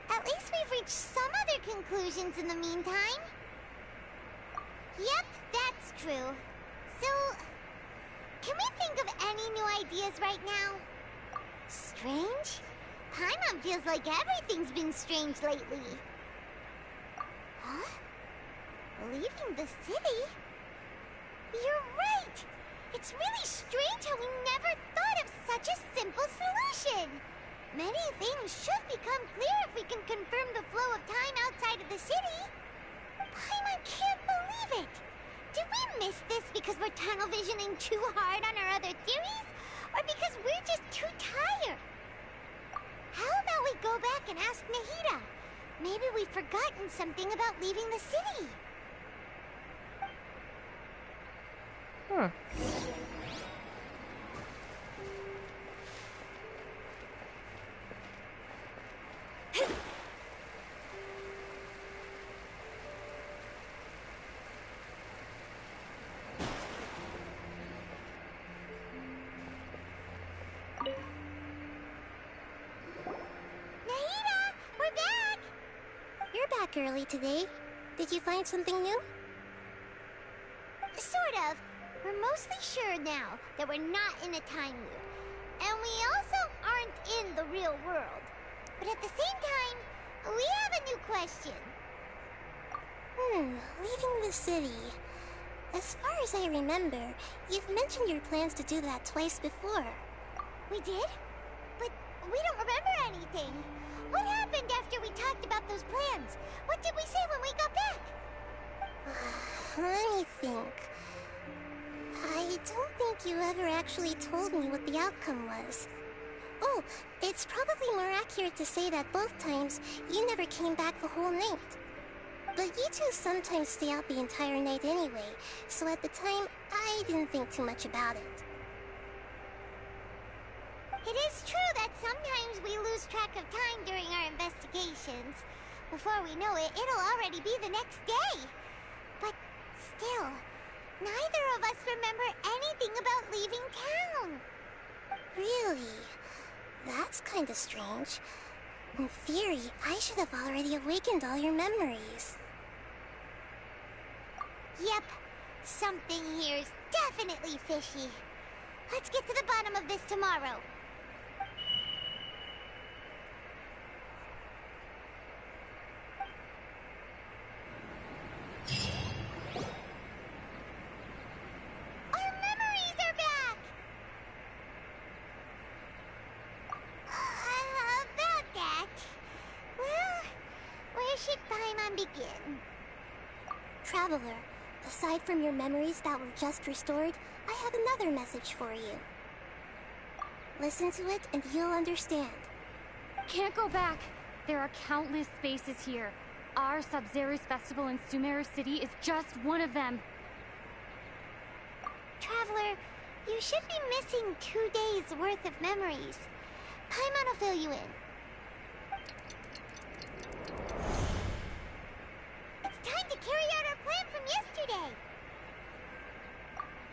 at least we've reached some other conclusions in the meantime. Yep, that's true. So, can we think of any new ideas right now? Strange? Paimon feels like everything's been strange lately. Huh? Leaving the city? You're right! It's really strange how we never thought of such a simple solution! Many things should become clear if we can confirm the flow of time outside of the city. Paimon can't believe it! Did we miss this because we're tunnel visioning too hard on our other theories? Or because we're just too tired? How about we go back and ask Nahida? Maybe we've forgotten something about leaving the city. Early today. Did you find something new? Sort of. We're mostly sure now that we're not in a time loop. And we also aren't in the real world. But at the same time, we have a new question. Leaving the city. As far as I remember, you've mentioned your plans to do that twice before. We did? But we don't remember anything. What happened after we talked about those plans? What did we say when we got back? Let me think. I don't think you ever actually told me what the outcome was. Oh, it's probably more accurate to say that both times you never came back the whole night. But you two sometimes stay out the entire night anyway, so at the time, I didn't think too much about it. It is true that sometimes we lose track of time during our investigations. Before we know it, it'll already be the next day. But still, neither of us remember anything about leaving town. Really? That's kind of strange. In theory, I should have already awakened all your memories. Yep, something here is definitely fishy. Let's get to the bottom of this tomorrow. Traveler, aside from your memories that were just restored, I have another message for you. Listen to it and you'll understand. Can't go back. There are countless spaces here. Our Sub-Zero's festival in Sumeru City is just one of them. Traveler, you should be missing 2 days worth of memories. Paimon will fill you in. Time to carry out our plan from yesterday!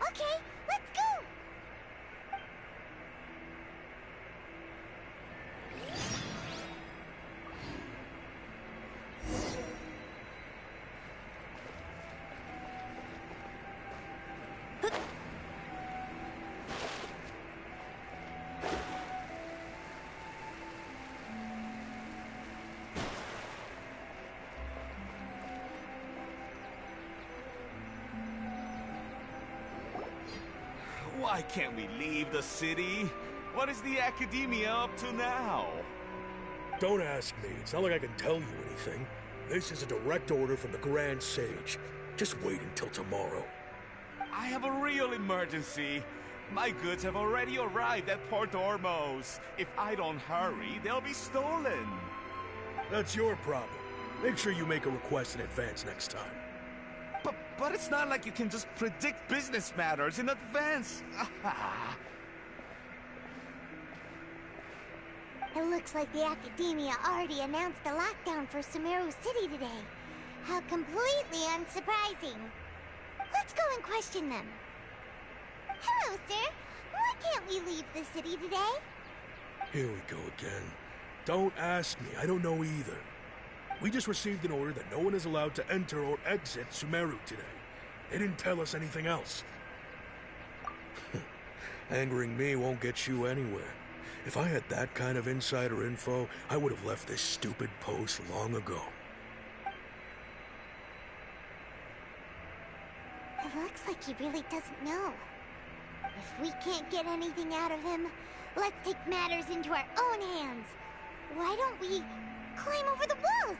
Okay, let's go! Why can't we leave the city? What is the Academia up to now? Don't ask me. It's not like I can tell you anything. This is a direct order from the Grand Sage. Just wait until tomorrow. I have a real emergency. My goods have already arrived at Port Ormos. If I don't hurry, they'll be stolen. That's your problem. Make sure you make a request in advance next time. But it's not like you can just predict business matters in advance. It looks like the Academia already announced a lockdown for Sumeru City today. How completely unsurprising. Let's go and question them. Hello, sir. Why can't we leave the city today? Here we go again. Don't ask me. I don't know either. We just received an order that no one is allowed to enter or exit Sumeru today. They didn't tell us anything else. Angering me won't get you anywhere. If I had that kind of insider info, I would have left this stupid post long ago. It looks like he really doesn't know. If we can't get anything out of him, let's take matters into our own hands. Why don't we climb over the walls?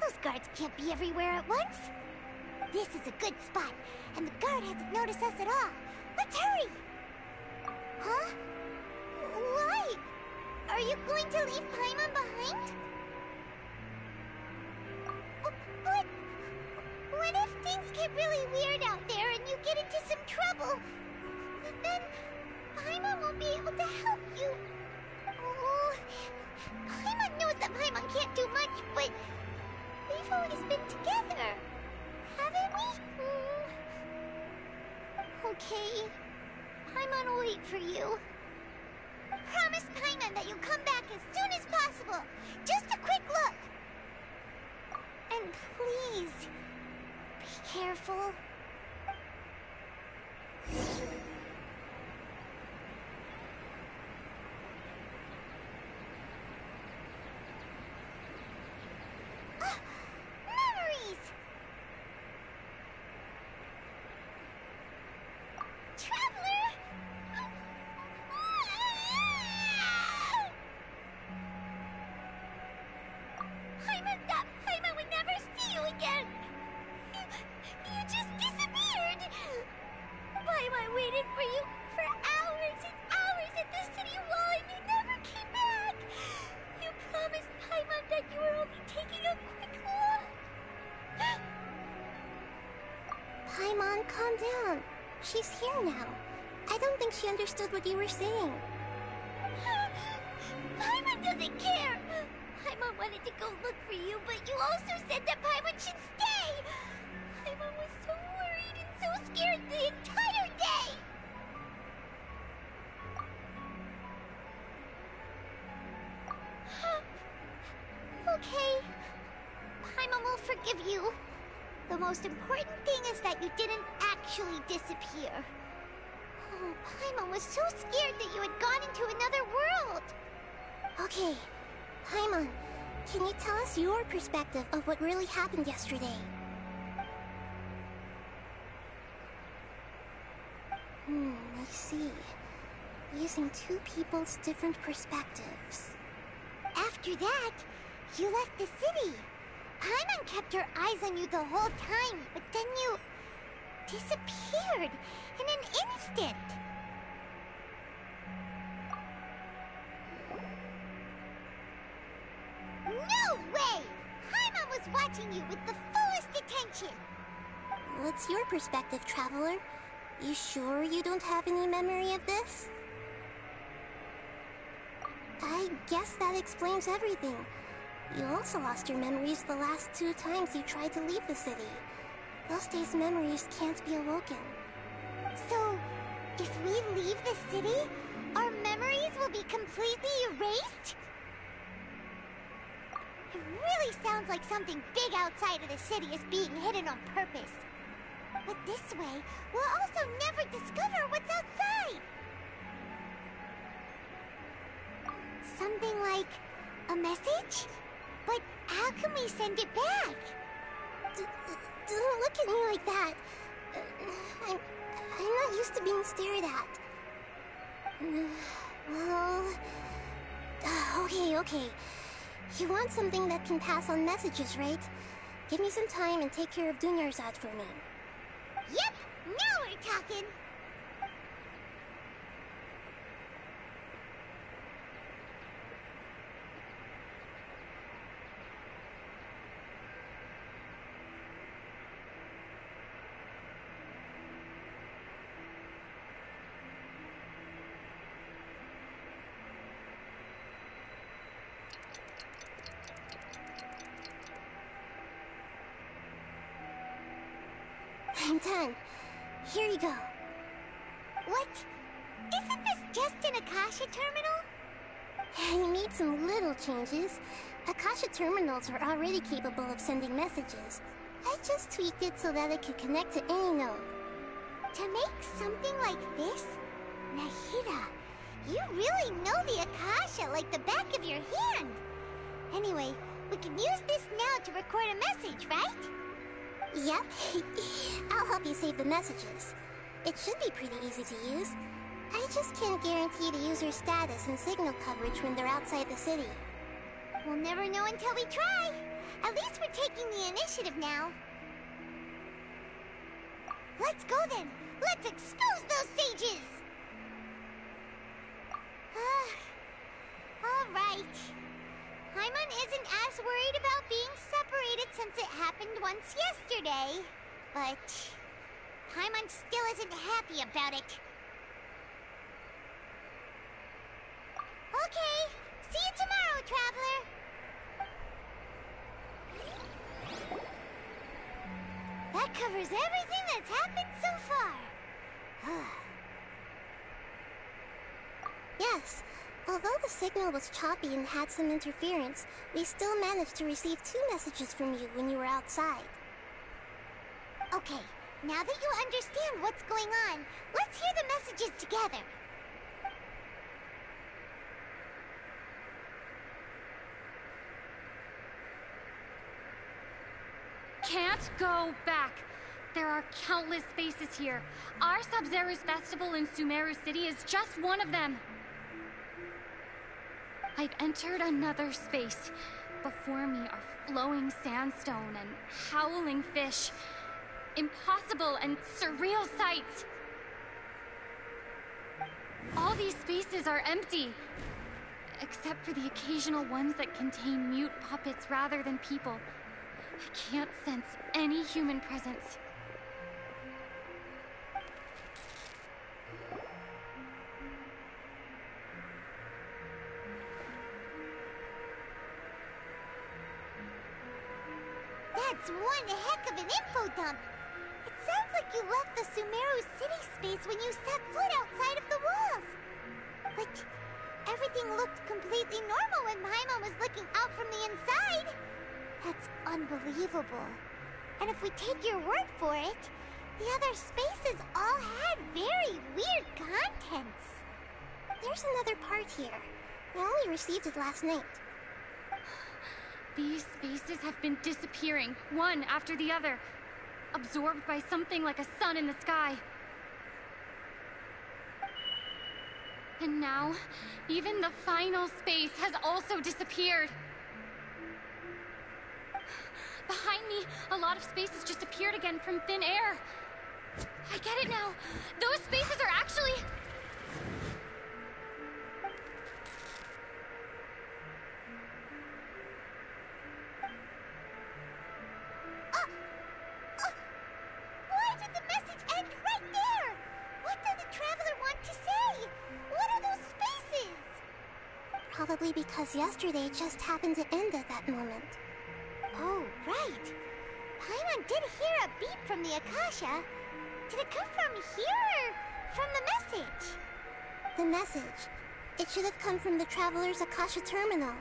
Those guards can't be everywhere at once. This is a good spot, and the guard hasn't noticed us at all. Let's hurry! Huh? Why? Are you going to leave Paimon behind? But what if things get really weird out there and you get into some trouble? Then Paimon won't be able to help you. Oh, Paimon knows that Paimon can't do much, but we've always been together, haven't we? Okay, Paimon will wait for you. Promise Paimon that you'll come back as soon as possible. Just a quick look. And please, be careful. Memories! Traveler! Paimon would never see you again! You just disappeared! Paimon waited for you for hours and hours at the city wall and you never came back! You promised Paimon that you were only taking a quick walk! Paimon, calm down. She's here now. I don't think she understood what you were saying. Paimon doesn't care! Paimon wanted to go look for you, but you also said that Paimon should stay! Paimon was so worried and so scared the entire day! Okay. Paimon will forgive you. The most important thing is that you didn't actually disappear. Oh, Paimon was so scared that you had gone into another world! Okay. Paimon, can you tell us your perspective of what really happened yesterday? I see. Using two people's different perspectives. After that, you left the city. Paimon kept her eyes on you the whole time, but then you disappeared in an instant. No way! Paimon was watching you with the fullest attention. What's your perspective, Traveler? You sure you don't have any memory of this? I guess that explains everything. You also lost your memories the last 2 times you tried to leave the city. Those days' memories can't be awoken. So, if we leave the city, our memories will be completely erased? It really sounds like something big outside of the city is being hidden on purpose. But this way, we'll also never discover what's outside. Something like a message? But how can we send it back? Don't look at me like that. I'm not used to being stared at. Well... Okay. You want something that can pass on messages, right? Give me some time and take care of Dunyarzad for me. Yep! Now we're talking! I'm done. Here you go. What? Isn't this just an Akasha terminal? You made some little changes. Akasha terminals are already capable of sending messages. I just tweaked it so that it could connect to any node. To make something like this? Nahida, you really know the Akasha like the back of your hand. Anyway, we can use this now to record a message, right? Yep. I'll help you save the messages. It should be pretty easy to use. I just can't guarantee the user's status and signal coverage when they're outside the city. We'll never know until we try. At least we're taking the initiative now. Let's go then. Let's expose those sages! All right. Paimon isn't as worried about being separated since it happened once yesterday. But Paimon still isn't happy about it. Okay, see you tomorrow, Traveler. That covers everything that's happened so far. Yes. Although the signal was choppy and had some interference, we still managed to receive 2 messages from you when you were outside. Okay, now that you understand what's going on, let's hear the messages together. Can't go back. There are countless spaces here. Our Sub-Zero's festival in Sumeru City is just one of them. I've entered another space. Before me are flowing sandstone and howling fish. Impossible and surreal sights. All these spaces are empty. Except for the occasional ones that contain mute puppets rather than people. I can't sense any human presence. That's one heck of an info dump. It sounds like you left the Sumeru city space when you set foot outside of the walls. Like, everything looked completely normal when Paimon was looking out from the inside. That's unbelievable. And if we take your word for it, the other spaces all had very weird contents. There's another part here. I only received it last night. These spaces have been disappearing, one after the other, absorbed by something like a sun in the sky. And now, even the final space has also disappeared. Behind me, a lot of spaces just appeared again from thin air. I get it now. Those spaces are actually... Why did the message end right there? What did the Traveler want to say? What are those spaces? Probably because yesterday just happened to end at that moment. Oh, right. Paimon did hear a beep from the Akasha. Did it come from here or from the message? The message. It should have come from the Traveler's Akasha terminal.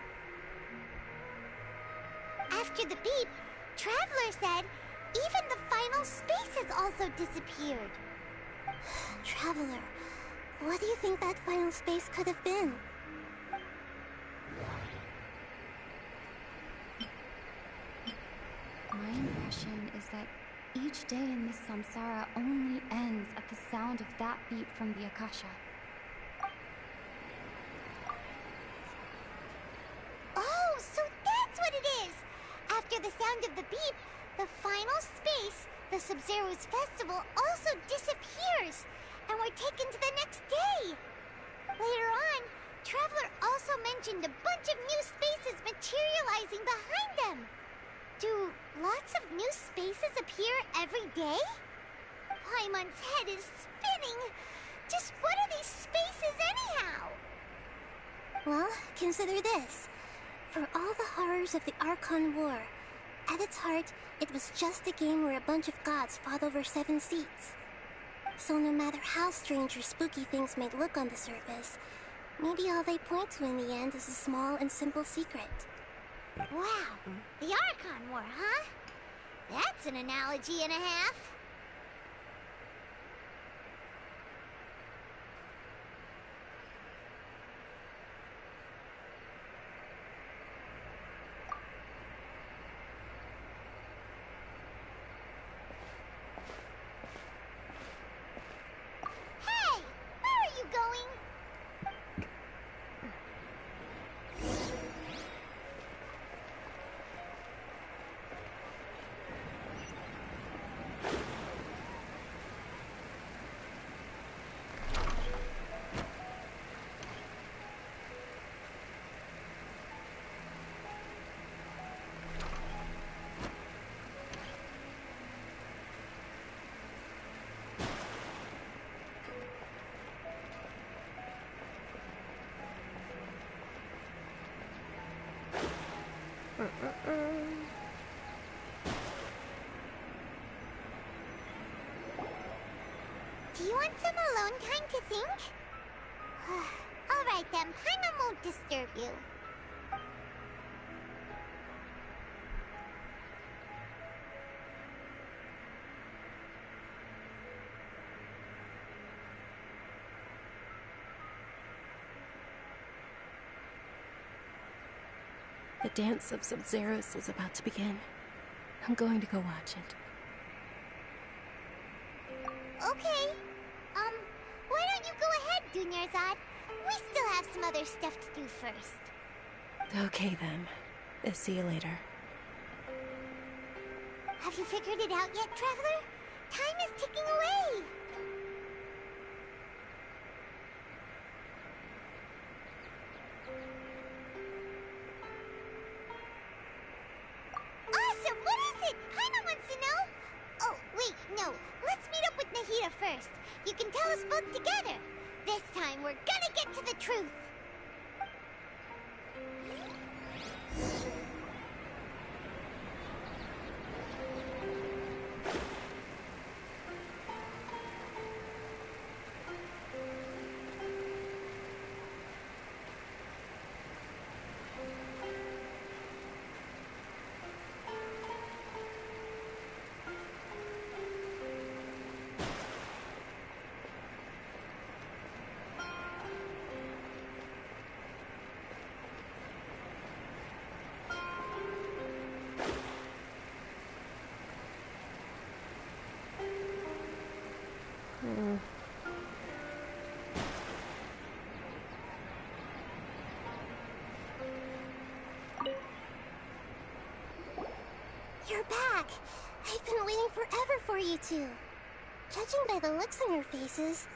After the beep, Traveler said even the final spaces also disappeared. Traveler, what do you think that final space could have been? My impression is that each day in this samsara only ends at the sound of that beep from the Akasha. Sub-Zero's festival also disappears, and we're taken to the next day. Later on, Traveler also mentioned a bunch of new spaces materializing behind them. Do lots of new spaces appear every day? Paimon's head is spinning. Just what are these spaces anyhow? Well, consider this. For all the horrors of the Archon War, at its heart, it was just a game where a bunch of gods fought over 7 seats. So no matter how strange or spooky things may look on the surface, maybe all they point to in the end is a small and simple secret. Wow, the Archon War, huh? That's an analogy and a half. Hey, where are you going? Do you want some alone time to think? Alright then, Paimon won't disturb you. The dance of Sub-Zeros is about to begin. I'm going to go watch it. Okay. Why don't you go ahead, Dunyarzad? We still have some other stuff to do first. Okay then. See you later. Have you figured it out yet, Traveler? Time is ticking away. Awesome! What is it? Paimon wants to know. Oh, wait, no. Let's meet up with Nahida first. You can tell us both together. This time, we're gonna get to the truth. You're back! I've been waiting forever for you two. Judging by the looks on your faces,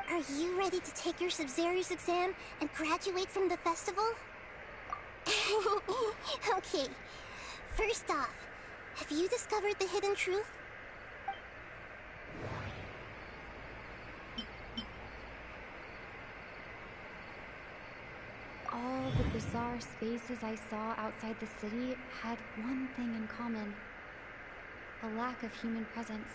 are you ready to take your Sub-Zero's exam and graduate from the festival? Okay, first off, have you discovered the hidden truth? All the bizarre spaces I saw outside the city had one thing in common: a lack of human presence.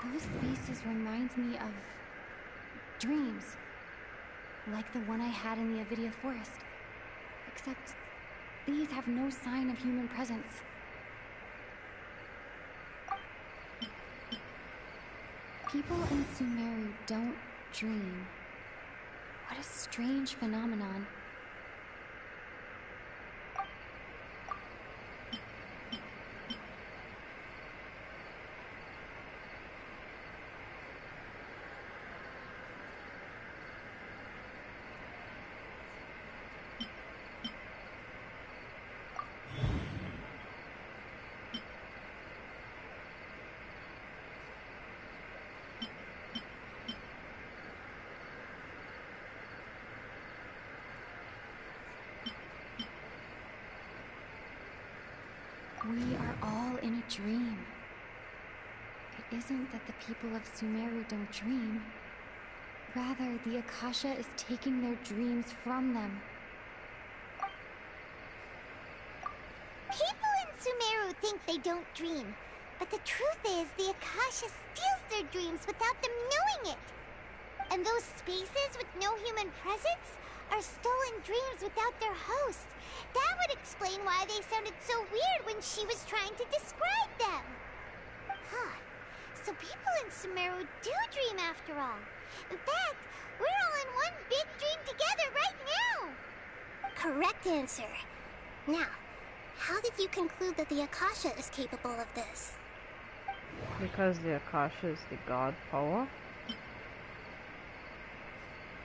Those spaces remind me of dreams, like the one I had in the Avidia Forest. Except these have no sign of human presence. People in Sumeru don't dream. What a strange phenomenon. We are all in a dream. It isn't that the people of Sumeru don't dream. Rather, the Akasha is taking their dreams from them. People in Sumeru think they don't dream, but the truth is the Akasha steals their dreams without them knowing it. And those spaces with no human presence are stolen dreams without their host. That would explain why they sounded so weird when she was trying to describe them. Huh. So people in Sumeru do dream after all. In fact, we're all in one big dream together right now. Correct answer. Now, how did you conclude that the Akasha is capable of this? Because the Akasha is the god power.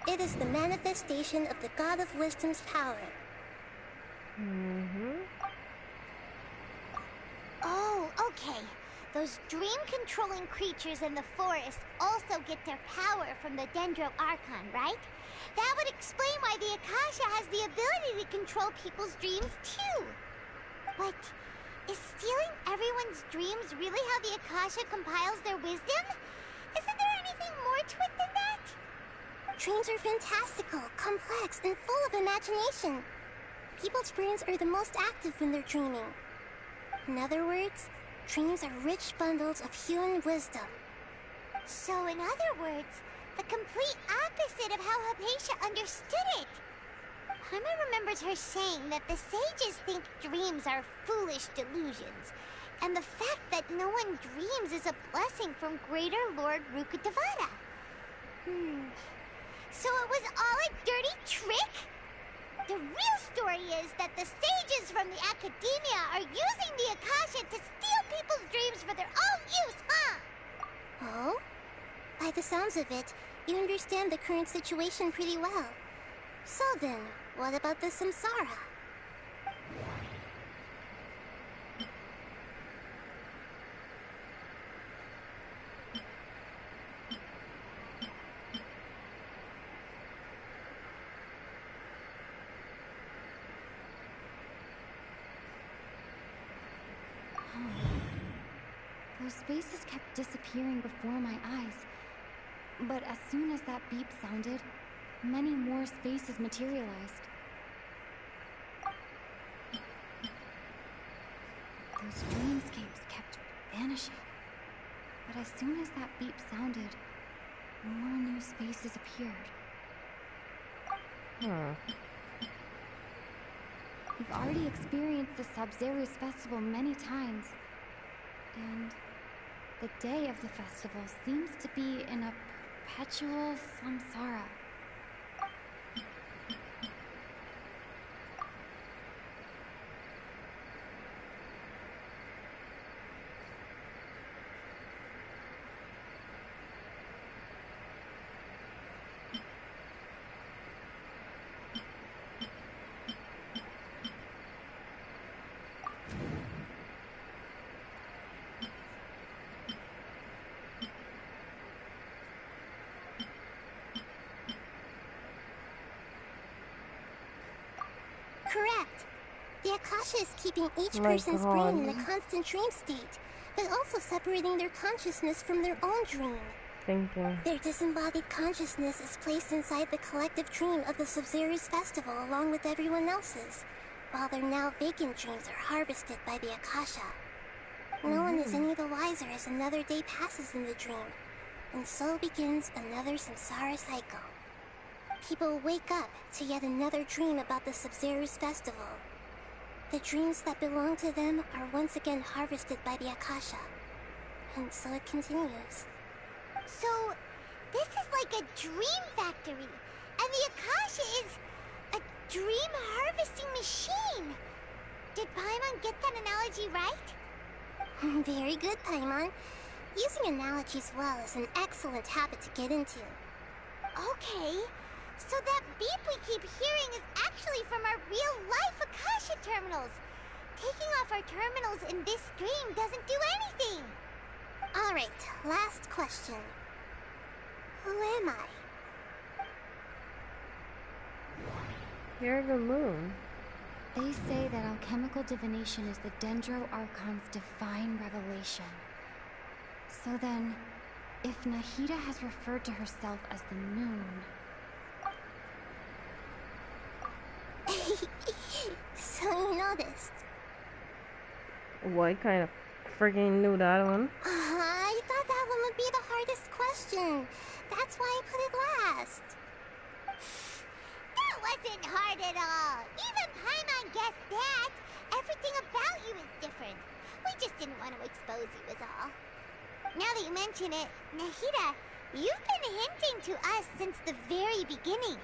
It is the manifestation of the God of Wisdom's power. Oh, okay. Those dream-controlling creatures in the forest also get their power from the Dendro Archon, right? That would explain why the Akasha has the ability to control people's dreams, too. But is stealing everyone's dreams really how the Akasha compiles their wisdom? Isn't there anything more to it than that? Dreams are fantastical, complex, and full of imagination. People's brains are the most active when they're dreaming. In other words, dreams are rich bundles of human wisdom. So in other words, the complete opposite of how Hypatia understood it. Paimon remembers her saying that the sages think dreams are foolish delusions, and the fact that no one dreams is a blessing from Greater Lord Rukkhadevata. So it was all a dirty trick? The real story is that the sages from the Academia are using the Akasha to steal people's dreams for their own use, huh? Oh? By the sounds of it, you understand the current situation pretty well. So then, what about the Samsara? Those spaces kept disappearing before my eyes. But as soon as that beep sounded, many more spaces materialized. Those dreamscapes kept vanishing. But as soon as that beep sounded, more new spaces appeared. We've already experienced the Sabzeruz festival many times. And the day of the festival seems to be in a perpetual samsara. Correct. The Akasha is keeping each person's brain in a constant dream state, but also separating their consciousness from their own dream. Their disembodied consciousness is placed inside the collective dream of the Sabzeruz festival along with everyone else's, while their now vacant dreams are harvested by the Akasha. No one is any the wiser as another day passes in the dream, and so begins another samsara cycle. People wake up to yet another dream about the Sabzeruz festival. The dreams that belong to them are once again harvested by the Akasha. And so it continues. So, this is like a dream factory, and the Akasha is a dream harvesting machine. Did Paimon get that analogy right? Very good, Paimon. Using analogies well is an excellent habit to get into. Okay. So that beep we keep hearing is actually from our real-life Akasha terminals. Taking off our terminals in this dream doesn't do anything. Alright, last question. Who am I? You're the moon. They say that alchemical divination is the Dendro Archon's divine revelation. So then, if Nahida has referred to herself as the moon... So you noticed? What kind of friggin' knew that one? I thought that one would be the hardest question. That's why I put it last. That wasn't hard at all. Even Paimon guessed that. Everything about you is different. We just didn't want to expose you is all. Now that you mention it, Nahida, you've been hinting to us since the very beginning.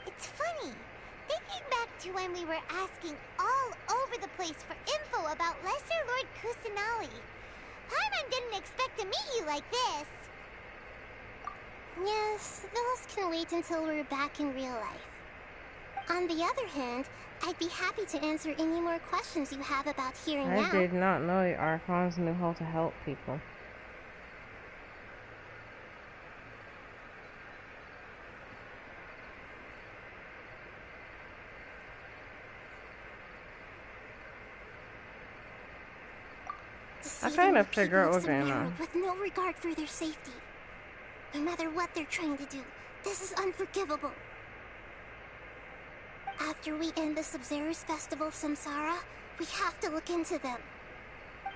It's funny. Thinking back to when we were asking all over the place for info about Lesser Lord Kusanali, Paimon didn't expect to meet you like this. Yes, those can wait until we're back in real life. On the other hand, I'd be happy to answer any more questions you have about here and now. I did not know the Archons knew how to help people. I kind of figure out what's going on. With no regard for their safety. No matter what they're trying to do, this is unforgivable. After we end the Sub-Zero's Festival Samsara, we have to look into them.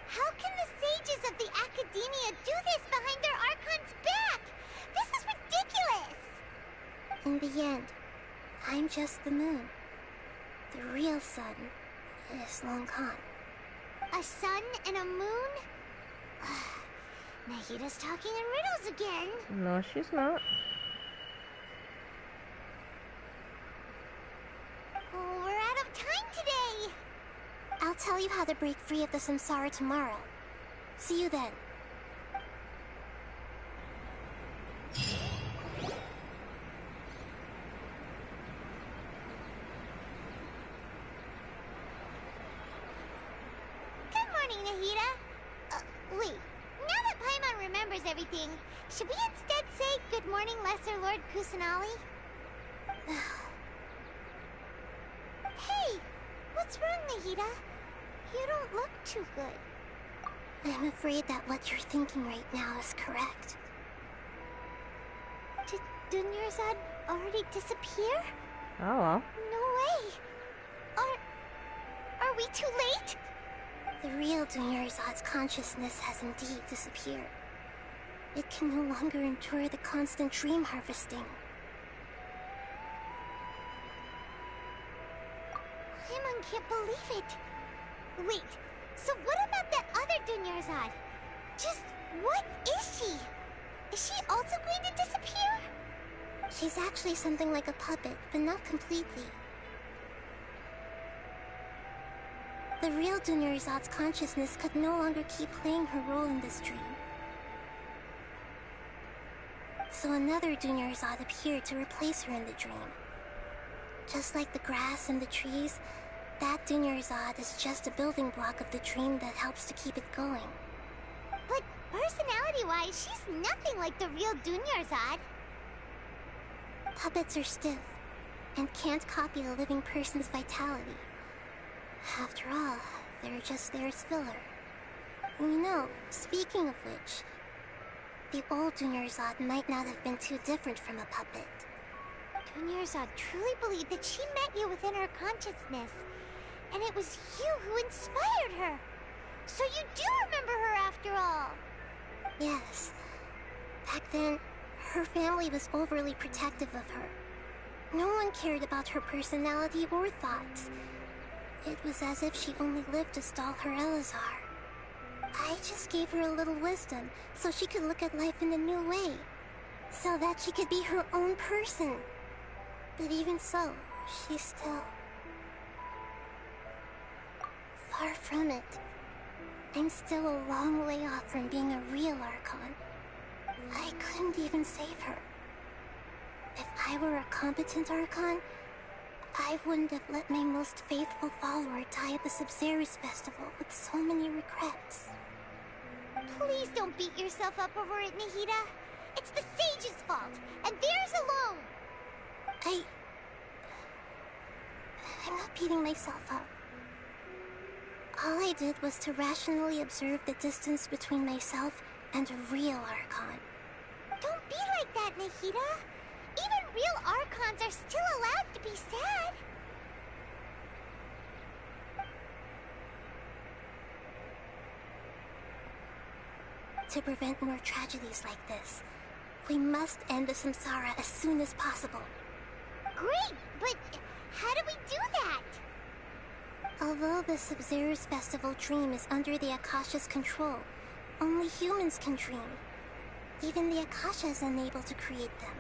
How can the sages of the Academia do this behind their Archon's back? This is ridiculous! In the end, I'm just the moon. The real sun is long gone. A sun and a moon? Nahida's talking in riddles again. No, she's not. Oh, we're out of time today. I'll tell you how to break free of the samsara tomorrow. See you then. Nahida? Wait. Now that Paimon remembers everything, should we instead say good morning, Lesser Lord Kusanali? Hey! What's wrong, Nahida? You don't look too good. I'm afraid that what you're thinking right now is correct. Did Dunyarzad already disappear? Oh well. No way! Are we too late? The real Dunyarzad's consciousness has indeed disappeared. It can no longer endure the constant dream harvesting. Paimon can't believe it. Wait, so what about that other Dunyarzad? Just what is she? Is she also going to disappear? She's actually something like a puppet, but not completely. The real Dunyarzad's consciousness could no longer keep playing her role in this dream. So another Dunyarzad appeared to replace her in the dream. Just like the grass and the trees, that Dunyarzad is just a building block of the dream that helps to keep it going. But personality-wise, she's nothing like the real Dunyarzad. Puppets are stiff, and can't copy a living person's vitality. After all, they're just there as filler. You know, speaking of which, the old Dunyarzad might not have been too different from a puppet. Dunyarzad truly believed that she met you within her consciousness, and it was you who inspired her. So you do remember her after all. Yes. Back then, her family was overly protective of her. No one cared about her personality or thoughts. It was as if she only lived to stall her Elazar. I just gave her a little wisdom so she could look at life in a new way. So that she could be her own person. But even so, she's still... far from it. I'm still a long way off from being a real Archon. I couldn't even save her. If I were a competent Archon, I wouldn't have let my most faithful follower die at the Sub-Zero's festival with so many regrets. Please don't beat yourself up over it, Nahida. It's the sage's fault, and theirs alone. I'm not beating myself up. All I did was to rationally observe the distance between myself and a real Archon. Don't be like that, Nahida. Even real Archons are still allowed to be sad. To prevent more tragedies like this, we must end the samsara as soon as possible. Great, but how do we do that? Although the Sub-Zero's festival dream is under the Akasha's control, only humans can dream. Even the Akasha is unable to create them.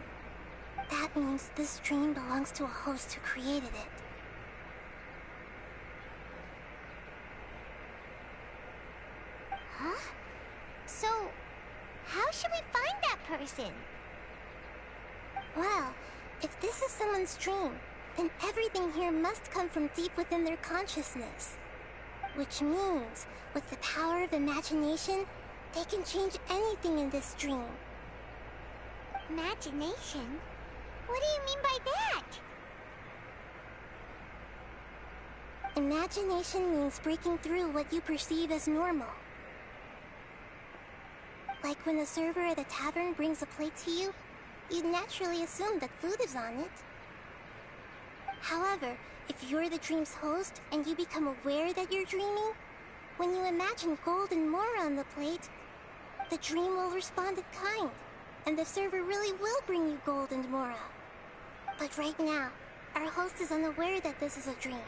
That means this dream belongs to a host who created it. Huh? So, how should we find that person? Well, if this is someone's dream, then everything here must come from deep within their consciousness. Which means, with the power of imagination, they can change anything in this dream. Imagination? What do you mean by that? Imagination means breaking through what you perceive as normal. Like when a server at a tavern brings a plate to you, you'd naturally assume that food is on it. However, if you're the dream's host and you become aware that you're dreaming, when you imagine gold and mora on the plate, the dream will respond in kind, and the server really will bring you gold and mora. But right now, our host is unaware that this is a dream.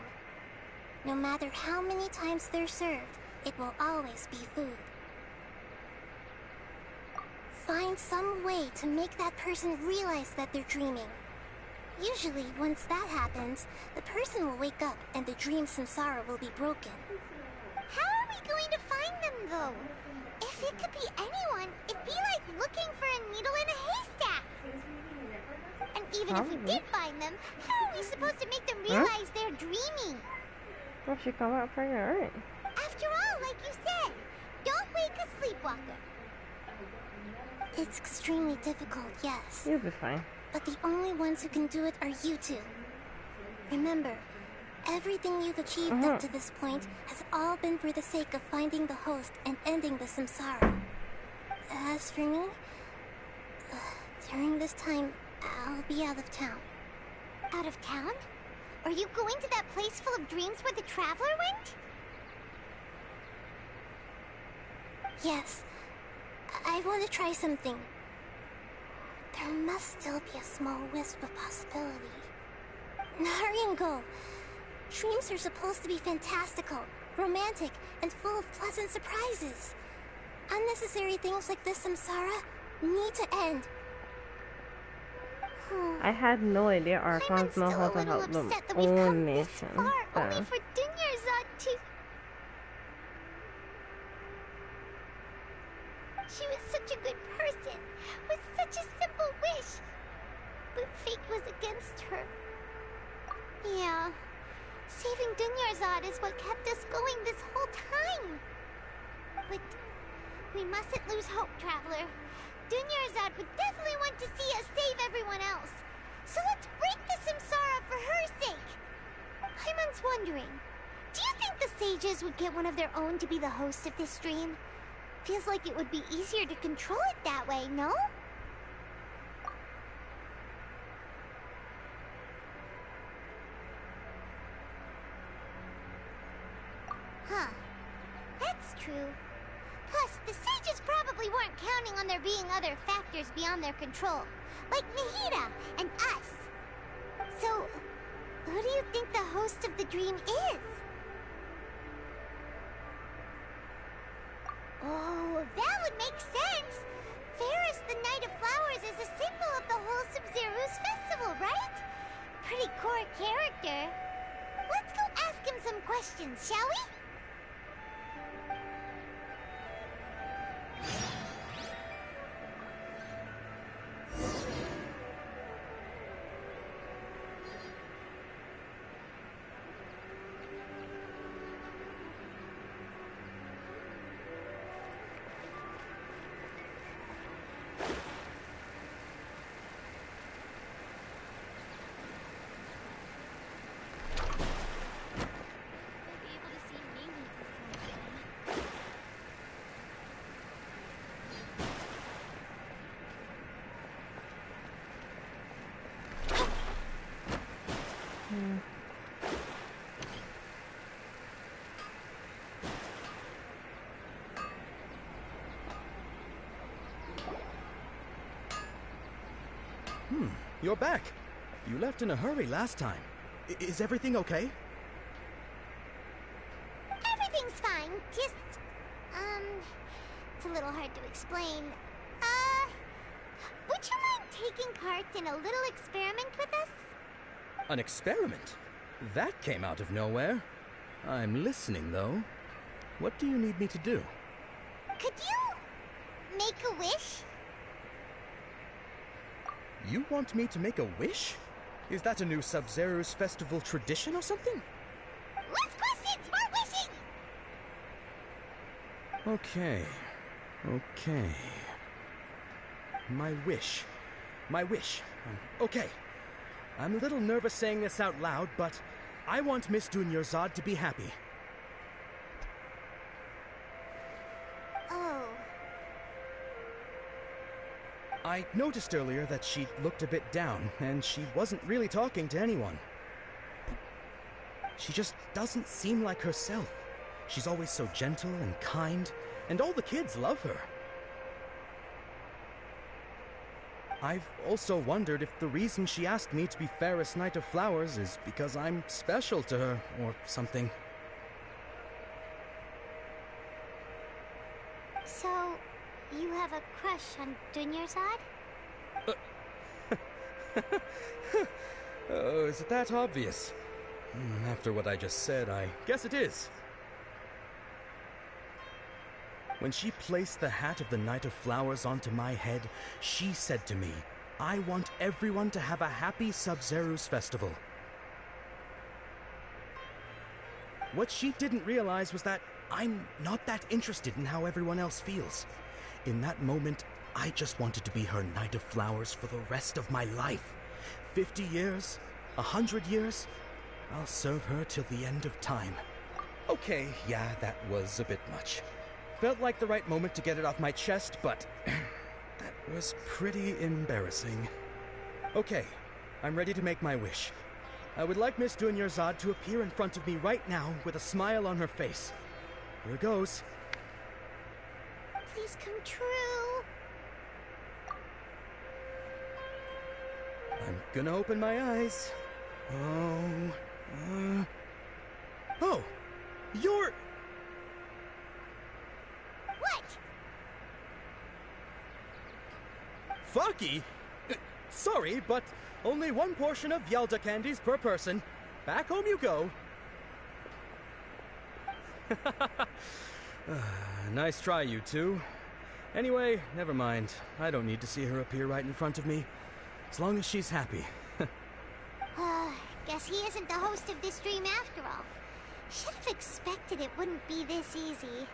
No matter how many times they're served, it will always be food. Find some way to make that person realize that they're dreaming. Usually, once that happens, the person will wake up and the dream samsara will be broken. How are we going to find them, though? If it could be anyone, it'd be like looking for a needle in a haystack. And even if we did find them, how are we supposed to make them realize they're dreaming? Well, she come out for your right. After all, like you said, don't wake a sleepwalker. It's extremely difficult, yes. You'll be fine. But the only ones who can do it are you two. Remember, everything you've achieved up to this point has all been for the sake of finding the host and ending the samsara. As for me, during this time, I'll be out of town. Out of town? Are you going to that place full of dreams where the Traveler went? Yes. I want to try something. There must still be a small wisp of possibility. Naringo! Dreams are supposed to be fantastical, romantic, and full of pleasant surprises. Unnecessary things like this samsara need to end. I had no idea Archons know how to help them own nation. Only for Dunyarzad to... She was such a good person, with such a simple wish. But fate was against her. Yeah, saving Dunyarzad is what kept us going this whole time. But we mustn't lose hope, Traveler. Dunyarzad would definitely want to see us save everyone else. So let's break the samsara for her sake. Paimon's wondering, do you think the sages would get one of their own to be the host of this stream? Feels like it would be easier to control it that way, no? Huh. That's true. Plus, the sages probably weren't counting on there being other factors beyond their control, like Nahida and us. So, who do you think the host of the dream is? Oh, that would make sense! Ferris, the Knight of Flowers, is a symbol of the whole Sub-Zero's festival, right? Pretty core character. Let's go ask him some questions, shall we? You're back. You left in a hurry last time. Is everything okay? Everything's fine. Just, it's a little hard to explain. Would you mind taking part in a little experiment with us? An experiment? That came out of nowhere. I'm listening, though. What do you need me to do? Could you make a wish? You want me to make a wish? Is that a new Sub-Zero's festival tradition or something? Less questions, more wishing! Okay. My wish. Okay. I'm a little nervous saying this out loud, but I want Miss Dunyarzad to be happy. Oh. I noticed earlier that she looked a bit down, and she wasn't really talking to anyone. She just doesn't seem like herself. She's always so gentle and kind, and all the kids love her. I've also wondered if the reason she asked me to be Fairest Knight of Flowers is because I'm special to her, or something. So, you have a crush on Dunyarzad? Oh, is it that obvious? After what I just said, I guess it is. When she placed the hat of the Knight of Flowers onto my head, she said to me, I want everyone to have a happy Sub-Zero's festival. What she didn't realize was that I'm not that interested in how everyone else feels. In that moment, I just wanted to be her Knight of Flowers for the rest of my life. 50 years, 100 years, I'll serve her till the end of time. Okay, yeah, that was a bit much. Felt like the right moment to get it off my chest, but that was pretty embarrassing. Okay, I'm ready to make my wish. I would like Miss Dunyarzad to appear in front of me right now with a smile on her face. Here goes. Please come true. I'm gonna open my eyes. Oh, you're... What? Faki? Sorry, but only one portion of Yelda candies per person. Back home you go. Nice try, you two. Anyway, never mind. I don't need to see her appear right in front of me. As long as she's happy. Guess he isn't the host of this dream after all. Should have expected it wouldn't be this easy.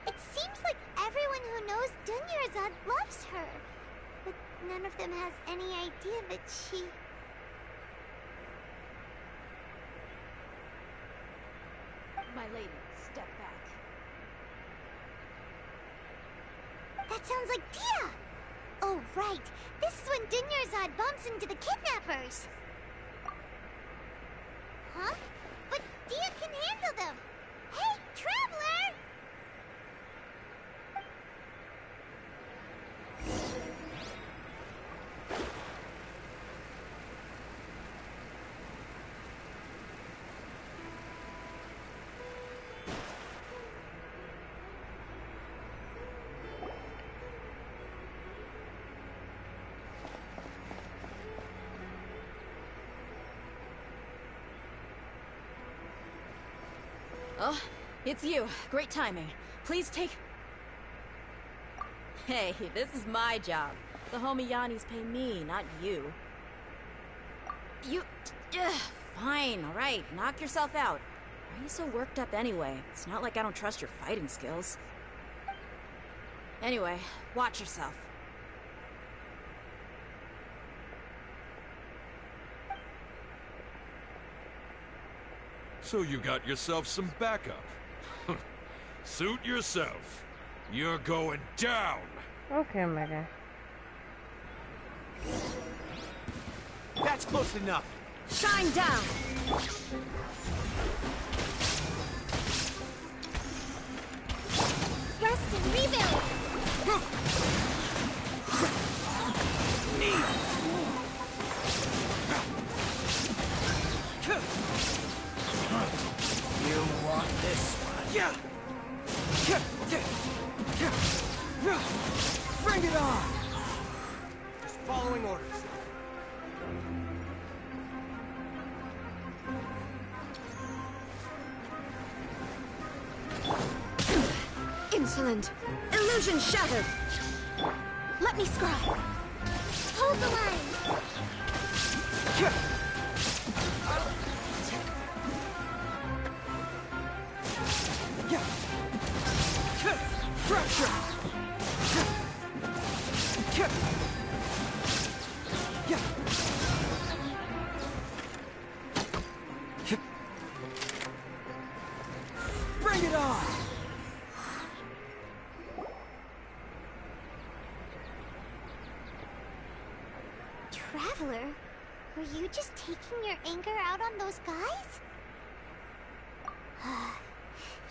It seems like everyone who knows Dunyarzad loves her. But none of them has any idea that she... My lady, step back. That sounds like Dia! Oh, right. This is when Dunyarzad bumps into the kidnappers. Huh? But Dia can handle them. Hey, Traveler! Oh, it's you. Great timing. Please take... Hey, this is my job. The Homiyanis pay me, not you. You... Fine, alright. Knock yourself out. Why are you so worked up anyway? It's not like I don't trust your fighting skills. Anyway, watch yourself. So you got yourself some backup. Suit yourself. You're going down. Okay, my guy. That's close enough. Shine down! Rest and rebuild! You want this one? Yeah! Bring it on! Just following orders. Insolent! Illusion shattered! Let me scry! Hold the line! Fracture! Bring it on! Traveler, were you just taking your anger out on those guys?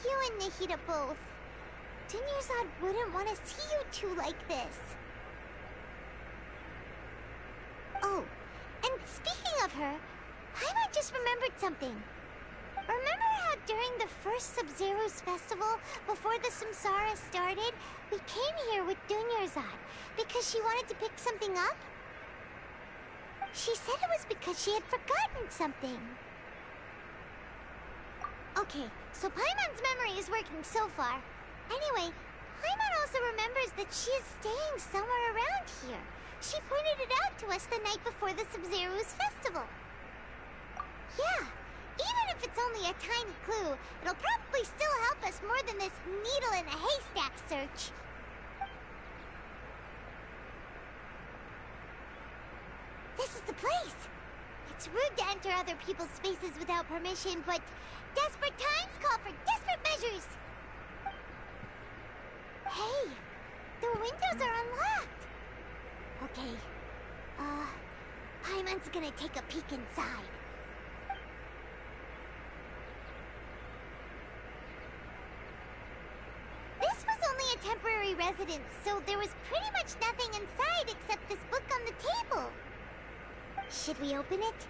You and Nahida both. Dunyarzad wouldn't want to see you two like this. Oh, and speaking of her, Paimon just remembered something. Remember how during the first Sub-Zero's festival, before the Samsara started, we came here with Dunyarzad because she wanted to pick something up? She said it was because she had forgotten something. Okay, so Paimon's memory is working so far. Anyway, Paimon also remembers that she is staying somewhere around here. She pointed it out to us the night before the Sub-Zero's festival. Yeah, even if it's only a tiny clue, it'll probably still help us more than this needle in a haystack search. This is the place. It's rude to enter other people's spaces without permission, but desperate times call for desperate measures. Hey, the windows are unlocked. Okay, Paimon's gonna take a peek inside. This was only a temporary residence, so there was pretty much nothing inside except this book on the table. Should we open it?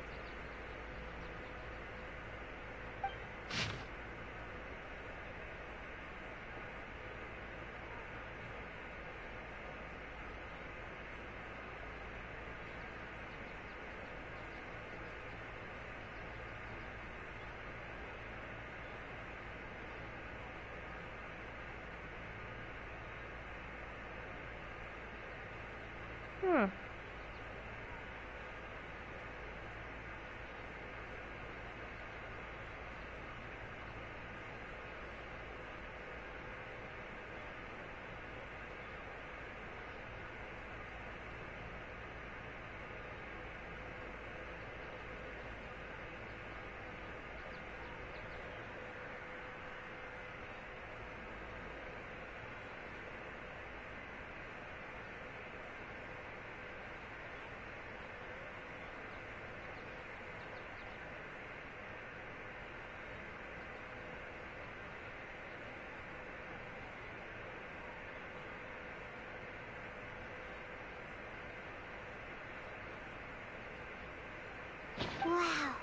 Wow.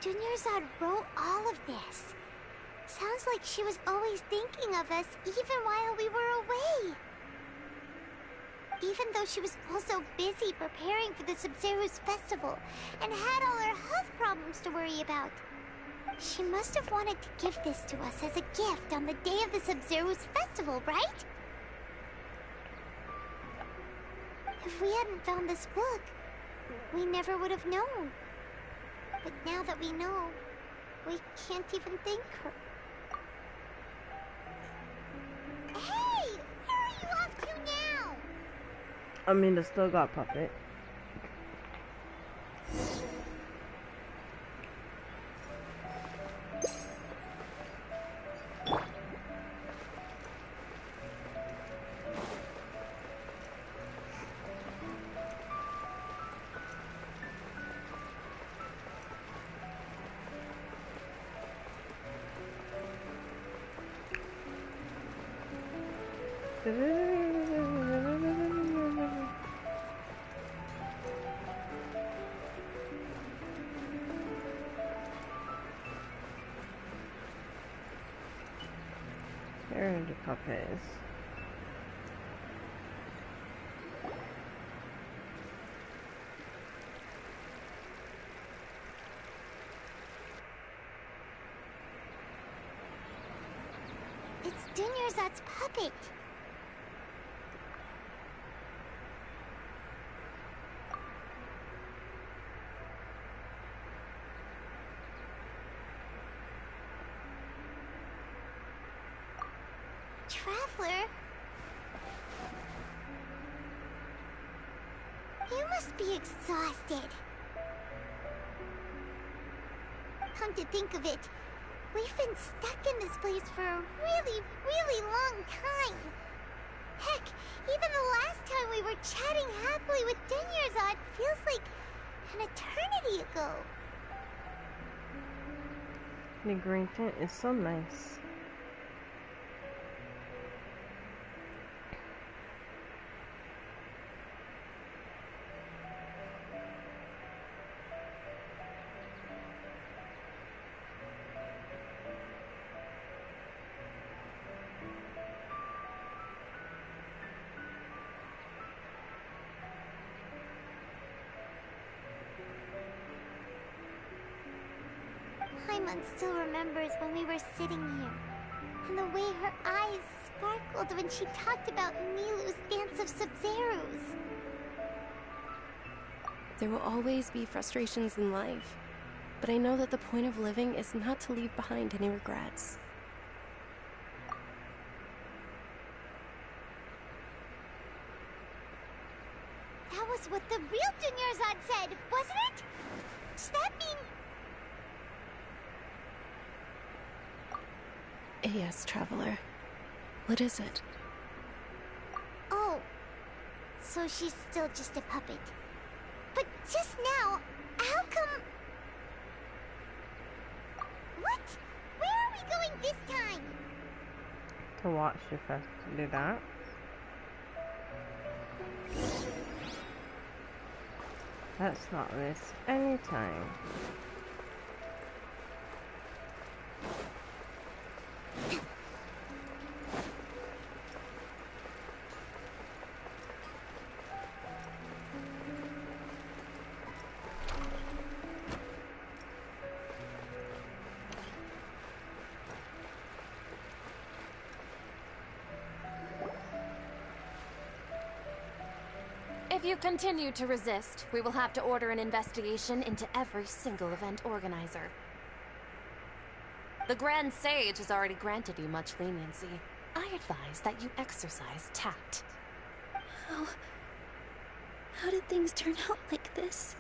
Dunyarzad wrote all of this. Sounds like she was always thinking of us even while we were away. Even though she was also busy preparing for the Sub-Zero's festival and had all her health problems to worry about. She must have wanted to give this to us as a gift on the day of the Sub-Zero's festival, right? If we hadn't found this book, we never would have known. But now that we know, we can't even thank her. Hey! Where are you off to now? I mean, they still got Puppet. There are the puppies. It's Dunyarzad's puppet. Traveler? You must be exhausted. Come to think of it, we've been stuck in this place for a really, really long time. Heck, even the last time we were chatting happily with Dunyarzad feels like an eternity ago. The green tent is so nice. Paimon still remembers when we were sitting here, and the way her eyes sparkled when she talked about Nilou's dance of Sub-Zerus. There will always be frustrations in life, but I know that the point of living is not to leave behind any regrets. That was what the real Dunyarzad said, wasn't it? Does that mean... Yes, Traveler. What is it? Oh, so she's still just a puppet. But just now, how come... What? Where are we going this time? To watch the festival. Do that. Let's not miss any time. If you continue to resist, we will have to order an investigation into every single event organizer. The Grand Sage has already granted you much leniency. I advise that you exercise tact. How did things turn out like this?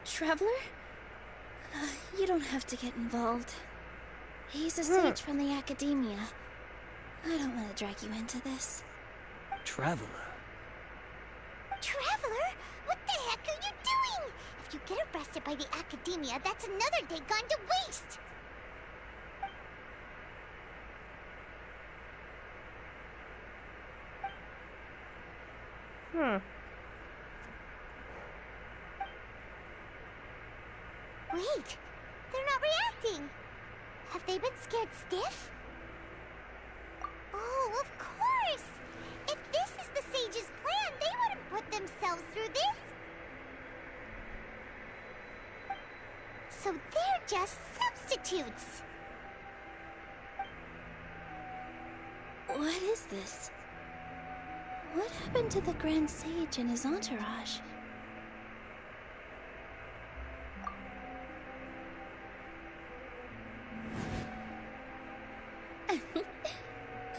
Traveler? You don't have to get involved. He's a sage from the Academia. I don't want to drag you into this. Traveler? Traveler? What the heck are you doing? If you get arrested by the Academia, that's another day gone to waste! Wait, they're not reacting. Have they been scared stiff? Oh, of course! If this is the Sage's plan, they wouldn't put themselves through this. So they're just substitutes. What is this? What happened to the Grand Sage and his entourage?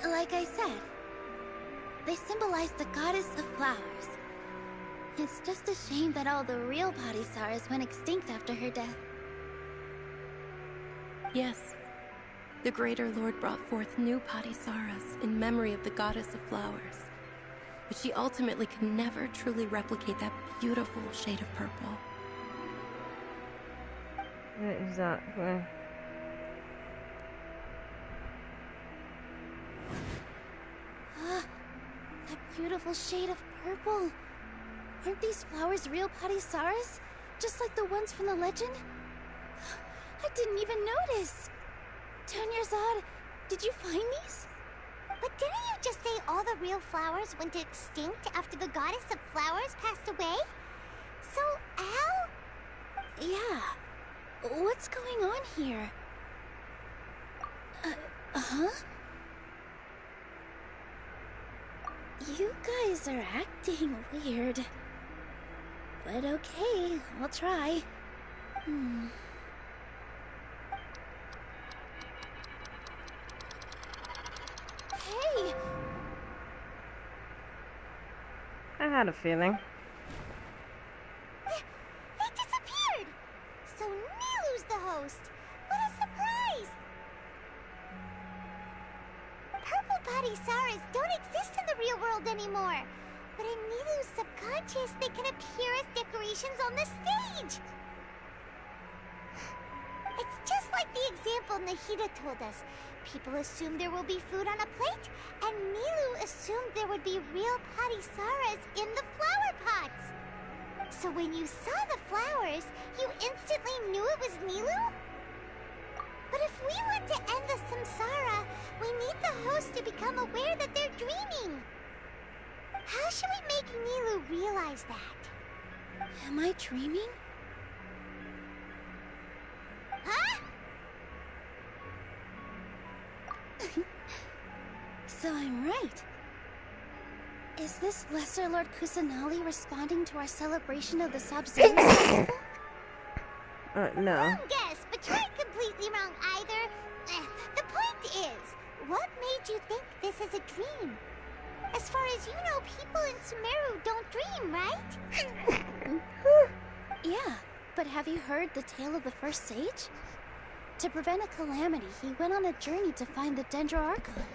Like I said, they symbolize the goddess of flowers. It's just a shame that all the real Padisaras went extinct after her death. Yes. The Greater Lord brought forth new Padisaras in memory of the goddess of flowers. but she ultimately can never truly replicate that beautiful shade of purple. What is that? That beautiful shade of purple. Aren't these flowers real Padisaras? Just like the ones from the legend? I didn't even notice. Dunyarzad, did you find these? But didn't you just say all the real flowers went extinct after the goddess of flowers passed away? So, how? Yeah. What's going on here? Huh? You guys are acting weird. But okay, I'll try. Hey! I had a feeling. They disappeared! So Nilu's the host! What a surprise! Purple Padisaras don't exist in the real world anymore. But in Nilu's subconscious, they can appear as decorations on the stage. It's just like the example Nahida told us. People assumed there will be food on a plate, and Nilu assumed there would be real Padisaras in the flower pots. So when you saw the flowers, you instantly knew it was Nilu? But if we want to end the samsara, we need the host to become aware that they're dreaming. How should we make Nilu realize that? Am I dreaming? Huh? So I'm right. Is this Lesser Lord Kusanali responding to our celebration of the Sub-Zero Festival? No. Wrong guess, but you ain't completely wrong either. The point is, what made you think this is a dream? As far as you know, people in Sumeru don't dream, right? Yeah, but have you heard the tale of the first sage? To prevent a calamity, he went on a journey to find the Dendroarchon.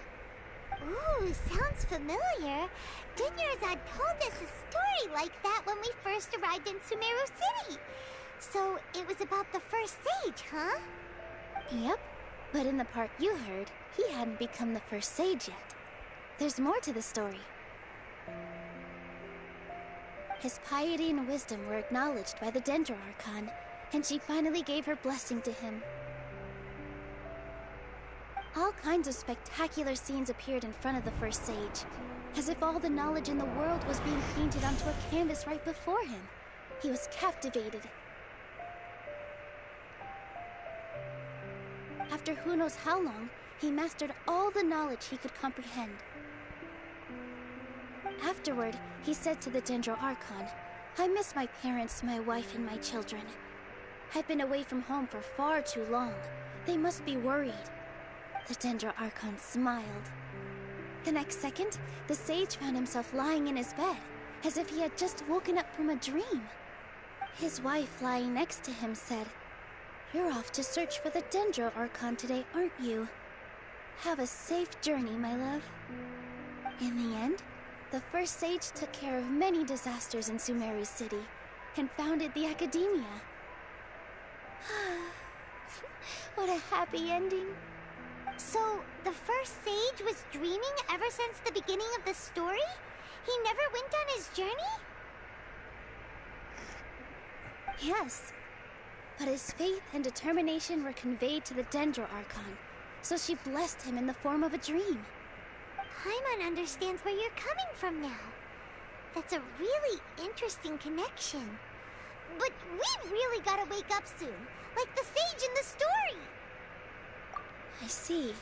Ooh, sounds familiar. Dunyarzad told us a story like that when we first arrived in Sumeru City. So it was about the first sage, huh? Yep, but in the part you heard, he hadn't become the first sage yet. There's more to the story. His piety and wisdom were acknowledged by the Dendroarchon, and she finally gave her blessing to him. All kinds of spectacular scenes appeared in front of the first sage, as if all the knowledge in the world was being painted onto a canvas right before him. He was captivated. After who knows how long, he mastered all the knowledge he could comprehend. Afterward, he said to the Dendroarchon, "I miss my parents, my wife, and my children. I've been away from home for far too long. They must be worried." The Dendroarchon smiled. The next second, the sage found himself lying in his bed, as if he had just woken up from a dream. His wife, lying next to him, said, "You're off to search for the Dendroarchon today, aren't you? Have a safe journey, my love." In the end, the first sage took care of many disasters in Sumeru City, and founded the Academia. What a happy ending. So, the first sage was dreaming ever since the beginning of the story? He never went on his journey? Yes, but his faith and determination were conveyed to the Dendroarchon, so she blessed him in the form of a dream. Paimon understands where you're coming from now. That's a really interesting connection. But we really gotta wake up soon, like the sage in the story. I see.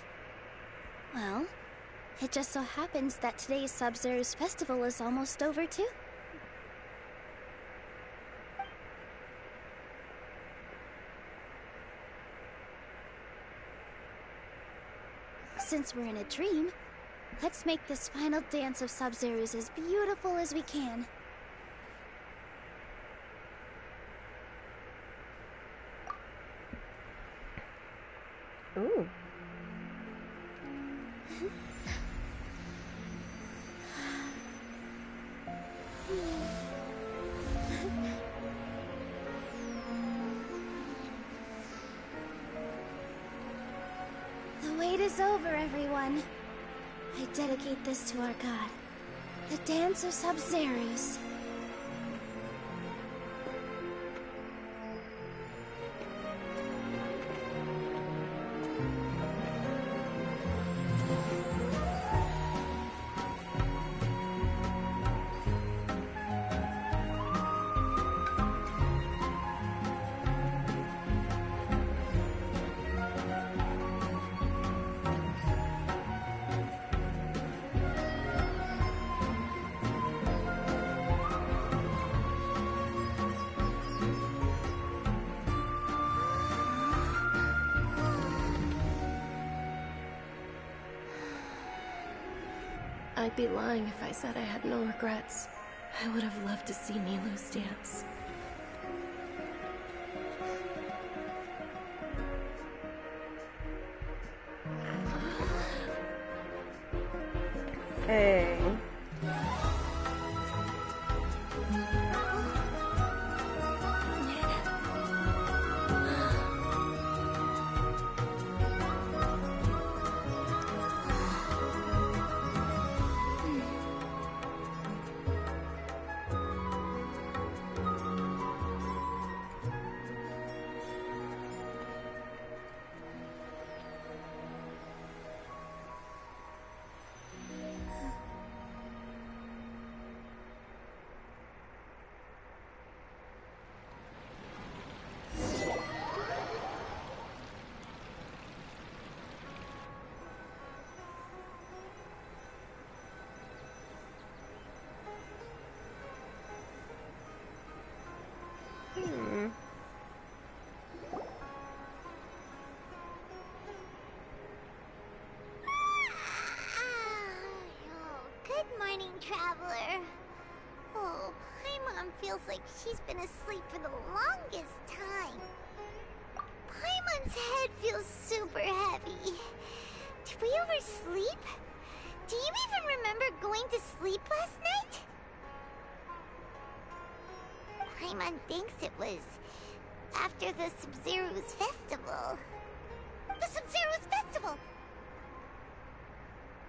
Well, it just so happens that today's Sub-Zero's festival is almost over too. Since we're in a dream, let's make this final dance of Sub-Zero's as beautiful as we can. Ooh. wait is over, everyone. I dedicate this to our god, the Dance of Sub-Zerus. I'd be lying if I said I had no regrets. I would have loved to see Nilou's dance. Hey. Good morning, traveler. Oh, Paimon feels like she's been asleep for the longest time. Paimon's head feels super heavy. Did we oversleep? Do you even remember going to sleep last night? Paimon thinks it was after the Sub-Zero's festival. The Sub-Zero's festival!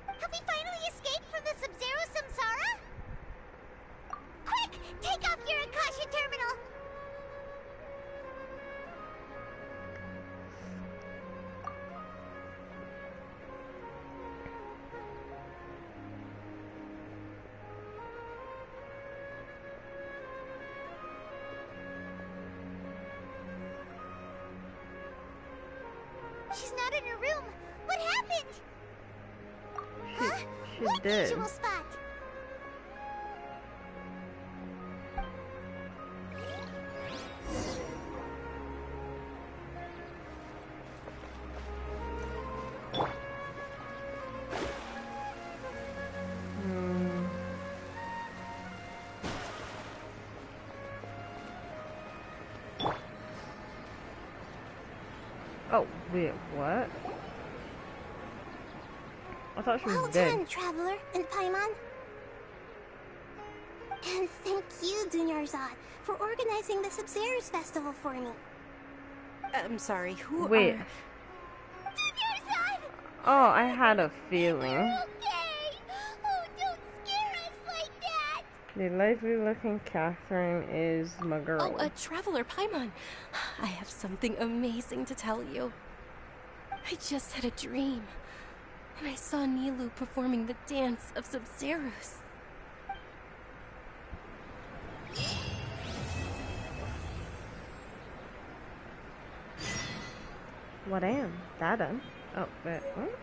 Have we finally escaped from the Sub-Zero Samsara? Quick! Take off your Akasha terminal! She's not in her room. What happened? She what did. visual spot? Oh, wait, what? I thought she was Well dead. done, Traveler and Paimon. And thank you, Dunyarzad, for organizing the Sub-Zero's festival for me. I'm sorry, who Wait. are... Dunyarzad! Oh, I had a feeling. Okay! Oh, don't scare us like that! The lively-looking Catherine is my girl. Oh, Traveler Paimon. I have something amazing to tell you. I just had a dream. And I saw Nilou performing the Dance of Sub-Zerus. What am? Dada? Oh, but what?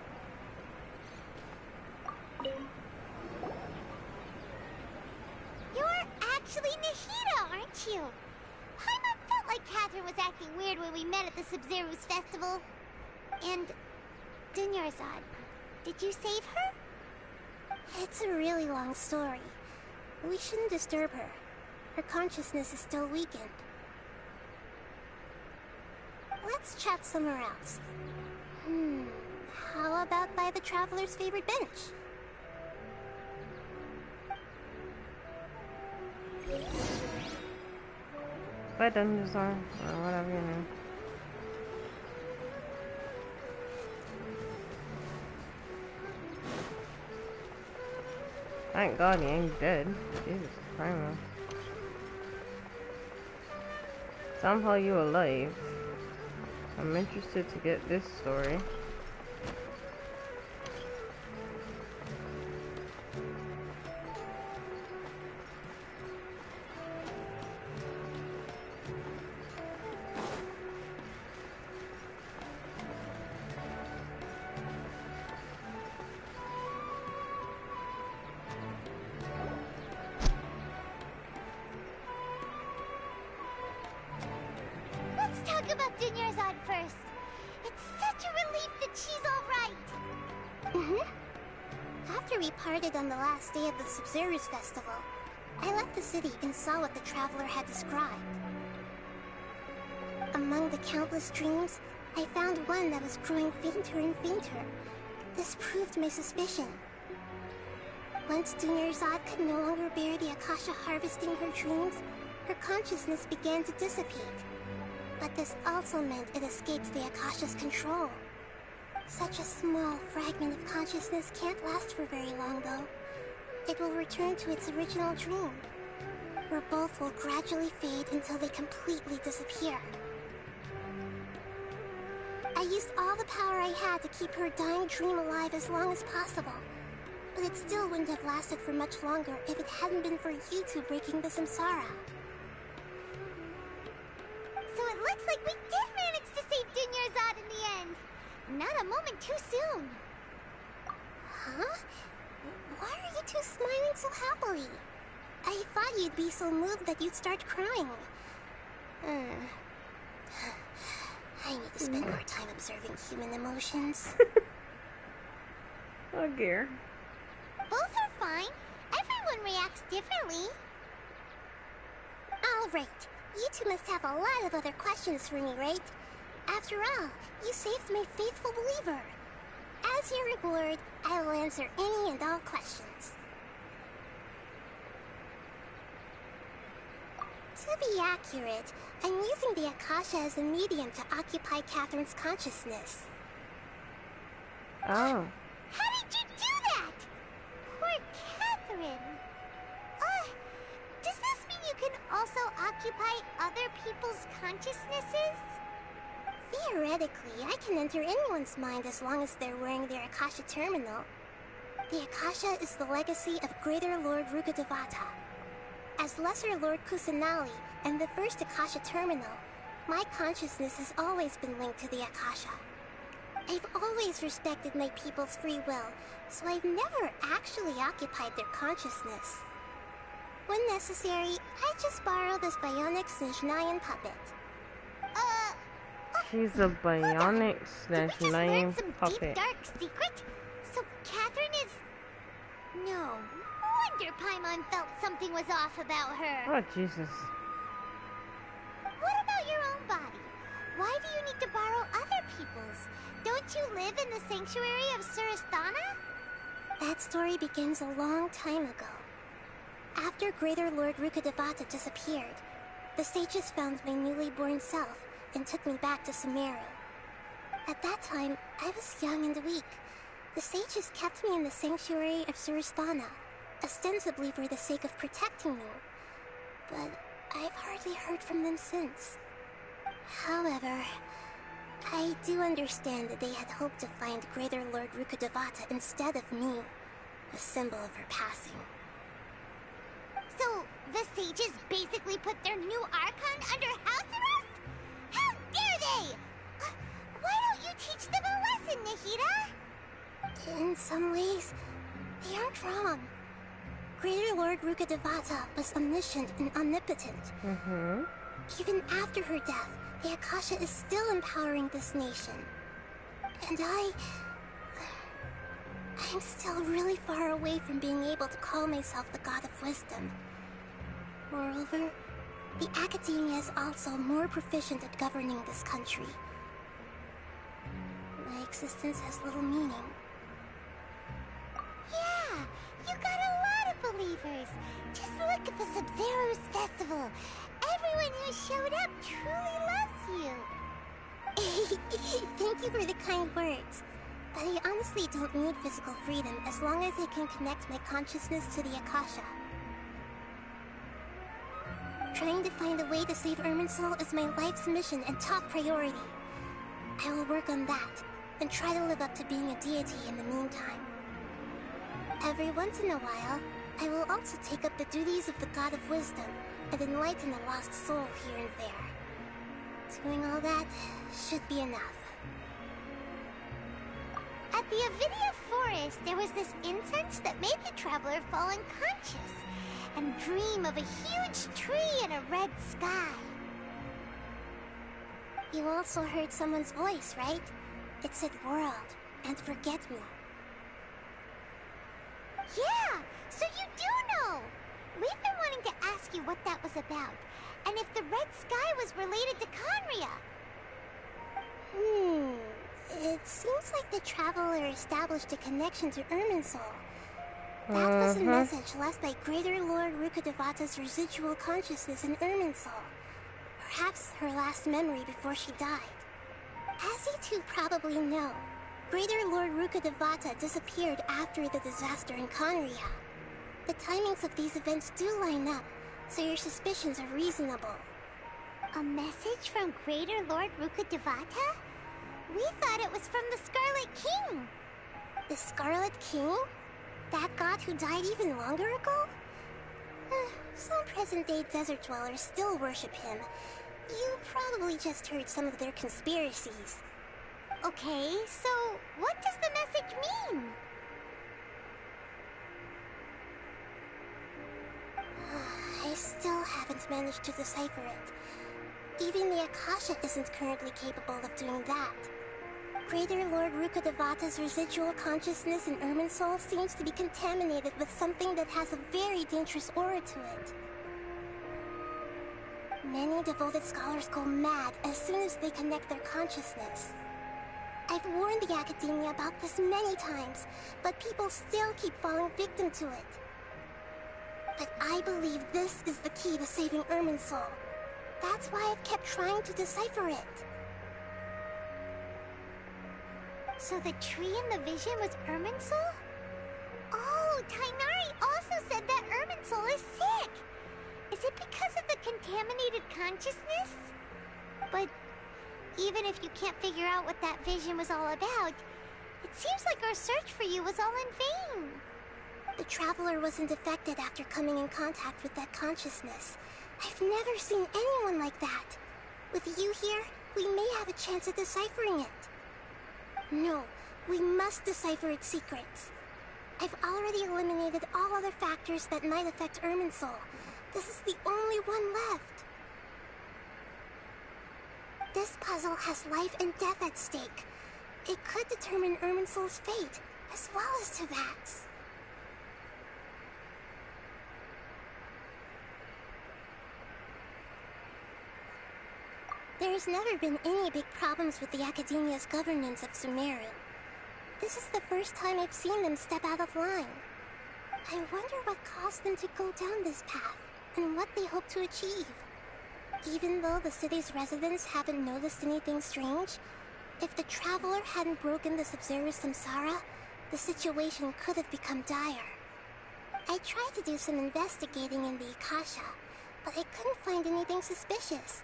You're actually Nahida, aren't you? Paimon felt like Catherine was acting weird when we met at the Sub-Zero's festival. And Dunyarzad, did you save her? It's a really long story. We shouldn't disturb her. Her consciousness is still weakened. Let's chat somewhere else. How about by the Traveler's favorite bench? But then just or whatever, you know. Thank God he ain't dead. Jesus Christ. Somehow you alive. I'm interested to get this story. Let's talk about Dunyarzad first. It's such a relief that she's alright. After we parted on the last day of the Sumeru's festival, I left the city and saw what the traveler had described. Among the countless dreams, I found one that was growing fainter and fainter. This proved my suspicion. Once Dunyarzad could no longer bear the Akasha harvesting her dreams, her consciousness began to dissipate. But this also meant it escaped the Akasha's control. Such a small fragment of consciousness can't last for very long, though. It will return to its original dream, where both will gradually fade until they completely disappear. I used all the power I had to keep her dying dream alive as long as possible, but it still wouldn't have lasted for much longer if it hadn't been for you two breaking the samsara. So it looks like we did manage to save Dunyarzad in the end. Not a moment too soon. Huh? Why are you two smiling so happily? I thought you'd be so moved that you'd start crying. I need to spend more time observing human emotions. Oh dear. Both are fine. Everyone reacts differently. All right. You two must have a lot of other questions for me, right? After all, you saved my faithful believer. As your reward, I will answer any and all questions. To be accurate, I'm using the Akasha as a medium to occupy Catherine's consciousness. Oh. How did you do that? Poor Catherine. Does this mean you can also occupy other people's consciousnesses? Theoretically, I can enter anyone's mind as long as they're wearing their Akasha terminal. The Akasha is the legacy of Greater Lord Rukkhadevata. As Lesser Lord Kusanali and the first Akasha terminal, my consciousness has always been linked to the Akasha. I've always respected my people's free will, so I've never actually occupied their consciousness. When necessary, I just borrow this bionic Snezhnayan puppet. She's a bionic Snezhnayan puppet. Deep dark secret? So Catherine is... No wonder Paimon felt something was off about her. Oh, Jesus. What about your own body? Why do you need to borrow other people's? Don't you live in the sanctuary of Surasthana? That story begins a long time ago. After Greater Lord Rukkhadevata disappeared, the sages found my newly born self and took me back to Sumeru. At that time, I was young and weak. The sages kept me in the sanctuary of Surasthana, ostensibly for the sake of protecting me. But I've hardly heard from them since. However, I do understand that they had hoped to find Greater Lord Rukkhadevata instead of me, a symbol of her passing. So, the sages basically put their new Archon under house arrest? How dare they! Why don't you teach them a lesson, Nahida? In some ways, they aren't wrong. Greater Lord Rukkhadevata was omniscient and omnipotent. Even after her death, the Akasha is still empowering this nation. And I'm still really far away from being able to call myself the God of Wisdom. Moreover, the Academia is also more proficient at governing this country. My existence has little meaning. Yeah, you got a lot of believers. Just look at the Sub-Zero's festival. Everyone who showed up truly loves you. Thank you for the kind words. But I honestly don't need physical freedom as long as I can connect my consciousness to the Akasha. Trying to find a way to save Irminsul is my life's mission and top priority. I will work on that, and try to live up to being a deity in the meantime. Every once in a while, I will also take up the duties of the God of Wisdom and enlighten a lost soul here and there. Doing all that should be enough. At the Avidia Forest, there was this incense that made the traveler fall unconscious and dream of a huge tree and a red sky. You also heard someone's voice, right? It said world and forget me. Yeah, so you do know! We've been wanting to ask you what that was about, and if the red sky was related to Conria. It seems like the traveler established a connection to Irminsul. That was a message left by Greater Lord Rukkhadevata's residual consciousness in Irminsul. Perhaps her last memory before she died. As you two probably know, Greater Lord Rukkhadevata disappeared after the disaster in Conria. The timings of these events do line up, so your suspicions are reasonable. A message from Greater Lord Rukkhadevata? We thought it was from the Scarlet King. The Scarlet King? That god who died even longer ago? Some present-day desert dwellers still worship him. You probably just heard some of their conspiracies. Okay, so what does the message mean? I still haven't managed to decipher it. Even the Akasha isn't currently capable of doing that. Greater Lord Rukkhadevata's residual consciousness in Irminsul seems to be contaminated with something that has a very dangerous aura to it. Many devoted scholars go mad as soon as they connect their consciousness. I've warned the Academia about this many times, but people still keep falling victim to it. But I believe this is the key to saving Irminsul. That's why I've kept trying to decipher it. So the tree in the vision was Irminsul? Oh, Tainari also said that Irminsul is sick! Is it because of the contaminated consciousness? But even if you can't figure out what that vision was all about, it seems like our search for you was all in vain. The Traveler wasn't affected after coming in contact with that consciousness. I've never seen anyone like that. With you here, we may have a chance at deciphering it. No, we must decipher its secrets. I've already eliminated all other factors that might affect Irminsul. This is the only one left. This puzzle has life and death at stake. It could determine Irminsul's fate, as well as Tevat's. There's never been any big problems with the Academia's governance of Sumeru. This is the first time I've seen them step out of line. I wonder what caused them to go down this path, and what they hope to achieve. Even though the city's residents haven't noticed anything strange, if the Traveler hadn't broken the Sub-Zero's samsara, the situation could have become dire. I tried to do some investigating in the Akasha, but I couldn't find anything suspicious.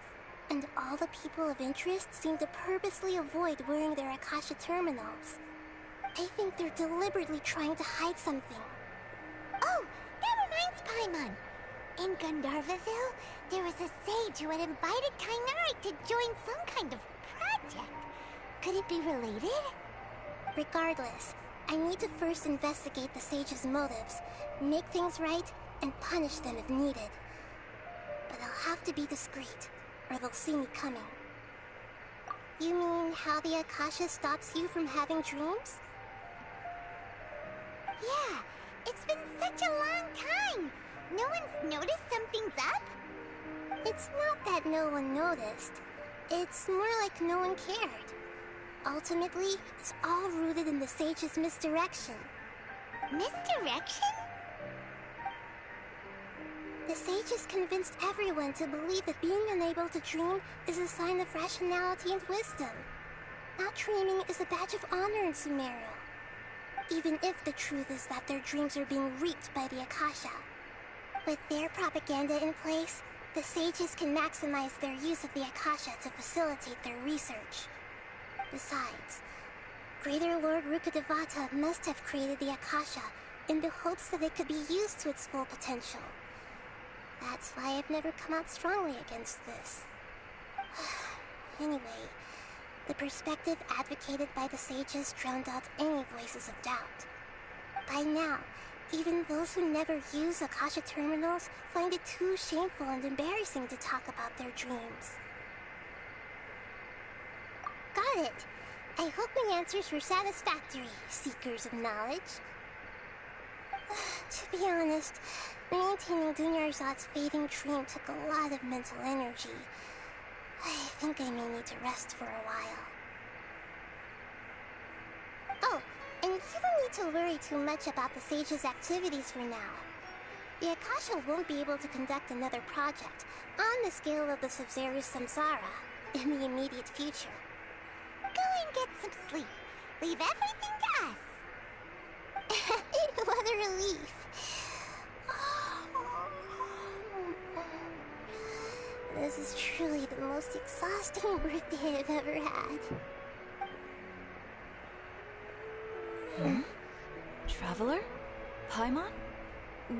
And all the people of interest seem to purposely avoid wearing their Akasha terminals. I think they're deliberately trying to hide something. Oh, that reminds Paimon. In Gandharvaville, there was a sage who had invited Tainari to join some kind of project. Could it be related? Regardless, I need to first investigate the sage's motives, make things right, and punish them if needed. But I'll have to be discreet, or they'll see me coming. You mean how the Akasha stops you from having dreams? Yeah, it's been such a long time. No one's noticed something's up? It's not that no one noticed. It's more like no one cared. Ultimately, it's all rooted in the sage's misdirection. Misdirection? The sage has convinced everyone to believe that being unable to dream is a sign of rationality and wisdom. Not dreaming is a badge of honor in Sumeru. Even if the truth is that their dreams are being reaped by the Akasha. With their propaganda in place, the sages can maximize their use of the Akasha to facilitate their research. Besides, Greater Lord Rukkhadevata must have created the Akasha in the hopes that it could be used to its full potential. That's why I've never come out strongly against this. Anyway, the perspective advocated by the sages drowned out any voices of doubt. By now, even those who never use Akasha terminals find it too shameful and embarrassing to talk about their dreams. Got it. I hope my answers were satisfactory, seekers of knowledge. To be honest, maintaining Dunyarzad's fading dream took a lot of mental energy. I think I may need to rest for a while. Oh, and you don't need to worry too much about the sage's activities for now. The Akasha won't be able to conduct another project on the scale of the Sumeru Samsara in the immediate future. Go and get some sleep. Leave everything to us. What a relief. This is truly the most exhausting birthday I've ever had. Traveler? Paimon?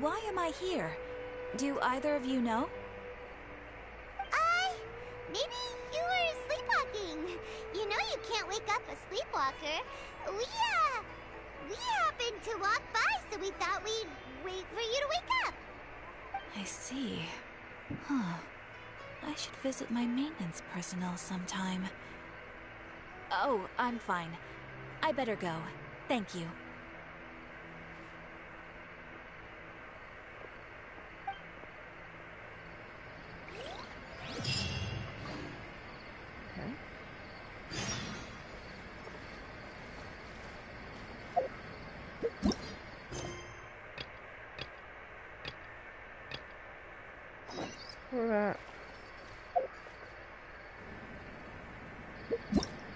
Why am I here? Do either of you know? Maybe you were sleepwalking. You know you can't wake up a sleepwalker. We happened to walk by, so we thought we'd wait for you to wake up. I see. Huh. I should visit my maintenance personnel sometime. Oh, I'm fine. I better go. Thank you.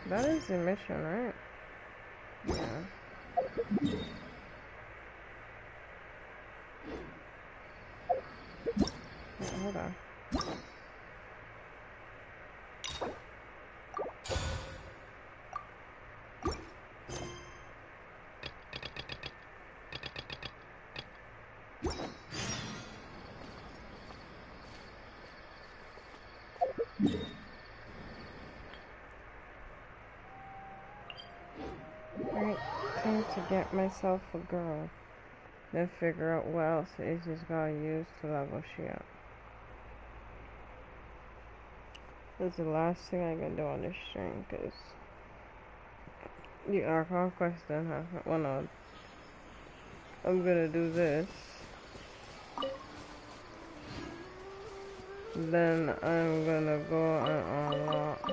That is the mission, right? Yeah. Wait, hold on. Right, time to get myself a girl. Then figure out what else is just gonna use to level she up. That's the last thing I can do on this stream, because the Archon quest doesn't have one on. I'm gonna do this. Then I'm gonna go and unlock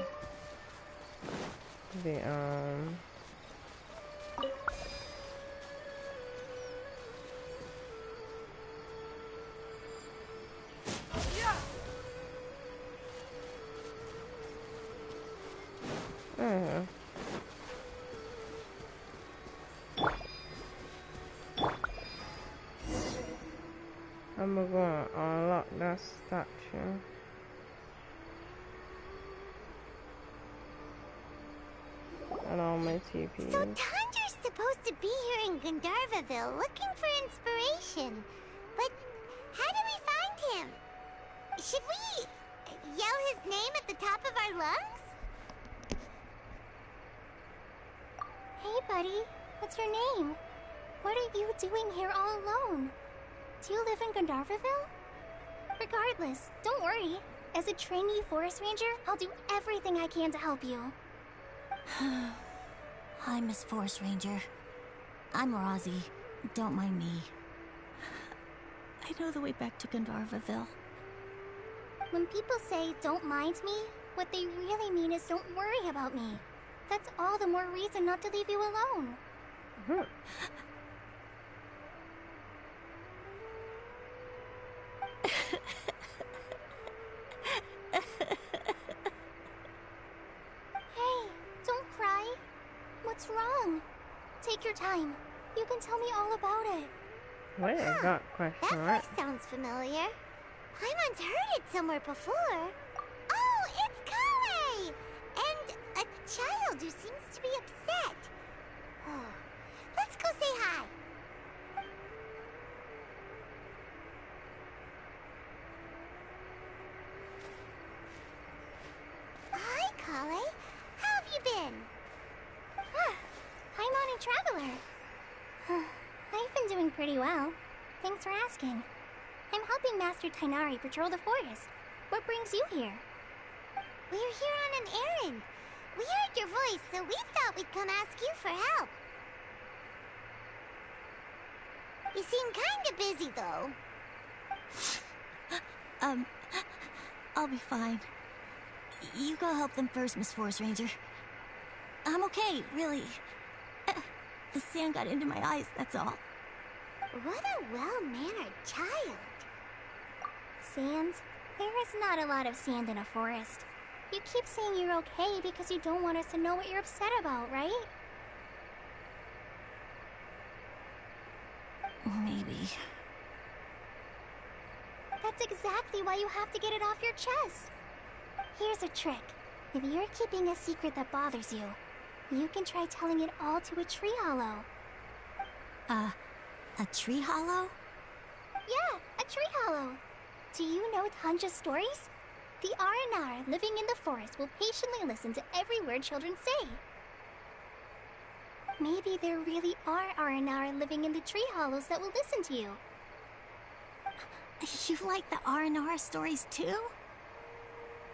the I'm gonna go and unlock that statue. And all my TPs. So Tandra's supposed to be here in Gandharvaville looking for inspiration. But how do we find him? Should we yell his name at the top of our lungs? Hey, buddy. What's your name? What are you doing here all alone? Do you live in Gandharvaville? Regardless, don't worry. As a trainee forest ranger, I'll do everything I can to help you. Hi, Miss Forest Ranger. I'm Rozzy. Don't mind me. I know the way back to Gandharvaville. When people say, don't mind me, what they really mean is don't worry about me. That's all the more reason not to leave you alone. Hey, don't cry. What's wrong? Take your time. You can tell me all about it. Wait, I got question mark. That voice sounds familiar. I once heard it somewhere before. Oh, it's Kale! And a child who seems to be upset. Oh, let's go say hi. Hi, Kale. How have you been? Hi, Monty Traveler. I've been doing pretty well. Thanks for asking. I'm helping Master Tainari patrol the forest. What brings you here? We're here on an errand. We heard your voice, so we thought we'd come ask you for help. You seem kinda busy, though. I'll be fine. You go help them first, Miss Forest Ranger. I'm okay, really. The sand got into my eyes, that's all. What a well-mannered child. Sand? There is not a lot of sand in a forest. You keep saying you're okay because you don't want us to know what you're upset about, right? Maybe. That's exactly why you have to get it off your chest. Here's a trick. If you're keeping a secret that bothers you, you can try telling it all to a tree hollow. A tree hollow? Yeah, a tree hollow. Do you know Tanja's stories? The Aranara living in the forest will patiently listen to every word children say. Maybe there really are Aranara living in the tree hollows that will listen to you. You like the Aranara stories too?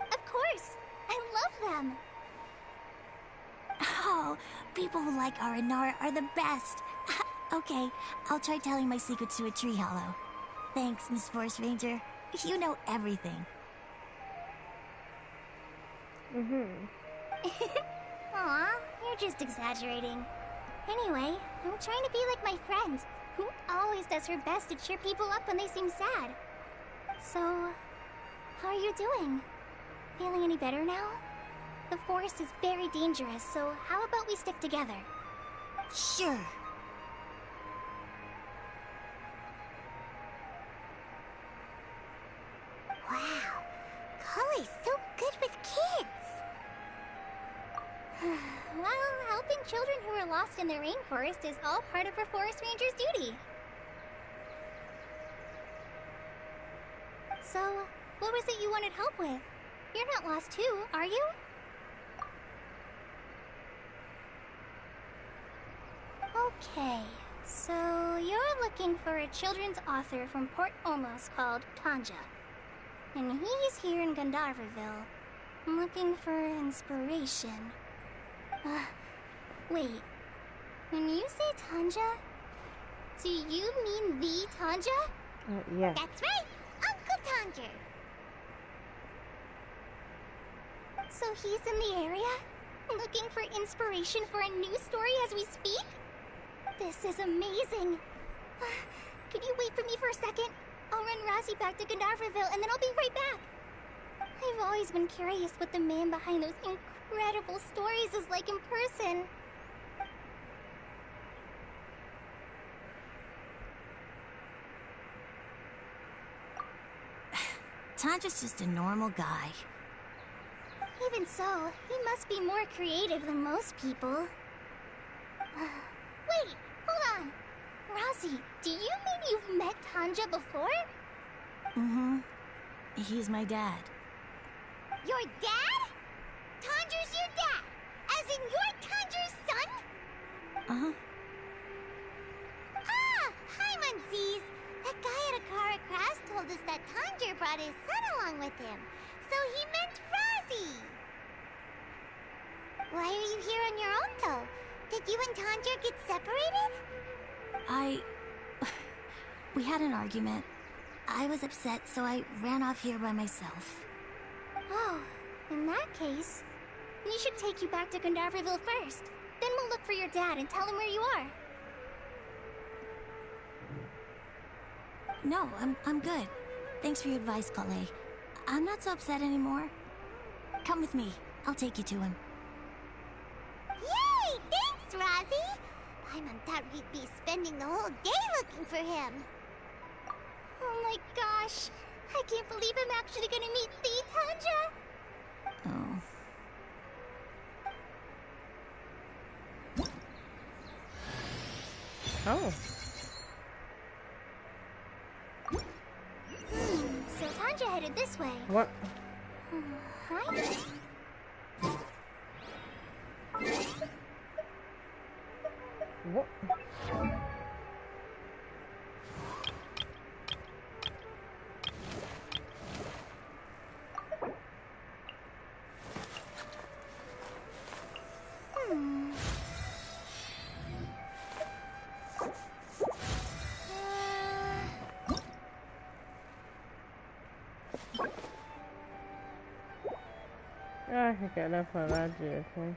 Of course! I love them! Oh, people who like Aranara are the best! Okay, I'll try telling my secrets to a tree hollow. Thanks, Miss Forest Ranger. You know everything. Aw, you're just exaggerating. Anyway, I'm trying to be like my friend, who always does her best to cheer people up when they seem sad. So, how are you doing? Feeling any better now? The forest is very dangerous, so how about we stick together? Sure. Wow, Kale's so good with kids. Well, helping children who are lost in the rainforest is all part of a forest ranger's duty. So, what was it you wanted help with? You're not lost too, are you? Okay, so you're looking for a children's author from Port Olmos called Tanja. And he's here in Gandharvaville, looking for inspiration. Wait. When you say Tanja, do you mean the Tanja? Yeah. That's right, Uncle Tanja. So he's in the area, looking for inspiration for a new story as we speak? This is amazing. Could you wait for me for a second? I'll run Razi back to Gandharvaville and then I'll be right back. I've always been curious what the man behind those incredible stories is like in person. Tanja's just a normal guy. Even so, he must be more creative than most people. Wait, hold on. Razi, do you mean you've met Tanja before? Mm-hmm. He's my dad. Your dad? Tanja's your dad? As in you're Tanja's son? Uh-huh. Ah, hi, Muncies. That guy at Akara Crafts told us that Tanja brought his son along with him. So he meant Razi. Why are you here on your own, though? Did you and Tanja get separated? We had an argument. I was upset, so I ran off here by myself. Oh, in that case, we should take you back to Gandharvaville first. Then we'll look for your dad and tell him where you are. No, I'm good. Thanks for your advice, Kale. I'm not so upset anymore. Come with me. I'll take you to him. Yay! Thanks, Razzie. I'm undoubtedly be spending the whole day looking for him. Oh my gosh. I can't believe I'm actually gonna meet Lee Tanja. Oh. So Tanja headed this way. What? Hi. What? Ah, que quero falar disso.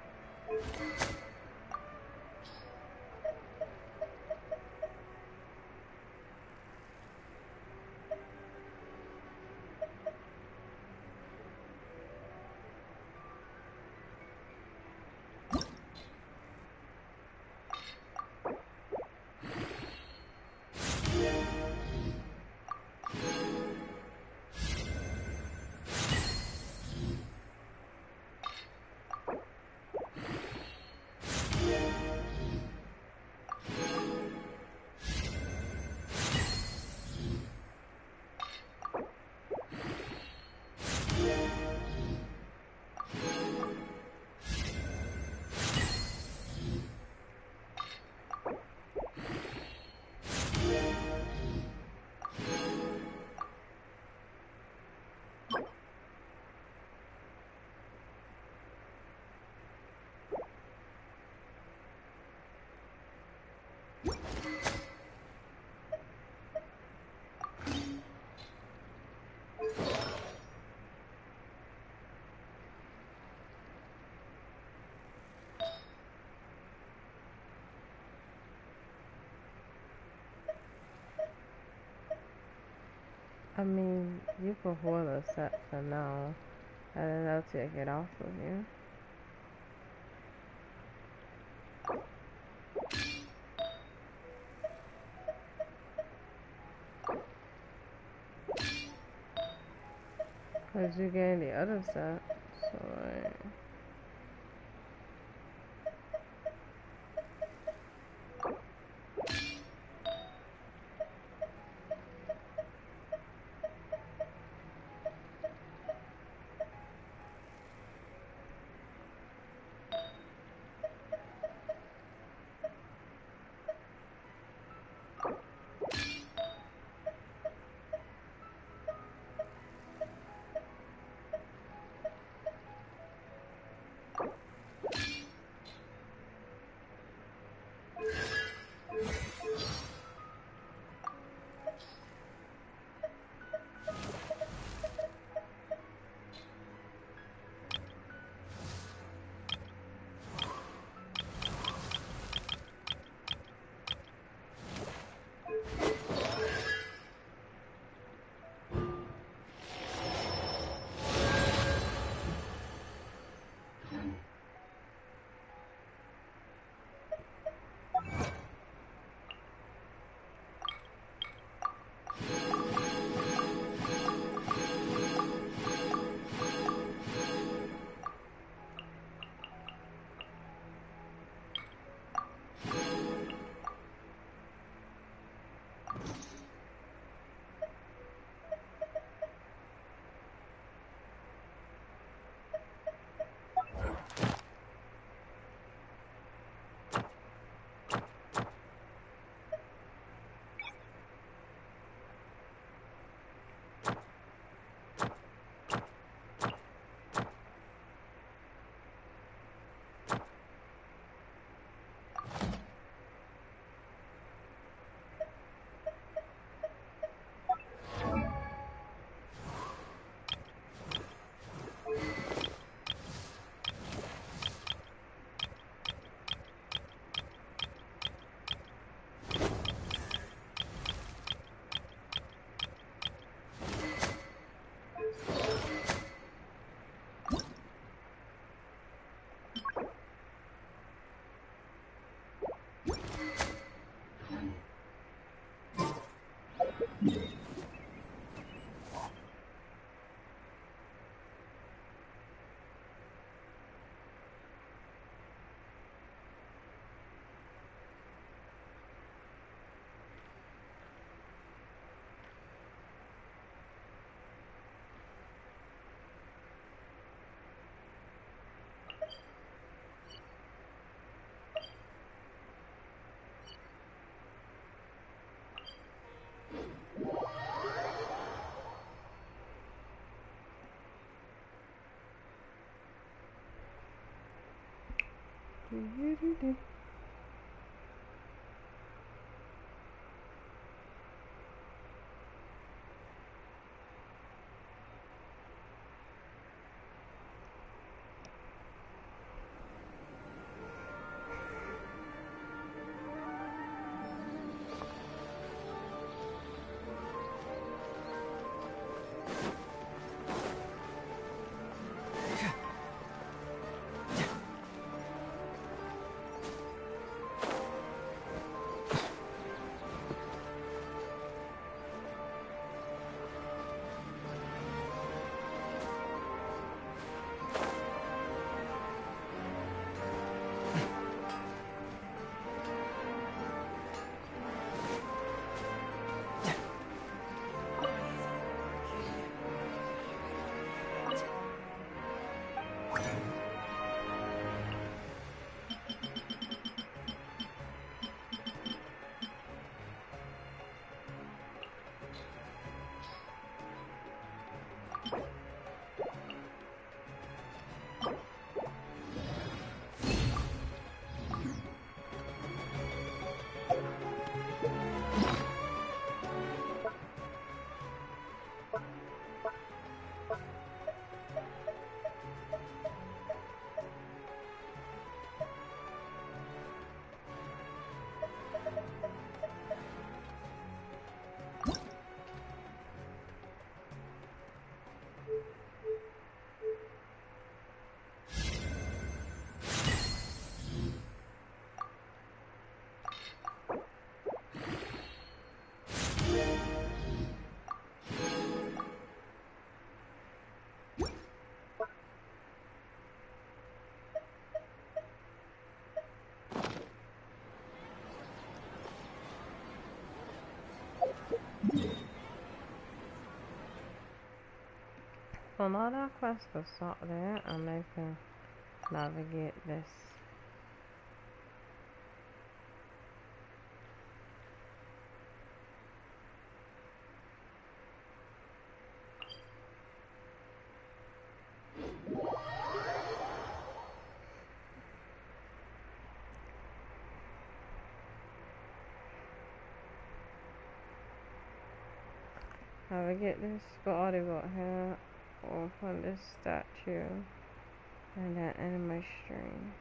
I mean, you can hold a set for now, and then I'll take it off of you. Cause you're getting the other set, so like... So now that quest is out there, and I can navigate this. Navigate this, go all the way out here, open this statue, and then end my stream.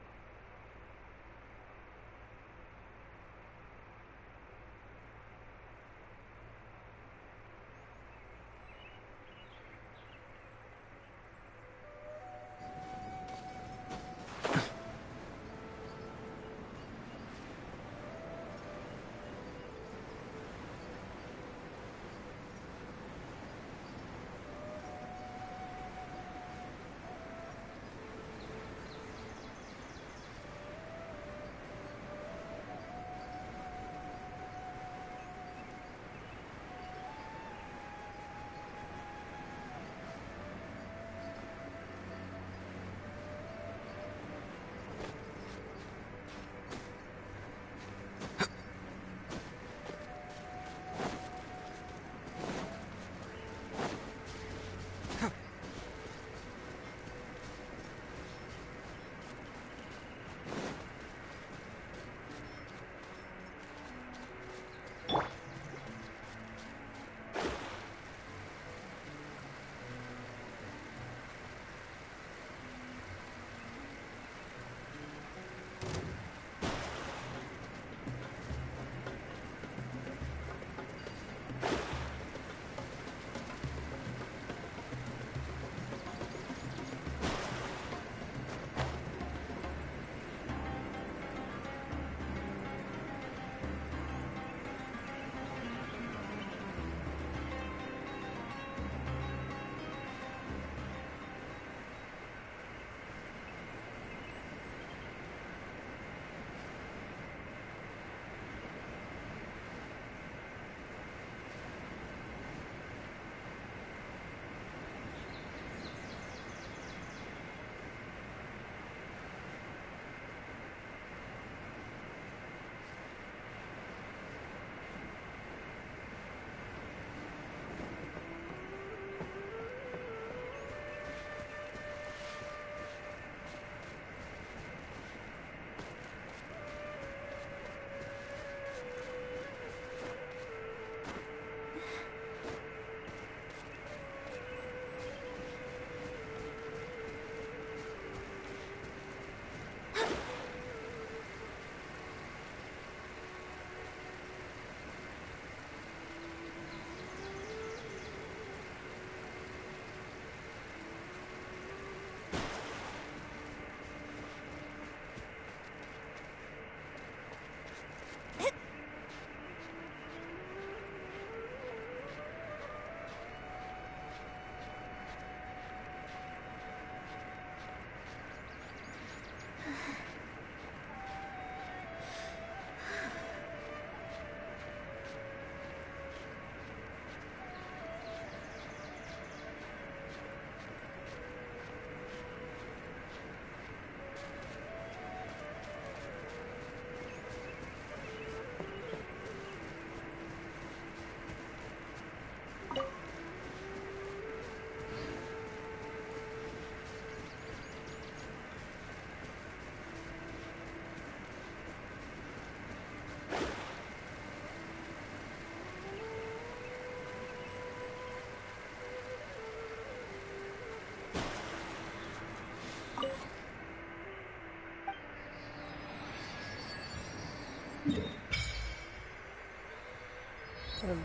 So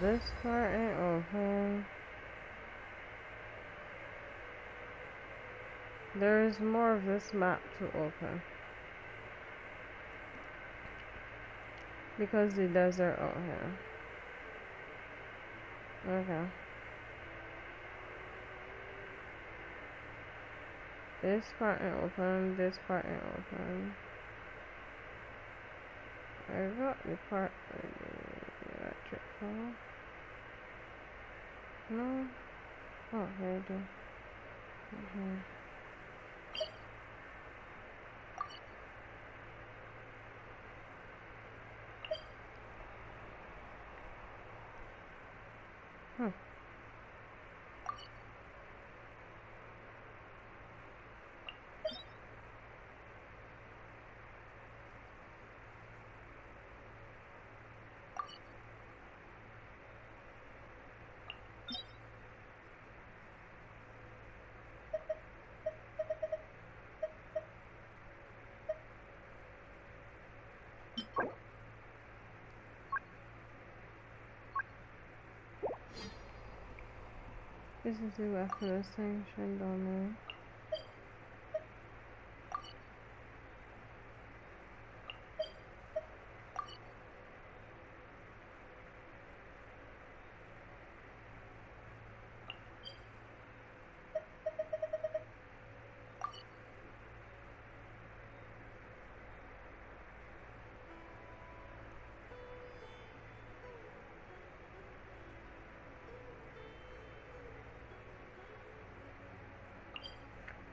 this part ain't open. There is more of this map to open. Because the desert out here. Okay. This part ain't open, this part ain't open. I got the part of the electric pole. No? Oh, here you do. Huh. This is the weapon sanction down there.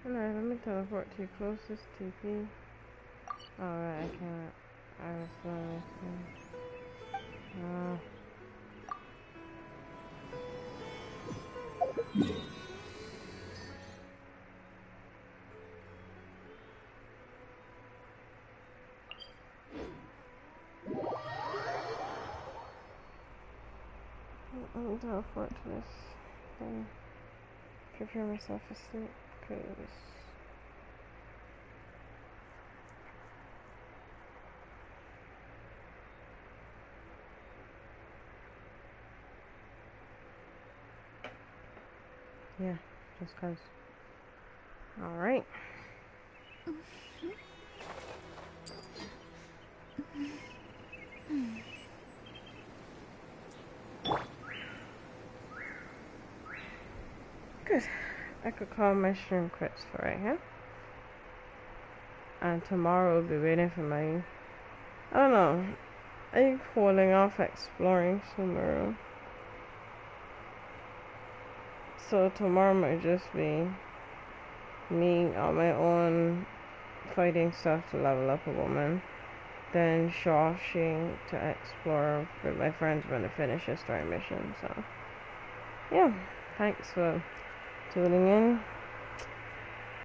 Alright, let me teleport to your closest TP. Alright, I can't. I was listening. Let me teleport to this thing. Prepare myself for sleep, because yeah, just cause. Alright. Good. I could call my stream quits for right here. And tomorrow will be waiting for my... I don't know. I'm holding off exploring Sumeru. So tomorrow might just be me on my own fighting stuff to level up a woman. Then Shawshing to explore with my friends when I finish a story mission. So yeah, thanks for tuning in.